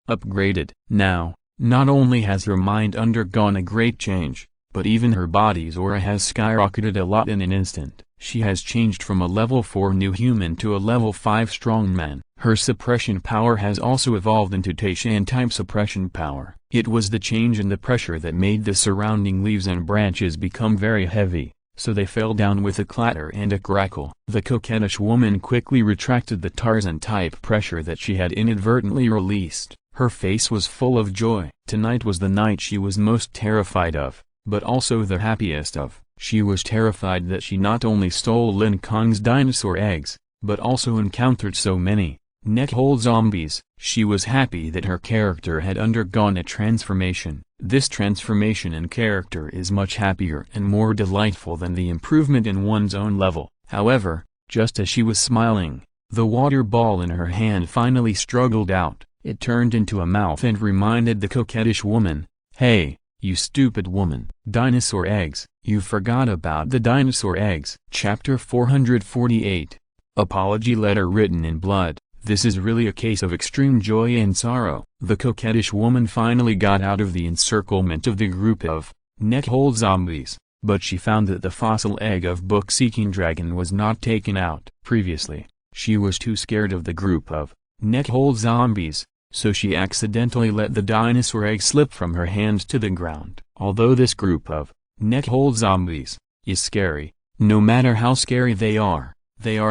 upgraded. Now, not only has her mind undergone a great change, but even her body's aura has skyrocketed a lot in an instant. She has changed from a level 4 new human to a level 5 strong man. Her suppression power has also evolved into Taishan type suppression power. It was the change in the pressure that made the surrounding leaves and branches become very heavy, so they fell down with a clatter and a crackle. The coquettish woman quickly retracted the Tarzan-type pressure that she had inadvertently released. Her face was full of joy. Tonight was the night she was most terrified of, but also the happiest of. She was terrified that she not only stole Lin Kong's dinosaur eggs, but also encountered so many neckhole zombies. She was happy that her character had undergone a transformation. This transformation in character is much happier and more delightful than the improvement in one's own level. However, just as she was smiling, the water ball in her hand finally struggled out. It turned into a mouth and reminded the coquettish woman, "Hey, you stupid woman. Dinosaur eggs, you forgot about the dinosaur eggs." Chapter 448. Apology Letter Written in Blood. This is really a case of extreme joy and sorrow. The coquettish woman finally got out of the encirclement of the group of neckhole zombies, but she found that the fossil egg of book-seeking dragon was not taken out. Previously, she was too scared of the group of neckhole zombies, so she accidentally let the dinosaur egg slip from her hand to the ground. Although this group of neckhole zombies is scary, no matter how scary they are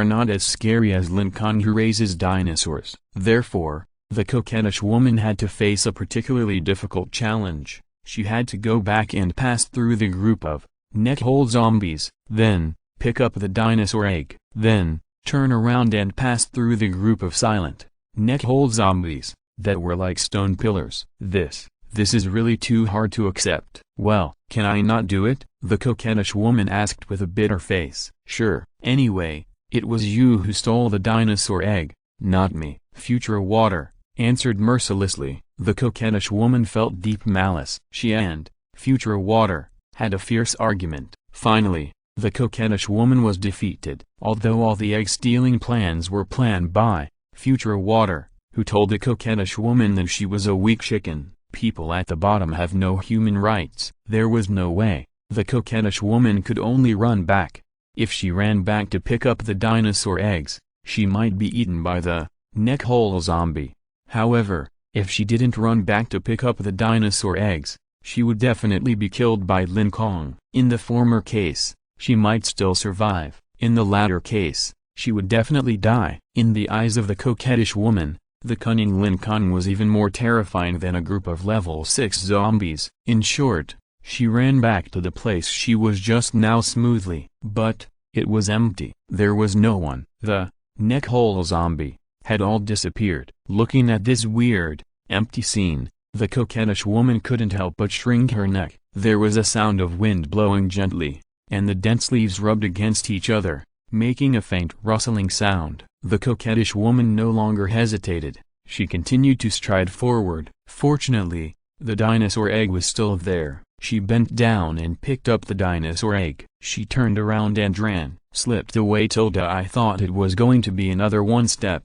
not as scary as Lin Kong, who raises dinosaurs. Therefore, the coquettish woman had to face a particularly difficult challenge. She had to go back and pass through the group of neckhole zombies, then pick up the dinosaur egg, then turn around and pass through the group of silent neckhole zombies that were like stone pillars. This is really too hard to accept. "Well, can I not do it?" the coquettish woman asked with a bitter face. "Sure. Anyway, it was you who stole the dinosaur egg, not me." Future Water answered mercilessly. The coquettish woman felt deep malice. She and Future Water had a fierce argument. Finally, the coquettish woman was defeated. Although all the egg-stealing plans were planned by Future Water, who told the coquettish woman that she was a weak chicken. People at the bottom have no human rights. There was no way. The coquettish woman could only run back. If she ran back to pick up the dinosaur eggs, she might be eaten by the neckhole zombie. However, if she didn't run back to pick up the dinosaur eggs, she would definitely be killed by Lin Kong. In the former case, she might still survive. In the latter case, she would definitely die. In the eyes of the coquettish woman, the cunning Lin Kong was even more terrifying than a group of level 6 zombies. In short, she ran back to the place she was just now smoothly. But it was empty. There was no one. The neckhole zombie had all disappeared. Looking at this weird, empty scene, the coquettish woman couldn't help but shrink her neck. There was a sound of wind blowing gently, and the dense leaves rubbed against each other, making a faint rustling sound. The coquettish woman no longer hesitated. She continued to stride forward. Fortunately, the dinosaur egg was still there. She bent down and picked up the dinosaur egg. She turned around and ran. Slipped away. I thought it was going to be another one step,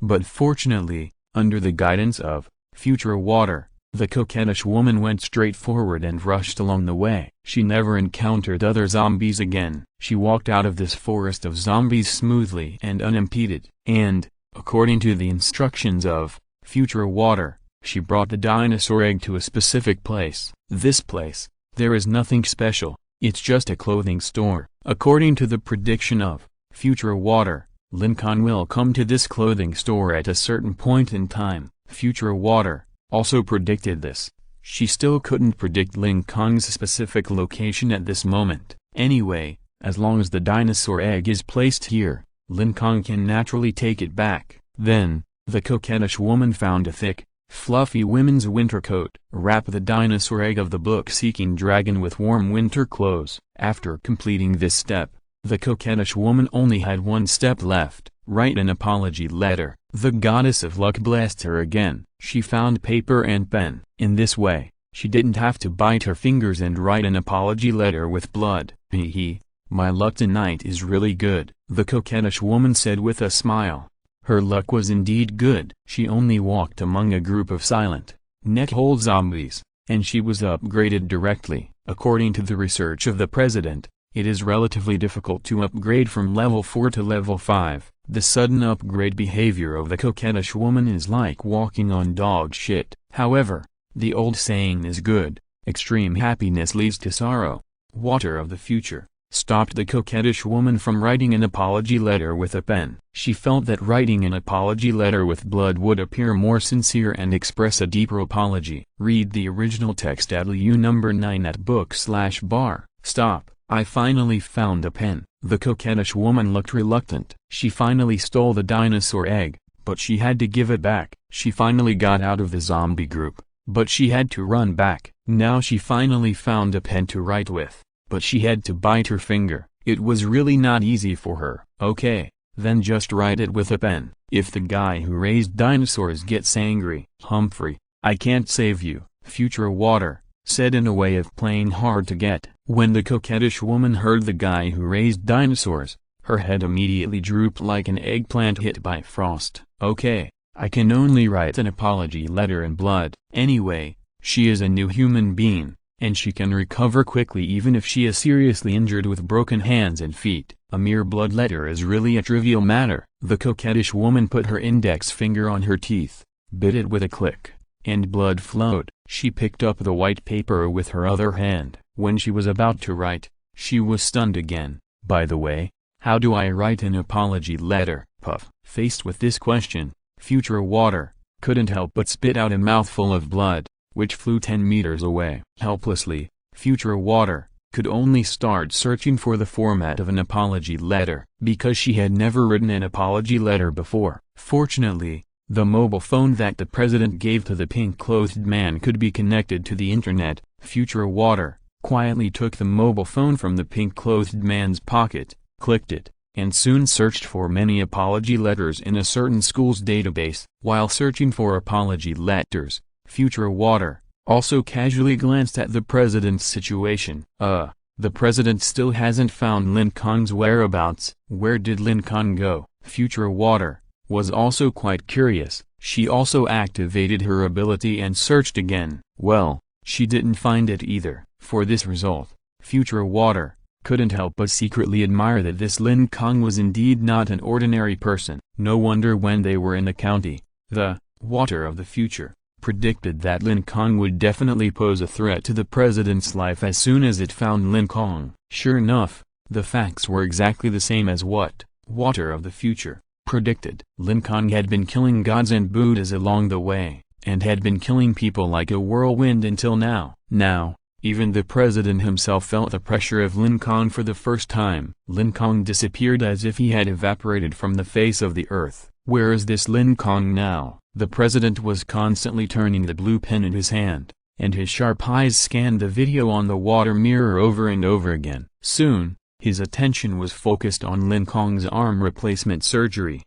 but fortunately, under the guidance of Future Water, the coquettish woman went straight forward and rushed along the way. She never encountered other zombies again. She walked out of this forest of zombies smoothly and unimpeded. And, according to the instructions of Future Water, she brought the dinosaur egg to a specific place. This place, there is nothing special, it's just a clothing store. According to the prediction of Future Water, Lin Kong will come to this clothing store at a certain point in time. Future Water also predicted this. She still couldn't predict Lin Kong's specific location at this moment. Anyway, as long as the dinosaur egg is placed here, Lin Kong can naturally take it back. Then, the coquettish woman found a thick, fluffy women's winter coat. Wrap the dinosaur egg of the book-seeking dragon with warm winter clothes. After completing this step, the coquettish woman only had one step left. Write an apology letter. The goddess of luck blessed her again. She found paper and pen. In this way, she didn't have to bite her fingers and write an apology letter with blood. Hee, my luck tonight is really good, the coquettish woman said with a smile. Her luck was indeed good. She only walked among a group of silent, neckhole zombies, and she was upgraded directly. According to the research of the president, it is relatively difficult to upgrade from level 4 to level 5. The sudden upgrade behavior of the coquettish woman is like walking on dog shit. However, the old saying is good, extreme happiness leads to sorrow. water of the future, stopped the coquettish woman from writing an apology letter with a pen. She felt that writing an apology letter with blood would appear more sincere and express a deeper apology. Read the original text at LU number 9 at book/bar. Stop. I finally found a pen. The coquettish woman looked reluctant. She finally stole the dinosaur egg, but she had to give it back. She finally got out of the zombie group, but she had to run back. Now she finally found a pen to write with, but she had to bite her finger. It was really not easy for her. Okay, then just write it with a pen. If the guy who raised dinosaurs gets angry, Humphrey, I can't save you, future water, said in a way of playing hard to get. When the coquettish woman heard the guy who raised dinosaurs, her head immediately drooped like an eggplant hit by frost. Okay, I can only write an apology letter in blood. Anyway, she is a new human being, and she can recover quickly even if she is seriously injured with broken hands and feet. A mere blood letter is really a trivial matter. The coquettish woman put her index finger on her teeth, bit it with a click, and blood flowed. She picked up the white paper with her other hand. When she was about to write, she was stunned again. By the way, how do I write an apology letter? Puff. Faced with this question, future water couldn't help but spit out a mouthful of blood, which flew 10 meters away. Helplessly, future water could only start searching for the format of an apology letter, because she had never written an apology letter before. Fortunately, the mobile phone that the president gave to the pink-clothed man could be connected to the internet. Future water quietly took the mobile phone from the pink-clothed man's pocket, clicked it, and soon searched for many apology letters in a certain school's database. While searching for apology letters, future water also casually glanced at the president's situation. The president still hasn't found Lin Kong's whereabouts. Where did Lin Kong go? Future water was also quite curious. She also activated her ability and searched again. Well, she didn't find it either. For this result, future water couldn't help but secretly admire that this Lin Kong was indeed not an ordinary person. No wonder when they were in the county, the water of the future predicted that Lin Kong would definitely pose a threat to the president's life as soon as it found Lin Kong. Sure enough, the facts were exactly the same as what water of the future predicted. Lin Kong had been killing gods and Buddhas along the way, and had been killing people like a whirlwind until now. Now, even the president himself felt the pressure of Lin Kong for the first time. Lin Kong disappeared as if he had evaporated from the face of the earth. Where is this Lin Kong now? The president was constantly turning the blue pen in his hand, and his sharp eyes scanned the video on the water mirror over and over again. Soon, his attention was focused on Lin Kong's arm replacement surgery.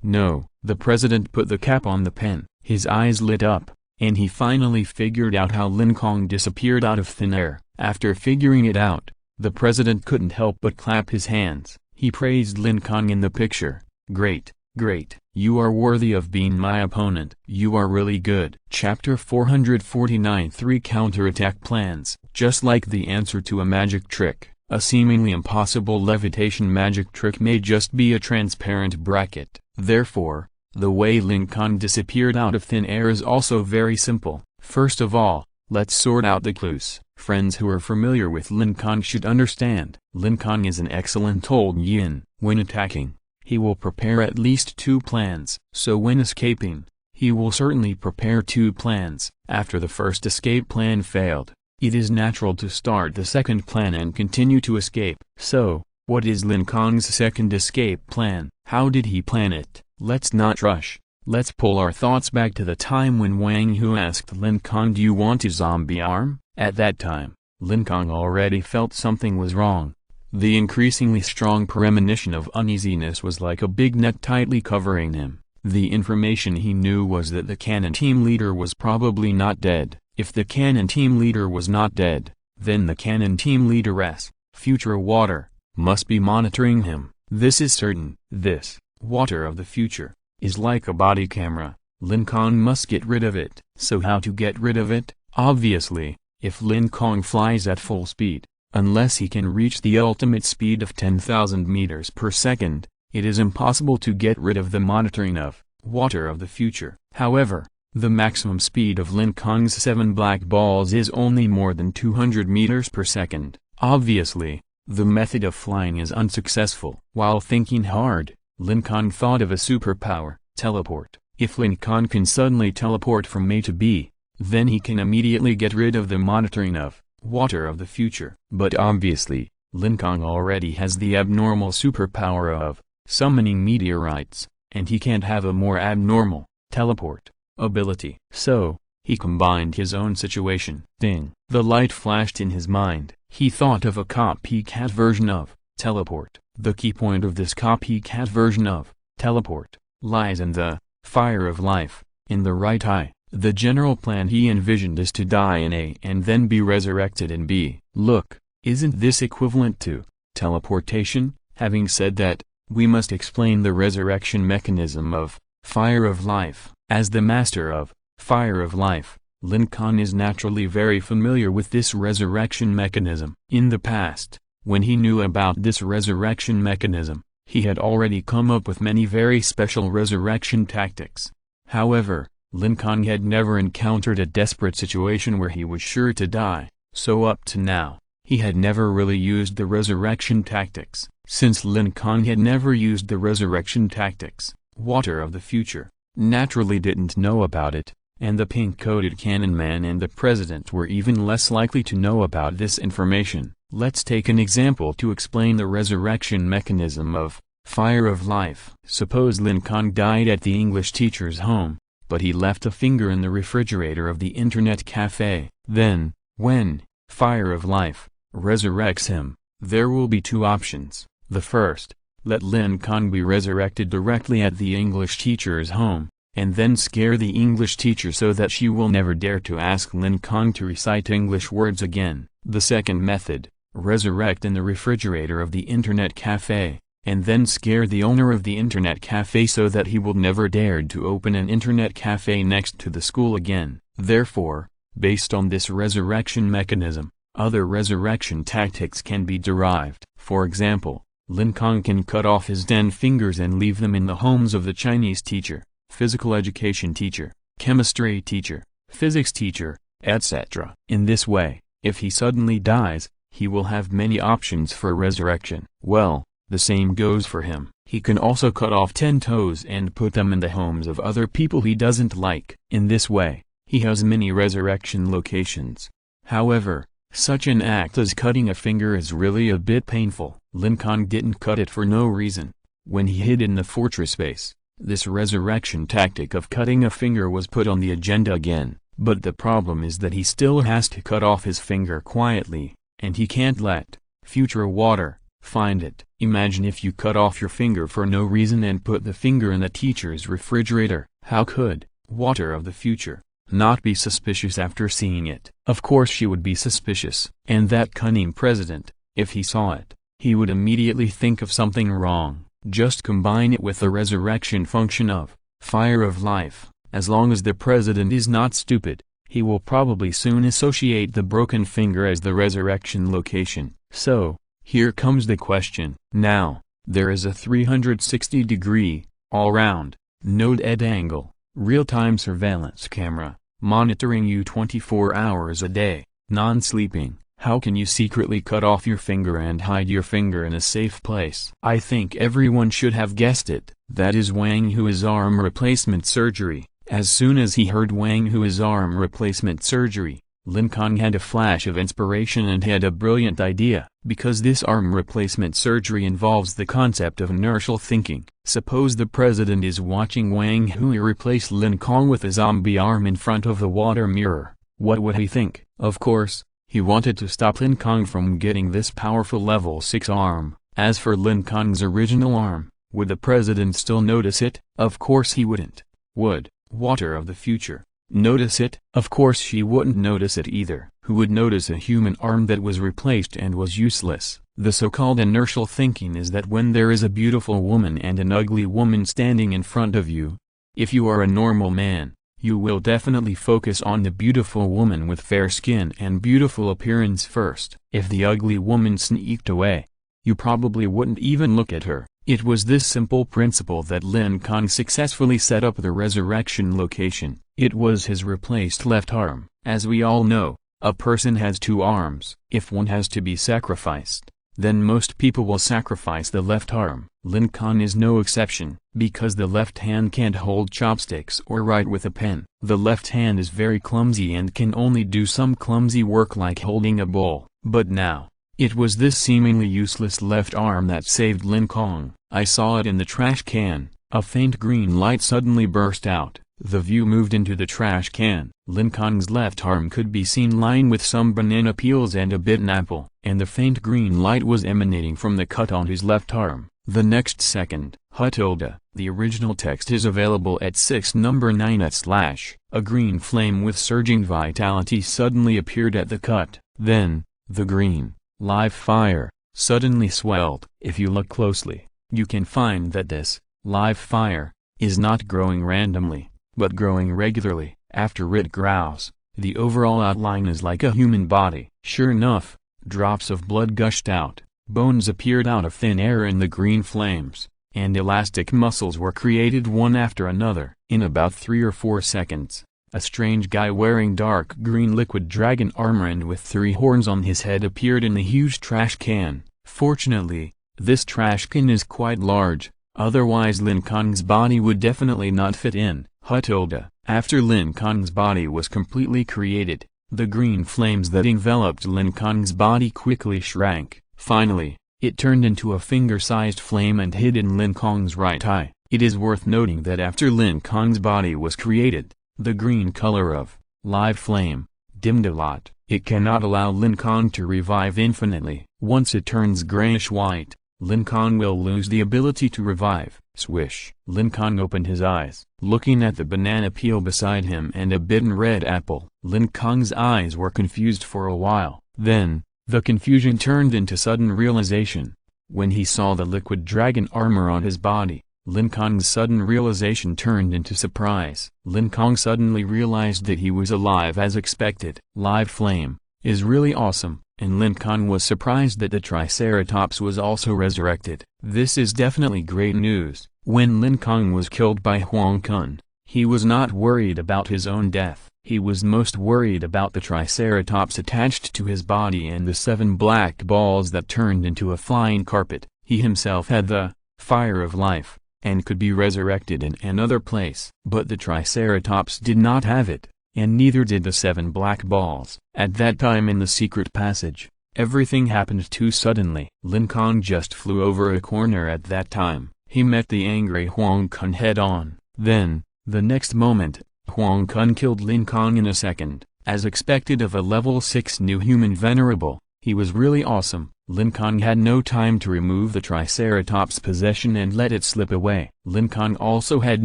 No, the president put the cap on the pen. His eyes lit up, and he finally figured out how Lin Kong disappeared out of thin air. After figuring it out, the president couldn't help but clap his hands. He praised Lin Kong in the picture. Great, great. You are worthy of being my opponent. You are really good. Chapter 449 3 Counterattack Plans. Just like the answer to a magic trick, a seemingly impossible levitation magic trick may just be a transparent bracket. Therefore, the way Lin Kong disappeared out of thin air is also very simple. First of all, let's sort out the clues. Friends who are familiar with Lin Kong should understand. Lin Kong is an excellent old yin. When attacking, he will prepare at least 2 plans. So when escaping, he will certainly prepare 2 plans. After the first escape plan failed, it is natural to start the second plan and continue to escape. So, what is Lin Kong's second escape plan? How did he plan it? Let's not rush. Let's pull our thoughts back to the time when Wang Hu asked Lin Kong, "Do you want a zombie arm?" At that time, Lin Kong already felt something was wrong. The increasingly strong premonition of uneasiness was like a big net tightly covering him. The information he knew was that the cannon team leader was probably not dead. If the cannon team leader was not dead, then the cannon team leaderess, future water, must be monitoring him. This is certain. This water of the future is like a body camera. Lin Kong must get rid of it. So how to get rid of it? Obviously, if Lin Kong flies at full speed, unless he can reach the ultimate speed of 10,000 meters per second, it is impossible to get rid of the monitoring of water of the future. However, The maximum speed of Lin Kong's 7 black balls is only more than 200 meters per second. Obviously, the method of flying is unsuccessful. While thinking hard, Lin Kong thought of a superpower, teleport. If Lin Kong can suddenly teleport from A to B, then he can immediately get rid of the monitoring of water of the future. But obviously, Lin Kong already has the abnormal superpower of summoning meteorites, and he can't have a more abnormal teleport ability. So, he combined his own situation. Ding! The light flashed in his mind. He thought of a copycat version of teleport. The key point of this copycat version of teleport lies in the fire of life, in the right eye. The general plan he envisioned is to die in A and then be resurrected in B. Look, isn't this equivalent to teleportation? Having said that, we must explain the resurrection mechanism of fire of life. As the master of fire of life, Lin Kong is naturally very familiar with this resurrection mechanism. In the past, when he knew about this resurrection mechanism, he had already come up with many very special resurrection tactics. However, Lin Kong had never encountered a desperate situation where he was sure to die, so up to now, he had never really used the resurrection tactics. Since Lin Kong had never used the resurrection tactics, water of the future naturally didn't know about it, and the pink-coated cannon man and the president were even less likely to know about this information. Let's take an example to explain the resurrection mechanism of fire of life. Suppose Lin Kong died at the English teacher's home, but he left a finger in the refrigerator of the internet cafe. Then, when fire of life resurrects him, there will be two options. The first, let Lin Kong be resurrected directly at the English teacher's home, and then scare the English teacher so that she will never dare to ask Lin Kong to recite English words again. The second method, resurrect in the refrigerator of the internet cafe, and then scare the owner of the internet cafe so that he will never dare to open an internet cafe next to the school again. Therefore, based on this resurrection mechanism, other resurrection tactics can be derived. For example, Lin Kong can cut off his 10 fingers and leave them in the homes of the Chinese teacher, physical education teacher, chemistry teacher, physics teacher, etc. In this way, if he suddenly dies, he will have many options for resurrection. Well, the same goes for him. He can also cut off 10 toes and put them in the homes of other people he doesn't like. In this way, he has many resurrection locations. However, such an act as cutting a finger is really a bit painful. Lin Kong didn't cut it for no reason. When he hid in the fortress base, this resurrection tactic of cutting a finger was put on the agenda again. But the problem is that he still has to cut off his finger quietly, and he can't let future water find it. Imagine if you cut off your finger for no reason and put the finger in the teacher's refrigerator. How could water of the future not be suspicious after seeing it? Of course she would be suspicious. And that cunning president, if he saw it, he would immediately think of something wrong. Just combine it with the resurrection function of fire of life. As long as the president is not stupid, he will probably soon associate the broken finger as the resurrection location. So, here comes the question. Now, there is a 360-degree, all-round, node-ed angle, real-time surveillance camera, monitoring you 24 hours a day, non-sleeping. How can you secretly cut off your finger and hide your finger in a safe place? I think everyone should have guessed it. That is Wang Hui's arm replacement surgery. As soon as he heard Wang Hui's arm replacement surgery, Lin Kong had a flash of inspiration and had a brilliant idea. Because this arm replacement surgery involves the concept of inertial thinking. Suppose the president is watching Wang Hui replace Lin Kong with a zombie arm in front of the water mirror. What would he think? Of course, he wanted to stop Lin Kong from getting this powerful level 6 arm. As for Lin Kong's original arm, would the president still notice it? Of course he wouldn't. Would water of the future notice it? Of course she wouldn't notice it either. Who would notice a human arm that was replaced and was useless? The so-called inertial thinking is that when there is a beautiful woman and an ugly woman standing in front of you, if you are a normal man, you will definitely focus on the beautiful woman with fair skin and beautiful appearance first. If the ugly woman sneaked away, you probably wouldn't even look at her. It was this simple principle that Lin Kong successfully set up the resurrection location. It was his replaced left arm. As we all know, a person has two arms. If one has to be sacrificed, then most people will sacrifice the left arm. Lin Kong is no exception, because the left hand can't hold chopsticks or write with a pen. The left hand is very clumsy and can only do some clumsy work like holding a bowl. But now, it was this seemingly useless left arm that saved Lin Kong. I saw it in the trash can. A faint green light suddenly burst out. The view moved into the trash can. Lin Kong's left arm could be seen lying with some banana peels and a bitten apple, and the faint green light was emanating from the cut on his left arm. The next second, Hutilda. The original text is available at 6:9. A green flame with surging vitality suddenly appeared at the cut. Then, the green, live fire, suddenly swelled. If you look closely, you can find that this, live fire, is not growing randomly, but growing regularly. After it grows, the overall outline is like a human body. Sure enough, drops of blood gushed out, bones appeared out of thin air in the green flames, and elastic muscles were created one after another. In about 3 or 4 seconds, a strange guy wearing dark green liquid dragon armor and with 3 horns on his head appeared in the huge trash can. Fortunately, this trash can is quite large, otherwise Lin Kong's body would definitely not fit in. Hutilda. After Lin Kong's body was completely created, the green flames that enveloped Lin Kong's body quickly shrank. Finally, it turned into a finger-sized flame and hid in Lin Kong's right eye. It is worth noting that after Lin Kong's body was created, the green color of live flame dimmed a lot. It cannot allow Lin Kong to revive infinitely. Once it turns grayish-white, Lin Kong will lose the ability to revive. Swish! Lin Kong opened his eyes, looking at the banana peel beside him and a bitten red apple. Lin Kong's eyes were confused for a while. Then, the confusion turned into sudden realization. When he saw the liquid dragon armor on his body, Lin Kong's sudden realization turned into surprise. Lin Kong suddenly realized that he was alive as expected. Live flame is really awesome, and Lin Kong was surprised that the Triceratops was also resurrected. This is definitely great news. When Lin Kong was killed by Huang Kun, he was not worried about his own death. He was most worried about the Triceratops attached to his body and the 7 black balls that turned into a flying carpet. He himself had the fire of life, and could be resurrected in another place. But the Triceratops did not have it, and neither did the 7 black balls. At that time in the secret passage, everything happened too suddenly. Lin Kong just flew over a corner at that time. He met the angry Huang Kun head-on. Then, the next moment, Huang Kun killed Lin Kong in a second. As expected of a level 6 new human venerable, he was really awesome. Lin Kong had no time to remove the Triceratops' possession and let it slip away. Lin Kong also had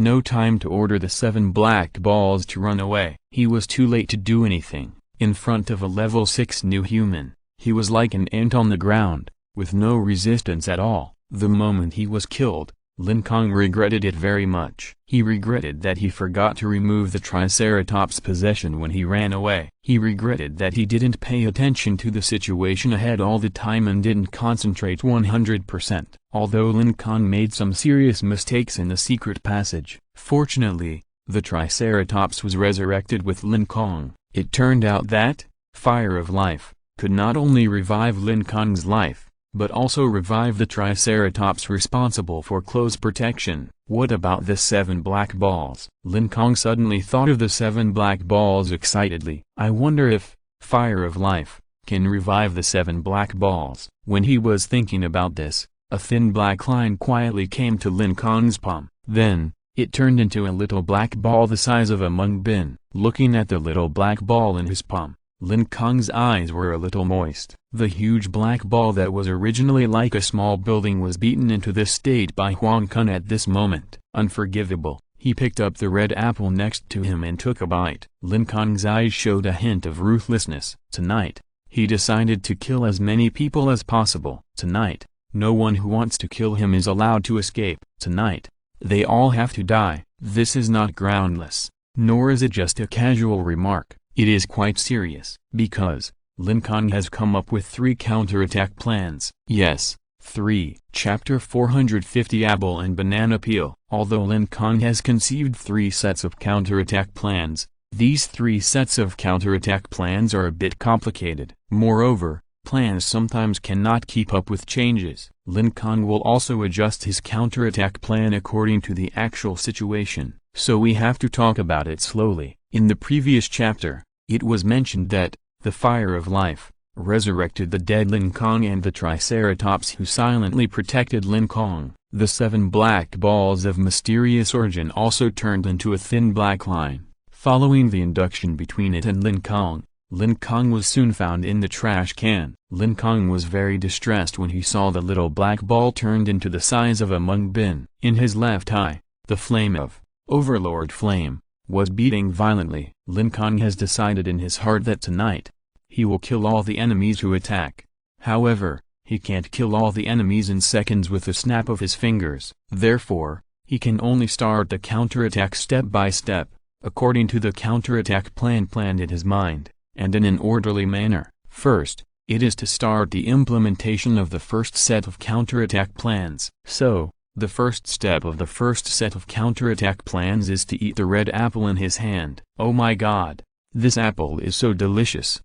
no time to order the 7 black balls to run away. He was too late to do anything. In front of a level 6 new human, he was like an ant on the ground, with no resistance at all. The moment he was killed, Lin Kong regretted it very much. He regretted that he forgot to remove the Triceratops' possession when he ran away. He regretted that he didn't pay attention to the situation ahead all the time and didn't concentrate 100%. Although Lin Kong made some serious mistakes in the secret passage, fortunately, the Triceratops was resurrected with Lin Kong. It turned out that fire of life could not only revive Lin Kong's life, but also revive the Triceratops responsible for close protection. What about the 7 black balls? Lin Kong suddenly thought of the 7 black balls excitedly. I wonder if fire of life can revive the 7 black balls. When he was thinking about this, a thin black line quietly came to Lin Kong's palm. Then, it turned into a little black ball the size of a mung bin. Looking at the little black ball in his palm, Lin Kong's eyes were a little moist. The huge black ball that was originally like a small building was beaten into this state by Huang Kun at this moment. Unforgivable, he picked up the red apple next to him and took a bite. Lin Kong's eyes showed a hint of ruthlessness. Tonight, he decided to kill as many people as possible. Tonight, no one who wants to kill him is allowed to escape. Tonight, they all have to die. This is not groundless, nor is it just a casual remark. It is quite serious, because Lin Kong has come up with 3 counterattack plans. Yes, 3. Chapter 450 Apple and Banana Peel. Although Lin Kong has conceived 3 sets of counterattack plans, these 3 sets of counterattack plans are a bit complicated. Moreover, plans sometimes cannot keep up with changes. Lin Kong will also adjust his counterattack plan according to the actual situation, so we have to talk about it slowly. In the previous chapter, it was mentioned that the Fire of Life resurrected the dead Lin Kong and the Triceratops who silently protected Lin Kong. The 7 black balls of mysterious origin also turned into a thin black line. Following the induction between it and Lin Kong was soon found in the trash can. Lin Kong was very distressed when he saw the little black ball turned into the size of a mung bin. In his left eye, the flame of Overlord Flame was beating violently. Lin Kong has decided in his heart that tonight, he will kill all the enemies who attack. However, he can't kill all the enemies in seconds with a snap of his fingers. Therefore, he can only start the counterattack step by step, according to the counterattack plan planned in his mind, and in an orderly manner. First, it is to start the implementation of the first set of counterattack plans. So, the first step of the first set of counterattack plans is to eat the red apple in his hand. Oh my god! This apple is so delicious.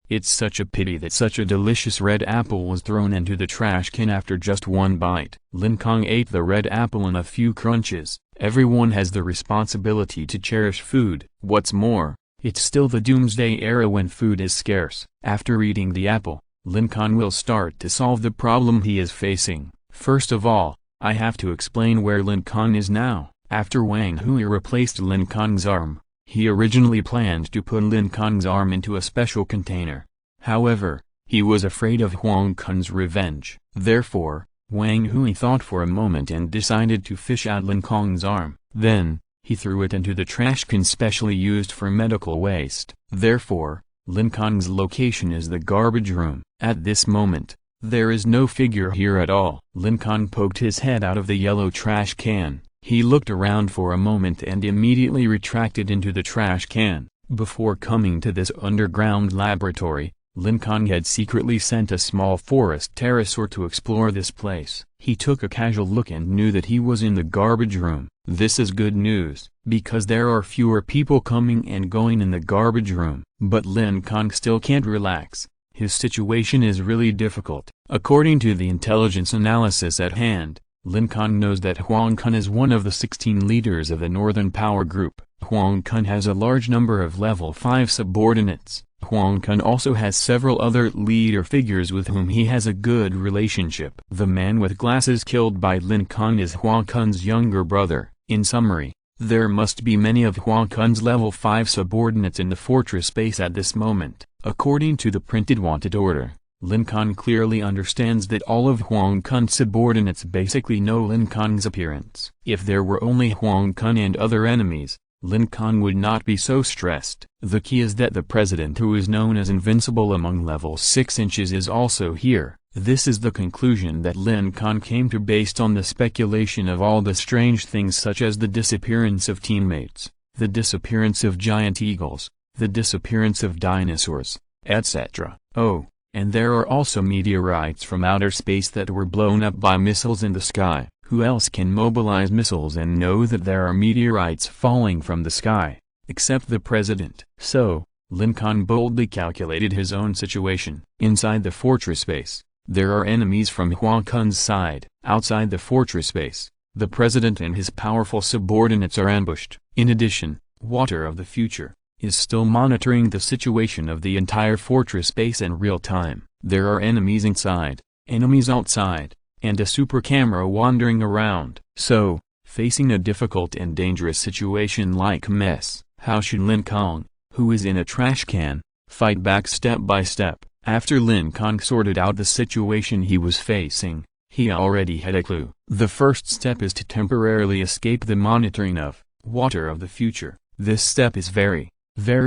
It's such a pity that such a delicious red apple was thrown into the trash can after just one bite. Lin Kong ate the red apple in a few crunches. Everyone has the responsibility to cherish food. What's more, it's still the doomsday era when food is scarce. After eating the apple, Lin Kong will start to solve the problem he is facing. First of all, I have to explain where Lin Kong is now. After Wang Hui replaced Lin Kong's arm, he originally planned to put Lin Kong's arm into a special container. However, he was afraid of Huang Kun's revenge. Therefore, Wang Hui thought for a moment and decided to fish out Lin Kong's arm. Then, he threw it into the trash can specially used for medical waste. Therefore, Lin Kong's location is the garbage room. At this moment, there is no figure here at all. Lin Kong poked his head out of the yellow trash can. He looked around for a moment and immediately retracted into the trash can. Before coming to this underground laboratory, Lin Kong had secretly sent a small forest pterosaur to explore this place. He took a casual look and knew that he was in the garbage room. This is good news, because there are fewer people coming and going in the garbage room. But Lin Kong still can't relax. His situation is really difficult. According to the intelligence analysis at hand, Lin Kong knows that Huang Kun is one of the 16 leaders of the Northern Power Group. Huang Kun has a large number of level 5 subordinates. Huang Kun also has several other leader figures with whom he has a good relationship. The man with glasses killed by Lin Kong is Huang Kun's younger brother. In summary, there must be many of Huang Kun's level 5 subordinates in the fortress base at this moment. According to the printed wanted order, Lin Kong clearly understands that all of Huang Kun's subordinates basically know Lin Kong's appearance. If there were only Huang Kun and other enemies, Lin Kong would not be so stressed. The key is that the president who is known as invincible among level 6 inches is also here. This is the conclusion that Lin Kong came to based on the speculation of all the strange things such as the disappearance of teammates, the disappearance of giant eagles, the disappearance of dinosaurs, etc. Oh, and there are also meteorites from outer space that were blown up by missiles in the sky. Who else can mobilize missiles and know that there are meteorites falling from the sky, except the president? So, Lin Kong boldly calculated his own situation. Inside the fortress base, there are enemies from Huang Kun's side. Outside the fortress base, the president and his powerful subordinates are ambushed. In addition, Water of the Future is still monitoring the situation of the entire fortress base in real time. There are enemies inside, enemies outside, and a super camera wandering around. So, facing a difficult and dangerous situation like mess, how should Lin Kong, who is in a trash can, fight back step by step? After Lin Kong sorted out the situation he was facing, he already had a clue. The first step is to temporarily escape the monitoring of Water of the Future. This step is very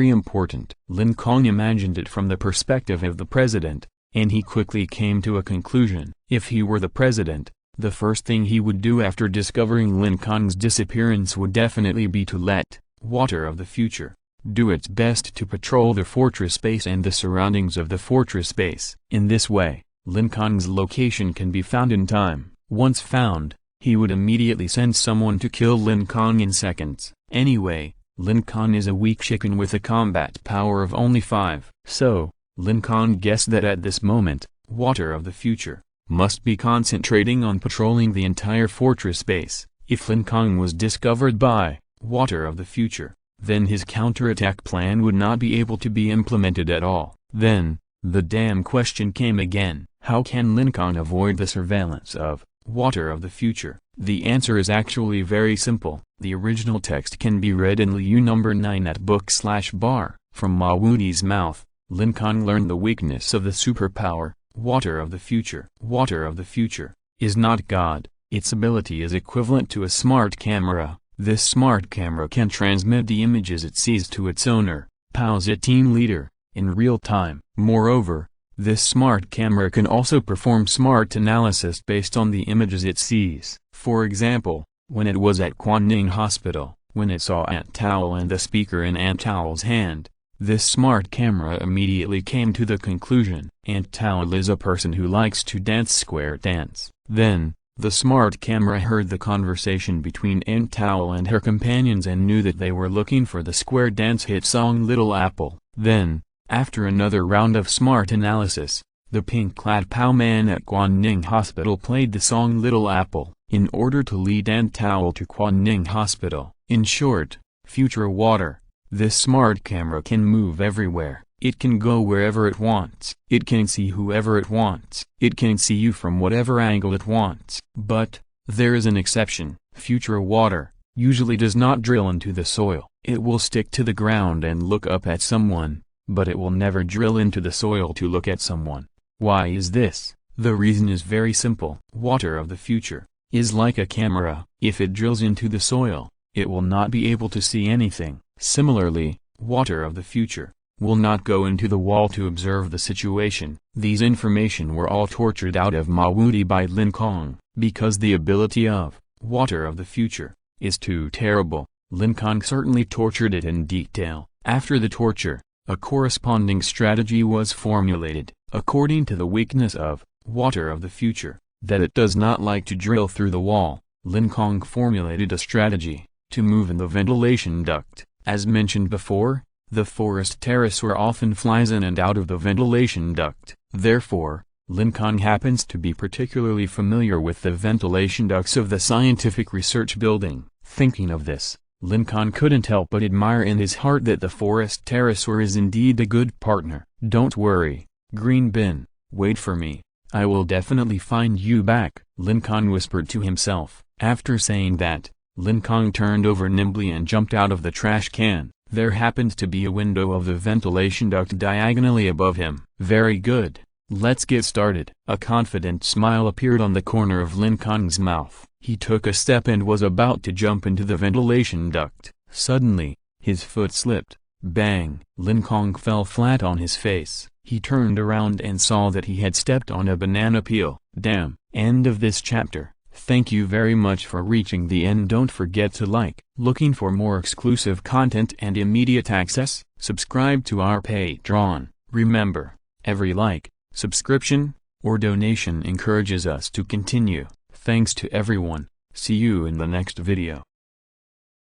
important. Lin Kong imagined it from the perspective of the president, and he quickly came to a conclusion. If he were the president, the first thing he would do after discovering Lin Kong's disappearance would definitely be to let Water of the Future do its best to patrol the fortress base and the surroundings of the fortress base. In this way, Lin Kong's location can be found in time. Once found, he would immediately send someone to kill Lin Kong in seconds. Anyway, Lin Kong is a weak chicken with a combat power of only 5. So, Lin Kong guessed that at this moment, Water of the Future must be concentrating on patrolling the entire fortress base. If Lin Kong was discovered by Water of the Future, then his counterattack plan would not be able to be implemented at all. Then, the damn question came again. How can Lin Kong avoid the surveillance of Water of the Future? The answer is actually very simple. The original text can be read in Liu number 9 at book/bar. From Ma Wudi's mouth, Lin Kong learned the weakness of the superpower, Water of the Future. Water of the Future is not God. Its ability is equivalent to a smart camera. This smart camera can transmit the images it sees to its owner, Pao's team leader, in real time. Moreover, this smart camera can also perform smart analysis based on the images it sees. For example, when it was at Quanning Hospital, when it saw Aunt Towel and the speaker in Aunt Towel's hand, this smart camera immediately came to the conclusion, Aunt Towel is a person who likes to dance square dance. Then, the smart camera heard the conversation between Aunt Towel and her companions and knew that they were looking for the square dance hit song Little Apple. Then, after another round of smart analysis, the pink-clad Pao man at Quanning Hospital played the song Little Apple, in order to lead Aunt Towel to Quanning Hospital. In short, Future Water, this smart camera can move everywhere. It can go wherever it wants. It can see whoever it wants. It can see you from whatever angle it wants. But, there is an exception. Future Water usually does not drill into the soil. It will stick to the ground and look up at someone, but it will never drill into the soil to look at someone. Why is this? The reason is very simple. Water of the Future is like a camera. If it drills into the soil, it will not be able to see anything. Similarly, Water of the Future will not go into the wall to observe the situation. These information were all tortured out of Ma Wudi by Lin Kong, because the ability of Water of the Future is too terrible. Lin Kong certainly tortured it in detail. After the torture, a corresponding strategy was formulated. According to the weakness of Water of the Future, that it does not like to drill through the wall, Lin Kong formulated a strategy to move in the ventilation duct. As mentioned before, the forest pterosaur often flies in and out of the ventilation duct. Therefore, Lin Kong happens to be particularly familiar with the ventilation ducts of the scientific research building. Thinking of this, Lin Kong couldn't help but admire in his heart that the forest pterosaur is indeed a good partner. Don't worry, Green Bin, wait for me. I will definitely find you back, Lin Kong whispered to himself. After saying that, Lin Kong turned over nimbly and jumped out of the trash can. There happened to be a window of the ventilation duct diagonally above him. Very good. Let's get started. A confident smile appeared on the corner of Lin Kong's mouth. He took a step and was about to jump into the ventilation duct. Suddenly, his foot slipped. Bang! Lin Kong fell flat on his face. He turned around and saw that he had stepped on a banana peel. Damn. End of this chapter. Thank you very much for reaching the end. Don't forget to like. Looking for more exclusive content and immediate access? Subscribe to our Patreon. Remember, every like, subscription, or donation encourages us to continue. Thanks to everyone. See you in the next video.